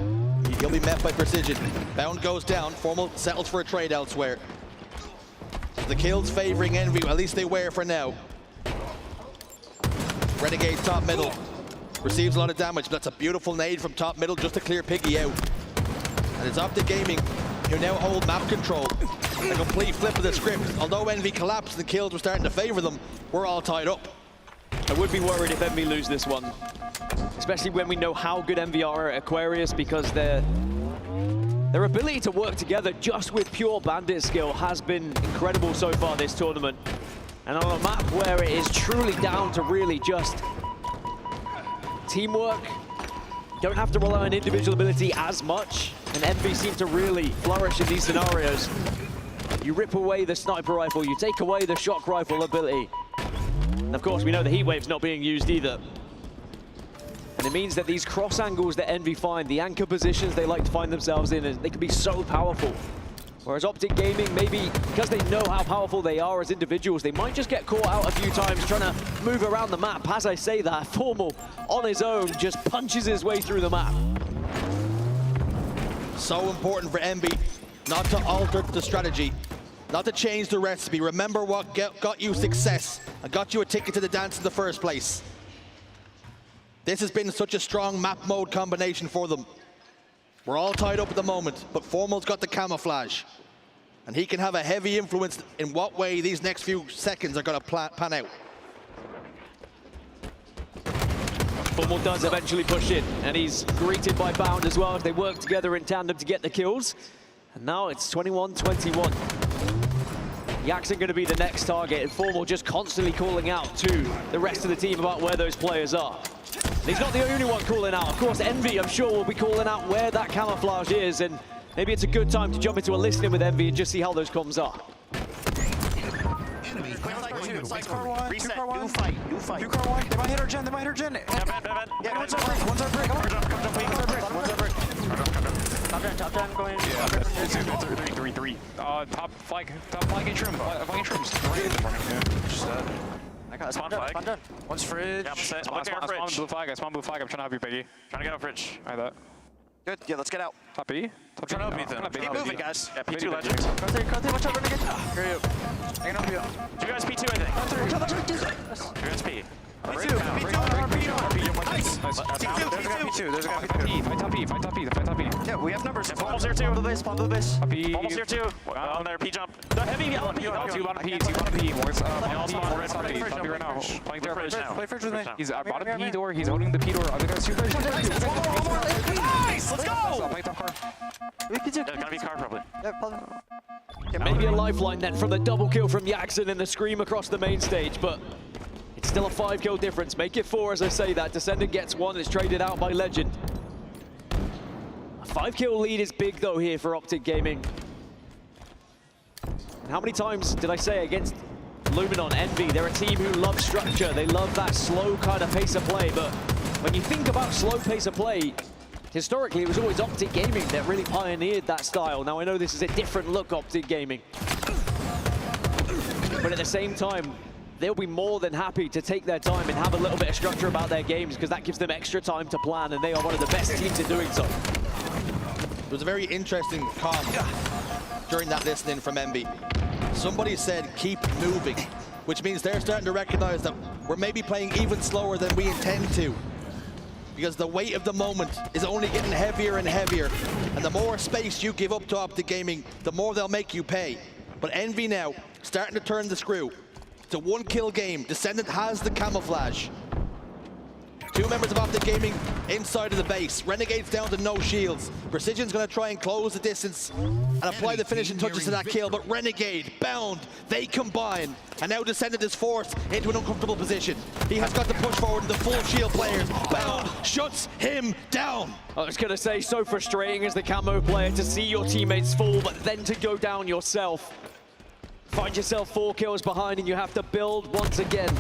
He'll be met by Precision. Bound goes down. Formal settles for a trade elsewhere. The kills favoring Envy, at least they were for now. Renegade top middle. Receives a lot of damage, but that's a beautiful nade from top middle just to clear Piggy out. And it's Optic Gaming who now hold map control. A complete flip of the script. Although Envy collapsed and the kills were starting to favor them, we're all tied up. I would be worried if Envy lose this one. Especially when we know how good Envy are at Aquarius, because their ability to work together just with pure bandit skill has been incredible so far this tournament. And on a map where it is truly down to really just teamwork, you don't have to rely on individual ability as much, and Envy seem to really flourish in these scenarios. You rip away the sniper rifle, you take away the shock rifle ability. And of course, we know the heat wave's not being used either. And it means that these cross angles that Envy find, the anchor positions they like to find themselves in, they can be so powerful. Whereas Optic Gaming, maybe because they know how powerful they are as individuals, they might just get caught out a few times trying to move around the map. As I say that, Formal on his own just punches his way through the map. So important for Envy not to alter the strategy, not to change the recipe. Remember what got you success and got you a ticket to the dance in the first place. This has been such a strong map mode combination for them. We're all tied up at the moment, but Formal's got the camouflage. And he can have a heavy influence in what way these next few seconds are going to pan out. Formal does eventually push in, and he's greeted by Bound as well as they work together in tandem to get the kills. And now it's 21-21. Jackson going to be the next target, and Formal just constantly calling out to the rest of the team about where those players are. And he's not the only one calling out. Of course, Envy, I'm sure, will be calling out where that camouflage is, and maybe it's a good time to jump into a listening with Envy and just see how those comms are. Reset, new fight. Two car one, they might hit our gen, Yeah, one's our brick. Top 10 going. Yeah, 3. Top flag trims. I got spawn done. One's fridge. Yeah, spawn blue flag. I'm trying to help you, Peggy. Trying to get out fridge. I that. Good. Yeah, let's get out. Top B. I'm trying to help Ethan. Keep moving, guys. Yeah, P2 legend. Go there, watch out, renegade. Hurry up. I can help you. You guys P2, I think. You guys P. Nice. There's a guy P2. Fight top P. Yeah, we have numbers. Almost there too. Spawn blue base. Almost here too. On there, P jump. The heavy yellow P. Two bottom P. More top P right now. Playing there fridge now. Play fridge with me. He's at bottom P door. He's holding the P door. Other guys super. Nice. Let's go. Play top car. It's gonna be car probably. Maybe a lifeline then from the double kill from Jackson and the scream across the main stage, but it's still a 5-kill difference. Make it 4 as I say that. Descendant gets 1, it's traded out by Legend. A 5-kill lead is big though here for Optic Gaming. And how many times did I say against Luminon, Envy, they're a team who love structure. They love that slow kind of pace of play, but when you think about slow pace of play, historically, it was always Optic Gaming that really pioneered that style. Now, I know this is a different look, Optic Gaming. But at the same time, they'll be more than happy to take their time and have a little bit of structure about their games because that gives them extra time to plan, and they are one of the best teams in doing so. It was a very interesting comment during that listening from Envy. Somebody said, keep moving, which means they're starting to recognize that we're maybe playing even slower than we intend to, because the weight of the moment is only getting heavier and heavier, and the more space you give up to Optic Gaming, the more they'll make you pay. But Envy now starting to turn the screw. It's a 1-kill game. Descendant has the camouflage. 2 members of Optic Gaming inside of the base. Renegade's down to no shields. Precision's going to try and close the distance and apply the finishing touches to that kill, but Renegade, Bound, they combine. And now Descendant is forced into an uncomfortable position. He has got to push forward to the full shield players. Bound shuts him down. I was going to say, so frustrating as the camo player to see your teammates fall, but then to go down yourself. Find yourself 4 kills behind and you have to build once again.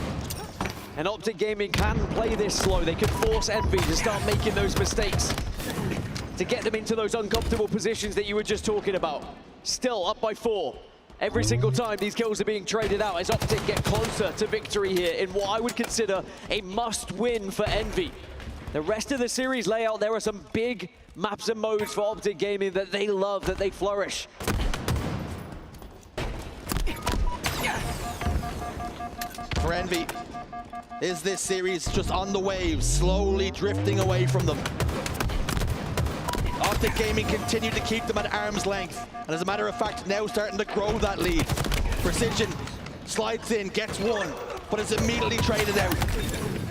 And Optic Gaming can play this slow. They can force Envy to start making those mistakes to get them into those uncomfortable positions that you were just talking about. Still up by 4. Every single time these kills are being traded out as Optic get closer to victory here in what I would consider a must-win for Envy. The rest of the series layout, there are some big maps and modes for Optic Gaming that they love, that they flourish. For Envy, is this series just on the waves, slowly drifting away from them? Optic Gaming continue to keep them at arm's length, and as a matter of fact, now starting to grow that lead. Precision slides in, gets 1, but is immediately traded out.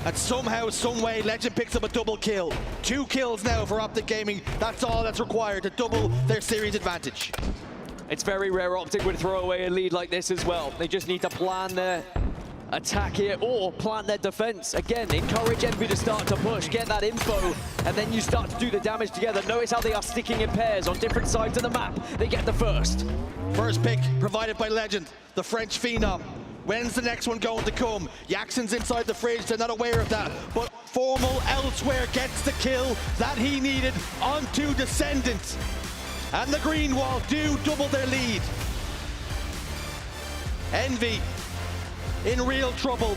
And somehow, some way, Legend picks up a double kill. 2 kills now for Optic Gaming. That's all that's required to double their series advantage. It's very rare Optic would throw away a lead like this as well. They just need to plan their attack here or plan their defense. Again, encourage Envy to start to push, get that info, and then you start to do the damage together. Notice how they are sticking in pairs on different sides of the map. They get the first. First pick provided by Legend, the French phenom. When's the next one going to come? Jackson's inside the fridge, they're not aware of that. But Formal elsewhere gets the kill that he needed onto Descendant. and the green wall do double their lead. Envy in real trouble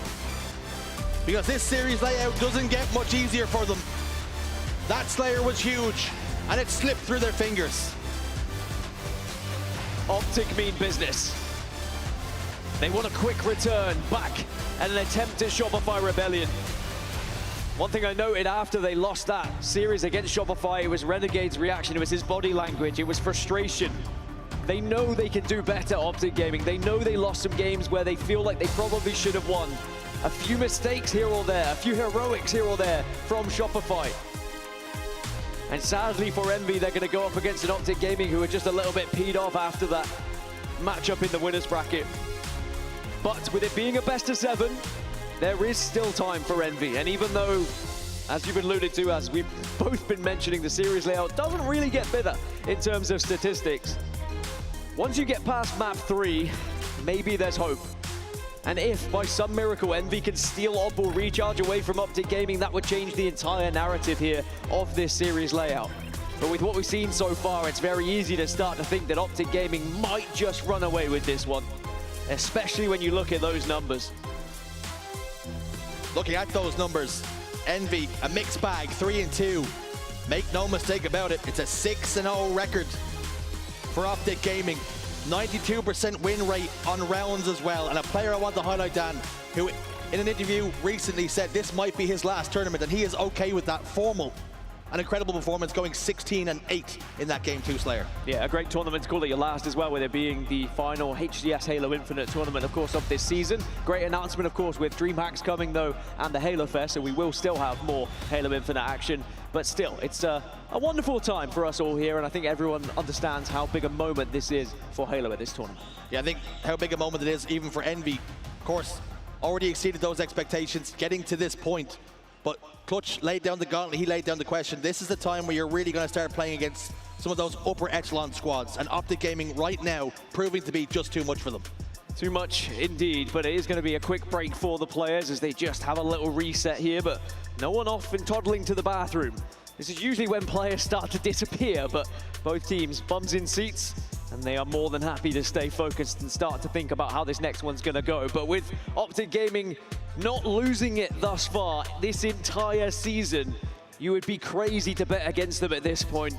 because this series layout doesn't get much easier for them. That Slayer was huge and it slipped through their fingers. Optic mean business. They want a quick return back and an attempt at Shopify Rebellion. One thing I noted after they lost that series against Shopify, it was Renegade's reaction, it was his body language, it was frustration. They know they can do better, Optic Gaming. They know they lost some games where they feel like they probably should have won. A few mistakes here or there, a few heroics here or there from Shopify. And sadly for Envy, they're going to go up against an Optic Gaming who are just a little bit peed off after that matchup in the winners bracket. But with it being a best of 7, there is still time for Envy. And even though, as you've alluded to, as we've both been mentioning, the series layout doesn't really get better in terms of statistics. Once you get past map 3, maybe there's hope. And if, by some miracle, Envy can steal Oddball Recharge away from Optic Gaming, that would change the entire narrative here of this series layout. But with what we've seen so far, it's very easy to start to think that Optic Gaming might just run away with this one, especially when you look at those numbers. Looking at those numbers, Envy, a mixed bag, 3-2. Make no mistake about it, it's a 6-0 record for Optic Gaming. 92% win rate on rounds as well. And a player I want to highlight, Dan, who in an interview recently said this might be his last tournament, and he is okay with that. Formal. An incredible performance, going 16-8 in that game 2, Slayer. Yeah, a great tournament to call it your last as well, with it being the final HGS Halo Infinite tournament, of course, of this season. Great announcement, of course, with DreamHacks coming, though, and the Halo Fest, so we will still have more Halo Infinite action. But still, it's a wonderful time for us all here, and I think everyone understands how big a moment this is for Halo at this tournament. Yeah, I think how big a moment it is even for Envy. Of course, already exceeded those expectations, getting to this point. But Clutch laid down the gauntlet, he laid down the question. This is the time where you're really going to start playing against some of those upper echelon squads. And Optic Gaming right now proving to be just too much for them. Too much indeed, but it is going to be a quick break for the players as they just have a little reset here, but no one off and toddling to the bathroom. This is usually when players start to disappear, but both teams bums in seats, and they are more than happy to stay focused and start to think about how this next one's going to go. But with Optic Gaming not losing it thus far this entire season, you would be crazy to bet against them at this point.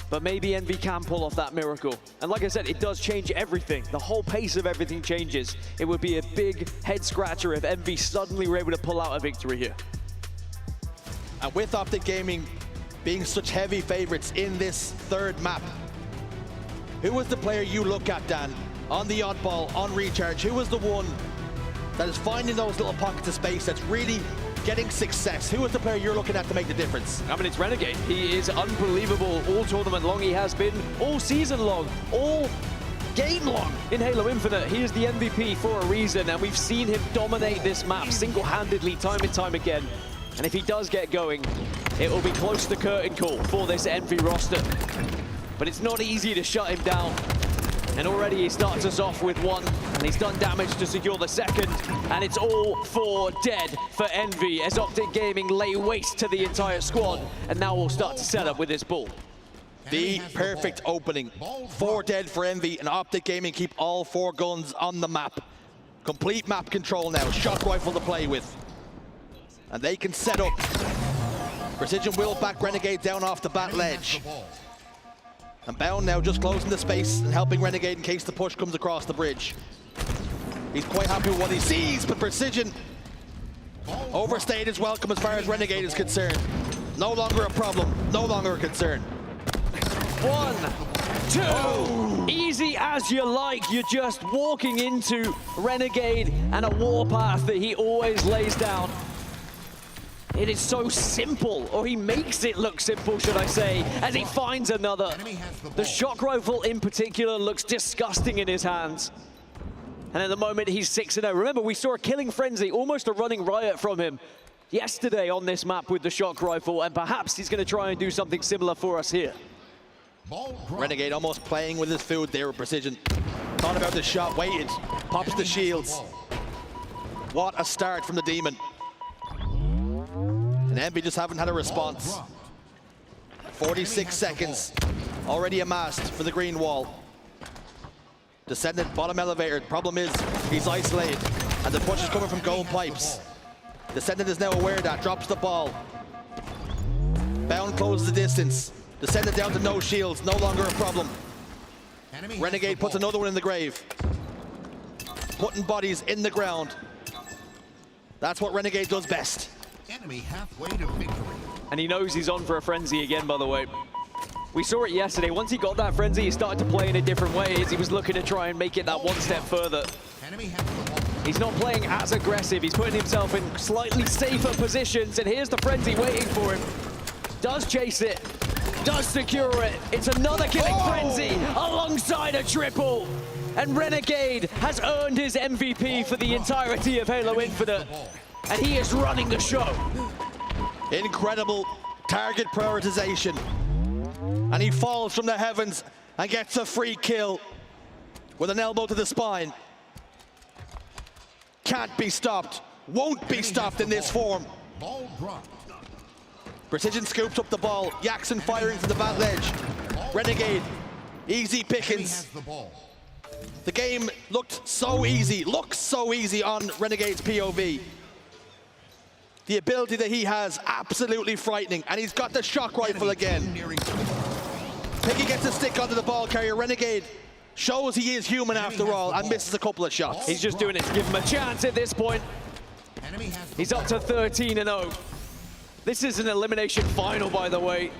But maybe Envy can pull off that miracle. And like I said, it does change everything. The whole pace of everything changes. It would be a big head scratcher if Envy suddenly were able to pull out a victory here. And with Optic Gaming being such heavy favorites in this third map, who was the player you look at, Dan, on the oddball, on recharge? Who was the one that is finding those little pockets of space that's really getting success? Who is the player you're looking at to make the difference? I mean, it's Renegade. He is unbelievable all tournament long. He has been all season long, all game long in Halo Infinite. He is the MVP for a reason, and we've seen him dominate this map single-handedly time and time again. And if he does get going, it will be close to curtain call for this Envy roster. But it's not easy to shut him down. And already he starts us off with one, and he's done damage to secure the second, and it's all for dead for Envy as Optic Gaming lay waste to the entire squad, and now we'll start to set up with this ball. The perfect opening. 4 dead for Envy, and Optic Gaming keep all 4 guns on the map. Complete map control now, shock rifle to play with. And they can set up. Precision will back Renegade down off the bat ledge. And Bound now just closing the space and helping Renegade in case the push comes across the bridge. He's quite happy with what he sees, but Precision overstayed his welcome as far as Renegade is concerned. No longer a problem, no longer a concern. 1, 2, oh. Easy as you like. You're just walking into Renegade and a warpath that he always lays down. It is so simple, or he makes it look simple, should I say, as he finds another. The shock rifle in particular looks disgusting in his hands. And at the moment, he's 6-0. Remember, we saw a killing frenzy, almost a running riot from him yesterday on this map with the shock rifle, and perhaps he's going to try and do something similar for us here. Renegade almost playing with his food there with Precision. Thought about the shot, waited, pops the shields. What a start from the Demon. And Envy just haven't had a response. 46 seconds. already amassed for the green wall. Descendant bottom elevator. Problem is, he's isolated, and the push is coming from gold pipes. Descendant is now aware of that, drops the ball. Bound closes the distance. Descendant down to no shields, no longer a problem. Renegade puts another one in the grave. Putting bodies in the ground. That's what Renegade does best. Enemy halfway to victory. And he knows he's on for a frenzy again, by the way. We saw it yesterday. Once he got that frenzy, he started to play in a different way as he was looking to try and make it that one step further. He's not playing as aggressive. He's putting himself in slightly safer positions, and here's the frenzy waiting for him. Does chase it, does secure it. It's another killing frenzy alongside a triple. And Renegade has earned his MVP for the entirety of Halo Infinite. And he is running the show. Incredible target prioritization. And he falls from the heavens and gets a free kill with an elbow to the spine. Can't be stopped, won't be stopped in this form. Precision scoops up the ball. Jackson firing from the back ledge. Renegade, easy pickings. The game looked so easy, looks so easy on Renegade's POV. The ability that he has, absolutely frightening. And he's got the shock rifle again. Picky gets a stick onto the ball carrier. Renegade shows he is human after all and misses a couple of shots. He's just doing it to give him a chance at this point. He's up to 13-0. This is an elimination final, by the way.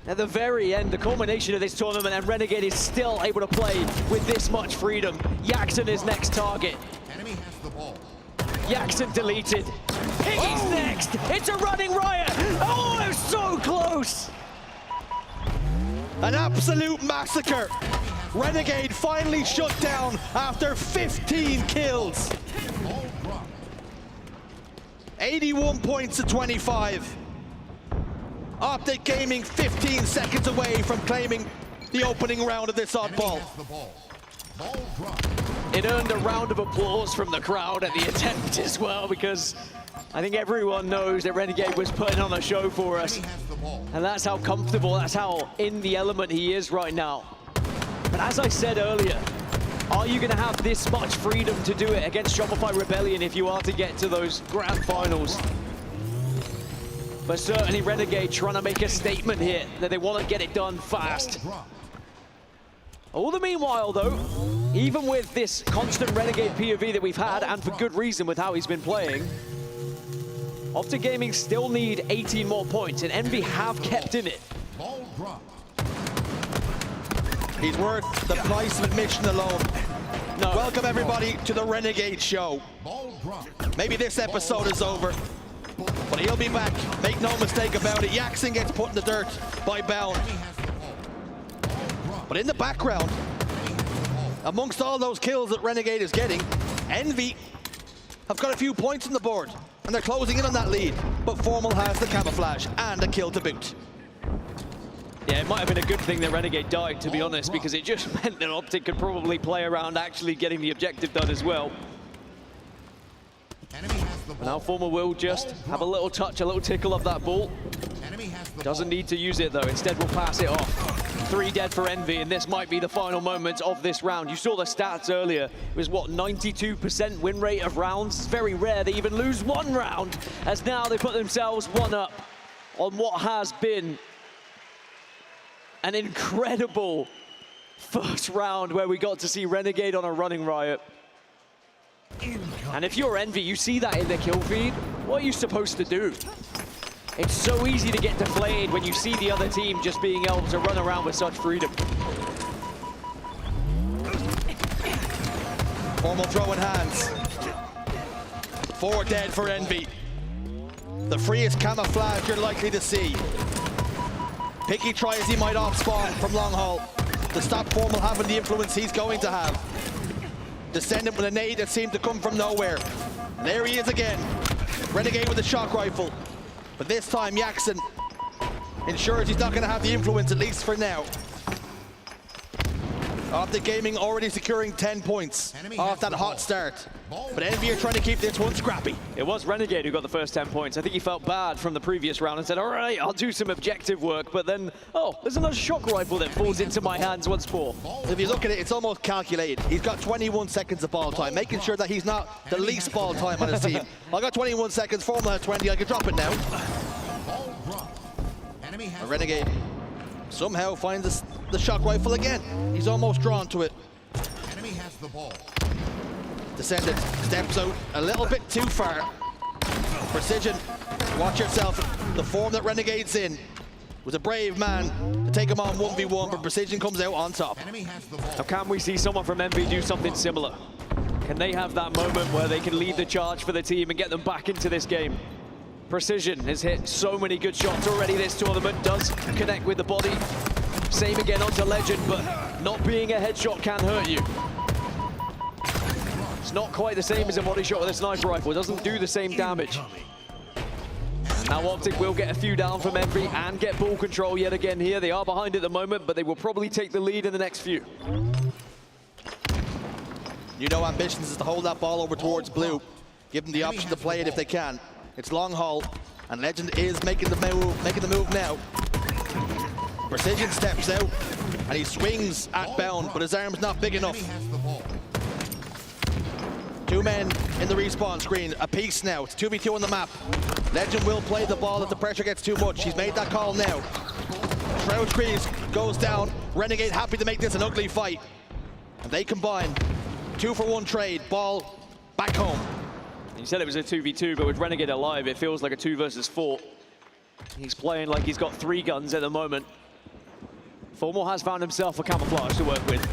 At the very end, the culmination of this tournament, and Renegade is still able to play with this much freedom. Jackson is next target. Jackson deleted. Piggy's next. It's a running riot. Oh, it was so close. An absolute massacre. Renegade finally shut down after 15 kills. 81 points to 25. Optic Gaming 15 seconds away from claiming the opening round of this oddball. It earned a round of applause from the crowd at the attempt as well, because I think everyone knows that Renegade was putting on a show for us. And that's how comfortable, that's how in the element he is right now. But as I said earlier, are you going to have this much freedom to do it against Shopify Rebellion if you are to get to those grand finals? But certainly Renegade trying to make a statement here that they want to get it done fast. All the meanwhile, though, even with this constant Renegade POV that we've had, and for good reason with how he's been playing, Optic Gaming still need 18 more points, and Envy have kept in it. He's worth the price of admission alone. No. Welcome everybody to the Renegade show. Maybe this episode is over, but he'll be back. Make no mistake about it. Jackson gets put in the dirt by Bound. But in the background, amongst all those kills that Renegade is getting, Envy have got a few points on the board, and they're closing in on that lead. But Formal has the camouflage and a kill to boot. Yeah, it might have been a good thing that Renegade died, to be honest, because it just meant that Optic could probably play around actually getting the objective done as well. But now Formal will just have a little touch, a little tickle of that ball. Doesn't need to use it though, instead will pass it off. 3 dead for Envy, and this might be the final moments of this round. You saw the stats earlier. It was, what, 92% win rate of rounds? It's very rare they even lose one round, as now they put themselves one up on what has been an incredible first round where we got to see Renegade on a running riot. And if you're Envy, you see that in the kill feed, what are you supposed to do? It's so easy to get deflated when you see the other team just being able to run around with such freedom. Formal throwing hands. 4 dead for Envy. The freest camouflage you're likely to see. Picky try as he might off spawn from long haul to stop Formal having the influence he's going to have. Descendant with a nade that seemed to come from nowhere. And there he is again. Renegade with a shock rifle. But this time Jackson ensures he's not going to have the influence, at least for now. Optic Gaming already securing 10 points off that hot start. But Envy are trying to keep this one scrappy. It was Renegade who got the first 10 points. I think he felt bad from the previous round and said, all right, I'll do some objective work. But then, oh, there's another shock rifle that falls into my hands once more. If you look at it, it's almost calculated. He's got 21 seconds of ball time, making sure that he's not the least ball time on his team. I got 21 seconds, Formula at 20, I can drop it now. A Renegade somehow finds the shock rifle again. He's almost drawn to it. Enemy has the ball. Descendant steps out a little bit too far. Precision, watch yourself. The form that Renegade's in was a brave man to take him on 1v1, but Precision comes out on top. Now can we see someone from Envy do something similar? Can they have that moment where they can lead the charge for the team and get them back into this game? Precision has hit so many good shots already this tournament, does connect with the body. Same again onto Legend, but not being a headshot can hurt you. It's not quite the same as a body shot with a sniper rifle. It doesn't do the same damage. Now Optic will get a few down from Envy and get ball control yet again here. They are behind at the moment, but they will probably take the lead in the next few. You know, ambitions is to hold that ball over towards blue. Give them the option to play it if they can. It's long haul, and Legend is making the move now. Precision steps out, and he swings at bound, but his arm's not big enough. Two men in the respawn screen, a piece now. It's 2v2 on the map. Legend will play the ball if the pressure gets too much. He's made that call now. Shroud Trees goes down. Renegade happy to make this an ugly fight. And they combine. 2-for-1 trade. Ball back home. You said it was a 2v2, but with Renegade alive, it feels like a 2 versus 4. He's playing like he's got 3 guns at the moment. Formal has found himself a camouflage to work with,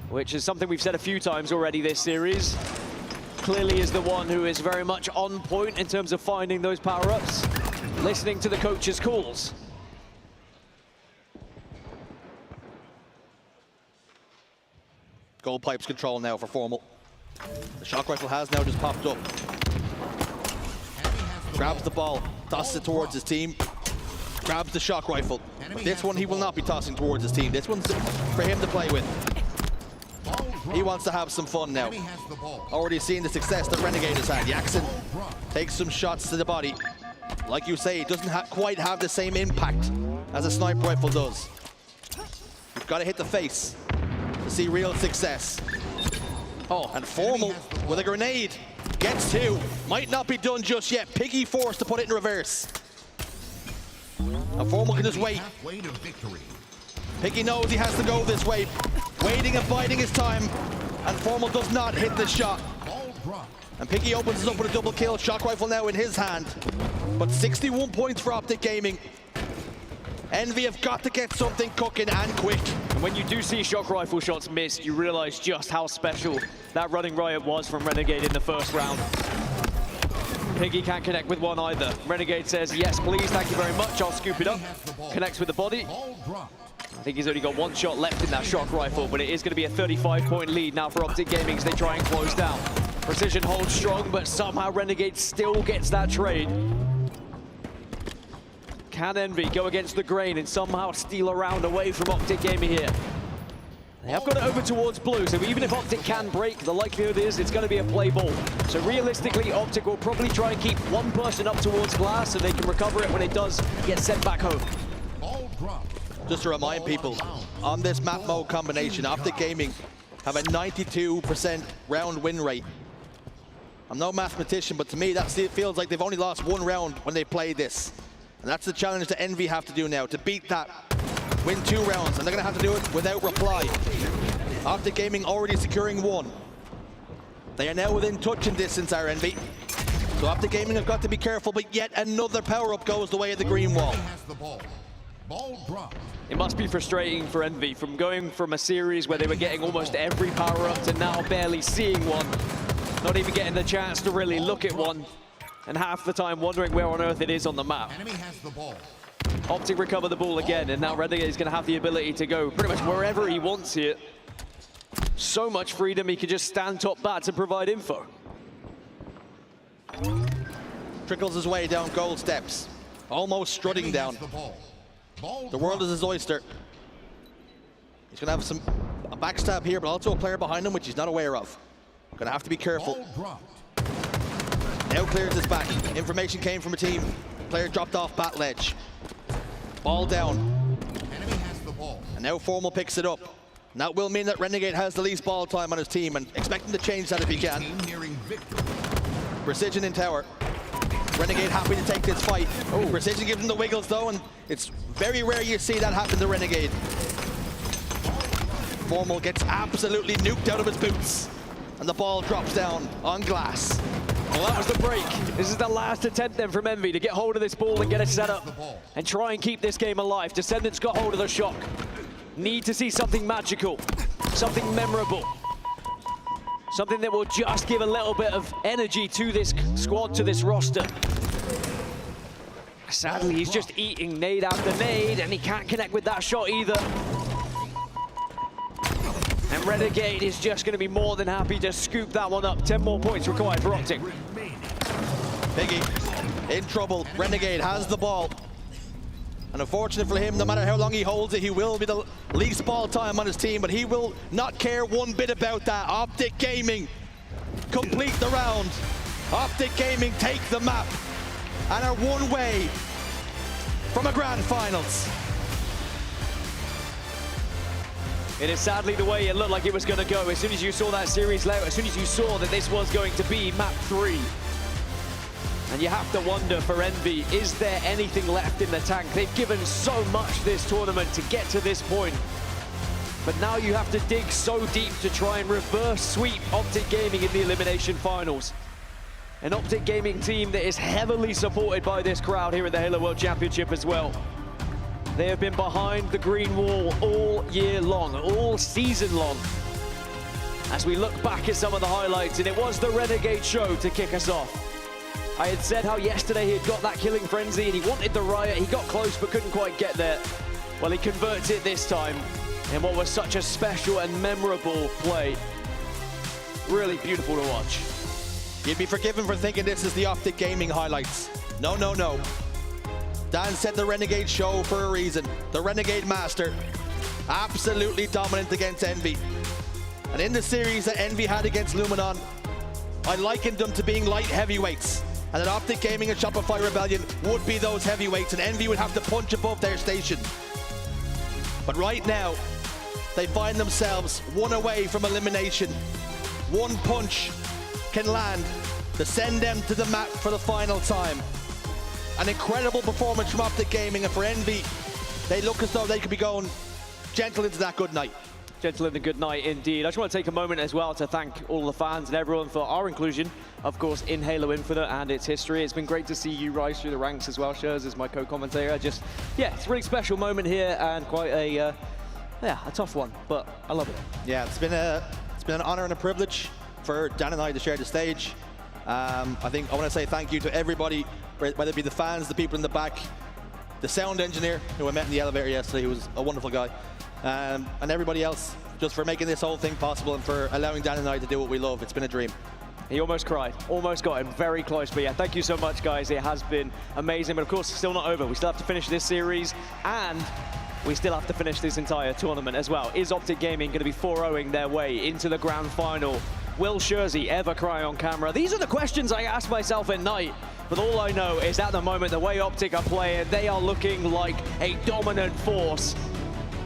which is something we've said a few times already this series. Clearly is the one who is very much on point in terms of finding those power-ups, listening to the coach's calls. Gold pipes control now for Formal. The shock rifle has now just popped up. Grabs the ball, tosses it towards his team. Grabs the shock rifle. But this one he will not be tossing towards his team. This one's for him to play with. He wants to have some fun now. Already seeing the success that Renegade has had. Jackson takes some shots to the body. Like you say, it doesn't quite have the same impact as a sniper rifle does. You've got to hit the face to see real success. Oh, and Formal with a grenade. Gets 2. Might not be done just yet. Piggy forced to put it in reverse. And Formal can just wait. Piggy knows he has to go this way. Waiting and biding his time. And Formal does not hit the shot. And Piggy opens us up with a double kill. Shock rifle now in his hand. But 61 points for Optic Gaming. Envy have got to get something cooking and quick. And when you do see shock rifle shots missed, you realize just how special that running riot was from Renegade in the first round. Piggy can't connect with one either. Renegade says, yes, please, thank you very much. I'll scoop it up. Connects with the body. I think he's only got 1 shot left in that shock rifle, but it is going to be a 35-point lead now for Optic Gaming as they try and close down. Precision holds strong, but somehow Renegade still gets that trade. Can Envy go against the grain and somehow steal a round away from Optic Gaming here? They have got it over towards blue, so even if Optic can break, the likelihood is it's going to be a play ball. So realistically, Optic will probably try and keep one person up towards glass so they can recover it when it does get sent back home. Just to remind people, on this map mode combination, Optic Gaming have a 92% round win rate. I'm no mathematician, but to me that feels like they've only lost 1 round when they played this. And that's the challenge that Envy have to do now, to beat that, win 2 rounds, and they're gonna have to do it without reply. Optic Gaming already securing 1. They are now within touching distance, our Envy. So Optic Gaming have got to be careful, but yet another power-up goes the way of the green wall. It must be frustrating for Envy from going from a series where they were getting almost every power-up to now barely seeing one. Not even getting the chance to really look at one. And half the time wondering where on earth it is on the map. Optic recover the ball again, and now Renegade is going to have the ability to go pretty much wherever he wants here. So much freedom, he can just stand top bats and provide info. Trickles his way down gold steps, almost strutting down. The world is his oyster. He's gonna have a backstab here, but also a player behind him, which he's not aware of. Gonna have to be careful. Now clears his back. Information came from a team. Player dropped off bat ledge. Ball down. Enemy has the ball. And now Formal picks it up. And that will mean that Renegade has the least ball time on his team, and expect him to change that if he can. Precision in tower. Renegade happy to take this fight. Precision gives him the wiggles though, and it's very rare you see that happen to Renegade. Formal gets absolutely nuked out of his boots, and the ball drops down on glass. Well, that was the break. This is the last attempt then from Envy to get hold of this ball and get it set up and try and keep this game alive. Descendants got hold of the shock. Need to see something magical, something memorable, something that will just give a little bit of energy to this squad, to this roster. Sadly, he's just eating nade after nade, and he can't connect with that shot either. And Renegade is just going to be more than happy to scoop that one up. 10 more points required for Optic. Biggie in trouble. Renegade has the ball. And unfortunate for him, no matter how long he holds it, he will be the least ball time on his team, but he will not care one bit about that. Optic Gaming complete the round. Optic Gaming take the map and are one way from a grand finals. It is sadly the way it looked like it was going to go. As soon as you saw that series layout, as soon as you saw that this was going to be map 3. And you have to wonder for Envy, is there anything left in the tank? They've given so much this tournament to get to this point. But now you have to dig so deep to try and reverse sweep Optic Gaming in the elimination finals. An Optic Gaming team that is heavily supported by this crowd here at the Halo World Championship as well. They have been behind the green wall all year long, all season long. As we look back at some of the highlights, and it was the Renegade show to kick us off. I had said how yesterday he had got that killing frenzy and he wanted the riot. He got close but couldn't quite get there. Well, he converts it this time in what was such a special and memorable play. Really beautiful to watch. You'd be forgiven for thinking this is the Optic Gaming highlights. No, no, no. Dan said the Renegade show for a reason. The Renegade master, absolutely dominant against Envy. And in the series that Envy had against Luminon, I likened them to being light heavyweights. And that Optic Gaming and Shopify Rebellion would be those heavyweights, and Envy would have to punch above their station. But right now, they find themselves one away from elimination. One punch can land to send them to the map for the final time. An incredible performance from Optic Gaming, and for Envy, they look as though they could be going gentle into that good night. Gentle in the good night indeed. I just want to take a moment as well to thank all the fans and everyone for our inclusion, of course, in Halo Infinite and its history. It's been great to see you rise through the ranks as well, Shurs, as my co-commentator. Yeah, it's a really special moment here and quite a tough one, but I love it. Yeah, it's been an honor and a privilege for Dan and I to share the stage. I think I want to say thank you to everybody, whether it be the fans, the people in the back, the sound engineer who I met in the elevator yesterday, who was a wonderful guy. And everybody else, just for making this whole thing possible and for allowing Dan and I to do what we love. It's been a dream. He almost cried, almost got him, very close. But yeah, thank you so much, guys. It has been amazing, but of course, it's still not over. We still have to finish this series, and we still have to finish this entire tournament as well. Is Optic Gaming going to be 4-0ing their way into the grand final? Will Shurzy ever cry on camera? These are the questions I ask myself at night. But all I know is at the moment, the way Optic are playing, they are looking like a dominant force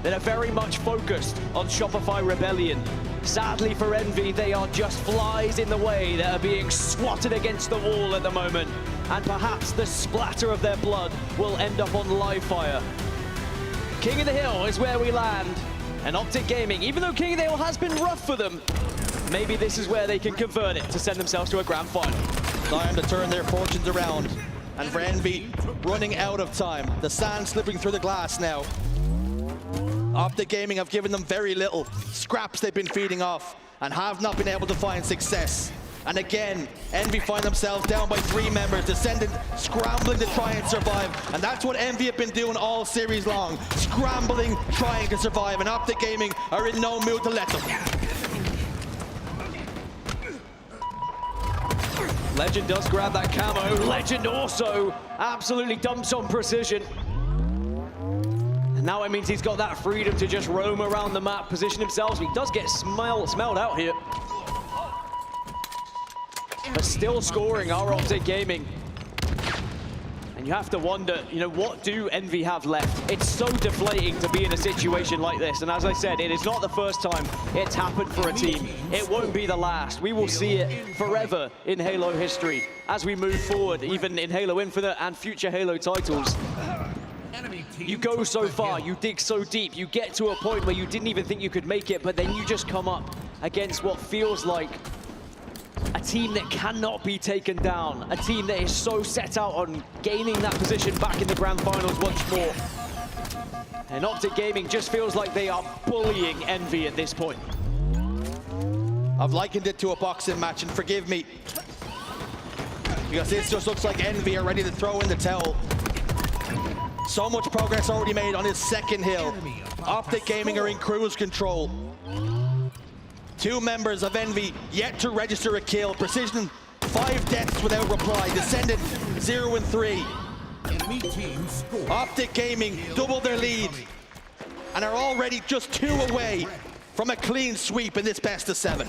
that are very much focused on Shopify Rebellion. Sadly for Envy, they are just flies in the way that are being swatted against the wall at the moment. And perhaps the splatter of their blood will end up on live fire. King of the Hill is where we land. And Optic Gaming, even though King of the Hill has been rough for them, maybe this is where they can convert it to send themselves to a grand final. Time to turn their fortunes around. And for Envy, running out of time. The sand slipping through the glass now. Optic Gaming have given them very little. Scraps they've been feeding off and have not been able to find success. And again, Envy find themselves down by 3 members, Descendant scrambling to try and survive. And that's what Envy have been doing all series long. Scrambling, trying to survive. And Optic Gaming are in no mood to let them. Legend does grab that camo. Legend also absolutely dumps on Precision. Now it means he's got that freedom to just roam around the map, position himself. So he does get smelled out here. But still scoring our Optic Gaming. And you have to wonder, you know, what do Envy have left? It's so deflating to be in a situation like this. And as I said, it is not the first time it's happened for a team. It won't be the last. We will see it forever in Halo history as we move forward, even in Halo Infinite and future Halo titles. You go so far, you dig so deep, you get to a point where you didn't even think you could make it, but then you just come up against what feels like a team that cannot be taken down, a team that is so set out on gaining that position back in the grand finals once more. And Optic Gaming just feels like they are bullying Envy at this point. I've likened it to a boxing match, and forgive me, because this just looks like Envy are ready to throw in the towel. So much progress already made on his second hill. Optic Gaming are in cruise control. 2 members of Envy yet to register a kill. Precision, 5 deaths without reply. Descendant, 0 and 3. Optic Gaming double their lead and are already just 2 away from a clean sweep in this best of 7.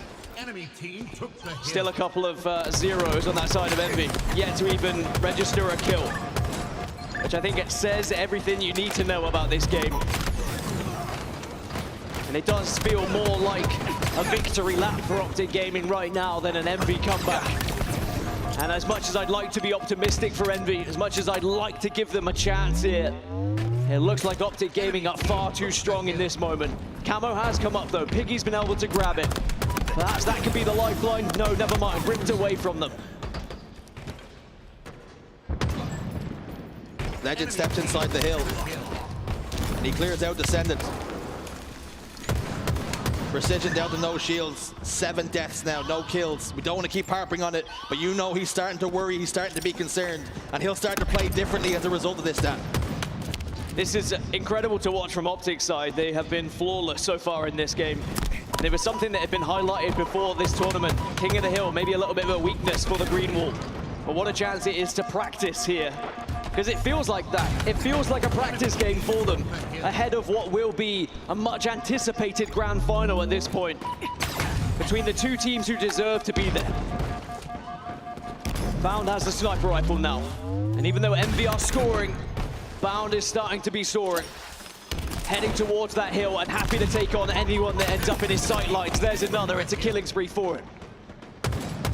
Still a couple of zeros on that side of Envy, yet to even register a kill, which I think it says everything you need to know about this game. And it does feel more like a victory lap for Optic Gaming right now than an Envy comeback. And as much as I'd like to be optimistic for Envy, as much as I'd like to give them a chance here, it looks like Optic Gaming are far too strong in this moment. Camo has come up though, Piggy's been able to grab it. Perhaps that could be the lifeline. No, never mind, ripped away from them. Legend steps inside the hill, and he clears out Descendant. Precision down to no shields, 7 deaths now, no kills. We don't want to keep harping on it, but you know he's starting to worry, he's starting to be concerned, and he'll start to play differently as a result of this stat. This is incredible to watch from Optic's side. They have been flawless so far in this game. And it was something that had been highlighted before this tournament. King of the Hill, maybe a little bit of a weakness for the Green Wall. But what a chance it is to practice here. Because it feels like that. It feels like a practice game for them, ahead of what will be a much anticipated grand final at this point, between the 2 teams who deserve to be there. Bound has the sniper rifle now. And even though Envy are scoring, Bound is starting to be soaring. Heading towards that hill and happy to take on anyone that ends up in his sight lines. There's another, it's a killing spree for him.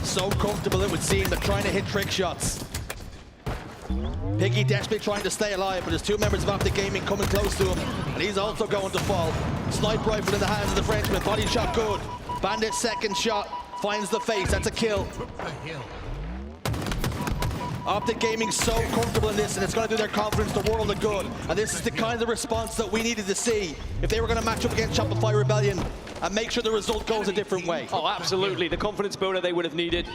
So comfortable it would seem, but trying to hit trick shots. Piggy desperately trying to stay alive, but there's 2 members of Optic Gaming coming close to him, and he's also going to fall. Sniper rifle in the hands of the Frenchman, body shot good. Bandit's second shot finds the face, that's a kill. Optic Gaming so comfortable in this, and it's going to do their confidence the world of good. And this is the kind of response that we needed to see if they were going to match up against Shopify Rebellion and make sure the result goes a different way. Oh, absolutely. The confidence builder they would have needed.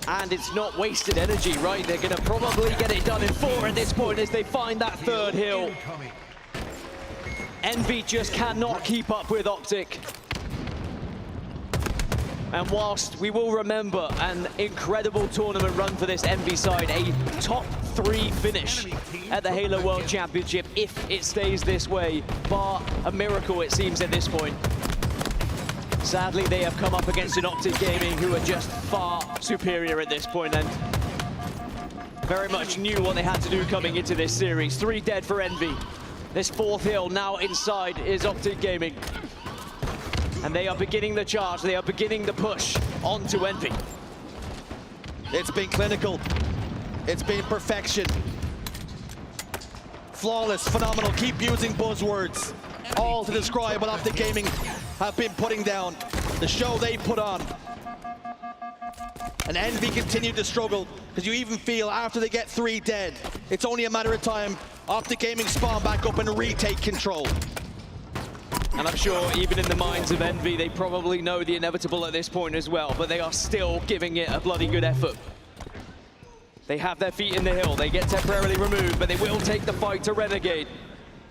And it's not wasted energy, right? They're going to probably get it done in 4 at this point as they find that 3rd hill. Envy just cannot keep up with Optic. And whilst we will remember an incredible tournament run for this Envy side, a top 3 finish at the Halo World Championship, if it stays this way, bar a miracle it seems at this point. Sadly, they have come up against an Optic Gaming who are just far superior at this point and very much knew what they had to do coming into this series. 3 dead for Envy. This 4th hill now inside is Optic Gaming. And they are beginning the charge, they are beginning the push onto Envy. It's been clinical. It's been perfection. Flawless, phenomenal, keep using buzzwords. All to describe what Optic Gaming have been putting down, the show they put on. And Envy continued to struggle, because you even feel after they get 3 dead, it's only a matter of time. Optic Gaming spawn back up and retake control. And I'm sure even in the minds of Envy, they probably know the inevitable at this point as well, but they are still giving it a bloody good effort. They have their feet in the hill, they get temporarily removed, but they will take the fight to Renegade.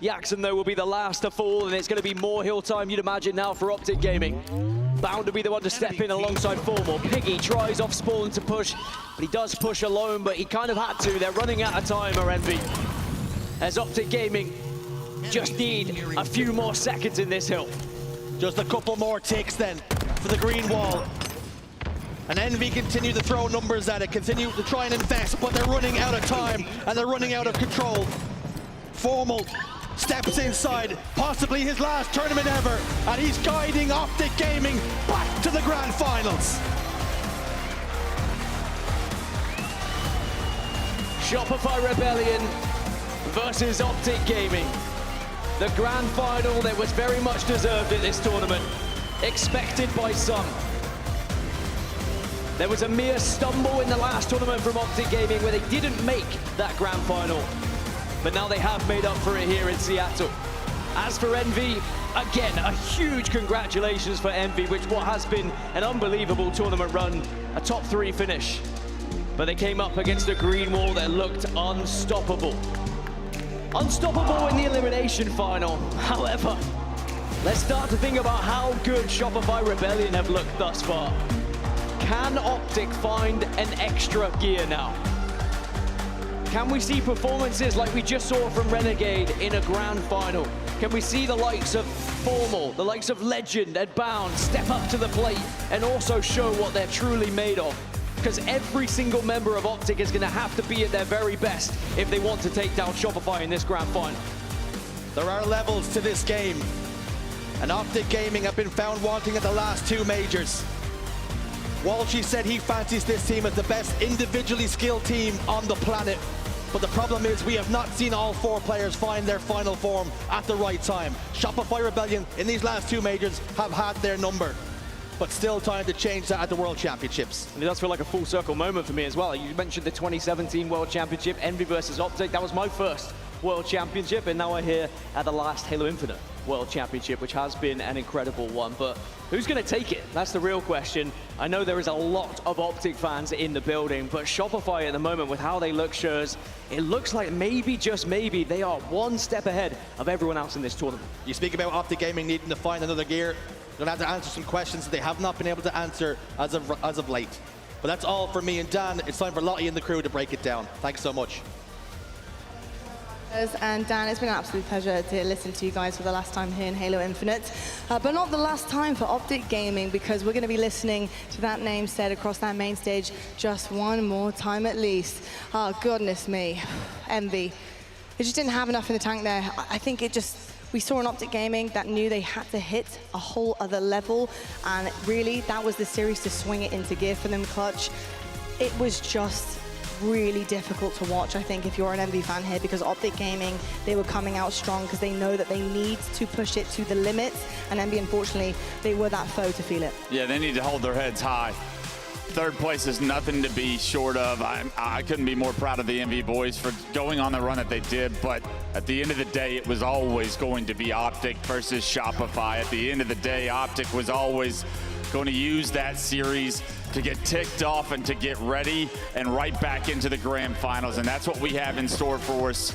Jackson, though, will be the last to fall, and it's going to be more hill time, you'd imagine, now for Optic Gaming. Bound to be the one to step in alongside Formal. Piggy tries off spawn to push, but he does push alone, but he kind of had to. They're running out of time, are Envy. As Optic Gaming just need a few more seconds in this hill. Just a couple more ticks then for the green wall. And Envy continue to throw numbers at it, continue to try and invest, but they're running out of time and they're running out of control. Formal steps inside, possibly his last tournament ever, and he's guiding Optic Gaming back to the grand finals. Shopify Rebellion versus Optic Gaming. The grand final that was very much deserved at this tournament, expected by some. There was a mere stumble in the last tournament from Optic Gaming where they didn't make that grand final. But now they have made up for it here in Seattle. As for Envy, again, a huge congratulations for Envy, which what has been an unbelievable tournament run, a top 3 finish. But they came up against a green wall that looked unstoppable. Unstoppable in the elimination final. However, let's start to think about how good Shopify Rebellion have looked thus far. Can Optic find an extra gear now? Can we see performances like we just saw from Renegade in a grand final? Can we see the likes of Formal, the likes of Legend and Bound step up to the plate and also show what they're truly made of? Because every single member of Optic is going to have to be at their very best if they want to take down Shopify in this grand final. There are levels to this game, and Optic Gaming have been found wanting at the last 2 majors. Walshy said he fancies this team as the best individually skilled team on the planet. But the problem is we have not seen all 4 players find their final form at the right time. Shopify Rebellion in these last 2 majors have had their number, but still time to change that at the World Championships. And it does feel like a full circle moment for me as well. You mentioned the 2017 World Championship, Envy versus Optic. That was my first World Championship, and now we're here at the last Halo Infinite World Championship, which has been an incredible one. But who's going to take it? That's the real question. I know there is a lot of Optic fans in the building, but Shopify at the moment, with how they look, shows it looks like maybe, just maybe, they are one step ahead of everyone else in this tournament. You speak about Optic Gaming needing to find another gear. They're going to have to answer some questions that they have not been able to answer as of late. But that's all for me and Dan. It's time for Lottie and the crew to break it down. Thanks so much. And Dan, it's been an absolute pleasure to listen to you guys for the last time here in Halo Infinite. But not the last time for Optic Gaming, because we're going to be listening to that name said across that main stage just one more time at least. Oh, goodness me. Envy. They just didn't have enough in the tank there. I think we saw an Optic Gaming that knew they had to hit a whole other level, and really that was the series to swing it into gear for them, Clutch. It was just really difficult to watch, I think, if you're an Envy fan here, because Optic Gaming, they were coming out strong because they know that they need to push it to the limit, and Envy, unfortunately, they were that foe to feel it. Yeah, they need to hold their heads high. 3rd place is nothing to be short of. I couldn't be more proud of the Envy boys for going on the run that they did, but at the end of the day, it was always going to be Optic versus Shopify. At the end of the day, Optic was always going to use that series to get ticked off and to get ready and right back into the grand finals. And that's what we have in store for us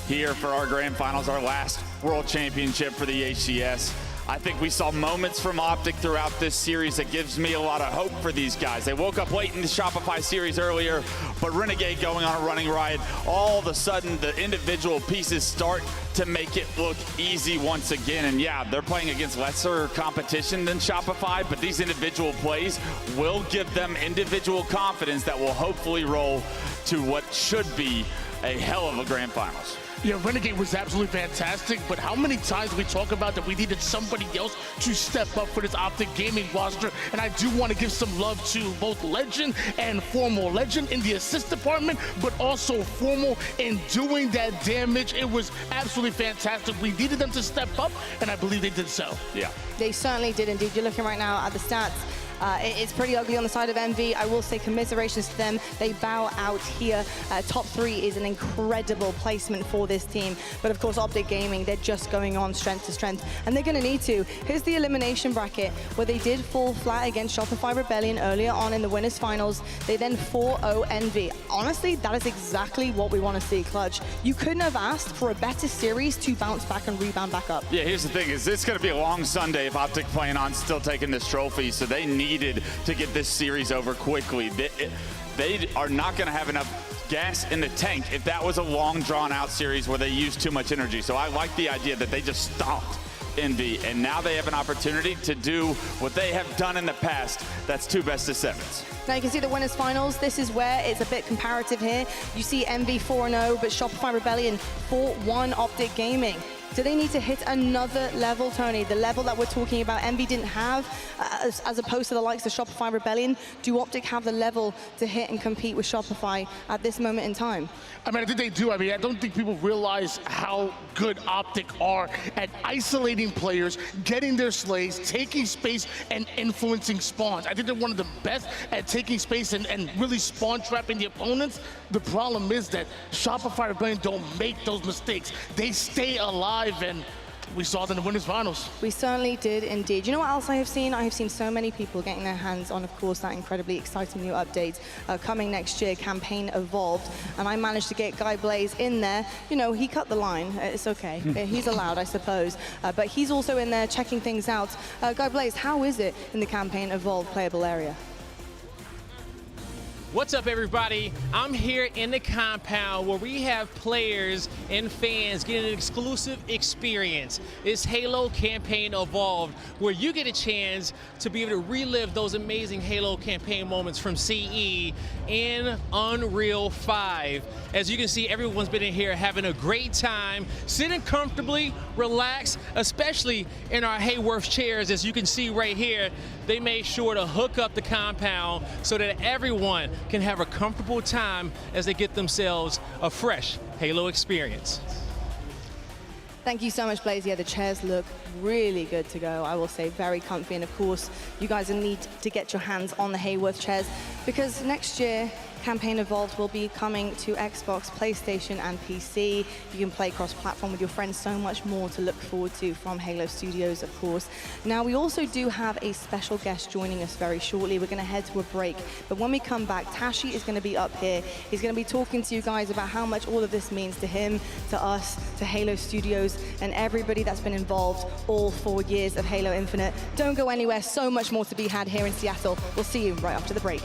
here for our grand finals, our last World Championship for the HCS. I think we saw moments from Optic throughout this series that gives me a lot of hope for these guys. They woke up late in the Shopify series earlier, but Renegade going on a running ride, all of a sudden the individual pieces start to make it look easy once again. And yeah, they're playing against lesser competition than Shopify, but these individual plays will give them individual confidence that will hopefully roll to what should be a hell of a grand finals. Yeah, Renegade was absolutely fantastic, but how many times we talk about that we needed somebody else to step up for this Optic Gaming roster? And I do want to give some love to both Legend and Formal. Legend in the assist department, but also Formal in doing that damage. It was absolutely fantastic. We needed them to step up, and I believe they did so. Yeah. They certainly did indeed. You're looking right now at the stats. It's pretty ugly on the side of Envy. I will say commiserations to them. They bow out here. Top 3 is an incredible placement for this team. But of course, Optic Gaming, they're just going on strength to strength, and they're going to need to. Here's the elimination bracket, where they did fall flat against Shopify Rebellion earlier on in the winners finals. They then 4-0 Envy. Honestly, that is exactly what we want to see, Clutch. You couldn't have asked for a better series to bounce back and rebound back up. Yeah, here's the thing, is it's going to be a long Sunday if Optic plan on still taking this trophy, so they needed to get this series over quickly. They are not going to have enough gas in the tank if that was a long drawn out series where they used too much energy. So I like the idea that they just stopped Envy, and now they have an opportunity to do what they have done in the past. That's 2 best of 7s. Now you can see the winners finals. This is where it's a bit comparative here. You see Envy 4-0, but Shopify Rebellion 4-1 Optic Gaming. Do they need to hit another level, Tony? The level that we're talking about, Envy didn't have, as opposed to the likes of Shopify Rebellion. Do Optic have the level to hit and compete with Shopify at this moment in time? I mean, I think they do. I mean, I don't think people realize how good Optic are at isolating players, getting their slays, taking space, and influencing spawns. I think they're one of the best at taking space and really spawn trapping the opponents. The problem is that Shopify Rebellion don't make those mistakes. They stay alive, and we saw it in the winners finals. We certainly did indeed. You know what else I have seen? I have seen so many people getting their hands on, of course, that incredibly exciting new update coming next year, Campaign Evolved. And I managed to get Guy Blaze in there. You know, he cut the line. It's okay. He's allowed, I suppose. But he's also in there checking things out. Guy Blaze, how is it in the Campaign Evolved playable area? What's up, everybody? I'm here in the compound where we have players and fans getting an exclusive experience. It's Halo Campaign Evolved, where you get a chance to be able to relive those amazing Halo campaign moments from CE in Unreal 5. As you can see, everyone's been in here having a great time, sitting comfortably, relaxed, especially in our Hayworth chairs. As you can see right here, they made sure to hook up the compound so that everyone can have a comfortable time as they get themselves a fresh Halo experience. Thank you so much, Blaze. Yeah, the chairs look really good to go. I will say very comfy. And of course, you guys will need to get your hands on the Hayworth chairs because next year, Campaign Evolved will be coming to Xbox, PlayStation, and PC. You can play cross-platform with your friends, so much more to look forward to from Halo Studios, of course. Now, we also do have a special guest joining us very shortly. We're going to head to a break, but when we come back, Tashi is going to be up here. He's going to be talking to you guys about how much all of this means to him, to us, to Halo Studios, and everybody that's been involved all 4 years of Halo Infinite. Don't go anywhere, so much more to be had here in Seattle. We'll see you right after the break.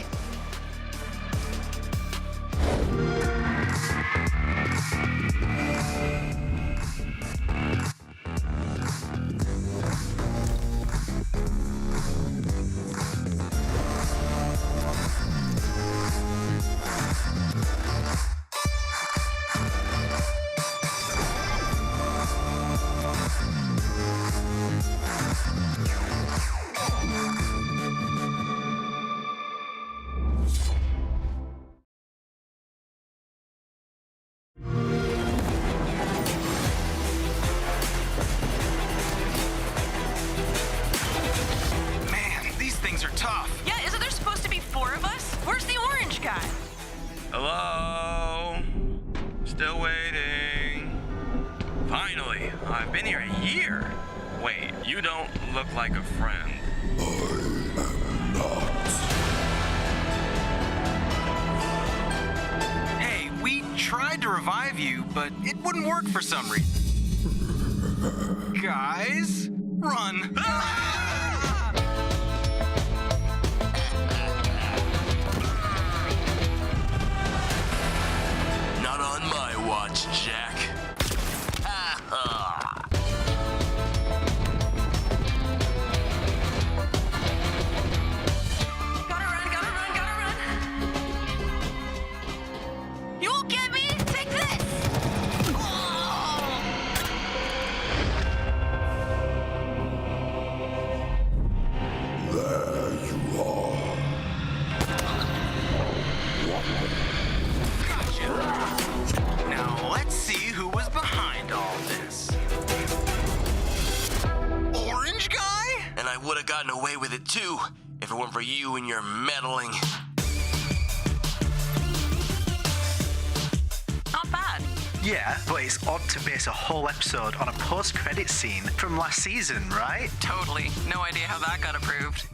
Hello? Still waiting. Finally, I've been here a year. Wait, you don't look like a friend. I am not. Hey, we tried to revive you, but it wouldn't work for some reason. Guys, run. Not on my watch, Jack. Gotta run. You won't get me? Take this! There you are. Gotcha. Now let's see who was behind all this. Orange guy? And I would have gotten away with it too, if it weren't for you and your meddling. Not bad. Yeah, but it's odd to base a whole episode on a post-credit scene from last season, right? Totally. No idea how that got approved.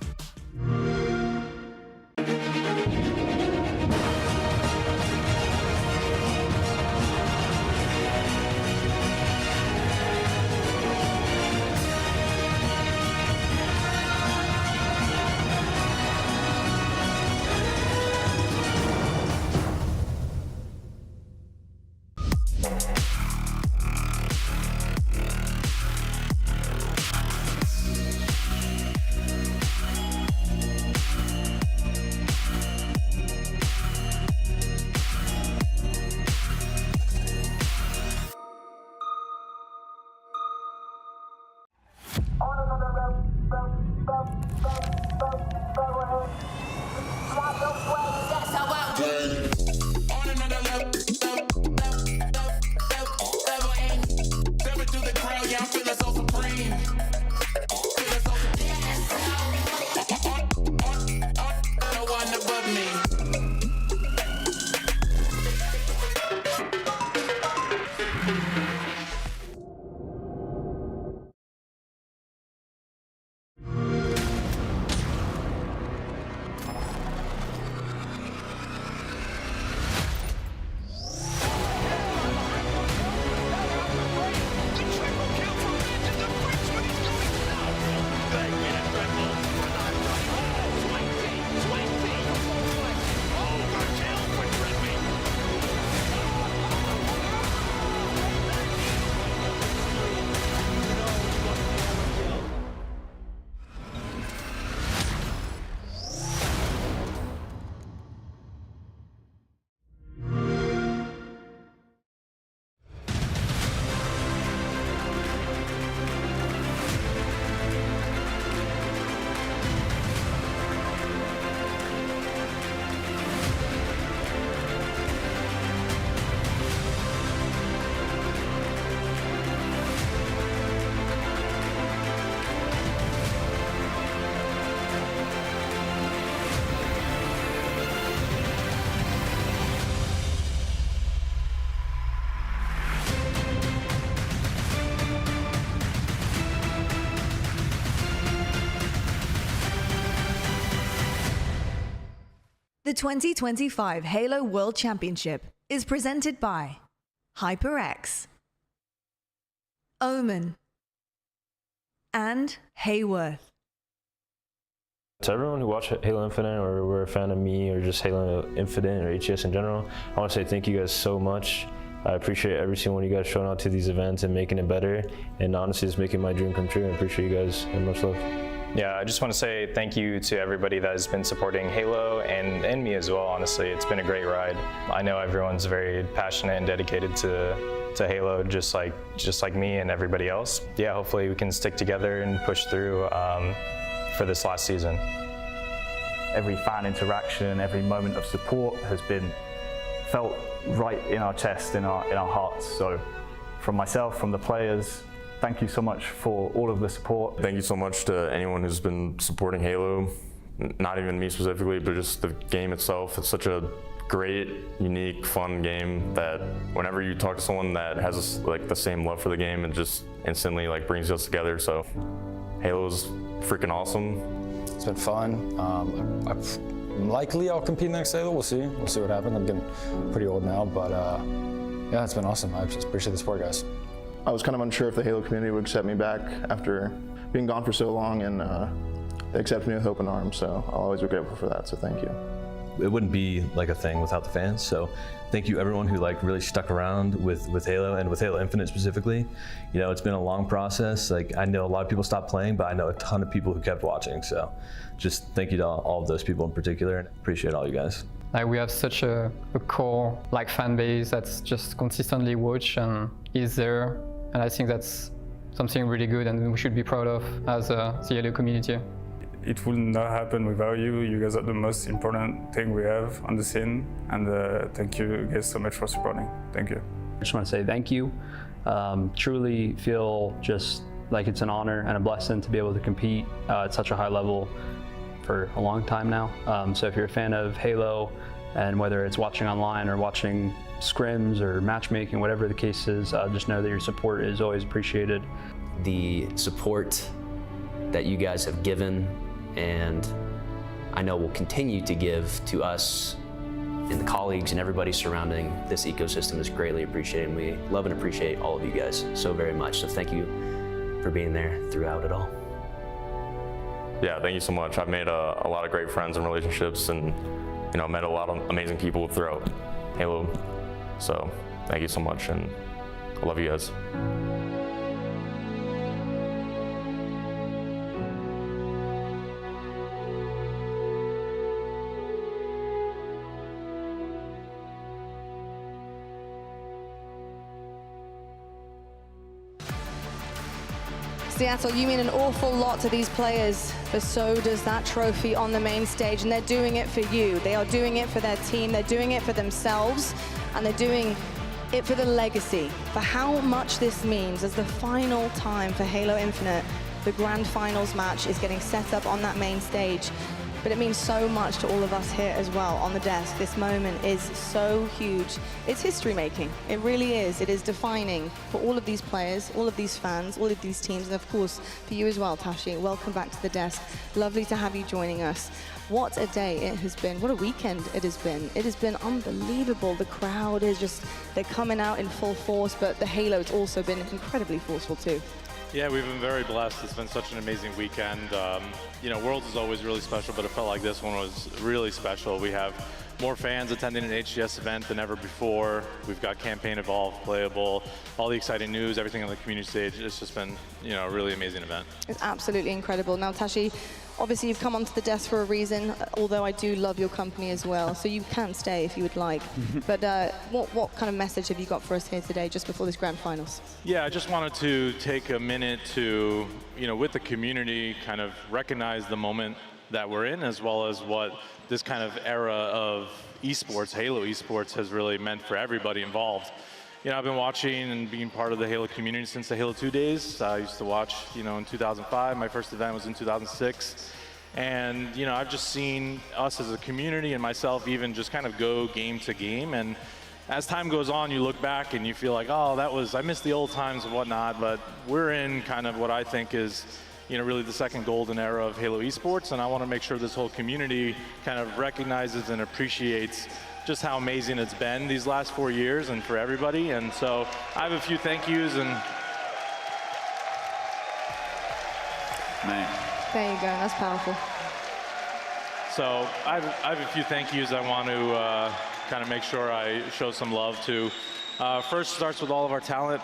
The 2025 Halo World Championship is presented by HyperX, Omen, and Hayworth. To everyone who watched Halo Infinite or were a fan of me or just Halo Infinite or HES in general, I want to say thank you guys so much. I appreciate every single one of you guys showing out to these events and making it better, and honestly it's making my dream come true. I appreciate you guys and much love. Yeah, I just want to say thank you to everybody that has been supporting Halo and me as well, honestly. It's been a great ride. I know everyone's very passionate and dedicated to Halo, just like me and everybody else. Yeah, hopefully we can stick together and push through for this last season. Every fan interaction, every moment of support has been felt right in our chest, in our hearts. So from myself, from the players, thank you so much for all of the support. Thank you so much to anyone who's been supporting Halo, not even me specifically, but just the game itself. It's such a great, unique, fun game that whenever you talk to someone that has like the same love for the game, it just instantly like brings us together. So Halo's freaking awesome. It's been fun. Likely I'll compete next Halo. We'll see. We'll see what happens. I'm getting pretty old now, but yeah, it's been awesome. I just appreciate the support, guys. I was kind of unsure if the Halo community would accept me back after being gone for so long, and they accepted me with open arms, so I'll always be grateful for that, so thank you. It wouldn't be like a thing without the fans, so thank you everyone who like really stuck around with Halo and with Halo Infinite specifically. You know, it's been a long process. Like, I know a lot of people stopped playing, but I know a ton of people who kept watching, so just thank you to all of those people in particular, and appreciate all you guys. Like, we have such a core like fan base that's just consistently watch and is there, and I think that's something really good and we should be proud of as the Halo community. It would not happen without you. You guys are the most important thing we have on the scene, and thank you guys so much for supporting. Thank you. I just want to say thank you. Truly feel just like it's an honor and a blessing to be able to compete at such a high level for a long time now. So if you're a fan of Halo, and whether it's watching online or watching scrims or matchmaking, whatever the case is, just know that your support is always appreciated. The support that you guys have given, and I know will continue to give to us and the colleagues and everybody surrounding this ecosystem is greatly appreciated. And we love and appreciate all of you guys so very much. So thank you for being there throughout it all. Yeah, thank you so much. I've made a lot of great friends and relationships, and met a lot of amazing people throughout Halo. So thank you so much, and I love you guys. Seattle, you mean an awful lot to these players, but so does that trophy on the main stage, and they're doing it for you. They are doing it for their team, they're doing it for themselves, and they're doing it for the legacy, for how much this means as the final time for Halo Infinite. The grand finals match is getting set up on that main stage, but it means so much to all of us here as well on the desk. This moment is so huge. It's history making. It really is. It is defining for all of these players, all of these fans, all of these teams, and of course for you as well, Tashi. Welcome back to the desk. Lovely to have you joining us. What a day it has been. What a weekend it has been. It has been unbelievable. The crowd is just, they're coming out in full force, but the Halo's also been incredibly forceful too. Yeah, we've been very blessed. It's been such an amazing weekend. You know, Worlds is always really special, but it felt like this one was really special. We have more fans attending an HCS event than ever before. We've got campaign evolved, playable, all the exciting news, everything on the community stage. It's just been, you know, a really amazing event. It's absolutely incredible. Now, Tashi, obviously you've come onto the desk for a reason, although I do love your company as well, so you can stay if you would like. But what kind of message have you got for us here today, just before this grand finals? Yeah, I just wanted to take a minute to, you know, with the community, kind of recognize the moment that we're in, as well as what this kind of era of esports, Halo Esports, has really meant for everybody involved. You know, I've been watching and being part of the Halo community since the Halo 2 days. I used to watch, you know, in 2005. My first event was in 2006. And, you know, I've just seen us as a community and myself even just kind of go game to game. And as time goes on, you look back and you feel like, oh, I miss the old times and whatnot. But we're in kind of what I think is, you know, really the second golden era of Halo Esports. And I want to make sure this whole community kind of recognizes and appreciates just how amazing it's been these last 4 years and for everybody. And so I have a few thank yous and man. There you go, that's powerful. So I have a few thank yous I want to kind of make sure I show some love to. First starts with all of our talent,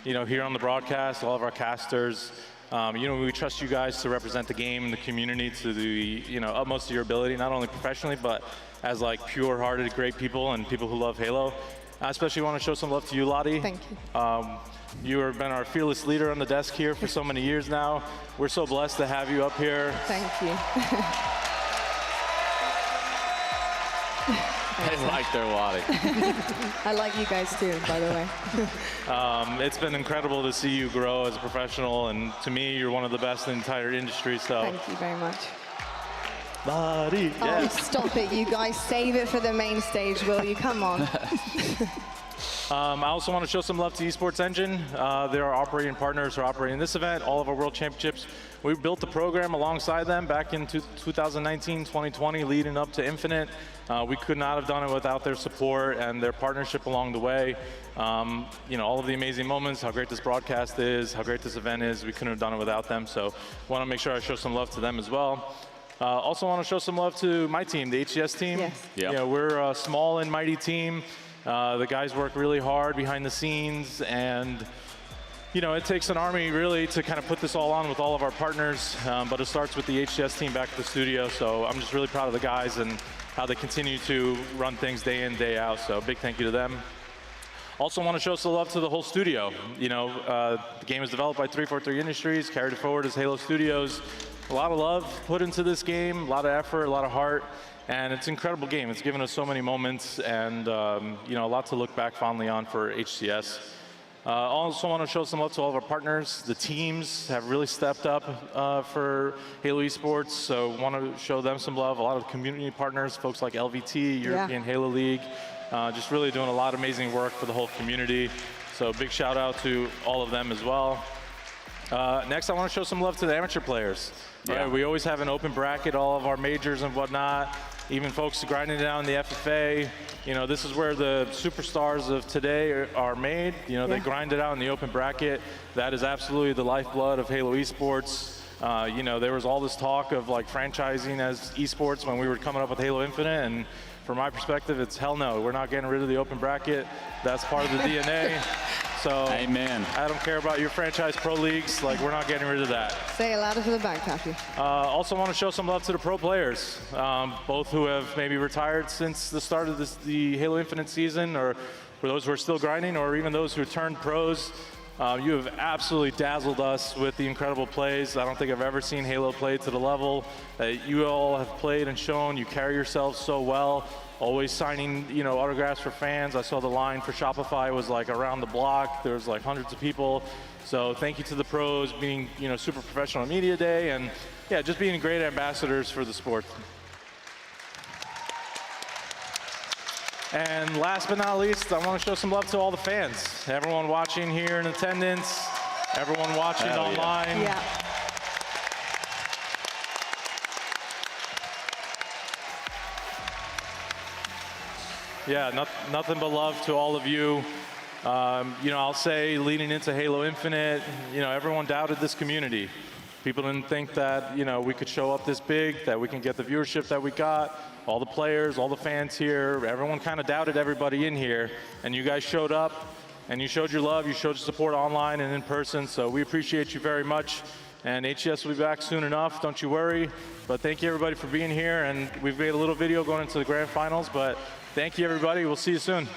you know, here on the broadcast, all of our casters. You know, we trust you guys to represent the game, the community to the, you know, utmost of your ability, not only professionally, but as like pure-hearted, great people and people who love Halo. I especially want to show some love to you, Lottie. Thank you. You have been our fearless leader on the desk here for so many years now. We're so blessed to have you up here. Thank you. They like their Lottie. I like you guys too, by the way. It's been incredible to see you grow as a professional, and to me, you're one of the best in the entire industry. So thank you very much. Lottie, Oh, stop it, you guys. Save it for the main stage, will you? Come on. I also want to show some love to Esports Engine. They're our operating partners who are operating this event, all of our World Championships. We built the program alongside them back in 2019, 2020, leading up to Infinite. We could not have done it without their support and their partnership along the way. You know, all of the amazing moments, how great this broadcast is, how great this event is, we couldn't have done it without them. So I want to make sure I show some love to them as well. Also want to show some love to my team, the HCS team. Yes. Yep. You know, we're a small and mighty team. The guys work really hard behind the scenes, and you know, it takes an army really to kind of put this all on with all of our partners, but it starts with the HCS team back at the studio. So I'm just really proud of the guys and how they continue to run things day in, day out. So big thank you to them. Also want to show some love to the whole studio. You know, the game is developed by 343 Industries, carried it forward as Halo Studios. A lot of love put into this game, a lot of effort, a lot of heart. And it's an incredible game. It's given us so many moments and, you know, a lot to look back fondly on for HCS. Also want to show some love to all of our partners. The teams have really stepped up for Halo Esports, so want to show them some love. A lot of community partners, folks like LVT, European Halo League, just really doing a lot of amazing work for the whole community. So big shout out to all of them as well. Next, I want to show some love to the amateur players. Yeah. Right, we always have an open bracket, all of our majors and whatnot. Even folks grinding down the FFA. You know, this is where the superstars of today are made. You know, they grind it out in the open bracket. That is absolutely the lifeblood of Halo Esports. You know, there was all this talk of like franchising as esports when we were coming up with Halo Infinite, and from my perspective, it's hell no. We're not getting rid of the open bracket. That's part of the DNA. So amen. I don't care about your franchise pro leagues. Like, we're not getting rid of that. Say it louder for the back, Taffy. Also want to show some love to the pro players, both who have maybe retired since the start of the Halo Infinite season, or for those who are still grinding, or even those who turned pros. You have absolutely dazzled us with the incredible plays. I don't think I've ever seen Halo play to the level that you all have played and shown. You carry yourselves so well, always signing, autographs for fans. I saw the line for Shopify was like around the block. There was like hundreds of people. So thank you to the pros being, super professional on Media Day, and yeah, just being great ambassadors for the sport. And last but not least, I want to show some love to all the fans. Everyone watching here in attendance, everyone watching online. Yeah. Yeah, nothing but love to all of you. I'll say leading into Halo Infinite, everyone doubted this community. People didn't think that, we could show up this big, that we can get the viewership that we got. All the players, all the fans here, everyone kind of doubted everybody in here, and you guys showed up, and you showed your love, you showed your support online and in person, so we appreciate you very much. And HCS will be back soon enough, don't you worry. But thank you everybody for being here, and we've made a little video going into the grand finals, but thank you everybody, we'll see you soon.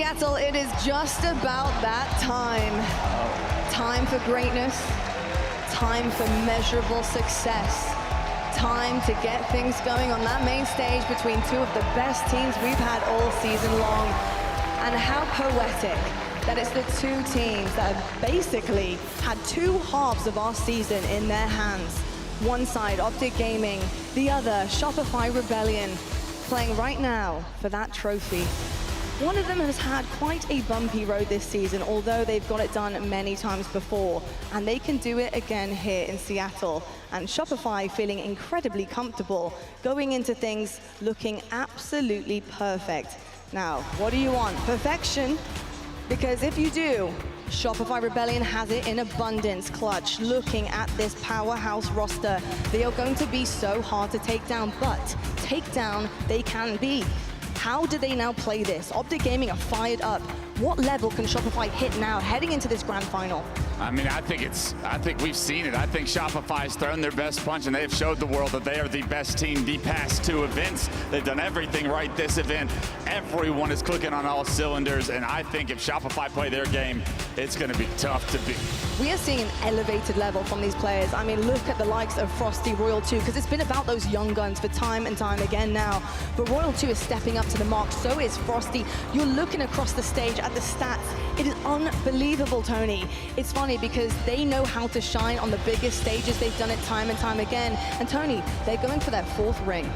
Seattle, it is just about that time. Time for greatness, time for measurable success, time to get things going on that main stage between two of the best teams we've had all season long. And how poetic that it's the two teams that have basically had two halves of our season in their hands. One side, Optic Gaming, the other, Shopify Rebellion, playing right now for that trophy. One of them has had quite a bumpy road this season, although they've got it done many times before, and they can do it again here in Seattle. And Shopify feeling incredibly comfortable, going into things looking absolutely perfect. Now, what do you want? Perfection? Because if you do, Shopify Rebellion has it in abundance. Clutch, looking at this powerhouse roster, they are going to be so hard to take down, but take down they can be. How do they now play this? Optic Gaming are fired up. What level can Shopify hit now, heading into this grand final? I mean, I think we've seen it. I think Shopify's thrown their best punch, and they have showed the world that they are the best team the past two events. They've done everything right this event. Everyone is clicking on all cylinders, and I think if Shopify play their game, it's going to be tough to beat. We are seeing an elevated level from these players. I mean, look at the likes of Frosty, Royal 2, because it's been about those young guns for time and time again now. But Royal 2 is stepping up to the mark, so is Frosty. You're looking across the stage at the stats. It is unbelievable, Tony. It's funny because they know how to shine on the biggest stages. They've done it time and time again. And Tony, they're going for their 4th ring.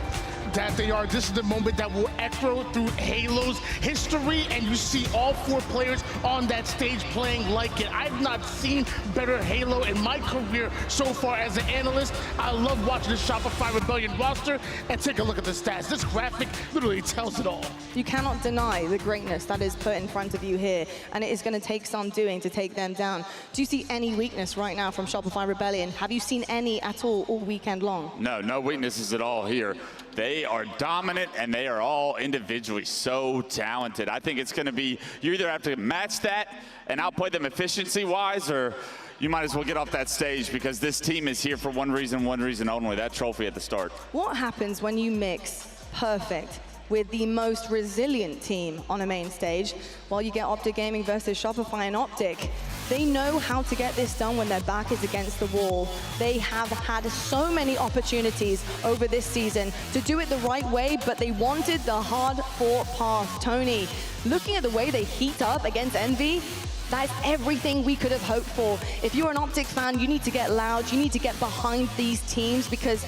That they are. This is the moment that will echo through Halo's history, and you see all 4 players on that stage playing like it. I've not seen better Halo in my career so far as an analyst. I love watching the Shopify Rebellion roster, and take a look at the stats. This graphic literally tells it all. You cannot deny the greatness that is put in front of you here, and it is going to take some doing to take them down. Do you see any weakness right now from Shopify Rebellion? Have you seen any at all weekend long? No weaknesses at all here. They are dominant, and they are all individually so talented. I think it's going to be, you either have to match that and outplay them efficiency-wise, or you might as well get off that stage, because this team is here for one reason only, that trophy at the start. What happens when you mix perfect with the most resilient team on a main stage? Well, you get Optic Gaming versus Shopify and Optic. They know how to get this done when their back is against the wall. They have had so many opportunities over this season to do it the right way, but they wanted the hard-fought path. Tony, looking at the way they heat up against Envy, that is everything we could have hoped for. If you're an Optic fan, you need to get loud, you need to get behind these teams, because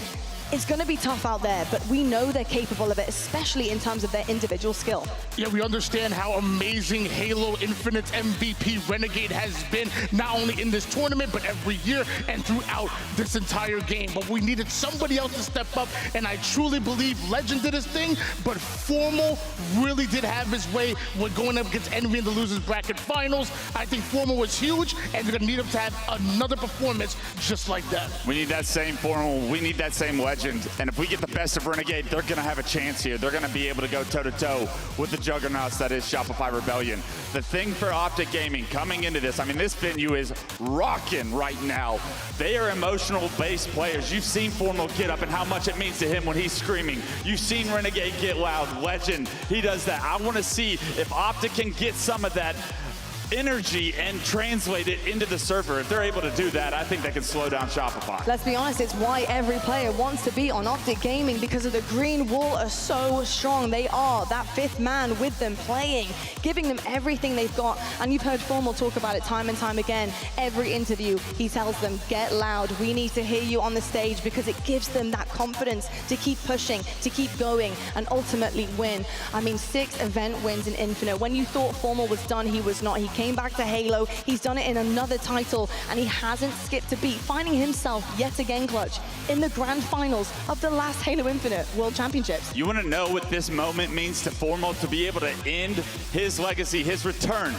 it's going to be tough out there, but we know they're capable of it, especially in terms of their individual skill. Yeah, we understand how amazing Halo Infinite's MVP Renegade has been, not only in this tournament, but every year and throughout this entire game. But we needed somebody else to step up, and I truly believe Legend did his thing, but Formal really did have his way when going up against Envy in the losers bracket finals. I think Formal was huge, and we're going to need him to have another performance just like that. We need that same Formal, we need that same Legend. And if we get the best of Renegade, they're going to have a chance here. They're going to be able to go toe-to-toe with the juggernauts that is Shopify Rebellion. The thing for Optic Gaming coming into this, I mean, this venue is rocking right now. They are emotional-based players. You've seen Formal get up and how much it means to him when he's screaming. You've seen Renegade get loud. Legend, he does that. I want to see if Optic can get some of that energy and translate it into the server. If they're able to do that, I think they can slow down Shopify. Let's be honest, it's why every player wants to be on Optic Gaming, because of the green wall are so strong. They are that 5th man with them playing, giving them everything they've got. And you've heard Formal talk about it time and time again. Every interview, he tells them, get loud. We need to hear you on the stage, because it gives them that confidence to keep pushing, to keep going, and ultimately win. I mean, 6 event wins in Infinite. When you thought Formal was done, he was not. He came back to Halo. He's done it in another title, and he hasn't skipped a beat, finding himself yet again, Clutch, in the grand finals of the last Halo Infinite World Championships. You want to know what this moment means to Formal, to be able to end his legacy, his return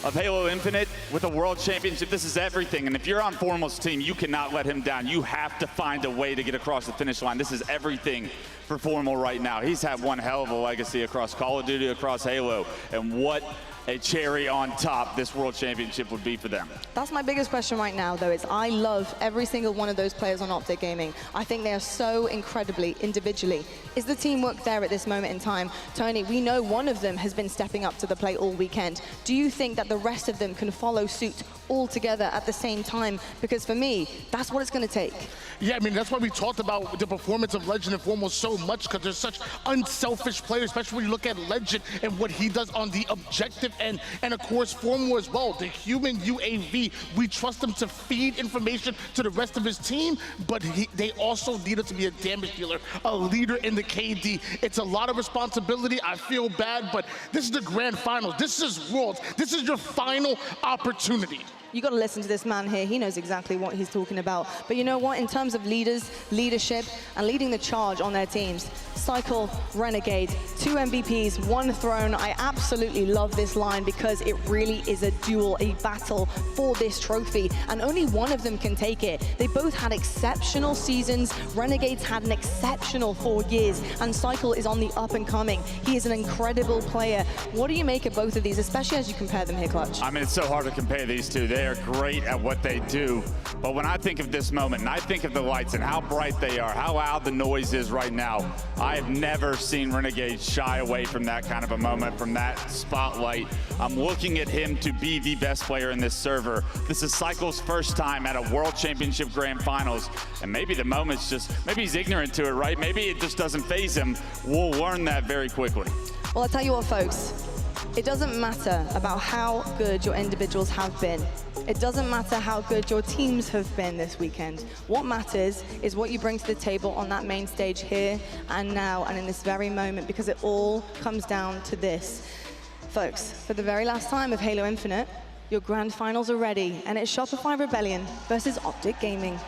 of Halo Infinite with a World Championship? This is everything, and if you're on Formal's team, you cannot let him down. You have to find a way to get across the finish line. This is everything for Formal right now. He's had one hell of a legacy across Call of Duty, across Halo, and what a cherry on top this World Championship would be for them. That's my biggest question right now, though. I love every single one of those players on Optic Gaming. I think they are so incredibly individually. Is the teamwork there at this moment in time? Tony, we know one of them has been stepping up to the plate all weekend. Do you think that the rest of them can follow suit all together at the same time? Because for me, that's what it's going to take. Yeah, I mean, that's why we talked about the performance of Legend and Foremost so much, because they're such unselfish players, especially when you look at Legend and what he does on the objective end. And of course, Foremost as well, the human UAV. We trust him to feed information to the rest of his team, but they also need him to be a damage dealer, a leader in the KD. It's a lot of responsibility. I feel bad, but this is the grand finals. This is Worlds. This is your final opportunity. You got to listen to this man here. He knows exactly what he's talking about. But you know what? In terms of leaders, leadership, and leading the charge on their teams, Cycle, Renegade, 2 MVPs, 1 throne. I absolutely love this line because it really is a duel, a battle for this trophy, and only one of them can take it. They both had exceptional seasons. Renegade's had an exceptional 4 years, and Cycle is on the up and coming. He is an incredible player. What do you make of both of these, especially as you compare them here, Clutch? I mean, it's so hard to compare these two. They are great at what they do. But when I think of this moment, and I think of the lights and how bright they are, how loud the noise is right now, I have never seen Renegade shy away from that kind of a moment, from that spotlight. I'm looking at him to be the best player in this server. This is Cycle's first time at a World Championship Grand Finals, and maybe the moment's just, maybe he's ignorant to it, right? Maybe it just doesn't faze him. We'll learn that very quickly. Well, I'll tell you what, folks. It doesn't matter about how good your individuals have been. It doesn't matter how good your teams have been this weekend. What matters is what you bring to the table on that main stage here and now and in this very moment, because it all comes down to this. Folks, for the very last time of Halo Infinite, your grand finals are ready, and it's Shopify Rebellion versus Optic Gaming.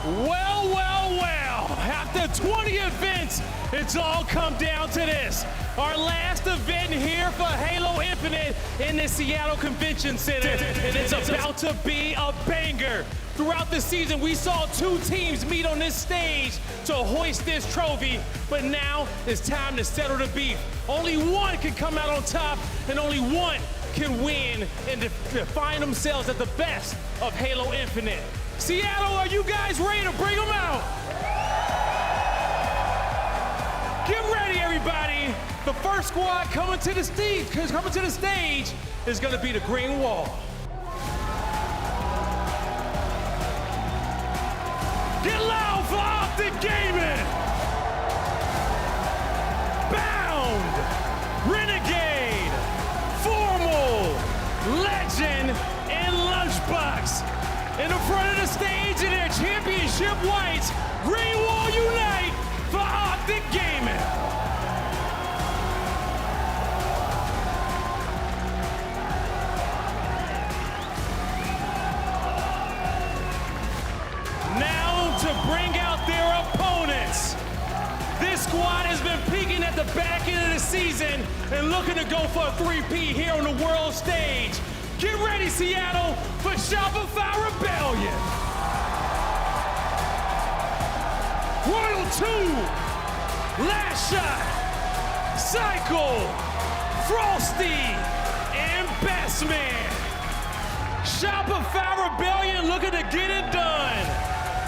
Well, well, well, after 20 events, it's all come down to this. Our last event here for Halo Infinite in the Seattle Convention Center, and it's about to be a banger. Throughout the season, we saw 2 teams meet on this stage to hoist this trophy, but now it's time to settle the beef. Only one can come out on top, and only one can win and define themselves as the best of Halo Infinite. Seattle, are you guys ready to bring them out? Get ready, everybody. The first squad coming to the stage is going to be the Green Wall. Get loud for Optic Gaming. Bound, Renegade, Formal, Legend, and Lunchbox. In the front of the stage in their championship whites, Green Wall unite for Optic Gaming. Now to bring out their opponents. This squad has been peaking at the back end of the season and looking to go for a 3-peat here on the world stage. Get ready, Seattle, for Shopify Rebellion. Royal 2, Last Shot, Cycle, Frosty, and Bestman. Shopify Rebellion looking to get it done.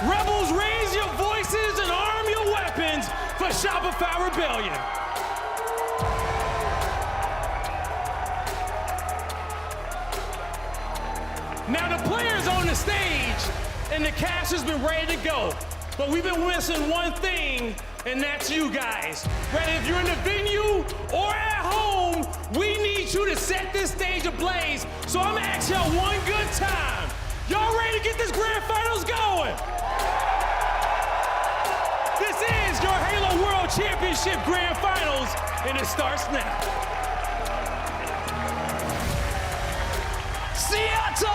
Rebels, raise your voices and arm your weapons for Shopify Rebellion. Now the players on the stage and the cast has been ready to go, but we've been missing one thing, and that's you guys. Whether if you're in the venue or at home, we need you to set this stage ablaze. So I'm gonna ask y'all one good time. Y'all ready to get this grand finals going? This is your Halo World Championship Grand Finals, and it starts now. Seattle!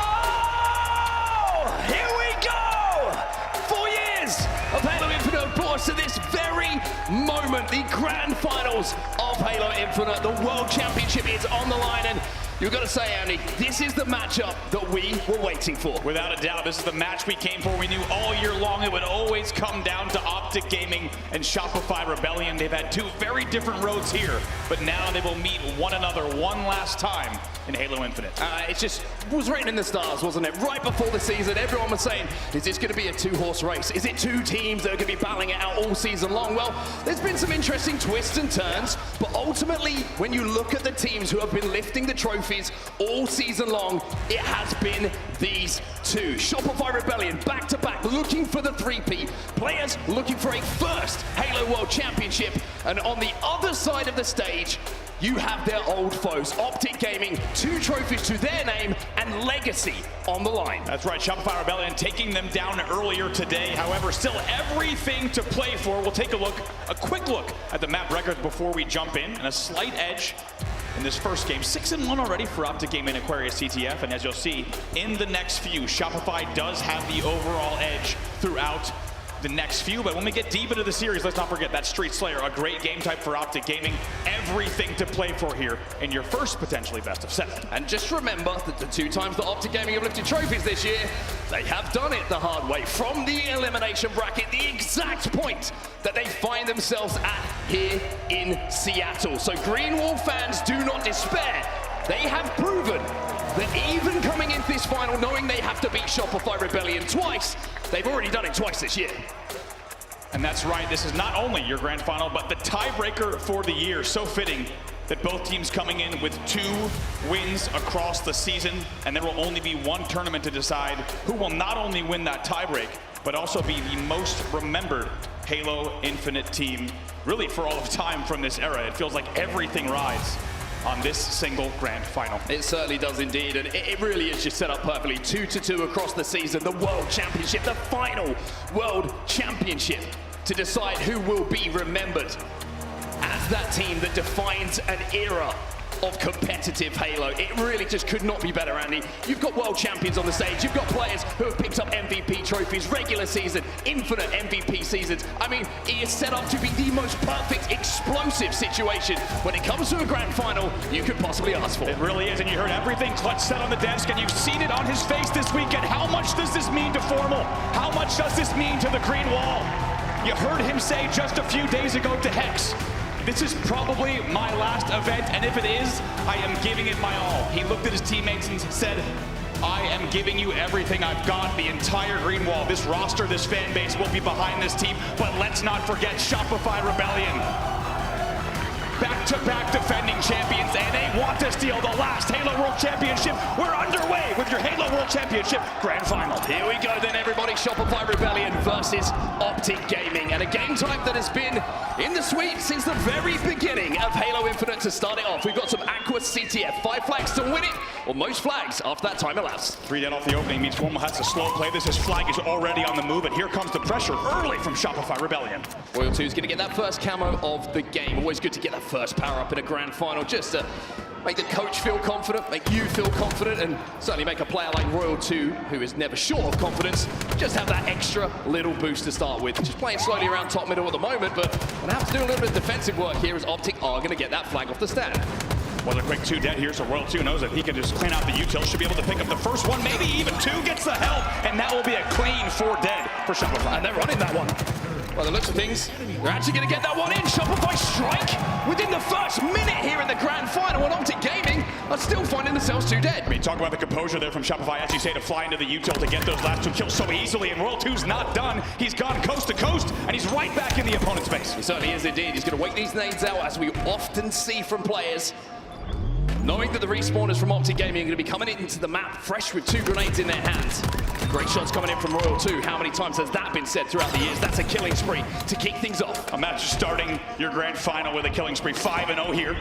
Here we go! 4 years of Halo Infinite brought us to this very moment, the grand finals of Halo Infinite. The World Championship is on the line, and you've got to say, Andy, this is the matchup that we were waiting for. Without a doubt, this is the match we came for. We knew all year long it would always come down to Optic Gaming and Shopify Rebellion. They've had two very different roads here, but now they will meet one another one last time in Halo Infinite. It just was written in the stars, wasn't it? Right before the season, everyone was saying, is this going to be a two-horse race? Is it two teams that are going to be battling it out all season long? Well, there's been some interesting twists and turns, but ultimately, when you look at the teams who have been lifting the trophies all season long, it has been these two. Shopify Rebellion, back-to-back, looking for the three-peat. Players looking for a first Halo World Championship. And on the other side of the stage, you have their old foes, Optic Gaming, 2 trophies to their name and legacy on the line. That's right, Shopify Rebellion taking them down earlier today. However, still everything to play for. We'll take a quick look at the map records before we jump in, and a slight edge in this first game. 6-1 already for Optic Gaming and Aquarius TTF, and as you'll see in the next few, Shopify does have the overall edge throughout the next few, but when we get deep into the series, let's not forget that Street Slayer, a great game type for Optic Gaming. Everything to play for here in your first potentially best of 7. And just remember that the 2 times that Optic Gaming have lifted trophies this year, they have done it the hard way. From the elimination bracket, the exact point that they find themselves at here in Seattle. So Greenwall fans, do not despair. They have proven that even coming into this final, knowing they have to beat Shopify Rebellion twice, they've already done it twice this year. And that's right, this is not only your grand final, but the tiebreaker for the year. So fitting that both teams coming in with 2 wins across the season, and there will only be one tournament to decide who will not only win that tiebreak, but also be the most remembered Halo Infinite team, really for all of time from this era. It feels like everything rides on this single grand final. It certainly does indeed, and it really is just set up perfectly. 2-2 across the season, the World Championship, the final World Championship to decide who will be remembered as that team that defines an era of competitive Halo. It really just could not be better, Andy. You've got world champions on the stage. You've got players who have picked up MVP trophies, regular season, infinite MVP seasons. I mean, it is set up to be the most perfect, explosive situation when it comes to a grand final you could possibly ask for. It really is, and you heard everything Clutch said on the desk, and you've seen it on his face this weekend. How much does this mean to Formal? How much does this mean to the Green Wall? You heard him say just a few days ago to Hex, this is probably my last event, and if it is, I am giving it my all. He looked at his teammates and said, I am giving you everything I've got, the entire Green Wall. This roster, this fan base will be behind this team, but let's not forget Shopify Rebellion. Back-to-back defending champions, and they want to steal the last Halo World Championship. We're underway with your Halo World Championship Grand Final. Here we go then, everybody. Shopify Rebellion versus Optic Gaming, and a game type that has been in the suite since the very beginning of Halo Infinite to start it off. We've got some Aqua CTF, 5 flags to win it, or most flags after that time elapsed. 3 dead off the opening means Formal has to slow play this. His flag is already on the move, and here comes the pressure early from Shopify Rebellion. Royal 2 is going to get that first camo of the game. Always good to get that first power up in a grand final, just to make the coach feel confident, make you feel confident, and certainly make a player like Royal 2, who is never short of confidence, just have that extra little boost to start with. Just playing slowly around top middle at the moment, but gonna have to do a little bit of defensive work here as Optic are gonna get that flag off the stand. Well, a quick 2 dead here, so Royal 2 knows that he can just clean out the util, should be able to pick up the first one, maybe even 2, gets the help, and that will be a clean 4 dead for Shopify. And they're running that one. Well, the looks of things, they're actually going to get that one in. Shopify strike within the first minute here in the grand final, and Optic Gaming are still finding themselves 2 dead. I mean, talk about the composure there from Shopify, as you say, to fly into the util to get those last 2 kills so easily, and Royal 2's not done. He's gone coast to coast, and he's right back in the opponent's face. He certainly is indeed. He's going to wait these nades out, as we often see from players. knowing that the respawners from Optic Gaming are going to be coming into the map fresh with 2 grenades in their hands. Great shots coming in from Royal 2. How many times has that been said throughout the years? That's a killing spree to kick things off. Imagine starting your grand final with a killing spree. 5-0 here.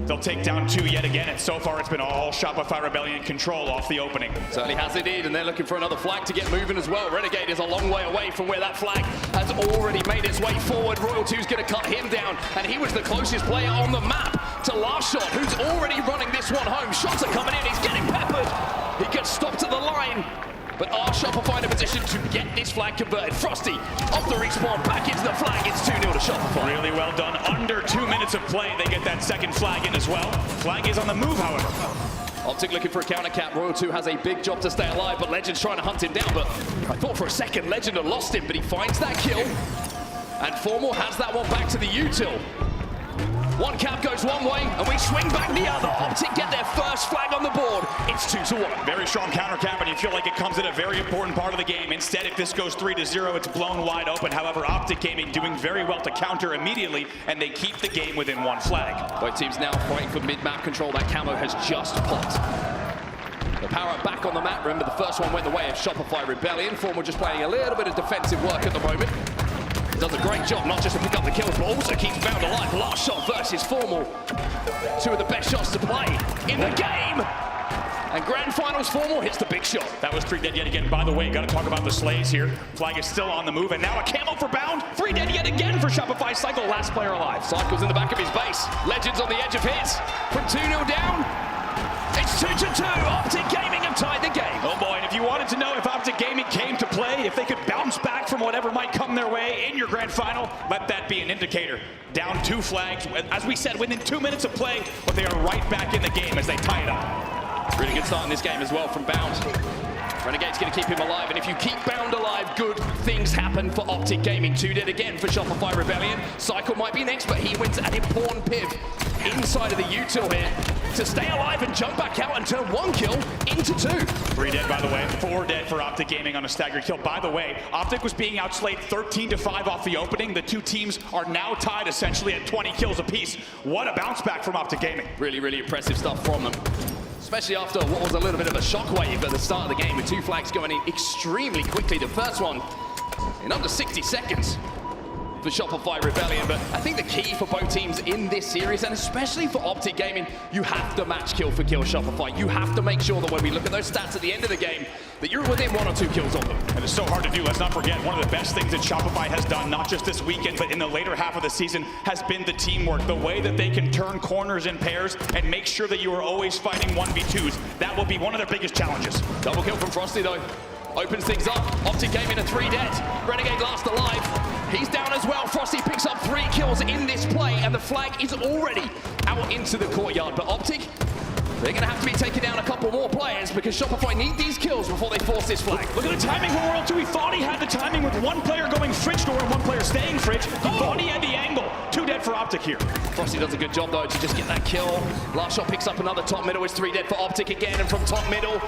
They'll take down 2 yet again, and so far it's been all Shopify Rebellion control off the opening. Certainly has indeed, and they're looking for another flag to get moving as well. Renegade is a long way away from where that flag has already made its way forward. Royal 2's going to cut him down, and he was the closest player on the map to Last Shot, who's already running this one home. Shots are coming in, he's getting peppered. He gets stopped at the line. But are Shopify in a position to get this flag converted? Frosty off the respawn, back into the flag. It's 2-0 to Shopify. Really well done. Under 2 minutes of play, they get that second flag in as well. Flag is on the move, however. Optic looking for a counter cap. Royal 2 has a big job to stay alive, but Legend's trying to hunt him down. But I thought for a second Legend had lost him, but he finds that kill. And Formal has that one back to the util. One cap goes one way, and we swing back the other. Optic get their first flag on the board. It's 2-1. Very strong counter cap, and you feel like it comes at a very important part of the game. Instead, if this goes 3-0, it's blown wide open. However, Optic Gaming doing very well to counter immediately, and they keep the game within 1 flag. Both teams now fighting for mid-map control. That camo has just popped. The power back on the map. Remember, the first one went the way of Shopify Rebellion. Formal just playing a little bit of defensive work at the moment. Does a great job, not just to pick up the kills, but also keeps Bound alive. Last Shot versus Formal. 2 of the best shots to play in the game. And Grand Finals Formal hits the big shot. That was 3 dead yet again. By the way, got to talk about the slays here. Flag is still on the move, and now a camo for Bound. 3 dead yet again for Shopify Cycle, last player alive. Cycle's in the back of his base. Legends on the edge of his. From 2-0 down, it's 2-2. Optic Gaming have tied the game. Oh boy, and if you wanted to know if Optic Gaming came to play, if they could bounce back from whatever might come their way in your grand final, let that be an indicator. Down 2 flags, as we said, within 2 minutes of play, but they are right back in the game as they tie it up. Really good start in this game as well from Bound. Renegade's going to keep him alive, and if you keep Bound alive, good things happen for Optic Gaming. 2 dead again for Shopify Rebellion. Cycle might be next, but he wins an important piv inside of the util here to stay alive and jump back out and turn 1 kill into 2. 3 dead, by the way. 4 dead for Optic Gaming on a staggered kill. By the way, Optic was being outslayed 13-5 off the opening. The 2 teams are now tied essentially at 20 kills apiece. What a bounce back from Optic Gaming. Really, really impressive stuff from them. Especially after what was a little bit of a shockwave at the start of the game with 2 flags going in extremely quickly. The first one in under 60 seconds for Shopify Rebellion. But I think the key for both teams in this series, and especially for Optic Gaming, you have to match kill for kill Shopify. You have to make sure that when we look at those stats at the end of the game, that you're within 1 or 2 kills on them. And it's so hard to do. Let's not forget, one of the best things that Shopify has done, not just this weekend, but in the later half of the season, has been the teamwork. The way that they can turn corners in pairs and make sure that you are always fighting 1v2s. That will be one of their biggest challenges. Double kill from Frosty, though. Opens things up. Optic Gaming a 3 dead. Renegade last alive. He's down as well. Frosty picks up 3 kills in this play, and the flag is already out into the courtyard. But Optic, they're going to have to be taking down a couple more players because Shopify need these kills before they force this flag. Look at the timing from Royal 2. He thought he had the timing with 1 player going fridge door and 1 player staying fridge. He thought he had the angle. 2 dead for Optic here. Frosty does a good job, though, to just get that kill. Last Shot picks up another top middle. It's 3 dead for Optic again, and from top middle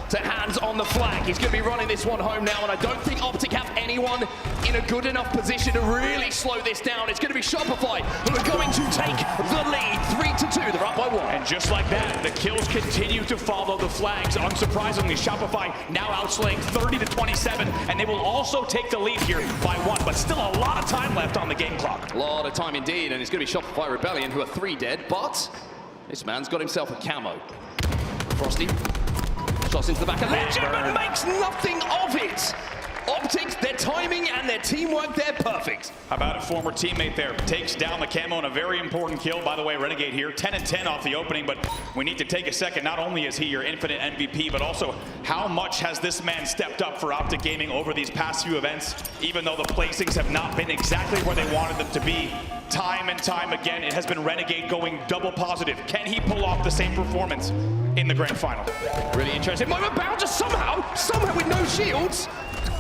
to hands on the flag. He's going to be running this one home now, and I don't think Optic have anyone in a good enough position to really slow this down. It's going to be Shopify who are going to take the lead. 3-2, they're up by 1. And just like that, the kills continue to follow the flags. Unsurprisingly, Shopify now outslaying 30-27, and they will also take the lead here by 1, but still a lot of time left on the game clock. A lot of time indeed, and it's going to be Shopify Rebellion who are 3 dead, but this man's got himself a camo. Frosty shots into the back of Legend, but makes nothing of it. Optics, their timing and their teamwork, they're perfect. How about a former teammate there? Takes down the camo in a very important kill. By the way, Renegade here, 10-10 off the opening, but we need to take a second. Not only is he your infinite MVP, but also how much has this man stepped up for Optic Gaming over these past few events, even though the placings have not been exactly where they wanted them to be. Time and time again, it has been Renegade going double positive. Can he pull off the same performance in the grand final? Really interesting moment. Bound just somehow with no shields,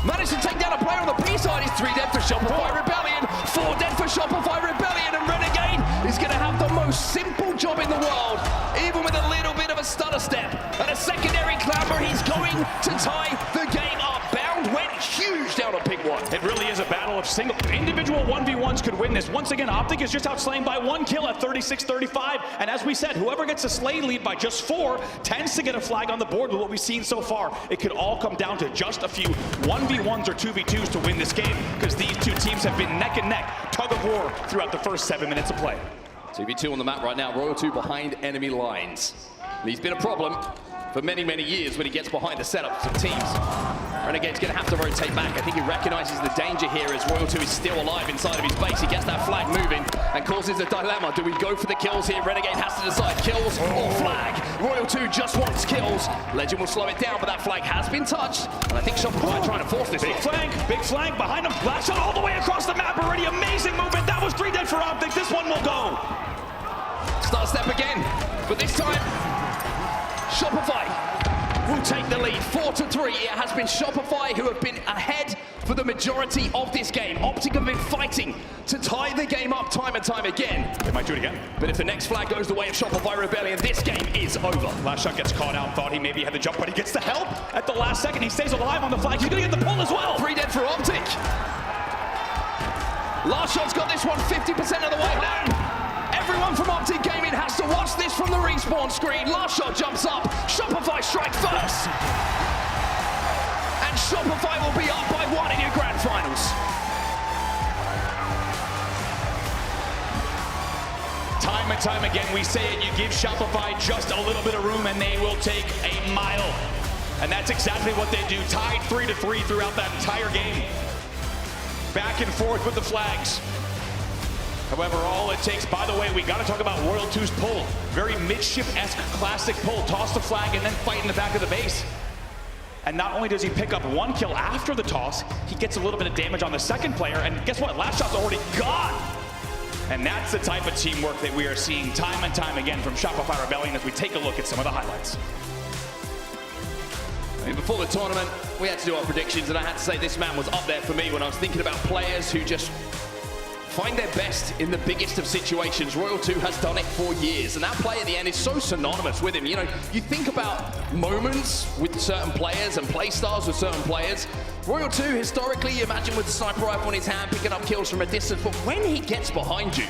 managed to take down a player on the B side. He's 3 dead for Shopify Rebellion, 4 dead for Shopify Rebellion, and Renegade is going to have the most simple job in the world, even with a little bit of a stutter step and a secondary clamber. He's going to tie the game up. Bound went huge down on pick 1. It really is a battle battle of individual 1v1s could win this. Once again, Optic is just outslaying by 1 kill at 36-35. And as we said, whoever gets a slay lead by just 4 tends to get a flag on the board with what we've seen so far. It could all come down to just a few 1v1s or 2v2s to win this game, because these two teams have been neck and neck, tug of war throughout the first 7 minutes of play. 2v2 on the map right now, Royal 2 behind enemy lines. And he's been a problem for many, many years when he gets behind the setups of teams. Renegade's going to have to rotate back. I think he recognizes the danger here as Royal 2 is still alive inside of his base. He gets that flag moving and causes a dilemma. Do we go for the kills here? Renegade has to decide kills or flag. Royal 2 just wants kills. Legend will slow it down, but that flag has been touched. And I think Shopify trying to force this. Big flank behind him. Last shot all the way across the map already. Amazing movement. That was 3 dead for Optic. This one will go. Start step again, but this time Shopify will take the lead, 4-3. It has been Shopify who have been ahead for the majority of this game. Optic have been fighting to tie the game up time and time again. They might do it again. But if the next flag goes the way of Shopify Rebellion, this game is over. Last shot gets caught out, thought he maybe had the jump, but he gets the help at the last second. He stays alive on the flag. He's gonna get the pull as well. 3 dead for Optic. Last shot's got this one 50% of the way down. Everyone from Optic Gaming has to watch this from the respawn screen. Last shot jumps up. Shopify strike first. And Shopify will be up by 1 in your grand finals. Time and time again, we say it, you give Shopify just a little bit of room and they will take a mile. And that's exactly what they do. Tied 3-3 throughout that entire game. Back and forth with the flags. However, all it takes, by the way, we got to talk about Royal 2's pull. Very midship-esque classic pull. Toss the flag and then fight in the back of the base. And not only does he pick up 1 kill after the toss, he gets a little bit of damage on the second player. And guess what? Last shot's already gone. And that's the type of teamwork that we are seeing time and time again from Shopify Rebellion as we take a look at some of the highlights. Before the tournament, we had to do our predictions, and I had to say this man was up there for me when I was thinking about players who just find their best in the biggest of situations. Royal 2 has done it for years, and that play at the end is so synonymous with him. You know, you think about moments with certain players and play styles with certain players. Royal 2, historically, you imagine with the sniper rifle in his hand, picking up kills from a distance, but when he gets behind you,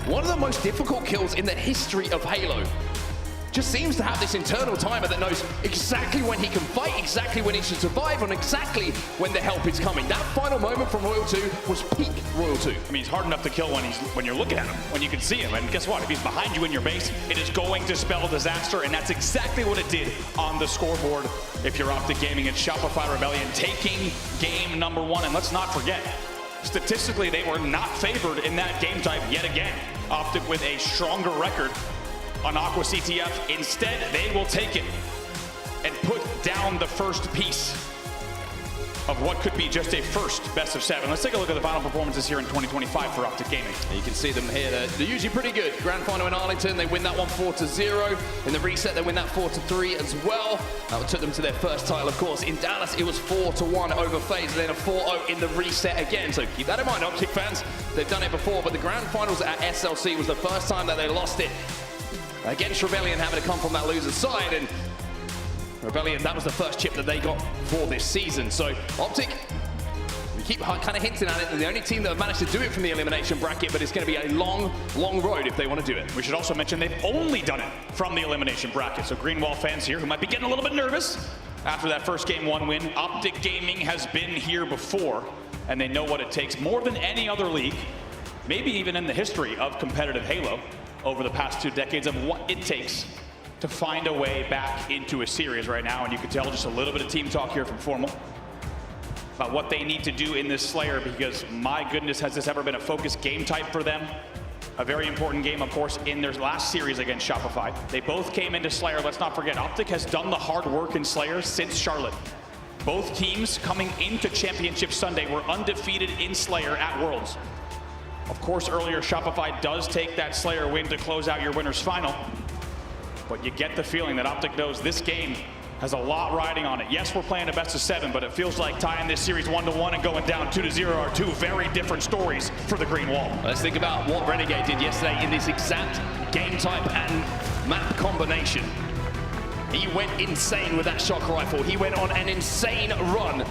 one of the most difficult kills in the history of Halo just seems to have this internal timer that knows exactly when he can fight, exactly when he should survive, and exactly when the help is coming. That final moment from Royal 2 was peak Royal 2. I mean, he's hard enough to kill when you're looking at him, when you can see him. And guess what? If he's behind you in your base, it is going to spell disaster, and that's exactly what it did on the scoreboard. If you're Optic Gaming, it's Shopify Rebellion taking game number 1. And let's not forget, statistically, they were not favored in that game type yet again. Optic with a stronger record on Aqua CTF. Instead, they will take it and put down the first piece of what could be just a first best of 7. Let's take a look at the final performances here in 2025 for Optic Gaming. You can see them here. They're usually pretty good. Grand final in Arlington, they win that one 4-0. In the reset, they win that 4-3 as well. That took them to their first title, of course. In Dallas, it was 4-1 over FaZe, and then a 4-0 in the reset again. So keep that in mind, Optic fans. They've done it before, but the grand finals at SLC was the first time that they lost it against Rebellion, having to come from that loser's side. And Rebellion, that was the first chip that they got for this season. So Optic, we keep kind of hinting at it, they're the only team that have managed to do it from the elimination bracket, but it's going to be a long, long road if they want to do it. We should also mention they've only done it from the elimination bracket. So Greenwall fans here who might be getting a little bit nervous after that first game 1 win. Optic Gaming has been here before, and they know what it takes more than any other league, maybe even in the history of competitive Halo over the past 2 decades, of what it takes to find a way back into a series right now. And you can tell just a little bit of team talk here from Formal about what they need to do in this Slayer, because my goodness, has this ever been a focused game type for them. A very important game, of course, in their last series against Shopify. They both came into Slayer. Let's not forget, Optic has done the hard work in Slayer since Charlotte. Both teams coming into Championship Sunday were undefeated in Slayer at Worlds. Of course, earlier, Shopify does take that Slayer win to close out your winner's final. But you get the feeling that Optic knows this game has a lot riding on it. Yes, we're playing a best of 7, but it feels like tying this series 1-1 and going down 2-0 are 2 very different stories for the Green Wall. Let's think about what Renegade did yesterday in this exact game type and map combination. He went insane with that shock rifle. He went on an insane run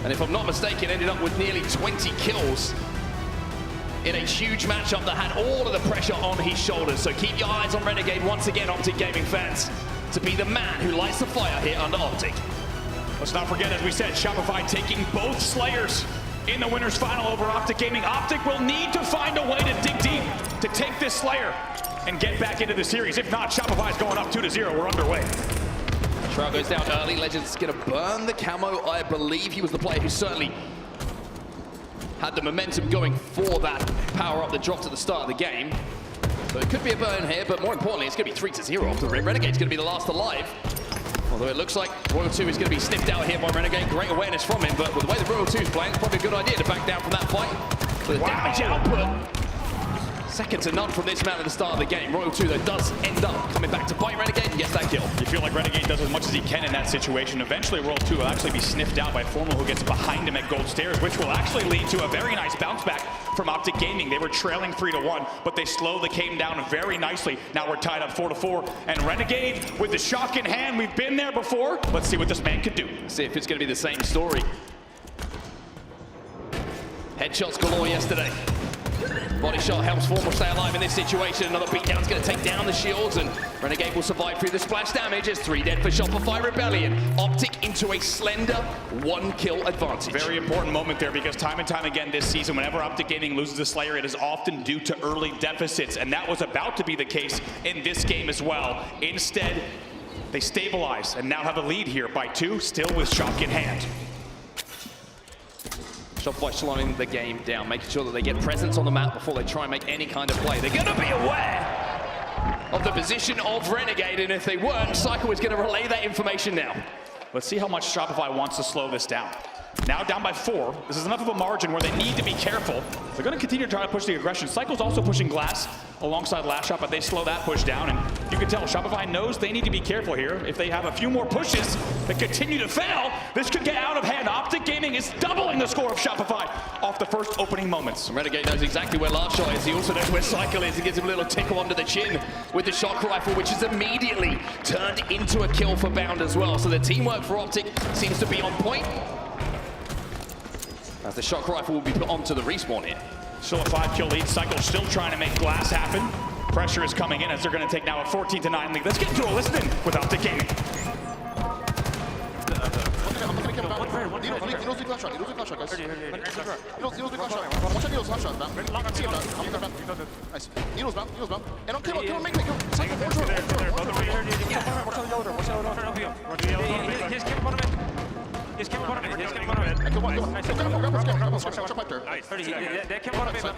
and if I'm not mistaken, ended up with nearly 20 kills in a huge matchup that had all of the pressure on his shoulders. So keep your eyes on Renegade once again, Optic Gaming fans, to be the man who lights the fire here under Optic. Let's not forget, as we said, Shopify taking both Slayers in the winners final over Optic Gaming. Optic will need to find a way to dig deep to take this Slayer and get back into the series. If not, Shopify's going up 2-0. We're underway. Trial goes down early. Legend's going to burn the camo. I believe he was the player who certainly had the momentum going for that power up that dropped at the start of the game. So it could be a burn here, but more importantly, it's going to be 3-0 off the rim. Renegade's going to be the last alive. Although it looks like Royal 2 is going to be sniffed out here by Renegade. Great awareness from him, but with the way the Royal 2 is playing, it's probably a good idea to back down from that fight. So the damage output, second to none from this man at the start of the game. Royal 2, though, does end up coming back to bite Renegade and gets that kill. You feel like Renegade does as much as he can in that situation. Eventually, Royal 2 will actually be sniffed out by Formal, who gets behind him at Gold Stairs, which will actually lead to a very nice bounce back from Optic Gaming. They were trailing 3-1, but they slowed the game down very nicely. Now we're tied up 4-4, and Renegade with the shock in hand. We've been there before. Let's see what this man can do. See if it's going to be the same story. Headshots galore yesterday. Body shot helps Formal stay alive in this situation. Another beatdown's going to take down the shields, and Renegade will survive through the splash damage as 3 dead for Shopify Rebellion. Optic into a slender 1-kill advantage. Very important moment there, because time and time again this season, whenever Optic Gaming loses a Slayer, it is often due to early deficits, and that was about to be the case in this game as well. Instead, they stabilize and now have a lead here by 2, still with shock in hand. Shopify slowing the game down, making sure that they get presence on the map before they try and make any kind of play. They're going to be aware of the position of Renegade, and if they weren't, Cycle is going to relay that information now. Let's see how much Shopify wants to slow this down. Now down by 4. This is enough of a margin where they need to be careful. They're going to continue to try to push the aggression. Cycle's also pushing Glass alongside Last Shot, but they slow that push down. And you can tell Shopify knows they need to be careful here. If they have a few more pushes that continue to fail, this could get out of hand. Optic Gaming is doubling the score of Shopify off the first opening moments. Renegade knows exactly where Last Shot is. He also knows where Cycle is. He gives him a little tickle under the chin with the shock rifle, which is immediately turned into a kill for Bound as well. So the teamwork for Optic seems to be on point, as the shock rifle will be put onto the respawn here. Still a 5-kill lead. Cycle still trying to make Glass happen. Pressure is coming in as they're going to take now a 14-9 lead. Let's get into a listen with Optic Gaming.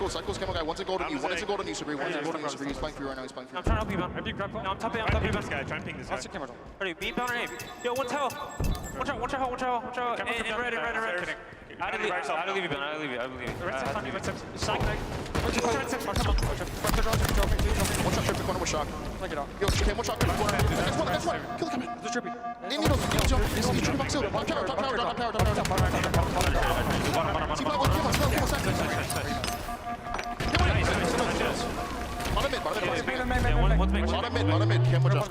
Cycle's camo guy. One's a golden E. One is a golden E. He's playing for you right now. He's playing for you. I'm trying to help you, man. No, I'm topping this guy. Try and ping this guy. Ready, beat down or aim. Yo, one tail. Watch out. In red. I believe you, Ben. I believe you. Red 6 on you, red 6. Shock. Watch out, trip the corner with shock. Take it out. Yo, camo shock in the corner. Next one. Kill the camo. There's trippy. Needles jump. He's tripping box hill. Top tower.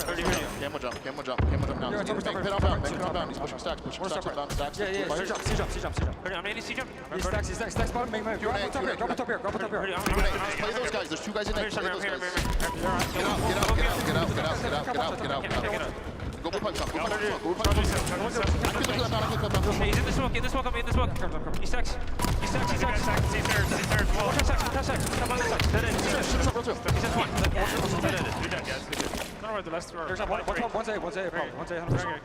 See, camo jump now. Pit on bound. He's pushing stacks. Stacks. Ready, I'm ready, C-jump. Stacks bottom, make move. Drop top here. Play those guys. There's 2 guys in there. Play those guys. Get out. Go blue pipe shot. He's in the smoke. He stacks. Watch out, stacks. Stop on this side. Dead end. He's at 1. I don't know where the last are. There's one's A, 100%.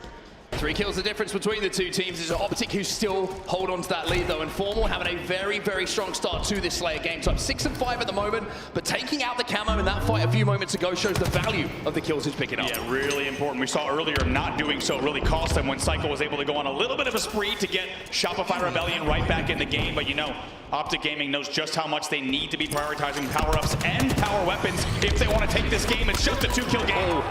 3 kills the difference between the 2 teams. It's Optic who still hold on to that lead though, and Formal having a very, very strong start to this Slayer game type. 6-5 at the moment, but taking out the camo in that fight a few moments ago shows the value of the kills he's picking up. Yeah, really important. We saw earlier not doing so really cost them when Cycle was able to go on a little bit of a spree to get Shopify Rebellion right back in the game, but you know, Optic Gaming knows just how much they need to be prioritizing power-ups and power weapons if they want to take this game. It's just a 2-kill game. Oh,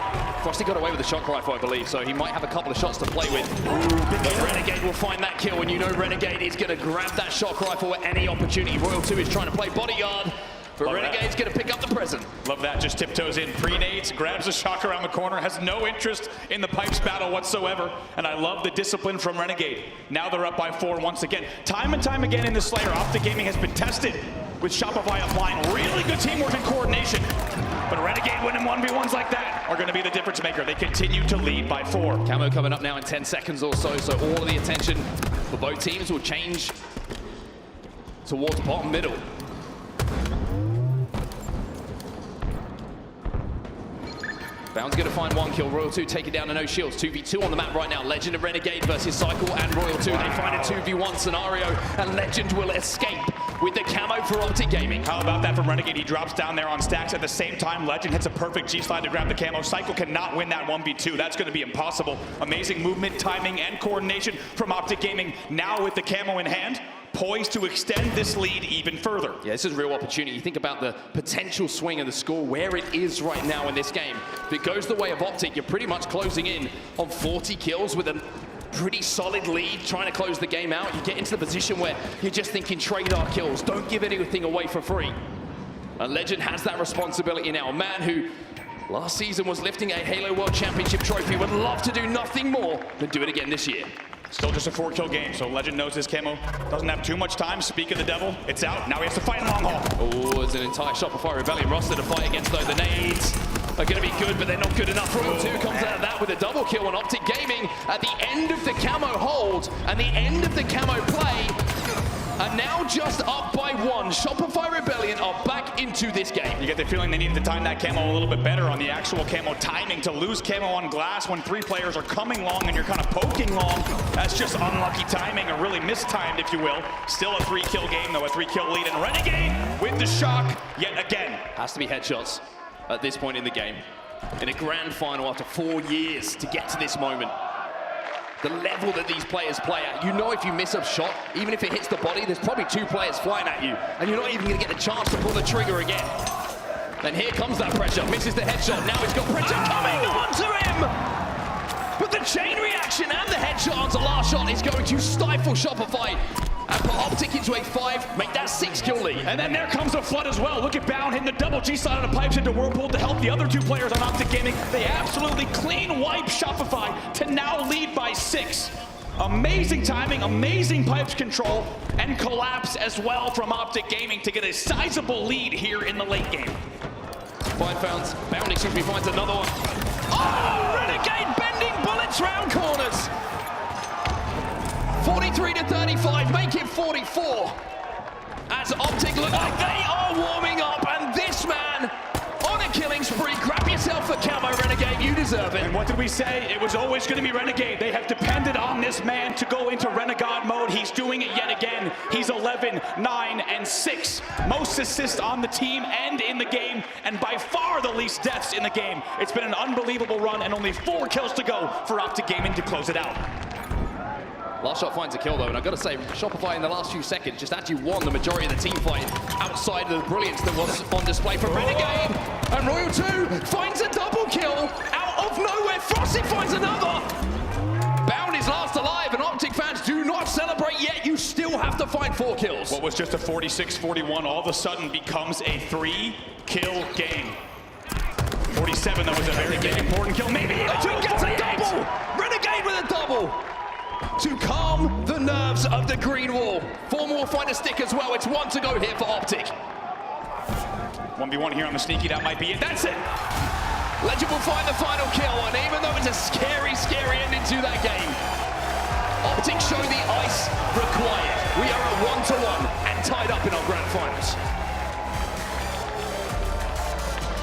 Frosty got away with the shock rifle, I believe, so he might have a couple of shots to play with. But Renegade will find that kill, and you know Renegade is going to grab that shock rifle at any opportunity. Royal 2 is trying to play bodyguard, But Renegade's going to pick up the present. Love that, just tiptoes in, pre-nades, grabs a shock around the corner, has no interest in the pipes battle whatsoever. And I love the discipline from Renegade. Now they're up by 4 once again. Time and time again in the Slayer, Optic Gaming has been tested with Shopify applying really good teamwork and coordination. But Renegade winning 1v1s like that are going to be the difference maker. They continue to lead by 4. Camo coming up now in 10 seconds or so, so all of the attention for both teams will change towards bottom middle. Bound's going to find 1 kill. Royal 2 taking down to no shields. 2v2 on the map right now. Legend and Renegade versus Cycle and Royal 2. They find a 2v1 scenario, and Legend will escape with the camo for Optic Gaming. How about that from Renegade? He drops down there on stacks. At the same time, Legend hits a perfect G-slide to grab the camo. Cycle cannot win that 1v2. That's going to be impossible. Amazing movement, timing, and coordination from Optic Gaming. Now with the camo in hand, poised to extend this lead even further. Yeah, this is a real opportunity. You think about the potential swing of the score, where it is right now in this game. If it goes the way of Optic, you're pretty much closing in on 40 kills with a pretty solid lead, trying to close the game out. You get into the position where you're just thinking trade our kills. Don't give anything away for free. And Legend has that responsibility now. A man who last season was lifting a Halo World Championship trophy would love to do nothing more than do it again this year. Still just a 4-kill game, so Legend knows his camo doesn't have too much time. Speak of the devil, it's out. Now he has to fight in long haul. Oh, there's an entire Shopify Rebellion roster to fight against, though. The nades are going to be good, but they're not good enough. Royal 2 comes out of that with a double kill on Optic Gaming at the end of the camo hold and the end of the camo play. And now just up by 1. Shopify Rebellion are back into this game. You get the feeling they needed to time that camo a little bit better on the actual camo timing. To lose camo on glass when 3 players are coming long and you're kind of poking long, that's just unlucky timing, or really mistimed, if you will. Still a 3-kill game, though, a 3-kill lead. And Renegade with the shock yet again. Has to be headshots at this point in the game. In a grand final after 4 years to get to this moment. The level that these players play at. You know, if you miss a shot, even if it hits the body, there's probably 2 players flying at you, and you're not even going to get the chance to pull the trigger again. And here comes that pressure. Misses the headshot. Now he's got pressure coming onto him. But the chain reaction and the headshot onto last shot is going to stifle Shopify and put Optic into a 5, make that 6-kill lead. And then there comes a flood as well. Look at Bound hitting the double G-slide on the pipes into Whirlpool to help the other 2 players on Optic Gaming. They absolutely clean wipe Shopify to now lead by 6. Amazing timing, amazing pipes control, and collapse as well from Optic Gaming to get a sizable lead here in the late game. Bound, excuse me, finds another one. Oh, Renegade bending bullets round corners. 43 to 35, make it 44. As Optic look like they are warming up, and this man on a killing spree. Grab yourself a camo, Renegade, you deserve it. And what did we say? It was always going to be Renegade. They have depended on this man to go into Renegade mode. He's doing it yet again. He's 11, 9, and 6. Most assists on the team and in the game, and by far the least deaths in the game. It's been an unbelievable run, and only 4 kills to go for Optic Gaming to close it out. Last shot finds a kill, though, and I've got to say, Shopify in the last few seconds just actually won the majority of the team fight outside of the brilliance that was on display from Renegade. And Royal 2 finds a double kill out of nowhere. Frosty finds another. Bound is last alive, and Optic fans do not celebrate yet. You still have to find 4 kills. What was just a 46-41 all of a sudden becomes a 3-kill game. 47, that was a very big, important kill. Maybe even Legend gets a double. Renegade with a double. To calm the nerves of the green wall. 4 more find a stick as well. It's 1 to go here for Optic. 1v1 here on the sneaky, that might be it. That's it! Legend will find the final kill, and even though it's a scary, scary ending to that game, Optic show the ice required. We are at 1-1 and tied up in our grand finals.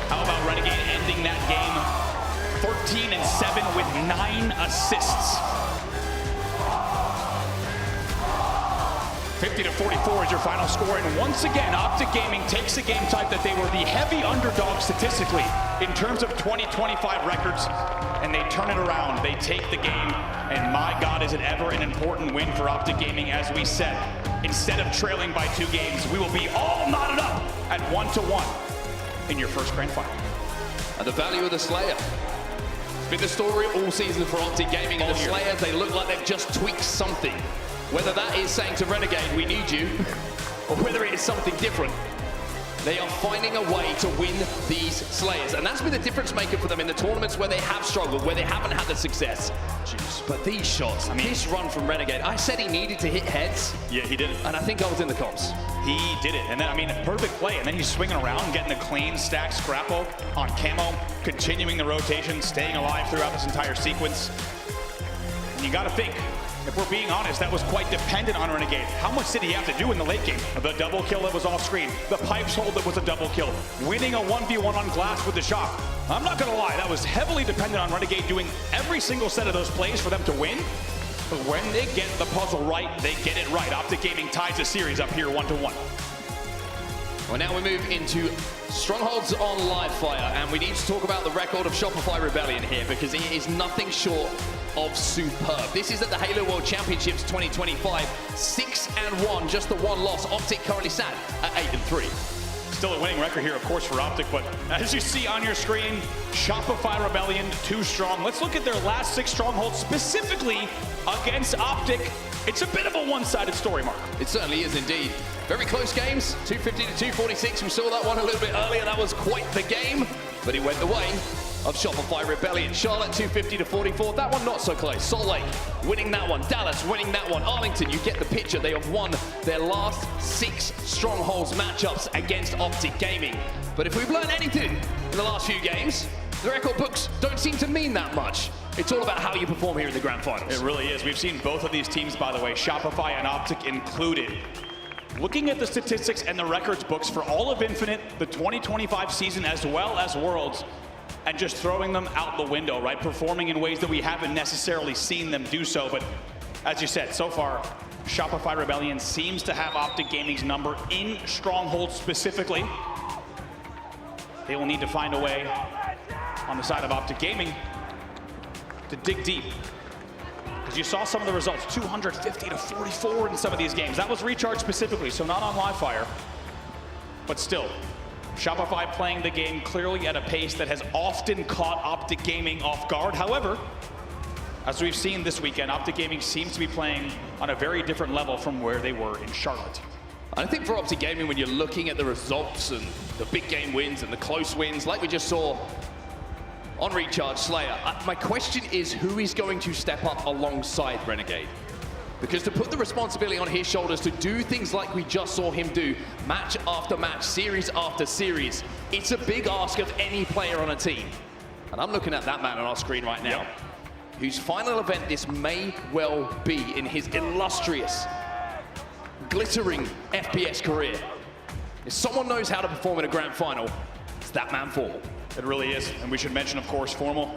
How about Renegade ending that game 13-7 with 9 assists? 50-44 is your final score, and once again, Optic Gaming takes a game type that they were the heavy underdog statistically in terms of 2025 records, and they turn it around. They take the game, and my God, is it ever an important win for Optic Gaming. As we said, instead of trailing by 2 games, we will be all knotted up at 1-1 in your first grand final. And the value of the Slayer. It's been the story all season for Optic Gaming, and the Slayers, they look like they've just tweaked something. Whether that is saying to Renegade, we need you, or whether it is something different, They are finding a way to win these Slayers. And that's been the difference maker for them in the tournaments where they have struggled, where they haven't had the success. Jeez. But these shots, this run from Renegade, I said he needed to hit heads. Yeah, he did it. And I think I was in the comps. He did it. And then, I mean, perfect play. And then he's swinging around, getting the clean stack scrapple on Camo, continuing the rotation, staying alive throughout this entire sequence. And you got to think, if we're being honest, that was quite dependent on Renegade. How much did he have to do in the late game? The double kill that was off screen, the pipes hold that was a double kill, winning a 1v1 on glass with the shock. I'm not gonna lie, that was heavily dependent on Renegade doing every single set of those plays for them to win. But when they get the puzzle right, they get it right. Optic Gaming ties the series up here 1-1. Well, now we move into Strongholds on Livefire, and we need to talk about the record of Shopify Rebellion here, because it is nothing short of superb. This is at the Halo World Championships 2025, 6-1, just the one loss. Optic currently sat at 8-3. Still a winning record here, of course, for Optic, but as you see on your screen, Shopify Rebellion, 2 strong. Let's look at their last 6 strongholds, specifically against Optic. It's a bit of a one-sided story, Mark. It certainly is indeed. Very close games, 250 to 246. We saw that one a little bit earlier. That was quite the game, but it went the way of Shopify Rebellion. Charlotte 250 to 44. That one not so close. Salt Lake winning that one. Dallas winning that one. Arlington, you get the picture. They have won their last 6 Strongholds matchups against Optic Gaming. But if we've learned anything in the last few games, the record books don't seem to mean that much. It's all about how you perform here in the Grand Finals. It really is. We've seen both of these teams, by the way, Shopify and Optic included. Looking at the statistics and the records books for all of Infinite, the 2025 season, as well as Worlds, and just throwing them out the window, right? Performing in ways that we haven't necessarily seen them do so. But as you said, so far, Shopify Rebellion seems to have Optic Gaming's number in Strongholds specifically. They will need to find a way on the side of Optic Gaming to dig deep. Because you saw some of the results, 250 to 44 in some of these games. That was Recharge specifically, so not on Livefire. But still, Shopify playing the game clearly at a pace that has often caught Optic Gaming off guard. However, as we've seen this weekend, Optic Gaming seems to be playing on a very different level from where they were in Charlotte. I think for Optic Gaming, when you're looking at the results and the big game wins and the close wins, like we just saw on Recharge Slayer, my question is who is going to step up alongside Renegade? Because to put the responsibility on his shoulders to do things like we just saw him do, match after match, series after series, it's a big ask of any player on a team. And I'm looking at that man on our screen right now, whose final event this may well be in his illustrious, glittering FPS career. If someone knows how to perform in a grand final, it's that man Formal. It really is, and we should mention, of course, Formal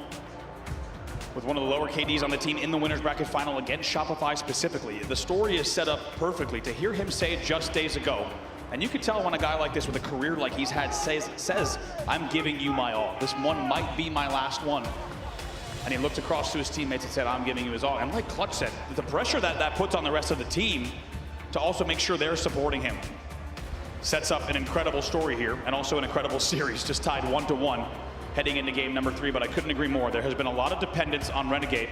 with one of the lower KDs on the team in the winner's bracket final against Shopify specifically. The story is set up perfectly. To hear him say it just days ago, and you can tell when a guy like this with a career like he's had says, I'm giving you my all. This one might be my last one. And he looked across to his teammates and said, I'm giving you his all. And like Clutch said, the pressure that puts on the rest of the team to also make sure they're supporting him sets up an incredible story here, and also an incredible series, just tied 1-1 heading into game number 3. But I couldn't agree more. There has been a lot of dependence on Renegade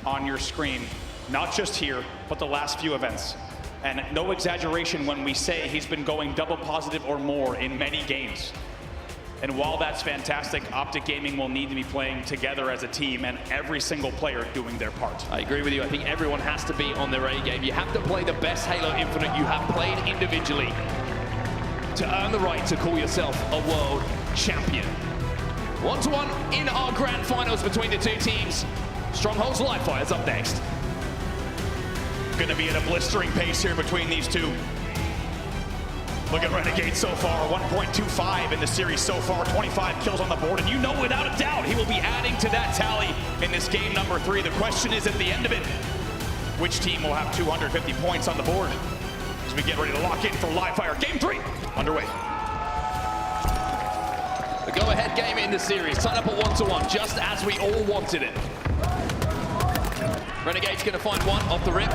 on your screen, not just here, but the last few events. And no exaggeration when we say he's been going double positive or more in many games. And while that's fantastic, Optic Gaming will need to be playing together as a team, and every single player doing their part. I agree with you. I think everyone has to be on their A game. You have to play the best Halo Infinite you have played individually to earn the right to call yourself a world champion. 1-1 in our grand finals between the two teams. Strongholds Livefire is up next. Gonna be at a blistering pace here between these two. Look at Renegade so far, 1.25 in the series so far, 25 kills on the board, and you know without a doubt he will be adding to that tally in this game number 3. The question is at the end of it, which team will have 250 points on the board as we get ready to lock in for Livefire. Game 3 underway. The go-ahead game in the series, tied up at 1-1, just as we all wanted it. Renegade's gonna find one off the rip.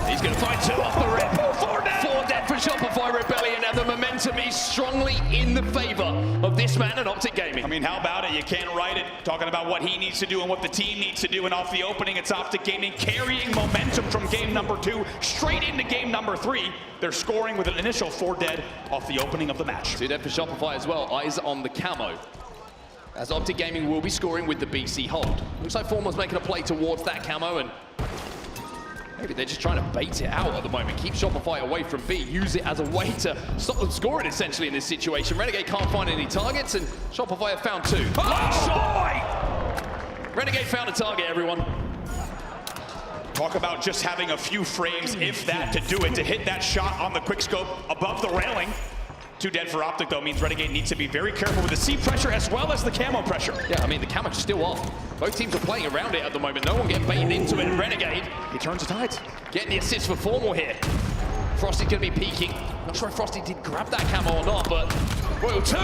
He's gonna find 2 off the rip. 4 down. 4 dead for Shopify Rebellion, and the momentum is strongly in the favor of this man and Optic Gaming. I mean, how about it? You can't write it. Talking about what he needs to do and what the team needs to do, and off the opening, it's Optic Gaming carrying momentum from game number 2 straight into game number 3. They're scoring with an initial 4 dead off the opening of the match. 2 dead for Shopify as well. Eyes on the camo, as Optic Gaming will be scoring with the BC hold. Looks like Formal's making a play towards that camo, and maybe they're just trying to bait it out at the moment. Keep Shopify away from B. Use it as a way to stop them scoring, essentially, in this situation. Renegade can't find any targets, and Shopify have found 2. Renegade found a target, everyone. Talk about just having a few frames, if that, to do it, to hit that shot on the quickscope above the railing. 2 dead for Optic, though, means Renegade needs to be very careful with the C pressure as well as the camo pressure. Yeah, I mean, the camo's still off. Both teams are playing around it at the moment. No one getting baited into it. And Renegade, he turns the tides. Getting the assist for Formal here. Frosty's going to be peeking. Not sure if Frosty did grab that camo or not, but Royal 2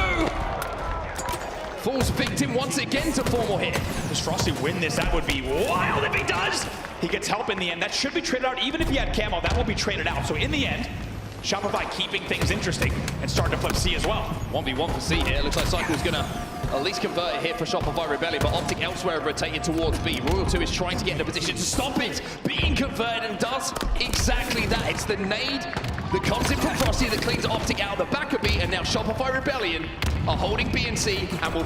falls victim once again to Formal here. Does Frosty win this? That would be wild if he does. He gets help in the end. That should be traded out. Even if he had camo, that will be traded out. So in the end, Shopify keeping things interesting and starting to flip C as well. 1v1 for C here. Looks like Cycle's going to at least convert it here for Shopify Rebellion, but Optic elsewhere rotating towards B. Royal 2 is trying to get in a position to stop it being converted, and does exactly that. It's the nade that comes in from Frosty that cleans Optic out of the back of B, and now Shopify Rebellion are holding B and C and will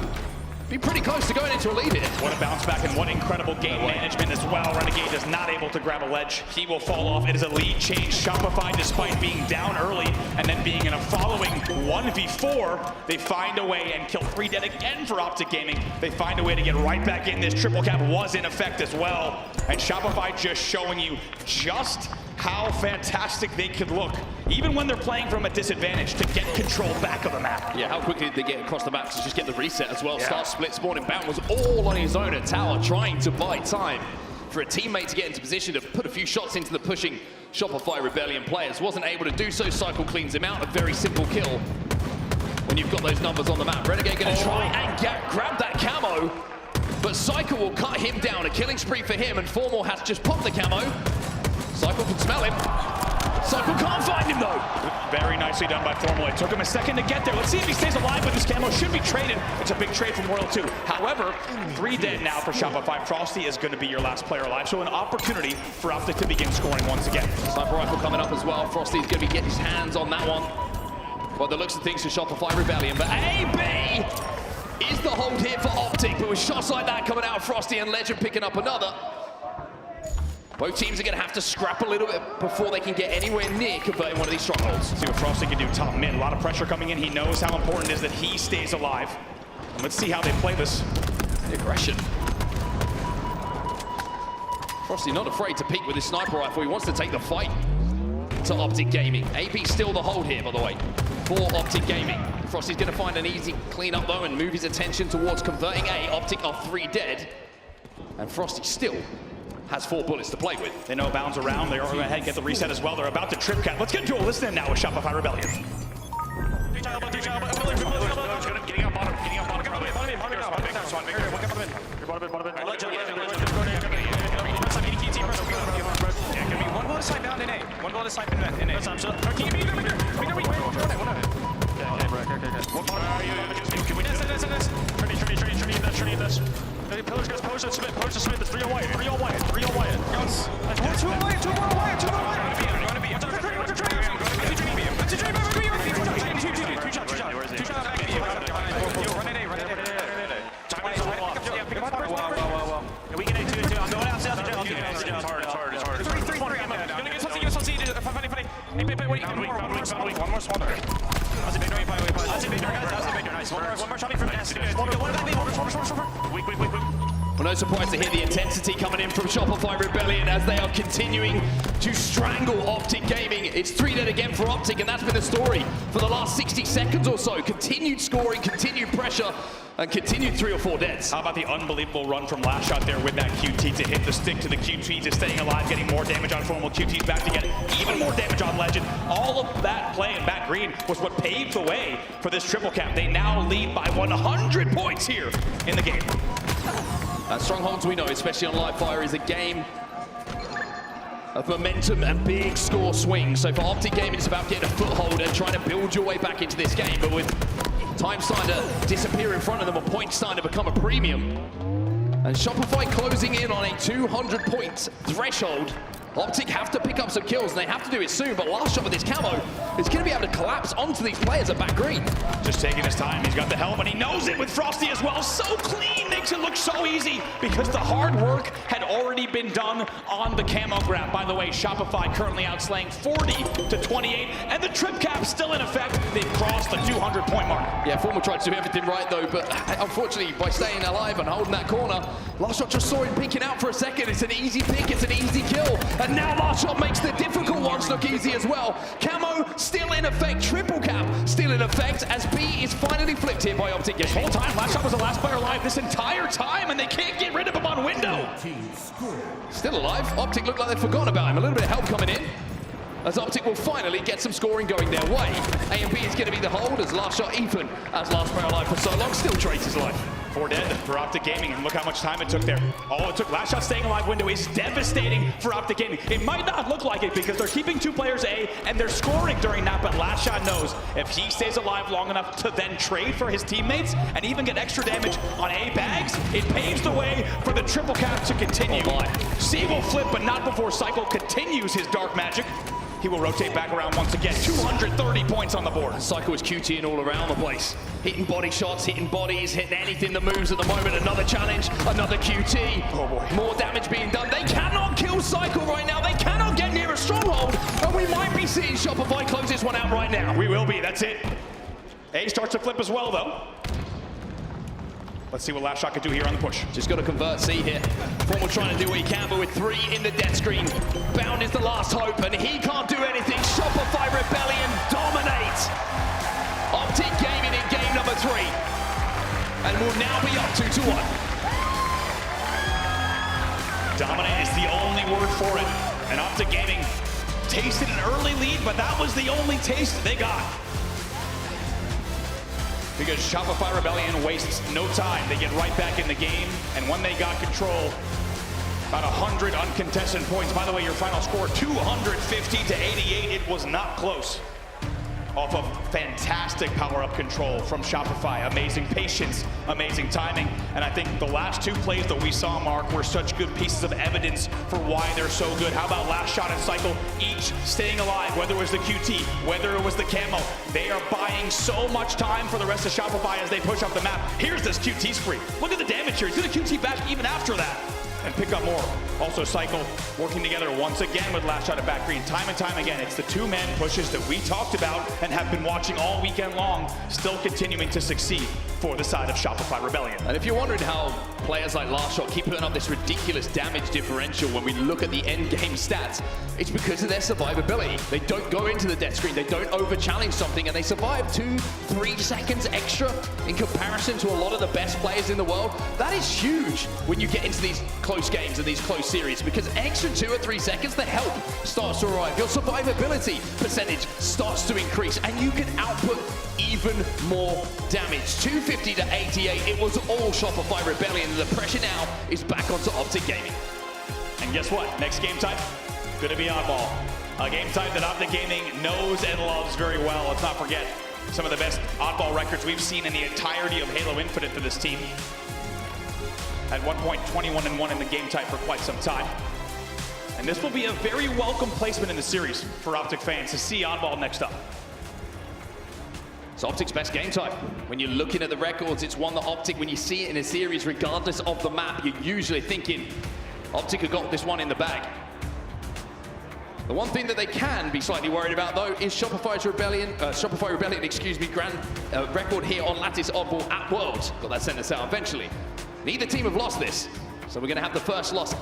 be pretty close to going into a lead here. What a bounce back and what incredible game management as well. Renegade is not able to grab a ledge. He will fall off. It is a lead change. Shopify, despite being down early and then being in a following 1v4, they find a way and kill 3 dead again for Optic Gaming. They find a way to get right back in. This triple cap was in effect as well. And Shopify just showing you just how fantastic they could look, even when they're playing from a disadvantage, to get control back of the map. Yeah, how quickly did they get across the map to just get the reset as well? Yeah. Start split, spawning Bound was all on his own at tower, trying to buy time for a teammate to get into position to put a few shots into the pushing Shopify Rebellion players. Wasn't able to do so. Cycle cleans him out. A very simple kill when you've got those numbers on the map. Renegade going to try and grab that camo, but Cycle will cut him down. A killing spree for him, and Formal has just popped the camo. Cycle can smell him. Cycle can't find him, though. Very nicely done by Formal. It took him a second to get there. Let's see if he stays alive with his camo. Should be traded. It's a big trade from Royal 2. However, 3 dead now for Shopify. Frosty is going to be your last player alive, so an opportunity for Optic to begin scoring once again. Sniper rifle coming up as well. Frosty's going to be getting his hands on that one. By the looks of things for Shopify Rebellion. But AB is the hold here for Optic, but with shots like that coming out of Frosty and Legend picking up another, both teams are going to have to scrap a little bit before they can get anywhere near converting one of these strongholds. See what Frosty can do top mid. A lot of pressure coming in. He knows how important it is that he stays alive. And let's see how they play this. The aggression. Frosty not afraid to peek with his sniper rifle. He wants to take the fight to Optic Gaming. AB still the hold here, by the way, for Optic Gaming. Frosty's going to find an easy clean up, though, and move his attention towards converting A. Optic are 3 dead. And Frosty still has 4 bullets to play with. They know Bounds around. They're going ahead and get the reset as well. They're about to trip cap. Let's get into a listen now with Shopify Rebellion. Getting up bottom. One bullet side bound in A. One bullet side in A. Can you be Can we this? Pillars goes post and Smith. Post and Smith is 3 on Wyatt. 3 on Wyatt. 3 on Wyatt. 2 on Wyatt. 2 on Wyatt. 2 on Wyatt. We can do it too. I'm going outside the jail. It's hard. It's hard. 3. I'm gonna get something. Funny. Hey, wait. One more spawner. That's a big door. That's a big door, guys. That's a big door. Nice. One more shopping from S. One Weak. Well, no surprise to hear the intensity coming in from Shopify Rebellion as they are continuing to strangle Optic Gaming. It's 3 dead again for Optic, and that's been the story for the last 60 seconds or so. Continued scoring, continued pressure, and continued 3 or 4 deaths. How about the unbelievable run from last shot there with that QT to hit the stick to the QT to staying alive, getting more damage on Formal. QT's back to get even more damage on Legend. All of that play in back green was what paved the way for this triple cap. They now lead by 100 points here in the game. Strongholds, we know, especially on live fire, is a game of momentum and big score swings. So for Optic Gaming, it's about getting a foothold and trying to build your way back into this game. But with time starting to disappear in front of them, or points starting to become a premium, and Shopify closing in on a 200-point threshold, Optic have to pick up some kills, and they have to do it soon, but last shot with this camo is going to be able to collapse onto these players at back green. Just taking his time. He's got the helmet. He knows it with Frosty as well. So clean. Makes it look so easy because the hard work had already been done on the camo grab. By the way, Shopify currently outslaying 40-28, and the trip cap still in effect. They've crossed the 200-point mark. Yeah, Formal tried to do everything right, though, but unfortunately, by staying alive and holding that corner, Last Shot just saw him peeking out for a second. It's an easy pick. It's an easy kill. And now Last Shot makes the difficult ones look easy as well. Camo still in effect. Triple cap still in effect as B is finally flipped here by Optic. This whole time, Last Shot was the last player alive this entire time, and they can't get rid of him on window. Still alive. Optic look like they've forgotten about him. A little bit of help coming in, as Optic will finally get some scoring going their way. A and B is going to be the hold as Last Shot Ethan, as last player alive for so long, still trades his life. 4 dead for Optic Gaming, and look how much time it took there. All it took, Last Shot staying alive window is devastating for Optic Gaming. It might not look like it because they're keeping 2 players A and they're scoring during that, but Last Shot knows if he stays alive long enough to then trade for his teammates and even get extra damage on A bags, it paves the way for the triple cap to continue. C will flip, but not before Cycle continues his dark magic. He will rotate back around once again. 230 points on the board. Cycle is QTing all around the place. Hitting body shots, hitting bodies, hitting anything that moves at the moment. Another challenge, another QT. Oh boy. More damage being done. They cannot kill Cycle right now. They cannot get near a stronghold. And we might be seeing Shopify close this one out right now. We will be, that's it. A starts to flip as well though. Let's see what Last Shot can do here on the push. Just got to convert C here. Formal trying to do what he can, but with 3 in the death screen. Bound is the last hope, and he can't do anything. Shopify Rebellion dominate Optic Gaming in game number 3. And will now be up 2-1. Dominate is the only word for it. And Optic Gaming tasted an early lead, but that was the only taste they got. Because Shopify Rebellion wastes no time. They get right back in the game, and when they got control, about 100 uncontested points. By the way, your final score, 250-88. It was not close. Off of fantastic power-up control from Shopify. Amazing patience, amazing timing. And I think the last 2 plays that we saw, Mark, were such good pieces of evidence for why they're so good. How about Last Shot and Cycle each staying alive, whether it was the QT, whether it was the camo. They are buying so much time for the rest of Shopify as they push up the map. Here's this QT spree. Look at the damage here. He's gonna QT back even after that and pick up more. Also Cycle working together once again with Last Shot at back green. Time and time again, it's the 2-man pushes that we talked about and have been watching all weekend long, still continuing to succeed for the side of Shopify Rebellion. And if you're wondering how players like Last Shot keep putting up this ridiculous damage differential when we look at the end game stats, it's because of their survivability. They don't go into the death screen, they don't over-challenge something, and they survive 2-3 seconds extra in comparison to a lot of the best players in the world. That is huge when you get into these close games and these close series, because extra 2 or 3 seconds, the help starts to arrive. Your survivability percentage starts to increase, and you can output even more damage. 250-88, it was all Shopify Rebellion, and the pressure now is back onto Optic Gaming. And guess what? Next game type, gonna be Oddball. A game type that Optic Gaming knows and loves very well. Let's not forget some of the best Oddball records we've seen in the entirety of Halo Infinite for this team. At one point, 21-1 in the game type for quite some time. And this will be a very welcome placement in the series for Optic fans to see Oddball next up. It's Optic's best game type. When you're looking at the records, it's one that Optic, when you see it in a series, regardless of the map, you're usually thinking Optic have got this one in the bag. The one thing that they can be slightly worried about, though, is Shopify Rebellion, grand record here on Lattice Oddball at Worlds. Got that sent us out eventually. Neither team have lost this, so we're going to have the first loss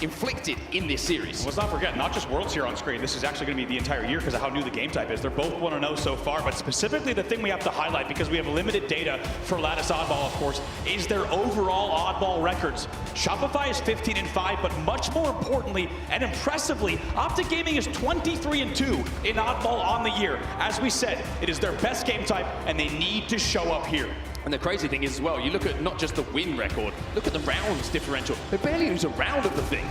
inflicted in this series. Let's not forget, not just Worlds here on screen, this is actually going to be the entire year because of how new the game type is. They're both 1-0 so far, but specifically the thing we have to highlight, because we have limited data for Lattice Oddball, of course, is their overall Oddball records. Shopify is 15-5, but much more importantly and impressively, Optic Gaming is 23-2 in Oddball on the year. As we said, it is their best game type, and they need to show up here. And the crazy thing is as well, you look at not just the win record, look at the rounds differential. They barely lose a round of the thing.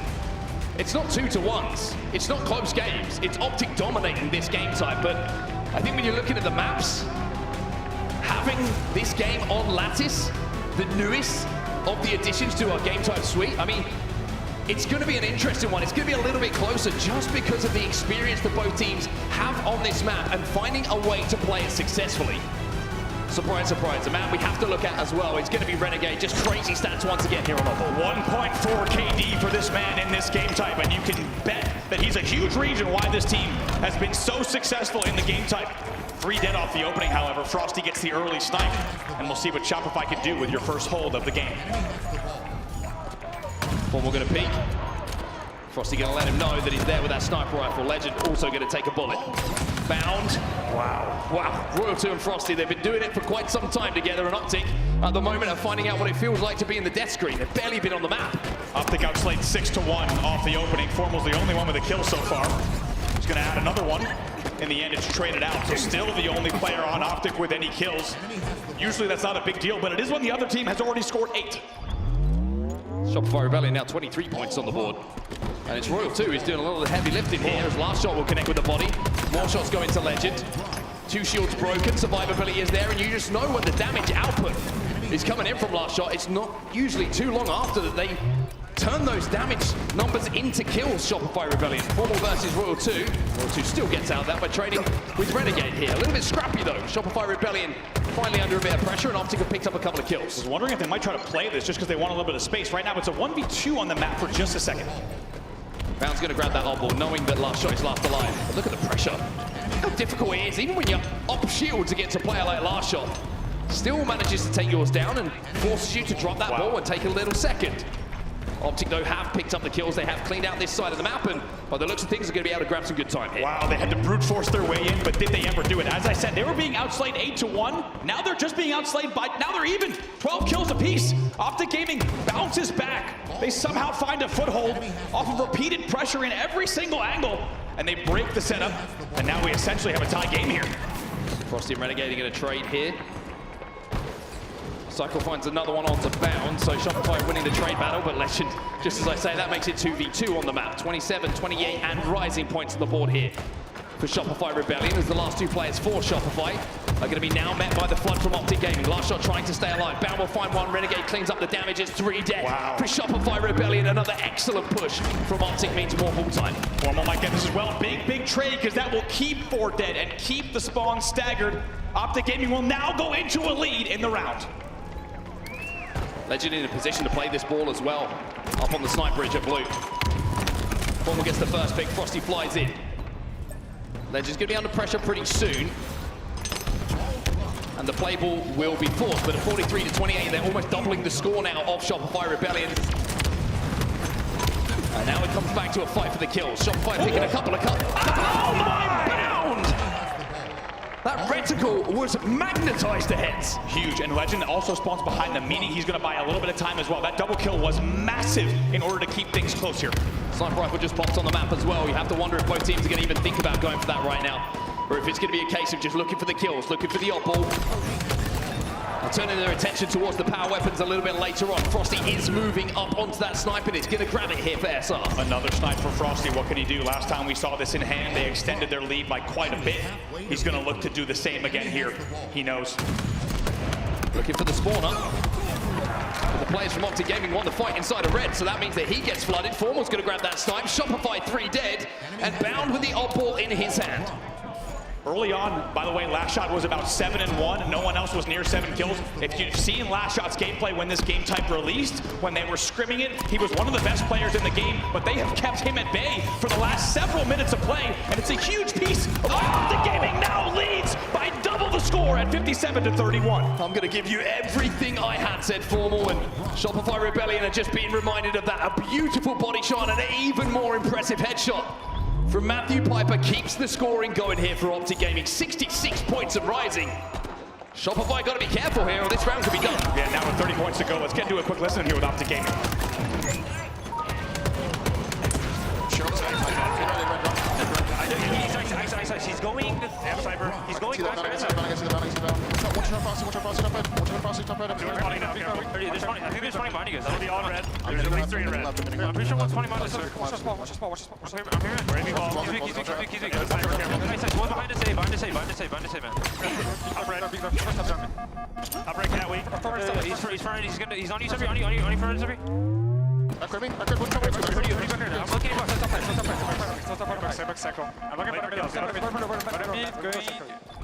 It's not 2-1s. It's not close games. It's Optic dominating this game type. But I think when you're looking at the maps, having this game on Lattice, the newest of the additions to our game type suite, I mean, it's going to be an interesting one. It's going to be a little bit closer just because of the experience that both teams have on this map and finding a way to play it successfully. Surprise, surprise. A man we have to look at as well. It's going to be Renegade. Just crazy stats once again here on Optic. 1.4 KD for this man in this game type, and you can bet that he's a huge reason why this team has been so successful in the game type. 3 dead off the opening, however. Frosty gets the early snipe, and we'll see what Shopify can do with your first hold of the game. Formal going to peek. Frosty going to let him know that he's there with that sniper rifle. Legend also going to take a bullet. Bound. Wow. Wow. Royal 2 and Frosty, they've been doing it for quite some time together, and Optic at the moment are finding out what it feels like to be in the death screen. They've barely been on the map. Optic outslayed 6-1 off the opening. Formal's the only one with a kill so far. He's going to add another one. In the end, it's traded out, so still the only player on Optic with any kills. Usually that's not a big deal, but it is when the other team has already scored 8. Shopify Rebellion now 23 points on the board. And it's Royal 2 who's doing a little of the heavy lifting here. His last shot will connect with the body. More shots go into Legend. 2 shields broken, survivability is there, and you just know when the damage output is coming in from last shot. It's not usually too long after that they turn those damage numbers into kills. Shopify Rebellion. Formal versus Royal 2. Royal 2 still gets out of that by trading with Renegade here. A little bit scrappy though. Shopify Rebellion finally under a bit of pressure, and Optic have picked up a couple of kills. I was wondering if they might try to play this just because they want a little bit of space. Right now it's a 1v2 on the map for just a second. Bound's going to grab that oddball, knowing that last shot is last alive. But look at the pressure. How difficult it is, even when you're up shield to get to a player like last shot. Still manages to take yours down and forces you to drop that ball and take a little second. Optic, though, have picked up the kills. They have cleaned out this side of the map, and by the looks of things, are going to be able to grab some good time here. Wow, they had to brute force their way in, but did they ever do it? As I said, they were being outslayed 8-1. Now they're just being outslayed by, now they're even. 12 kills apiece. Optic Gaming bounces back. They somehow find a foothold off of repeated pressure in every single angle, and they break the setup, and now we essentially have a tie game here. Frosty and Renegade are going to trade here. Cycle finds another one onto Bound, so Shopify winning the trade battle, but Legend, just as I say, that makes it 2v2 on the map. 27, 28, and rising points on the board here for Shopify Rebellion, as the last 2 players for Shopify are going to be now met by the flood from Optic Gaming. Last shot trying to stay alive. Bound will find one. Renegade cleans up the damage. It's 3 dead for Shopify Rebellion. Another excellent push from Optic means more full time. Formal might get this as well. Big trade, because that will keep 4 dead and keep the spawn staggered. Optic Gaming will now go into a lead in the round. Legend in a position to play this ball as well. Up on the snipe bridge at blue. Formal gets the first pick. Frosty flies in. Legend's going to be under pressure pretty soon. And the play ball will be forced, but at 43-28, they're almost doubling the score now of Shopify Rebellion. And now it comes back to a fight for the kills. Shopify picking a couple of cuts. Oh my Bound! That reticle was magnetized to heads. Huge, and Legend also spawns behind them, meaning he's going to buy a little bit of time as well. That double kill was massive in order to keep things close here. Sniper rifle just pops on the map as well. You have to wonder if both teams are going to even think about going for that right now, or if it's going to be a case of just looking for the kills, looking for the oddball. Turning their attention towards the power weapons a little bit later on. Frosty is moving up onto that sniper, and it's going to grab it here for SR. Another snipe for Frosty. What can he do? Last time we saw this in hand, they extended their lead by quite a bit. He's going to look to do the same again here. He knows. Looking for the spawner. But the players from Optic Gaming won the fight inside of red, so that means that he gets flooded. Formal's going to grab that snipe. Shopify 3 dead, and Bound with the oddball in his hand. Early on, by the way, Last Shot was about 7-1. No one else was near 7 kills. If you've seen Last Shot's gameplay when this game type released, when they were scrimming it, he was one of the best players in the game, but they have kept him at bay for the last several minutes of play, and it's a huge piece of Optic Gaming now leads by double the score at 57-31. I'm going to give you everything I had, said Formal, and Shopify Rebellion are just being reminded of that. A beautiful body shot and an even more impressive headshot from Matthew Piper keeps the scoring going here for Optic Gaming. 66 points and rising. Shopify got to be careful here or this round could be done. Yeah, now with 30 points to go, let's get into a quick listen here with Optic Gaming. He's going. Cyber. He's going. Watch out, Frosty, top red. I think there's running behind you guys. That'll be on red. There's at least 3 in red. I'm pretty sure 120 minus. Watch the spot. I'm here. Ready, ball. He's weak. One's behind the save, man. Up red. Up red, cat weak. He's on you, Sevi. On you for Sevi. I'm looking at box. I'm looking at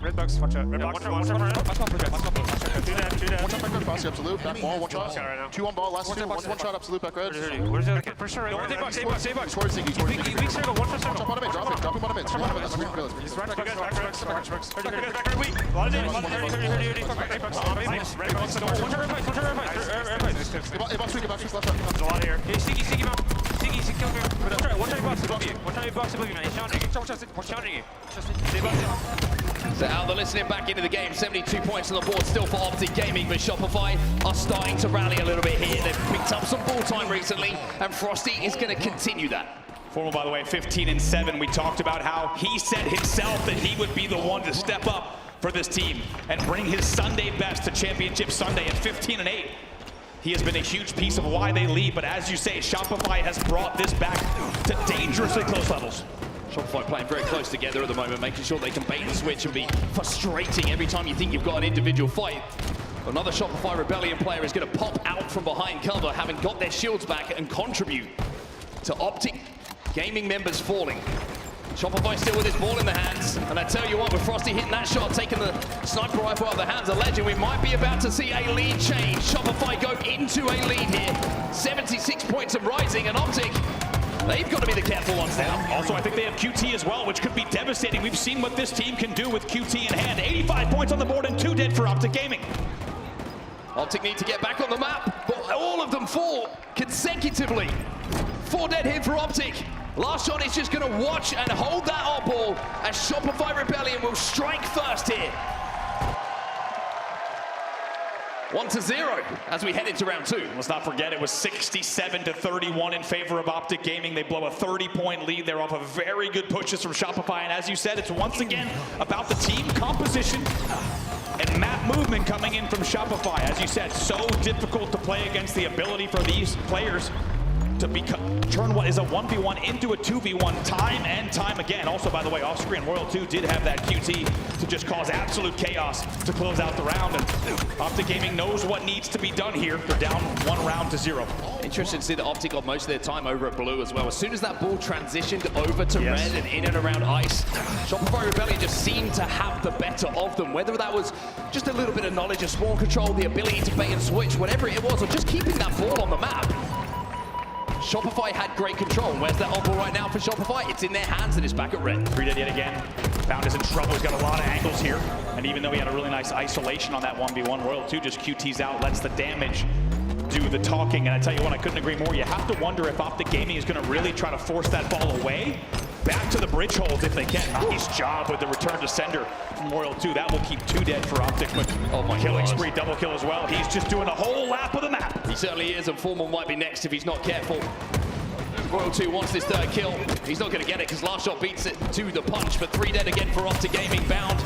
red box, watch out. Red box, watch out. Two dead. Watch out, back red, Frosty, absolute. Back ball, watch out. 2 on ball, last 2. One shot, absolute, back red. Where's the other kid? For sure, right? Save box. Towards Ziggy, Weak circle, one for circle. Drop bottom mid, drop him bottom mid. He's right back red, weak. A lot of damage. 30. Red box, one shot, red box. Box weak, left shot. There's a lot here. Hey, Siggy, mount. Siggy, kill me. One shot, box above you. He's challenging you. Stay box. So out the listening back into the game, 72 points on the board still for Optic Gaming, but Shopify are starting to rally a little bit here. They've picked up some ball time recently, and Frosty is going to continue that. Formal, by the way, 15-7. We talked about how he said himself that he would be the one to step up for this team and bring his Sunday best to Championship Sunday at 15-8. He has been a huge piece of why they lead, but as you say, Shopify has brought this back to dangerously close levels. Shopify playing very close together at the moment, making sure they can bait and switch and be frustrating every time you think you've got an individual fight. Another Shopify Rebellion player is going to pop out from behind cover, having got their shields back, and contribute to Optic Gaming members falling. Shopify still with his ball in the hands, and I tell you what, with Frosty hitting that shot, taking the sniper rifle out of the hands of Legend, we might be about to see a lead change. Shopify go into a lead here, 76 points and rising, and Optic, they've got to be the careful ones now. Also, I think they have QT as well, which could be devastating. We've seen what this team can do with QT in hand. 85 points on the board and 2 dead for Optic Gaming. Optic need to get back on the map, but all of them fall consecutively. 4 dead here for Optic. Last shot is just going to watch and hold that odd ball as Shopify Rebellion will strike first here. 1-0 as we head into round 2. Let's not forget it was 67-31 in favor of Optic Gaming. They blow a 30-point lead. They're off of very good pushes from Shopify. And as you said, it's once again about the team composition and map movement coming in from Shopify. As you said, so difficult to play against the ability for these players to turn what is a 1v1 into a 2v1 time and time again. Also, by the way, off-screen, Royal 2 did have that QT to just cause absolute chaos to close out the round. And Optic Gaming knows what needs to be done here. They're down 1-0. Interesting to see that Optic got most of their time over at blue as well. As soon as that ball transitioned over to red and in and around ice, Shopify Rebellion just seemed to have the better of them. Whether that was just a little bit of knowledge of spawn control, the ability to bait and switch, whatever it was, or just keeping that ball on the map. Shopify had great control. Where's that on ball right now for Shopify? It's in their hands and it's back at red. 3 dead yet again. Bound is in trouble. He's got a lot of angles here. And even though he had a really nice isolation on that 1v1, Royal 2 just QTs out, lets the damage do the talking. And I tell you what, I couldn't agree more. You have to wonder if Optic Gaming is going to really try to force that ball away. Back to the bridge holes if they can. Nice job with the return to sender from Royal 2. That will keep 2 dead for Optic, but killing spree, double kill as well. He's just doing a whole lap of the map. He certainly is, and Formal might be next if he's not careful. Royal 2 wants this 3rd kill. He's not going to get it because last shot beats it to the punch, but 3 dead again for Optic Gaming. Bound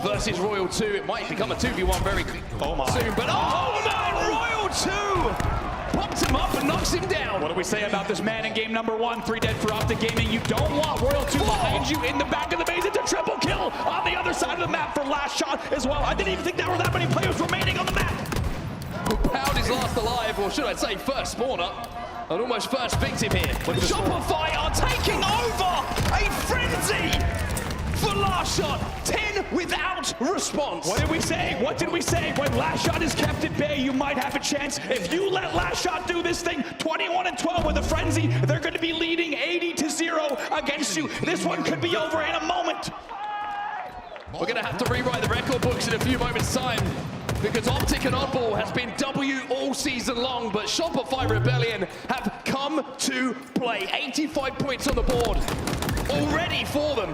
versus Royal 2. It might become a 2v1 very soon, but oh no, Royal 2! Pops him up and knocks him down. What do we say about this man in game number 1? 3 dead for Optic Gaming. You don't want Royal 2 behind you in the back of the base. It's a triple kill on the other side of the map for last shot as well. I didn't even think there were that many players remaining on the map. Pound is last alive, or should I say first spawner, and almost first victim here. Shopify are taking over a frenzy for last shot. 10 without response. What did we say? What did we say? When last shot is kept at bay, you might have a chance. If you let last shot do this thing, 21-12 with a frenzy, they're going to be leading 80-0 against you. This one could be over in a moment. We're going to have to rewrite the record books in a few moments' time, because Optic and Oddball has been W all season long, but Shopify Rebellion have come to play. 85 points on the board already for them.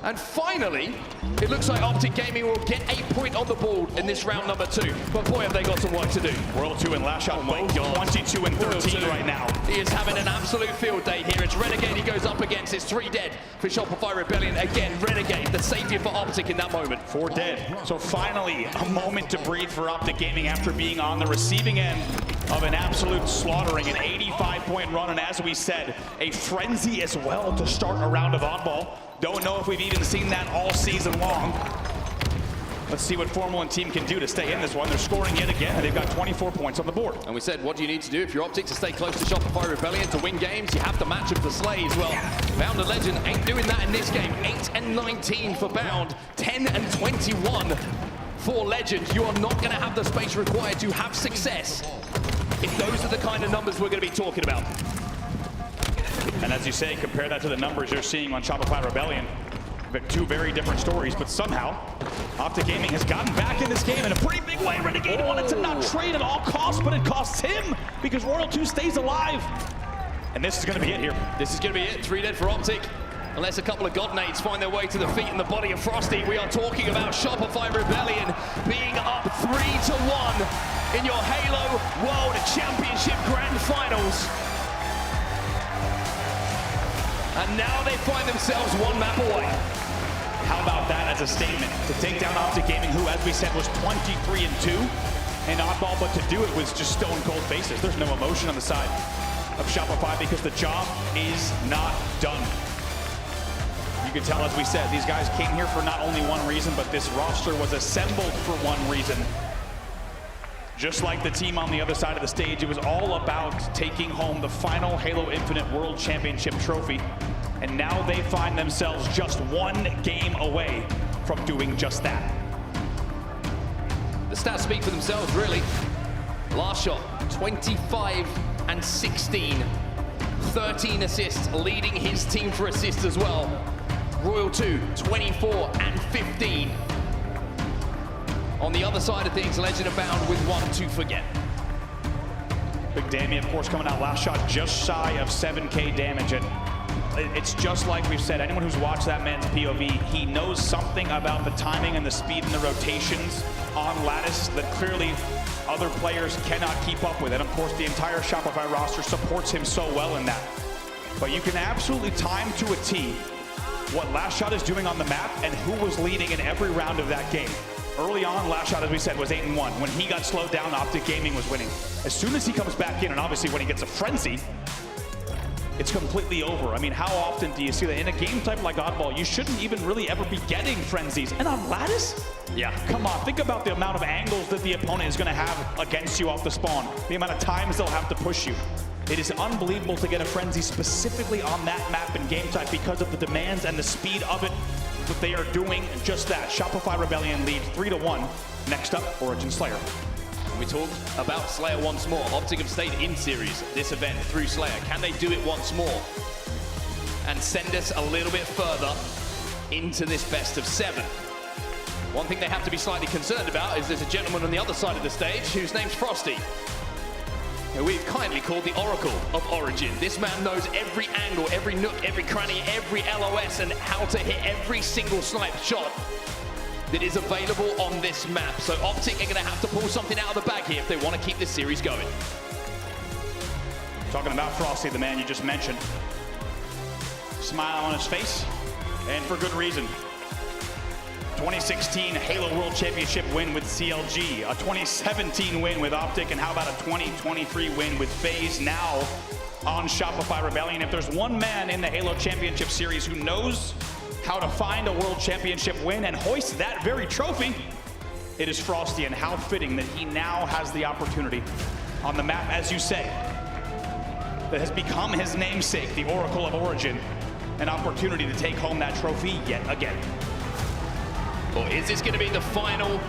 And finally, it looks like Optic Gaming will get a point on the board in this round number 2. But boy, have they got some work to do. Royal 2 and last shot, 22-13 right now. He is having an absolute field day here. It's Renegade he goes up against. It's 3 dead for Shopify Rebellion. Again, Renegade, the savior for Optic in that moment. 4 dead. So finally, a moment to breathe for Optic Gaming after being on the receiving end of an absolute slaughtering, an 85-point run, and as we said, a frenzy as well to start a round of oddball. Don't know if we've even seen that all season long. Let's see what Formal and team can do to stay in this one. They're scoring yet again, and they've got 24 points on the board. And we said, what do you need to do if you're Optic to stay close to Shopify Rebellion to win games? You have to match up the Slays. Well, Bound and Legend ain't doing that in this game. 8 and 19 for Bound, 10 and 21 for Legend. You are not going to have the space required to have success if those are the kind of numbers we're going to be talking about. And as you say, compare that to the numbers you're seeing on Shopify Rebellion. Two very different stories, but somehow Optic Gaming has gotten back in this game in a pretty big way. Renegade wanted to not trade at all costs, but it costs him because Royal 2 stays alive. And this is going to be it here. This is going to be it. 3 dead for Optic. Unless a couple of God Nades find their way to the feet and the body of Frosty, we are talking about Shopify Rebellion being up 3-1 in your Halo World Championship Grand Finals. And now they find themselves one map away. How about that as a statement? To take down Optic Gaming, who, as we said, was 23-2 in oddball, but to do it was just stone cold faces. There's no emotion on the side of Shopify because the job is not done. You can tell, as we said, these guys came here for not only one reason, but this roster was assembled for one reason. Just like the team on the other side of the stage, it was all about taking home the final Halo Infinite World Championship trophy. And now they find themselves just one game away from doing just that. The stats speak for themselves, really. Last shot, 25 and 16. 13 assists, leading his team for assists as well. Royal 2, 24 and 15. On the other side of things, Legend are bound with 1 to forget. Big Dammy, of course, coming out last shot just shy of 7K damage. And it's just like we've said, anyone who's watched that man's POV, he knows something about the timing and the speed and the rotations on Lattice that clearly other players cannot keep up with. And of course, the entire Shopify roster supports him so well in that. But you can absolutely time to a T what Last Shot is doing on the map and who was leading in every round of that game. Early on, Last Shot, as we said, was 8-1. When he got slowed down, Optic Gaming was winning. As soon as he comes back in, and obviously when he gets a frenzy, it's completely over. I mean, how often do you see that in a game type like oddball, you shouldn't even really ever be getting frenzies. And on Lattice? Yeah, come on, think about the amount of angles that the opponent is gonna have against you off the spawn. The amount of times they'll have to push you. It is unbelievable to get a frenzy specifically on that map and game type because of the demands and the speed of it. But they are doing just that. Shopify Rebellion leads 3-1. Next up, Origin Slayer. We talked about Slayer once more. Optic have stayed in series this event through Slayer. Can they do it once more and send us a little bit further into this best of 7? One thing they have to be slightly concerned about is there's a gentleman on the other side of the stage whose name's Frosty, who we've kindly called the Oracle of Origin. This man knows every angle, every nook, every cranny, every LOS, and how to hit every single snipe shot that is available on this map. So Optic are gonna have to pull something out of the bag here if they want to keep this series going. Talking about Frosty, the man you just mentioned. Smile on his face, and for good reason. 2016 Halo World Championship win with CLG, a 2017 win with Optic, and how about a 2023 win with FaZe, now on Shopify Rebellion. If there's one man in the Halo Championship Series who knows how to find a World Championship win and hoist that very trophy, it is Frosty, and how fitting that he now has the opportunity on the map, as you say, that has become his namesake, the Oracle of Origin, an opportunity to take home that trophy yet again. Or is this going to be the final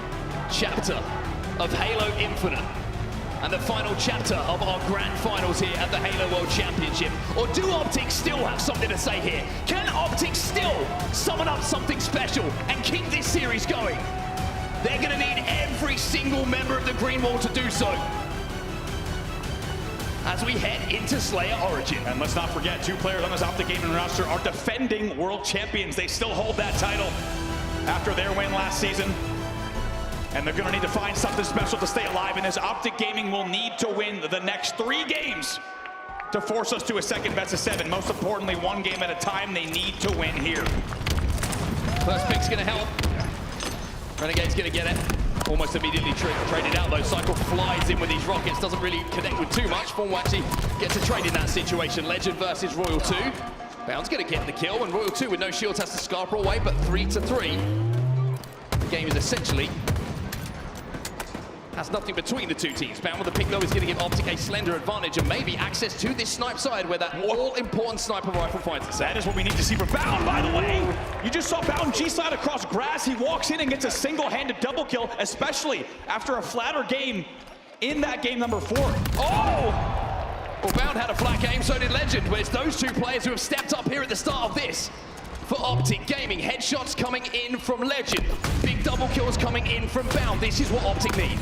chapter of Halo Infinite and the final chapter of our grand finals here at the Halo World Championship? Or do Optic still have something to say here? Can Optic still summon up something special and keep this series going? They're going to need every single member of the Green Wall to do so as we head into Slayer Origin. And let's not forget, 2 players on this Optic Gaming roster are defending world champions. They still hold that title after their win last season. And they're gonna need to find something special to stay alive in this. Optic Gaming will need to win the next 3 games to force us to a second best of 7. Most importantly, 1 game at a time. They need to win here. First pick's gonna help. Renegade's gonna get it. Almost immediately traded out though. Cycle flies in with these rockets, doesn't really connect with too much. Formal actually gets a trade in that situation. Legend versus Royal 2. Bound's gonna get the kill, and Royal 2 with no shields has to scarper away, but 3-3. The game is essentially has nothing between the two teams. Bound with the pick though is going to give Optic a slender advantage and maybe access to this snipe side where that all-important sniper rifle finds itself. That is what we need to see for Bound, by the way. You just saw Bound G-side across grass. He walks in and gets a single-handed double kill, especially after a flatter game in that game number 4. Oh! Well, Bound had a flat game, so did Legend, but it's those two players who have stepped up here at the start of this. For Optic Gaming, headshots coming in from Legend. Big double kills coming in from Bound. This is what Optic need.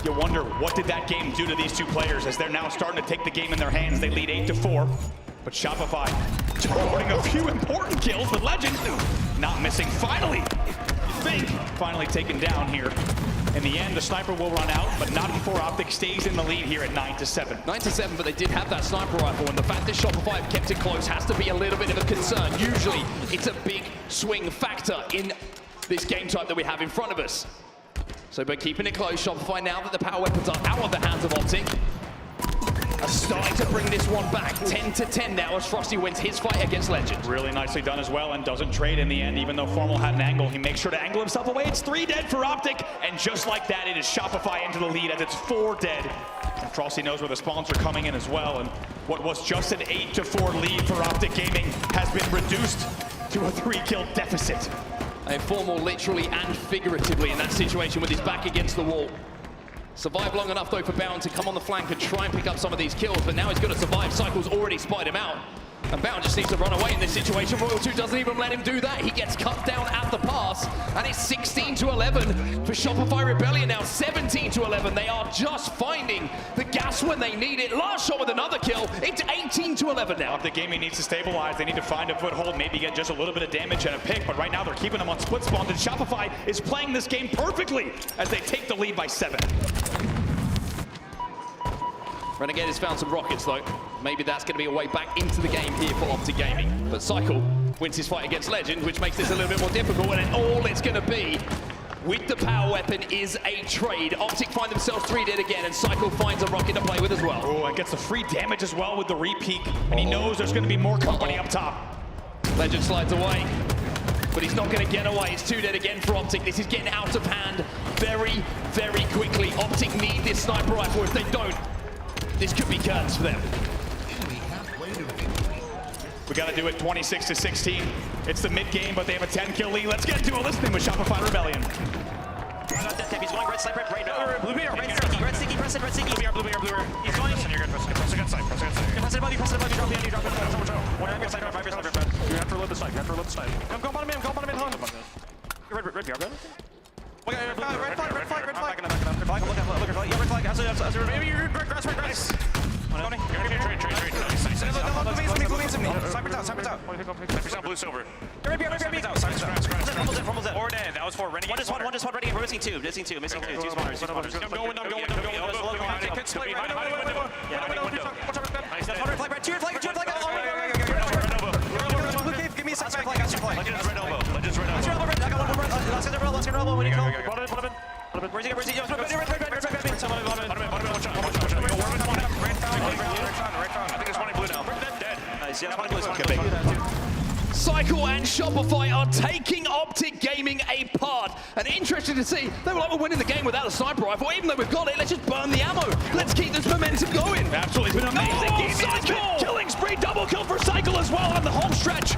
You wonder, what did that game do to these two players as they're now starting to take the game in their hands? They lead 8-4, but Shopify scoring a few important kills with Legend. Not missing, finally taken down here. In the end, the sniper will run out, but not before Optic stays in the lead here at 9-7. 9-7, but they did have that sniper rifle, and the fact that Shopify have kept it close has to be a little bit of a concern. Usually, it's a big swing factor in this game type that we have in front of us. So by keeping it close, Shopify, now that the power weapons are out of the hands of Optic, are starting to bring this one back. 10-10 now as Frosty wins his fight against Legend. Really nicely done as well, and doesn't trade in the end, even though Formal had an angle. He makes sure to angle himself away. It's 3 dead for Optic, and just like that, it is Shopify into the lead as it's 4 dead. And Frosty knows where the spawns are coming in as well, and what was just an 8-4 lead for Optic Gaming has been reduced to a 3-kill deficit. A Formal literally and figuratively in that situation with his back against the wall. Survived long enough though for Bound to come on the flank and try and pick up some of these kills, but now he's got to survive. Cycle's already spied him out. And Bound just needs to run away in this situation. Royal 2 doesn't even let him do that. He gets cut down at the pass, and it's 16-11 for Shopify Rebellion now. 17-11. They are just finding the gas when they need it. Last shot with another kill. It's 18-11 now. Optic Gaming needs to stabilize. They need to find a foothold, maybe get just a little bit of damage and a pick, but right now they're keeping them on split spawns, and Shopify is playing this game perfectly as they take the lead by 7. Renegade has found some rockets though. Maybe that's going to be a way back into the game here for Optic Gaming. But Cycle wins his fight against Legend, which makes this a little bit more difficult, and all it's going to be with the power weapon is a trade. Optic find themselves 3 dead again, and Cycle finds a rocket to play with as well. Oh, and gets the free damage as well with the re-peek, and he knows there's going to be more company up top. Legend slides away, but he's not going to get away. It's 2 dead again for Optic. This is getting out of hand very, very quickly. Optic need this sniper rifle. If they don't, this could be curtains for them. We got to do it 26-16. It's the mid game, but they have a 10-kill lead. Let's get to a listening with Shopify Rebellion. He's going red sniper, blue bear, red sticky, press it, blue bear. He's going. You're good, press a good side, press it above you, drop the end, you drop it. One your side, 5 your side. You have to reload the side, Go bottom in, hunt. Red bear, good. Red flag. Look at red flag. As a maybe you're grass. You're gonna get trade. Sniper down. Blue silver. Red bear. Fumbles it. Or dead. That was for Renegade. One just Renegade. We're missing two. Two spawners. I'm going. Could split window. Red flag. Two flag. Give me a second. Flag. Legends red elbow. I got one. Let's get elbow. When you come. Put him. Where's he? Red. I think there's one in blue now. Dead. Nice. Yeah, one in blue. Cycle and Shopify are taking Optic Gaming apart. And interesting to see, they were like, we're winning the game without a sniper rifle. Even though we've got it, let's just burn the ammo. Let's keep this momentum going. Absolutely, it's been amazing. Cycle! Killing spree, double kill for Cycle as well on the home stretch.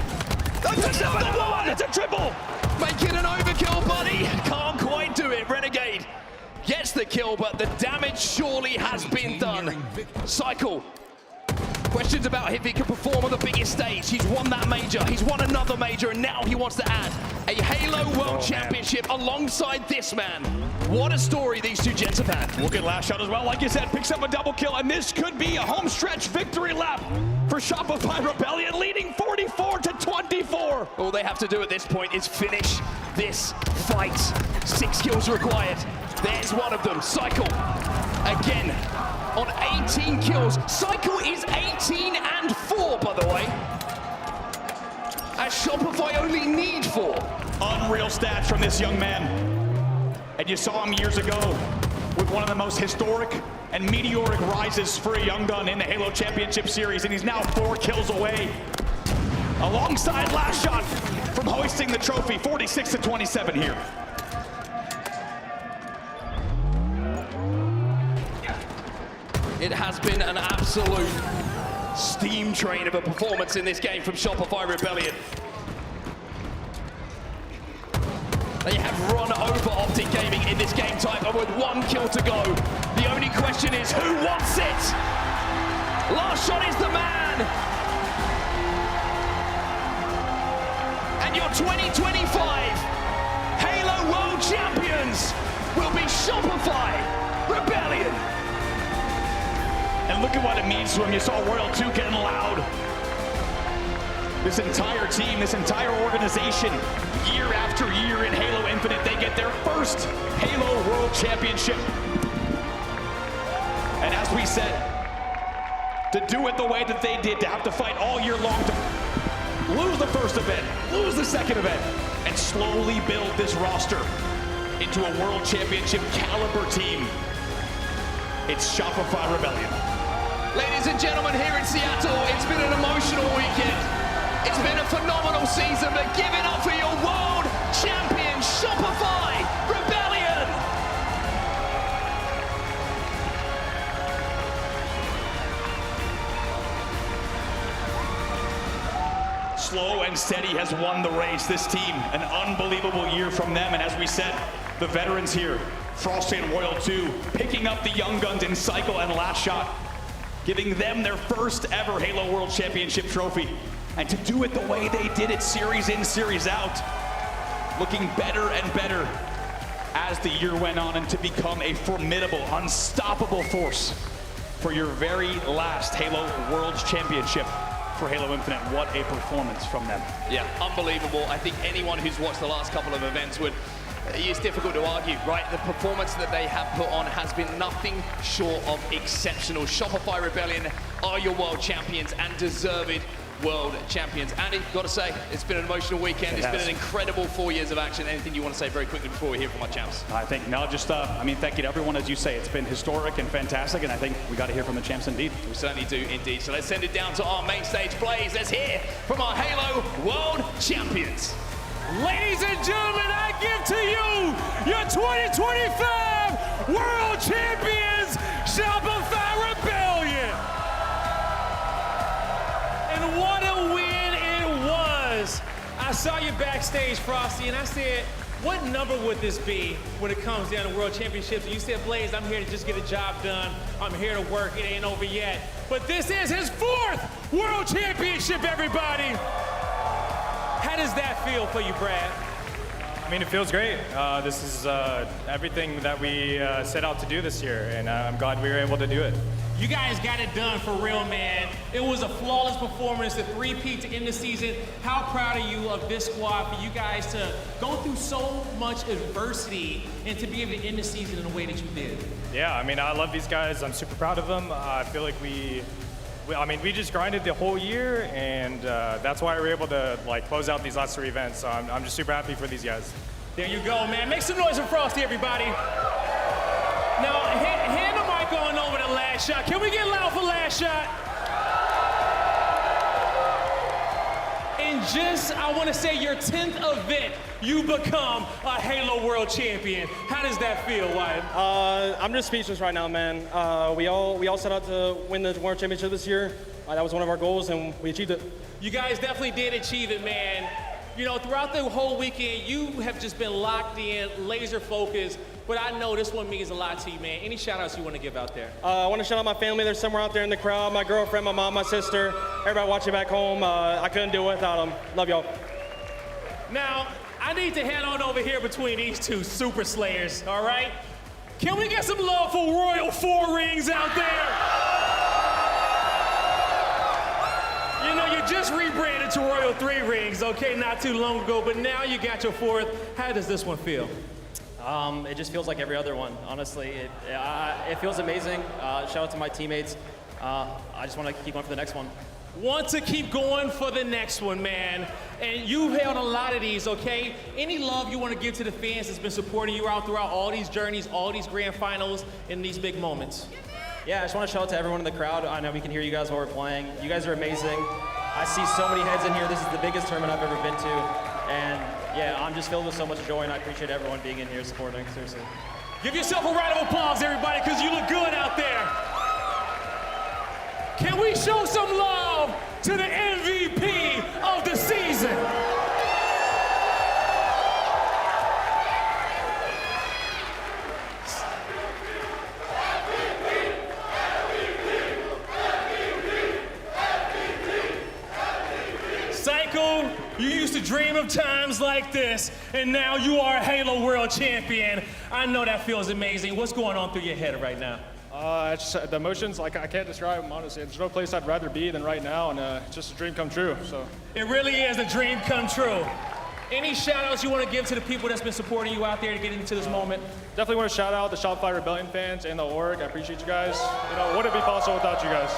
That's another one, it's a triple. Make it an overkill, buddy. Can't quite do it. Renegade gets the kill, but the damage surely has been done. Cycle. Questions about if he can perform on the biggest stage. He's won that major, he's won another major, and now he wants to add a Halo World Championship alongside this man. What a story these two gents have had. Look at last shot as well. Like you said, picks up a double kill, and this could be a home stretch victory lap for Shopify Rebellion, leading 44-24. All they have to do at this point is finish this fight. 6 kills required. There's one of them. Cycle again on 18 kills. Cycle is 18-4, by the way. As Shopify only need 4. Unreal stats from this young man. And you saw him years ago with one of the most historic and meteoric rises for a young gun in the Halo Championship Series, and he's now 4 kills away. Alongside Last Shot from hoisting the trophy, 46-27 here. It has been an absolute steam train of a performance in this game from Shopify Rebellion. They have run over Optic Gaming in this game type, and with 1 kill to go, the only question is who wants it? Last Shot is the man. And your 2025 Halo World Champions will be Shopify Rebellion. And look at what it means to him. You saw Royal 2 getting loud. This entire team, this entire organization, year after year in Halo Infinite, they get their first Halo World Championship. And as we said, to do it the way that they did, to have to fight all year long, to lose the first event, lose the second event, and slowly build this roster into a World Championship caliber team. It's Shopify Rebellion. Ladies and gentlemen, here in Seattle, it's been an emotional weekend. It's been a phenomenal season, but give it up for your world champion, Shopify Rebellion. Slow and steady has won the race. This team, an unbelievable year from them. And as we said, the veterans here, Frosty and Royal 2, picking up the young guns in Cycle and Last Shot, giving them their first ever Halo World Championship trophy. And to do it the way they did it, series in, series out, looking better and better as the year went on, and to become a formidable, unstoppable force for your very last Halo World Championship for Halo Infinite. What a performance from them. Yeah, unbelievable. I think anyone who's watched the last couple of events would, it's difficult to argue, right? The performance that they have put on has been nothing short of exceptional. Shopify Rebellion are your world champions and deserved world champions. Andy, got to say, it's been an emotional weekend. It's been an incredible 4 years of action. Anything you want to say very quickly before we hear from our champs? I think, no, just, I mean, thank you to everyone. As you say, it's been historic and fantastic, and I think we got to hear from the champs indeed. We certainly do indeed. So let's send it down to our main stage plays. Let's hear from our Halo World Champions. Ladies and gentlemen, I give to you your 2025 World Champions, Shopify Rebellion. And what a win it was. I saw you backstage, Frosty, and I said, what number would this be when it comes down to World Championships? And you said, Blaze, I'm here to just get a job done. I'm here to work. It ain't over yet. But this is his 4th World Championship, everybody. How does that feel for you, Brad? I mean, it feels great. This is everything that we set out to do this year, and I'm glad we were able to do it. You guys got it done for real, man. It was a flawless performance, a 3-peat to end the season. How proud are you of this squad for you guys to go through so much adversity and to be able to end the season in the way that you did? Yeah, I mean, I love these guys. I'm super proud of them. I feel like we just grinded the whole year, and that's why we were able to close out these last 3 events. So I'm just super happy for these guys. There you go, man. Make some noise for Frosty, everybody. Now, hand the mic on over to Last Shot. Can we get loud for Last Shot? And just, I want to say, your 10th event, you become a Halo World Champion. How does that feel, Wyatt? I'm just speechless right now, man. We all set out to win the World Championship this year. That was one of our goals, and we achieved it. You guys definitely did achieve it, man. You know, throughout the whole weekend, you have just been locked in, laser focused. But I know this one means a lot to you, man. Any shout-outs you want to give out there? I want to shout out my family. They're somewhere out there in the crowd. My girlfriend, my mom, my sister, everybody watching back home. I couldn't do it without them. Love y'all. Now, I need to head on over here between these two super slayers, all right? Can we get some love for Royal 4 rings out there? You know, you just rebranded to Royal 3 rings, okay, not too long ago, but now you got your 4th. How does this one feel? It just feels like every other one, honestly. It feels amazing. Shout out to my teammates. I just want to keep going for the next one. Want to keep going for the next one, man. and you've held a lot of these, okay? Any love you want to give to the fans that's been supporting you out throughout all these journeys, all these grand finals, and these big moments? Yeah, I just want to shout out to everyone in the crowd. I know we can hear you guys while we're playing. You guys are amazing. I see so many heads in here. This is the biggest tournament I've ever been to. And yeah, I'm just filled with so much joy, and I appreciate everyone being in here supporting, seriously. Give yourself a round of applause, everybody, because you look good out there. Can we show some love to the MVP of the season? Psycho, you used to dream of times like this, and now you are a Halo World Champion. I know that feels amazing. What's going on through your head right now? It's just, the emotions, like I can't describe them, honestly. There's no place I'd rather be than right now, and it's just a dream come true. So it really is a dream come true. Any shout outs you want to give to the people that's been supporting you out there to get into this moment? Definitely want to shout out the Shopify Rebellion fans and the org. I appreciate you guys. You know, wouldn't be possible without you guys.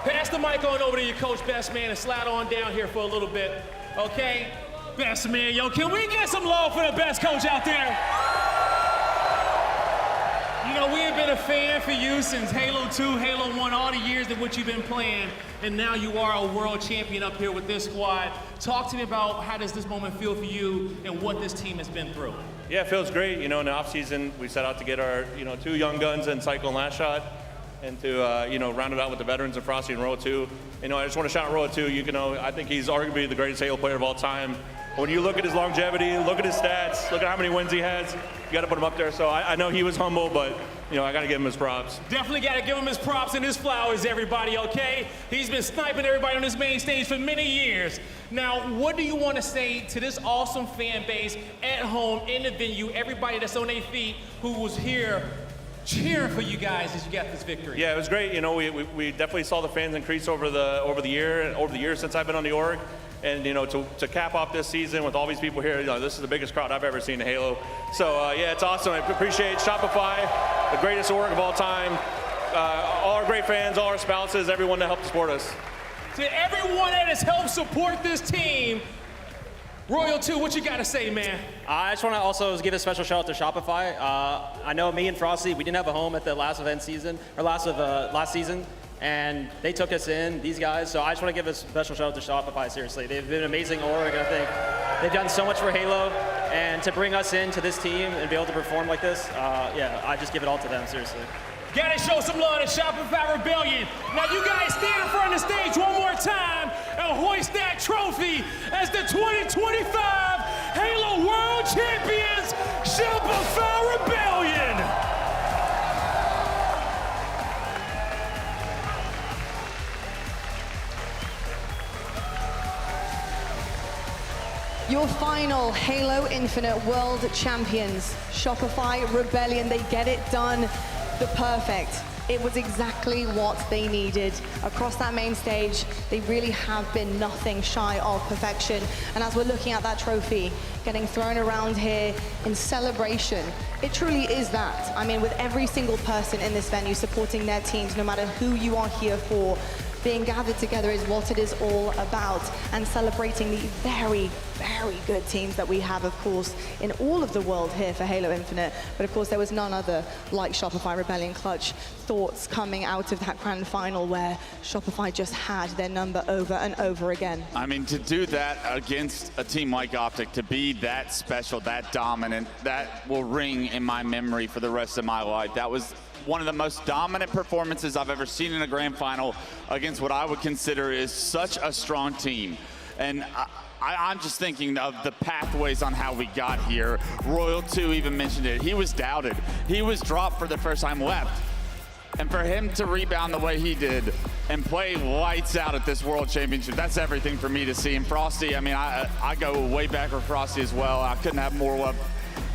Pass the mic on over to your coach, Best Man, and slide on down here for a little bit. Okay? Best Man, yo, can we get some love for the best coach out there? You know, we have been a fan for you since Halo 2, Halo 1, all the years in which you've been playing, and now you are a world champion up here with this squad. Talk to me about how does this moment feel for you and what this team has been through. Yeah, it feels great. You know, in the offseason, we set out to get our, 2 young guns in Cycle and Last Shot, and to, round it out with the veterans of Frosty and Royal 2. I just want to shout out Royal 2. I think he's arguably the greatest Halo player of all time. When you look at his longevity, look at his stats, look at how many wins he has, you got to put him up there. So I know he was humble, but, I got to give him his props. Definitely got to give him his props and his flowers, everybody, okay? He's been sniping everybody on this main stage for many years. Now, what do you want to say to this awesome fan base at home, in the venue, everybody that's on their feet who was here cheering for you guys as you got this victory? Yeah, it was great. We definitely saw the fans increase over the years since I've been on the org. And, to cap off this season with all these people here, this is the biggest crowd I've ever seen in Halo. So, yeah, it's awesome. I appreciate Shopify, the greatest org of all time, all our great fans, all our spouses, everyone that helped support us. To everyone that has helped support this team, Royal 2, what you got to say, man? I just want to also give a special shout out to Shopify. I know me and Frosty, we didn't have a home at the last last season. And they took us in, these guys, so I just want to give a special shout out to Shopify, seriously. They've been an amazing org, I think. They've done so much for Halo, and to bring us into this team and be able to perform like this, I just give it all to them, seriously. Gotta show some love to Shopify Rebellion. Now you guys stand in front of the stage one more time and hoist that trophy as the 2025 Halo World Champions, Shopify Rebellion. Your final Halo Infinite World Champions, Shopify Rebellion. They get it done, the perfect. It was exactly what they needed. Across that main stage, they really have been nothing shy of perfection. And as we're looking at that trophy getting thrown around here in celebration, it truly is that. I mean, with every single person in this venue supporting their teams, no matter who you are here for, being gathered together is what it is all about, and celebrating the very, very good teams that we have, of course, in all of the world here for Halo Infinite. But of course, there was none other like Shopify Rebellion Clutch. Thoughts coming out of that grand final where Shopify just had their number over and over again. I mean, to do that against a team like Optic, to be that special, that dominant, that will ring in my memory for the rest of my life. That was one of the most dominant performances I've ever seen in a grand final against what I would consider is such a strong team. And I'm just thinking of the pathways on how we got here. Royal 2 even mentioned it. He was doubted. He was dropped for the first time left. And for him to rebound the way he did and play lights out at this World Championship, that's everything for me to see. And Frosty, I mean, I go way back with Frosty as well. I couldn't have more love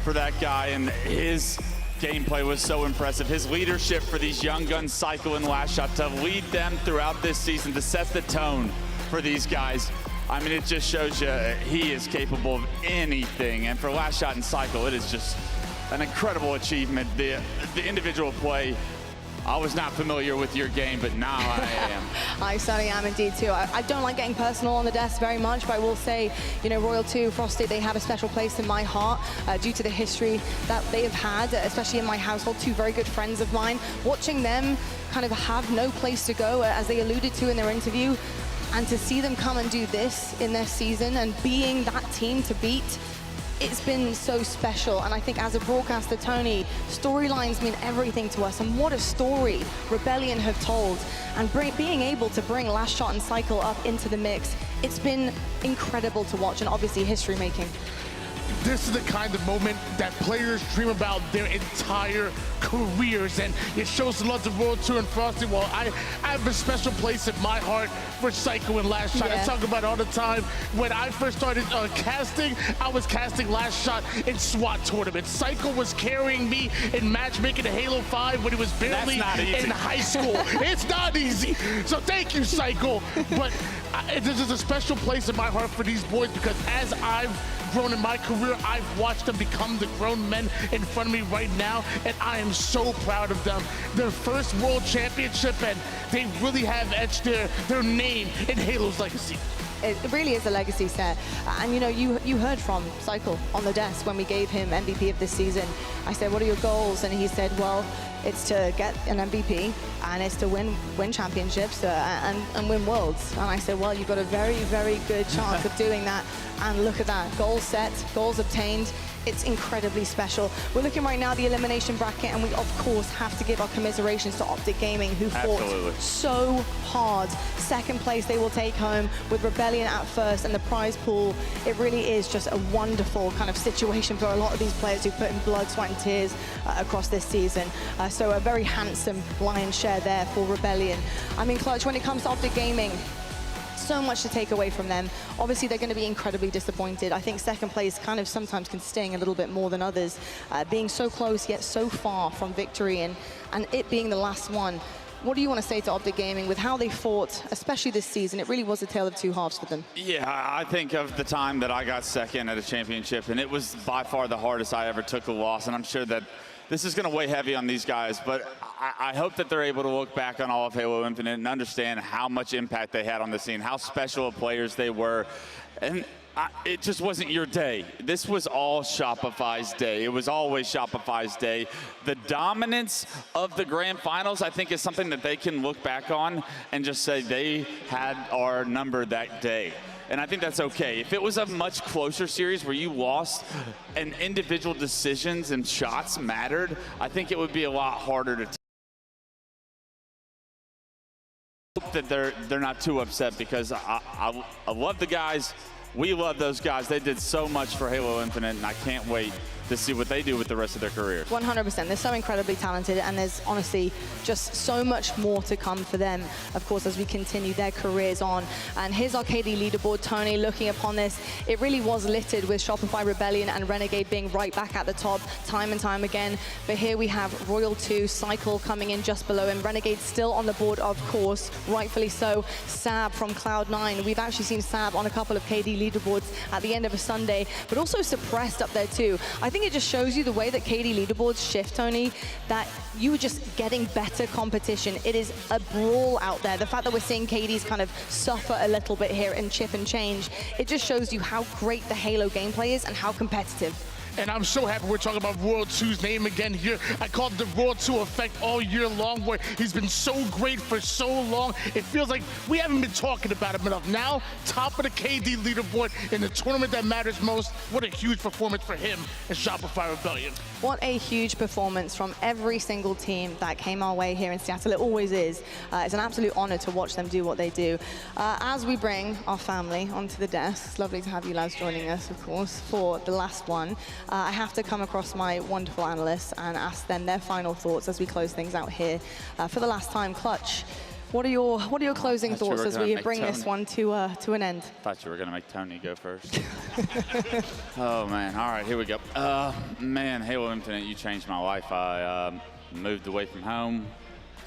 for that guy, and his gameplay was so impressive. His leadership for these young guns, Cycle and Last Shot, to lead them throughout this season, to set the tone for these guys. I mean, it just shows you he is capable of anything. And for Last Shot and Cycle, it is just an incredible achievement. The individual play, I was not familiar with your game, but now I am. I certainly am indeed too. I don't like getting personal on the desk very much, but I will say, you know, Royal 2, Frosty, they have a special place in my heart due to the history that they have had, especially in my household. Two very good friends of mine. Watching them kind of have no place to go, as they alluded to in their interview, and to see them come and do this in their season and being that team to beat, it's been so special. And I think as a broadcaster, Tony, storylines mean everything to us, and what a story Rebellion have told. And being able to bring Last Shot and Cycle up into the mix, it's been incredible to watch, and obviously history making. This is the kind of moment that players dream about their entire careers, and it shows the love of World Tour and Frosty. Well, I have a special place in my heart for Psycho and Last Shot. I talk about it all the time. When I first started casting, I was casting Last Shot in SWAT tournaments. Psycho was carrying me in matchmaking in Halo 5 when he was barely in high school. It's not easy. So thank you, Psycho. But this is a special place in my heart for these boys, because as I've grown in my career, I've watched them become the grown men in front of me right now, and I am so proud of them. Their first world championship, and they really have etched their name in Halo's legacy. It really is a legacy set. And you know, you heard from Cycle on the desk when we gave him MVP of this season. I said, what are your goals? And he said, well, it's to get an MVP, and it's to win championships and win worlds. And I said, well, you've got a very, very good chance of doing that. And look at that, goals set, goals obtained. It's incredibly special. We're looking right now at the elimination bracket, and we of course have to give our commiserations to Optic Gaming, who fought so hard. Second place they will take home, with Rebellion at first, and the prize pool, it really is just a wonderful kind of situation for a lot of these players who put in blood, sweat and tears across this season. So a very handsome lion's share there for Rebellion. I mean, Clutch, when it comes to Optic Gaming, so much to take away from them. Obviously, they're going to be incredibly disappointed. I think second place kind of sometimes can sting a little bit more than others. Being so close yet so far from victory, and it being the last one. What do you want to say to Optic Gaming with how they fought, especially this season? It really was a tale of two halves for them. Yeah, I think of the time that I got second at a championship, and it was by far the hardest I ever took a loss, and I'm sure that this is going to weigh heavy on these guys, but I hope that they're able to look back on all of Halo Infinite and understand how much impact they had on the scene, how special of players they were. And it just wasn't your day. This was all Shopify's day. It was always Shopify's day. The dominance of the grand finals, I think, is something that they can look back on and just say they had our number that day. And I think that's okay. If it was a much closer series where you lost and individual decisions and shots mattered, I think it would be a lot harder to hope that they're not too upset, because I love the guys. We love those guys. They did so much for Halo Infinite, and I can't wait to see what they do with the rest of their careers. 100%. They're so incredibly talented, and there's honestly just so much more to come for them, of course, as we continue their careers on. And here's our KD leaderboard, Tony, looking upon this. It really was littered with Shopify, Rebellion, and Renegade being right back at the top time and time again. But here we have Royal 2, Cycle coming in just below him. Renegade still on the board, of course, rightfully so. Sab from Cloud9. We've actually seen Sab on a couple of KD leaderboards at the end of a Sunday, but also suppressed up there too. I think it just shows you the way that KD leaderboards shift, Tony, that you are just getting better competition. It is a brawl out there. The fact that we're seeing KDs kind of suffer a little bit here and chip and change, it just shows you how great the Halo gameplay is and how competitive. And I'm so happy we're talking about Royal 2's name again here. I call it the Royal 2 effect all year long, where he's been so great for so long. It feels like we haven't been talking about him enough. Now, top of the KD leaderboard in the tournament that matters most. What a huge performance for him and Shopify Rebellion. What a huge performance from every single team that came our way here in Seattle. It always is. It's an absolute honor to watch them do what they do. As we bring our family onto the desk, it's lovely to have you lads joining us, of course, for the last one. I have to come across my wonderful analysts and ask them their final thoughts as we close things out here. For the last time, Clutch, what are your closing thoughts as we bring this one to an end? I thought you were going to make Tony go first. Oh, man. All right, here we go. Man, Halo Infinite, you changed my life. I moved away from home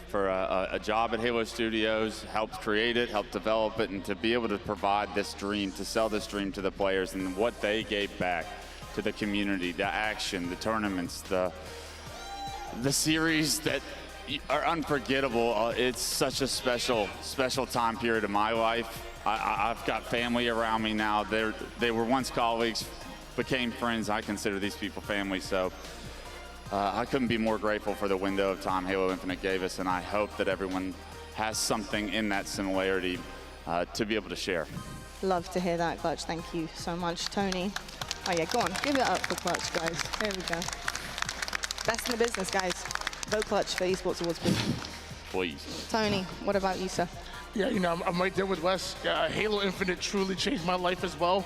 for a job at Halo Studios, helped create it, helped develop it, and to be able to provide this dream, to sell this dream to the players and what they gave back to the community, the action, the tournaments, the series that are unforgettable. It's such a special time period of my life. I've got family around me now. They were once colleagues, became friends. I consider these people family, so I couldn't be more grateful for the window of time Halo Infinite gave us, and I hope that everyone has something in that similarity to be able to share. Love to hear that, Clutch. Thank you so much, Tony. Oh yeah, go on, give it up for Clutch, guys. There we go. Best in the business, guys. Vote Clutch for Esports Awards, please. Please. Tony, what about you, sir? Yeah, you know, I'm right there with Wes. Halo Infinite truly changed my life as well.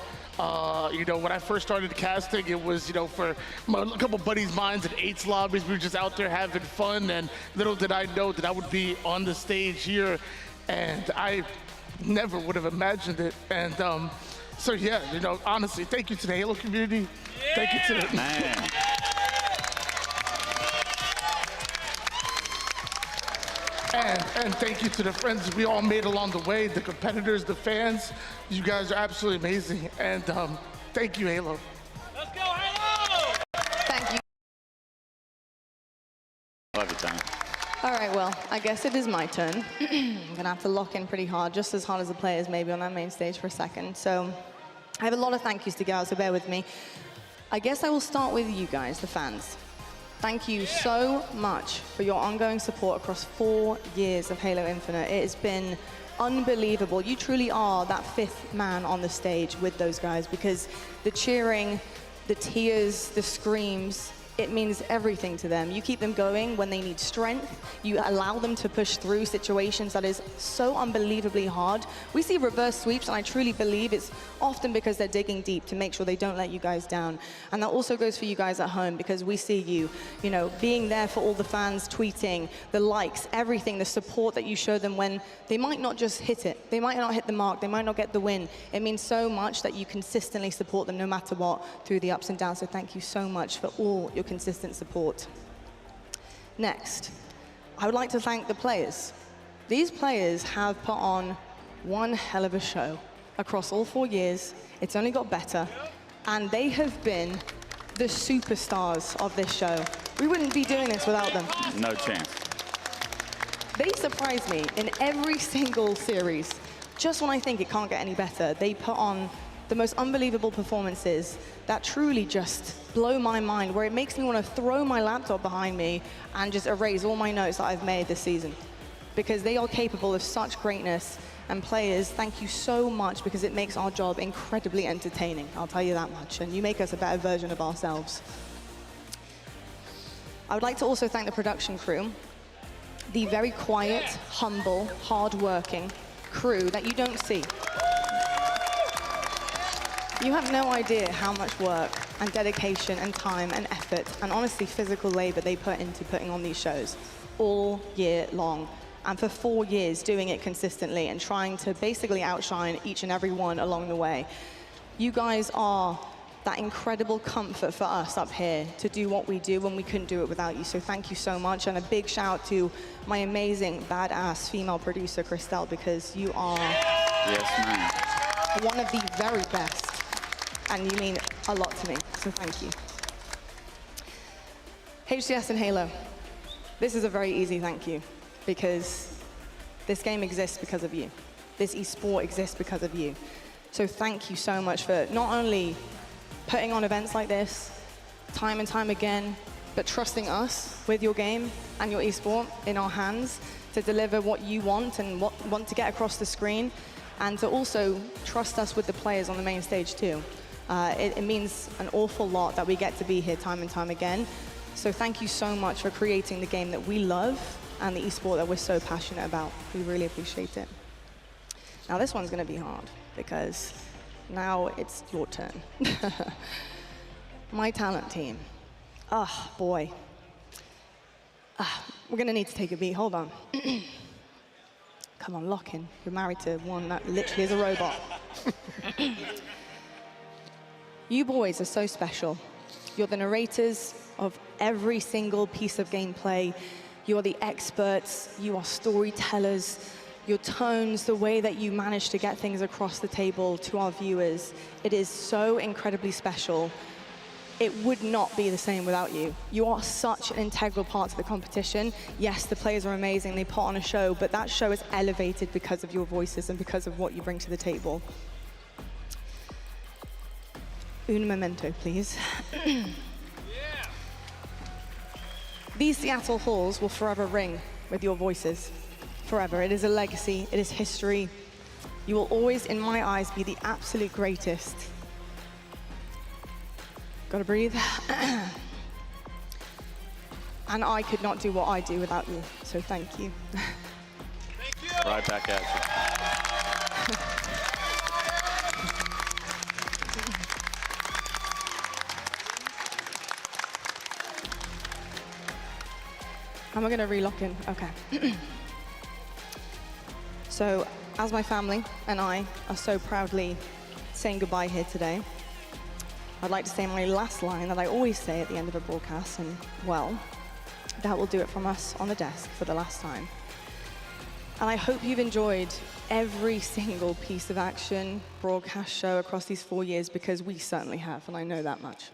You know, when I first started casting, it was, you know, for a couple buddies' minds in 8's lobbies. We were just out there having fun, and little did I know that I would be on the stage here, and I never would have imagined it. And so, yeah, you know, honestly, thank you to the Halo community. Yeah! Thank you to the... Man. And thank you to the friends we all made along the way, the competitors, the fans. You guys are absolutely amazing. And thank you, Halo. Let's go, Halo! Thank you. Love you, Tony. All right, well, I guess it is my turn. I'm gonna have to lock in pretty hard, just as hard as the players maybe on that main stage for a second. So I have a lot of thank yous to go out, so bear with me. I guess I will start with you guys, the fans. Thank you so much for your ongoing support across 4 years of Halo Infinite. It has been unbelievable. You truly are that 5th man on the stage with those guys, because the cheering, the tears, the screams, it means everything to them. You keep them going when they need strength. You allow them to push through situations that is so unbelievably hard. We see reverse sweeps, and I truly believe it's often because they're digging deep to make sure they don't let you guys down. And that also goes for you guys at home, because we see you, you know, being there for all the fans, tweeting, the likes, everything, the support that you show them when they might not just hit it. They might not hit the mark. They might not get the win. It means so much that you consistently support them no matter what through the ups and downs. So thank you so much for all your consistent support. Next, I would like to thank the players. These players have put on one hell of a show across all 4 years. It's only got better, and they have been the superstars of this show. We wouldn't be doing this without them. No chance. They surprise me in every single series. Just when I think it can't get any better, they put on the most unbelievable performances that truly just blow my mind, where it makes me want to throw my laptop behind me and just erase all my notes that I've made this season. Because they are capable of such greatness. And players, thank you so much, because it makes our job incredibly entertaining, I'll tell you that much, and you make us a better version of ourselves. I would like to also thank the production crew, the very quiet, humble, hard-working crew that you don't see. You have no idea how much work and dedication and time and effort and honestly physical labor they put into putting on these shows all year long. And for 4 years doing it consistently and trying to basically outshine each and every one along the way. You guys are that incredible comfort for us up here to do what we do when we couldn't do it without you. So thank you so much. And a big shout out to my amazing, badass female producer, Christelle, because you are one of the very best. And you mean a lot to me, so thank you. HCS and Halo, this is a very easy thank you, because this game exists because of you. This esport exists because of you. So thank you so much for not only putting on events like this time and time again, but trusting us with your game and your esport in our hands to deliver what you want and what want to get across the screen, and to also trust us with the players on the main stage too. It means an awful lot that we get to be here time and time again. So thank you so much for creating the game that we love and the esport that we're so passionate about. We really appreciate it. Now this one's going to be hard, because now it's your turn. My talent team. Oh, boy. We're going to need to take a beat. Hold on. Come on, lock in. You're married to one that literally is a robot. You boys are so special. You're the narrators of every single piece of gameplay. You are the experts. You are storytellers. Your tones, the way that you manage to get things across the table to our viewers, it is so incredibly special. it would not be the same without you. You are such an integral part to the competition. Yes, the players are amazing, they put on a show, but that show is elevated because of your voices and because of what you bring to the table. Un memento, please. These Seattle halls will forever ring with your voices. Forever. It is a legacy, it is history. You will always, in my eyes, be the absolute greatest. Gotta breathe. And I could not do what I do without you, so thank you. Thank you. Right back at you. Am I gonna relock in? Okay. So, as my family and I are so proudly saying goodbye here today, I'd like to say my last line that I always say at the end of a broadcast, and well, that will do it from us on the desk for the last time. And I hope you've enjoyed every single piece of action, broadcast show across these 4 years, because we certainly have, and I know that much.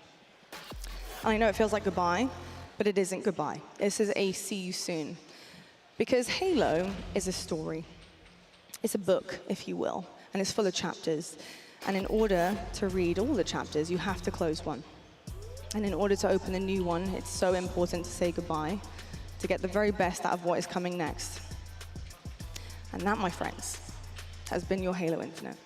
And I know it feels like goodbye, but it isn't goodbye. This is a see you soon. Because Halo is a story. It's a book, if you will, and it's full of chapters. And in order to read all the chapters, you have to close one. And in order to open a new one, it's so important to say goodbye, to get the very best out of what is coming next. And that, my friends, has been your Halo Infinite.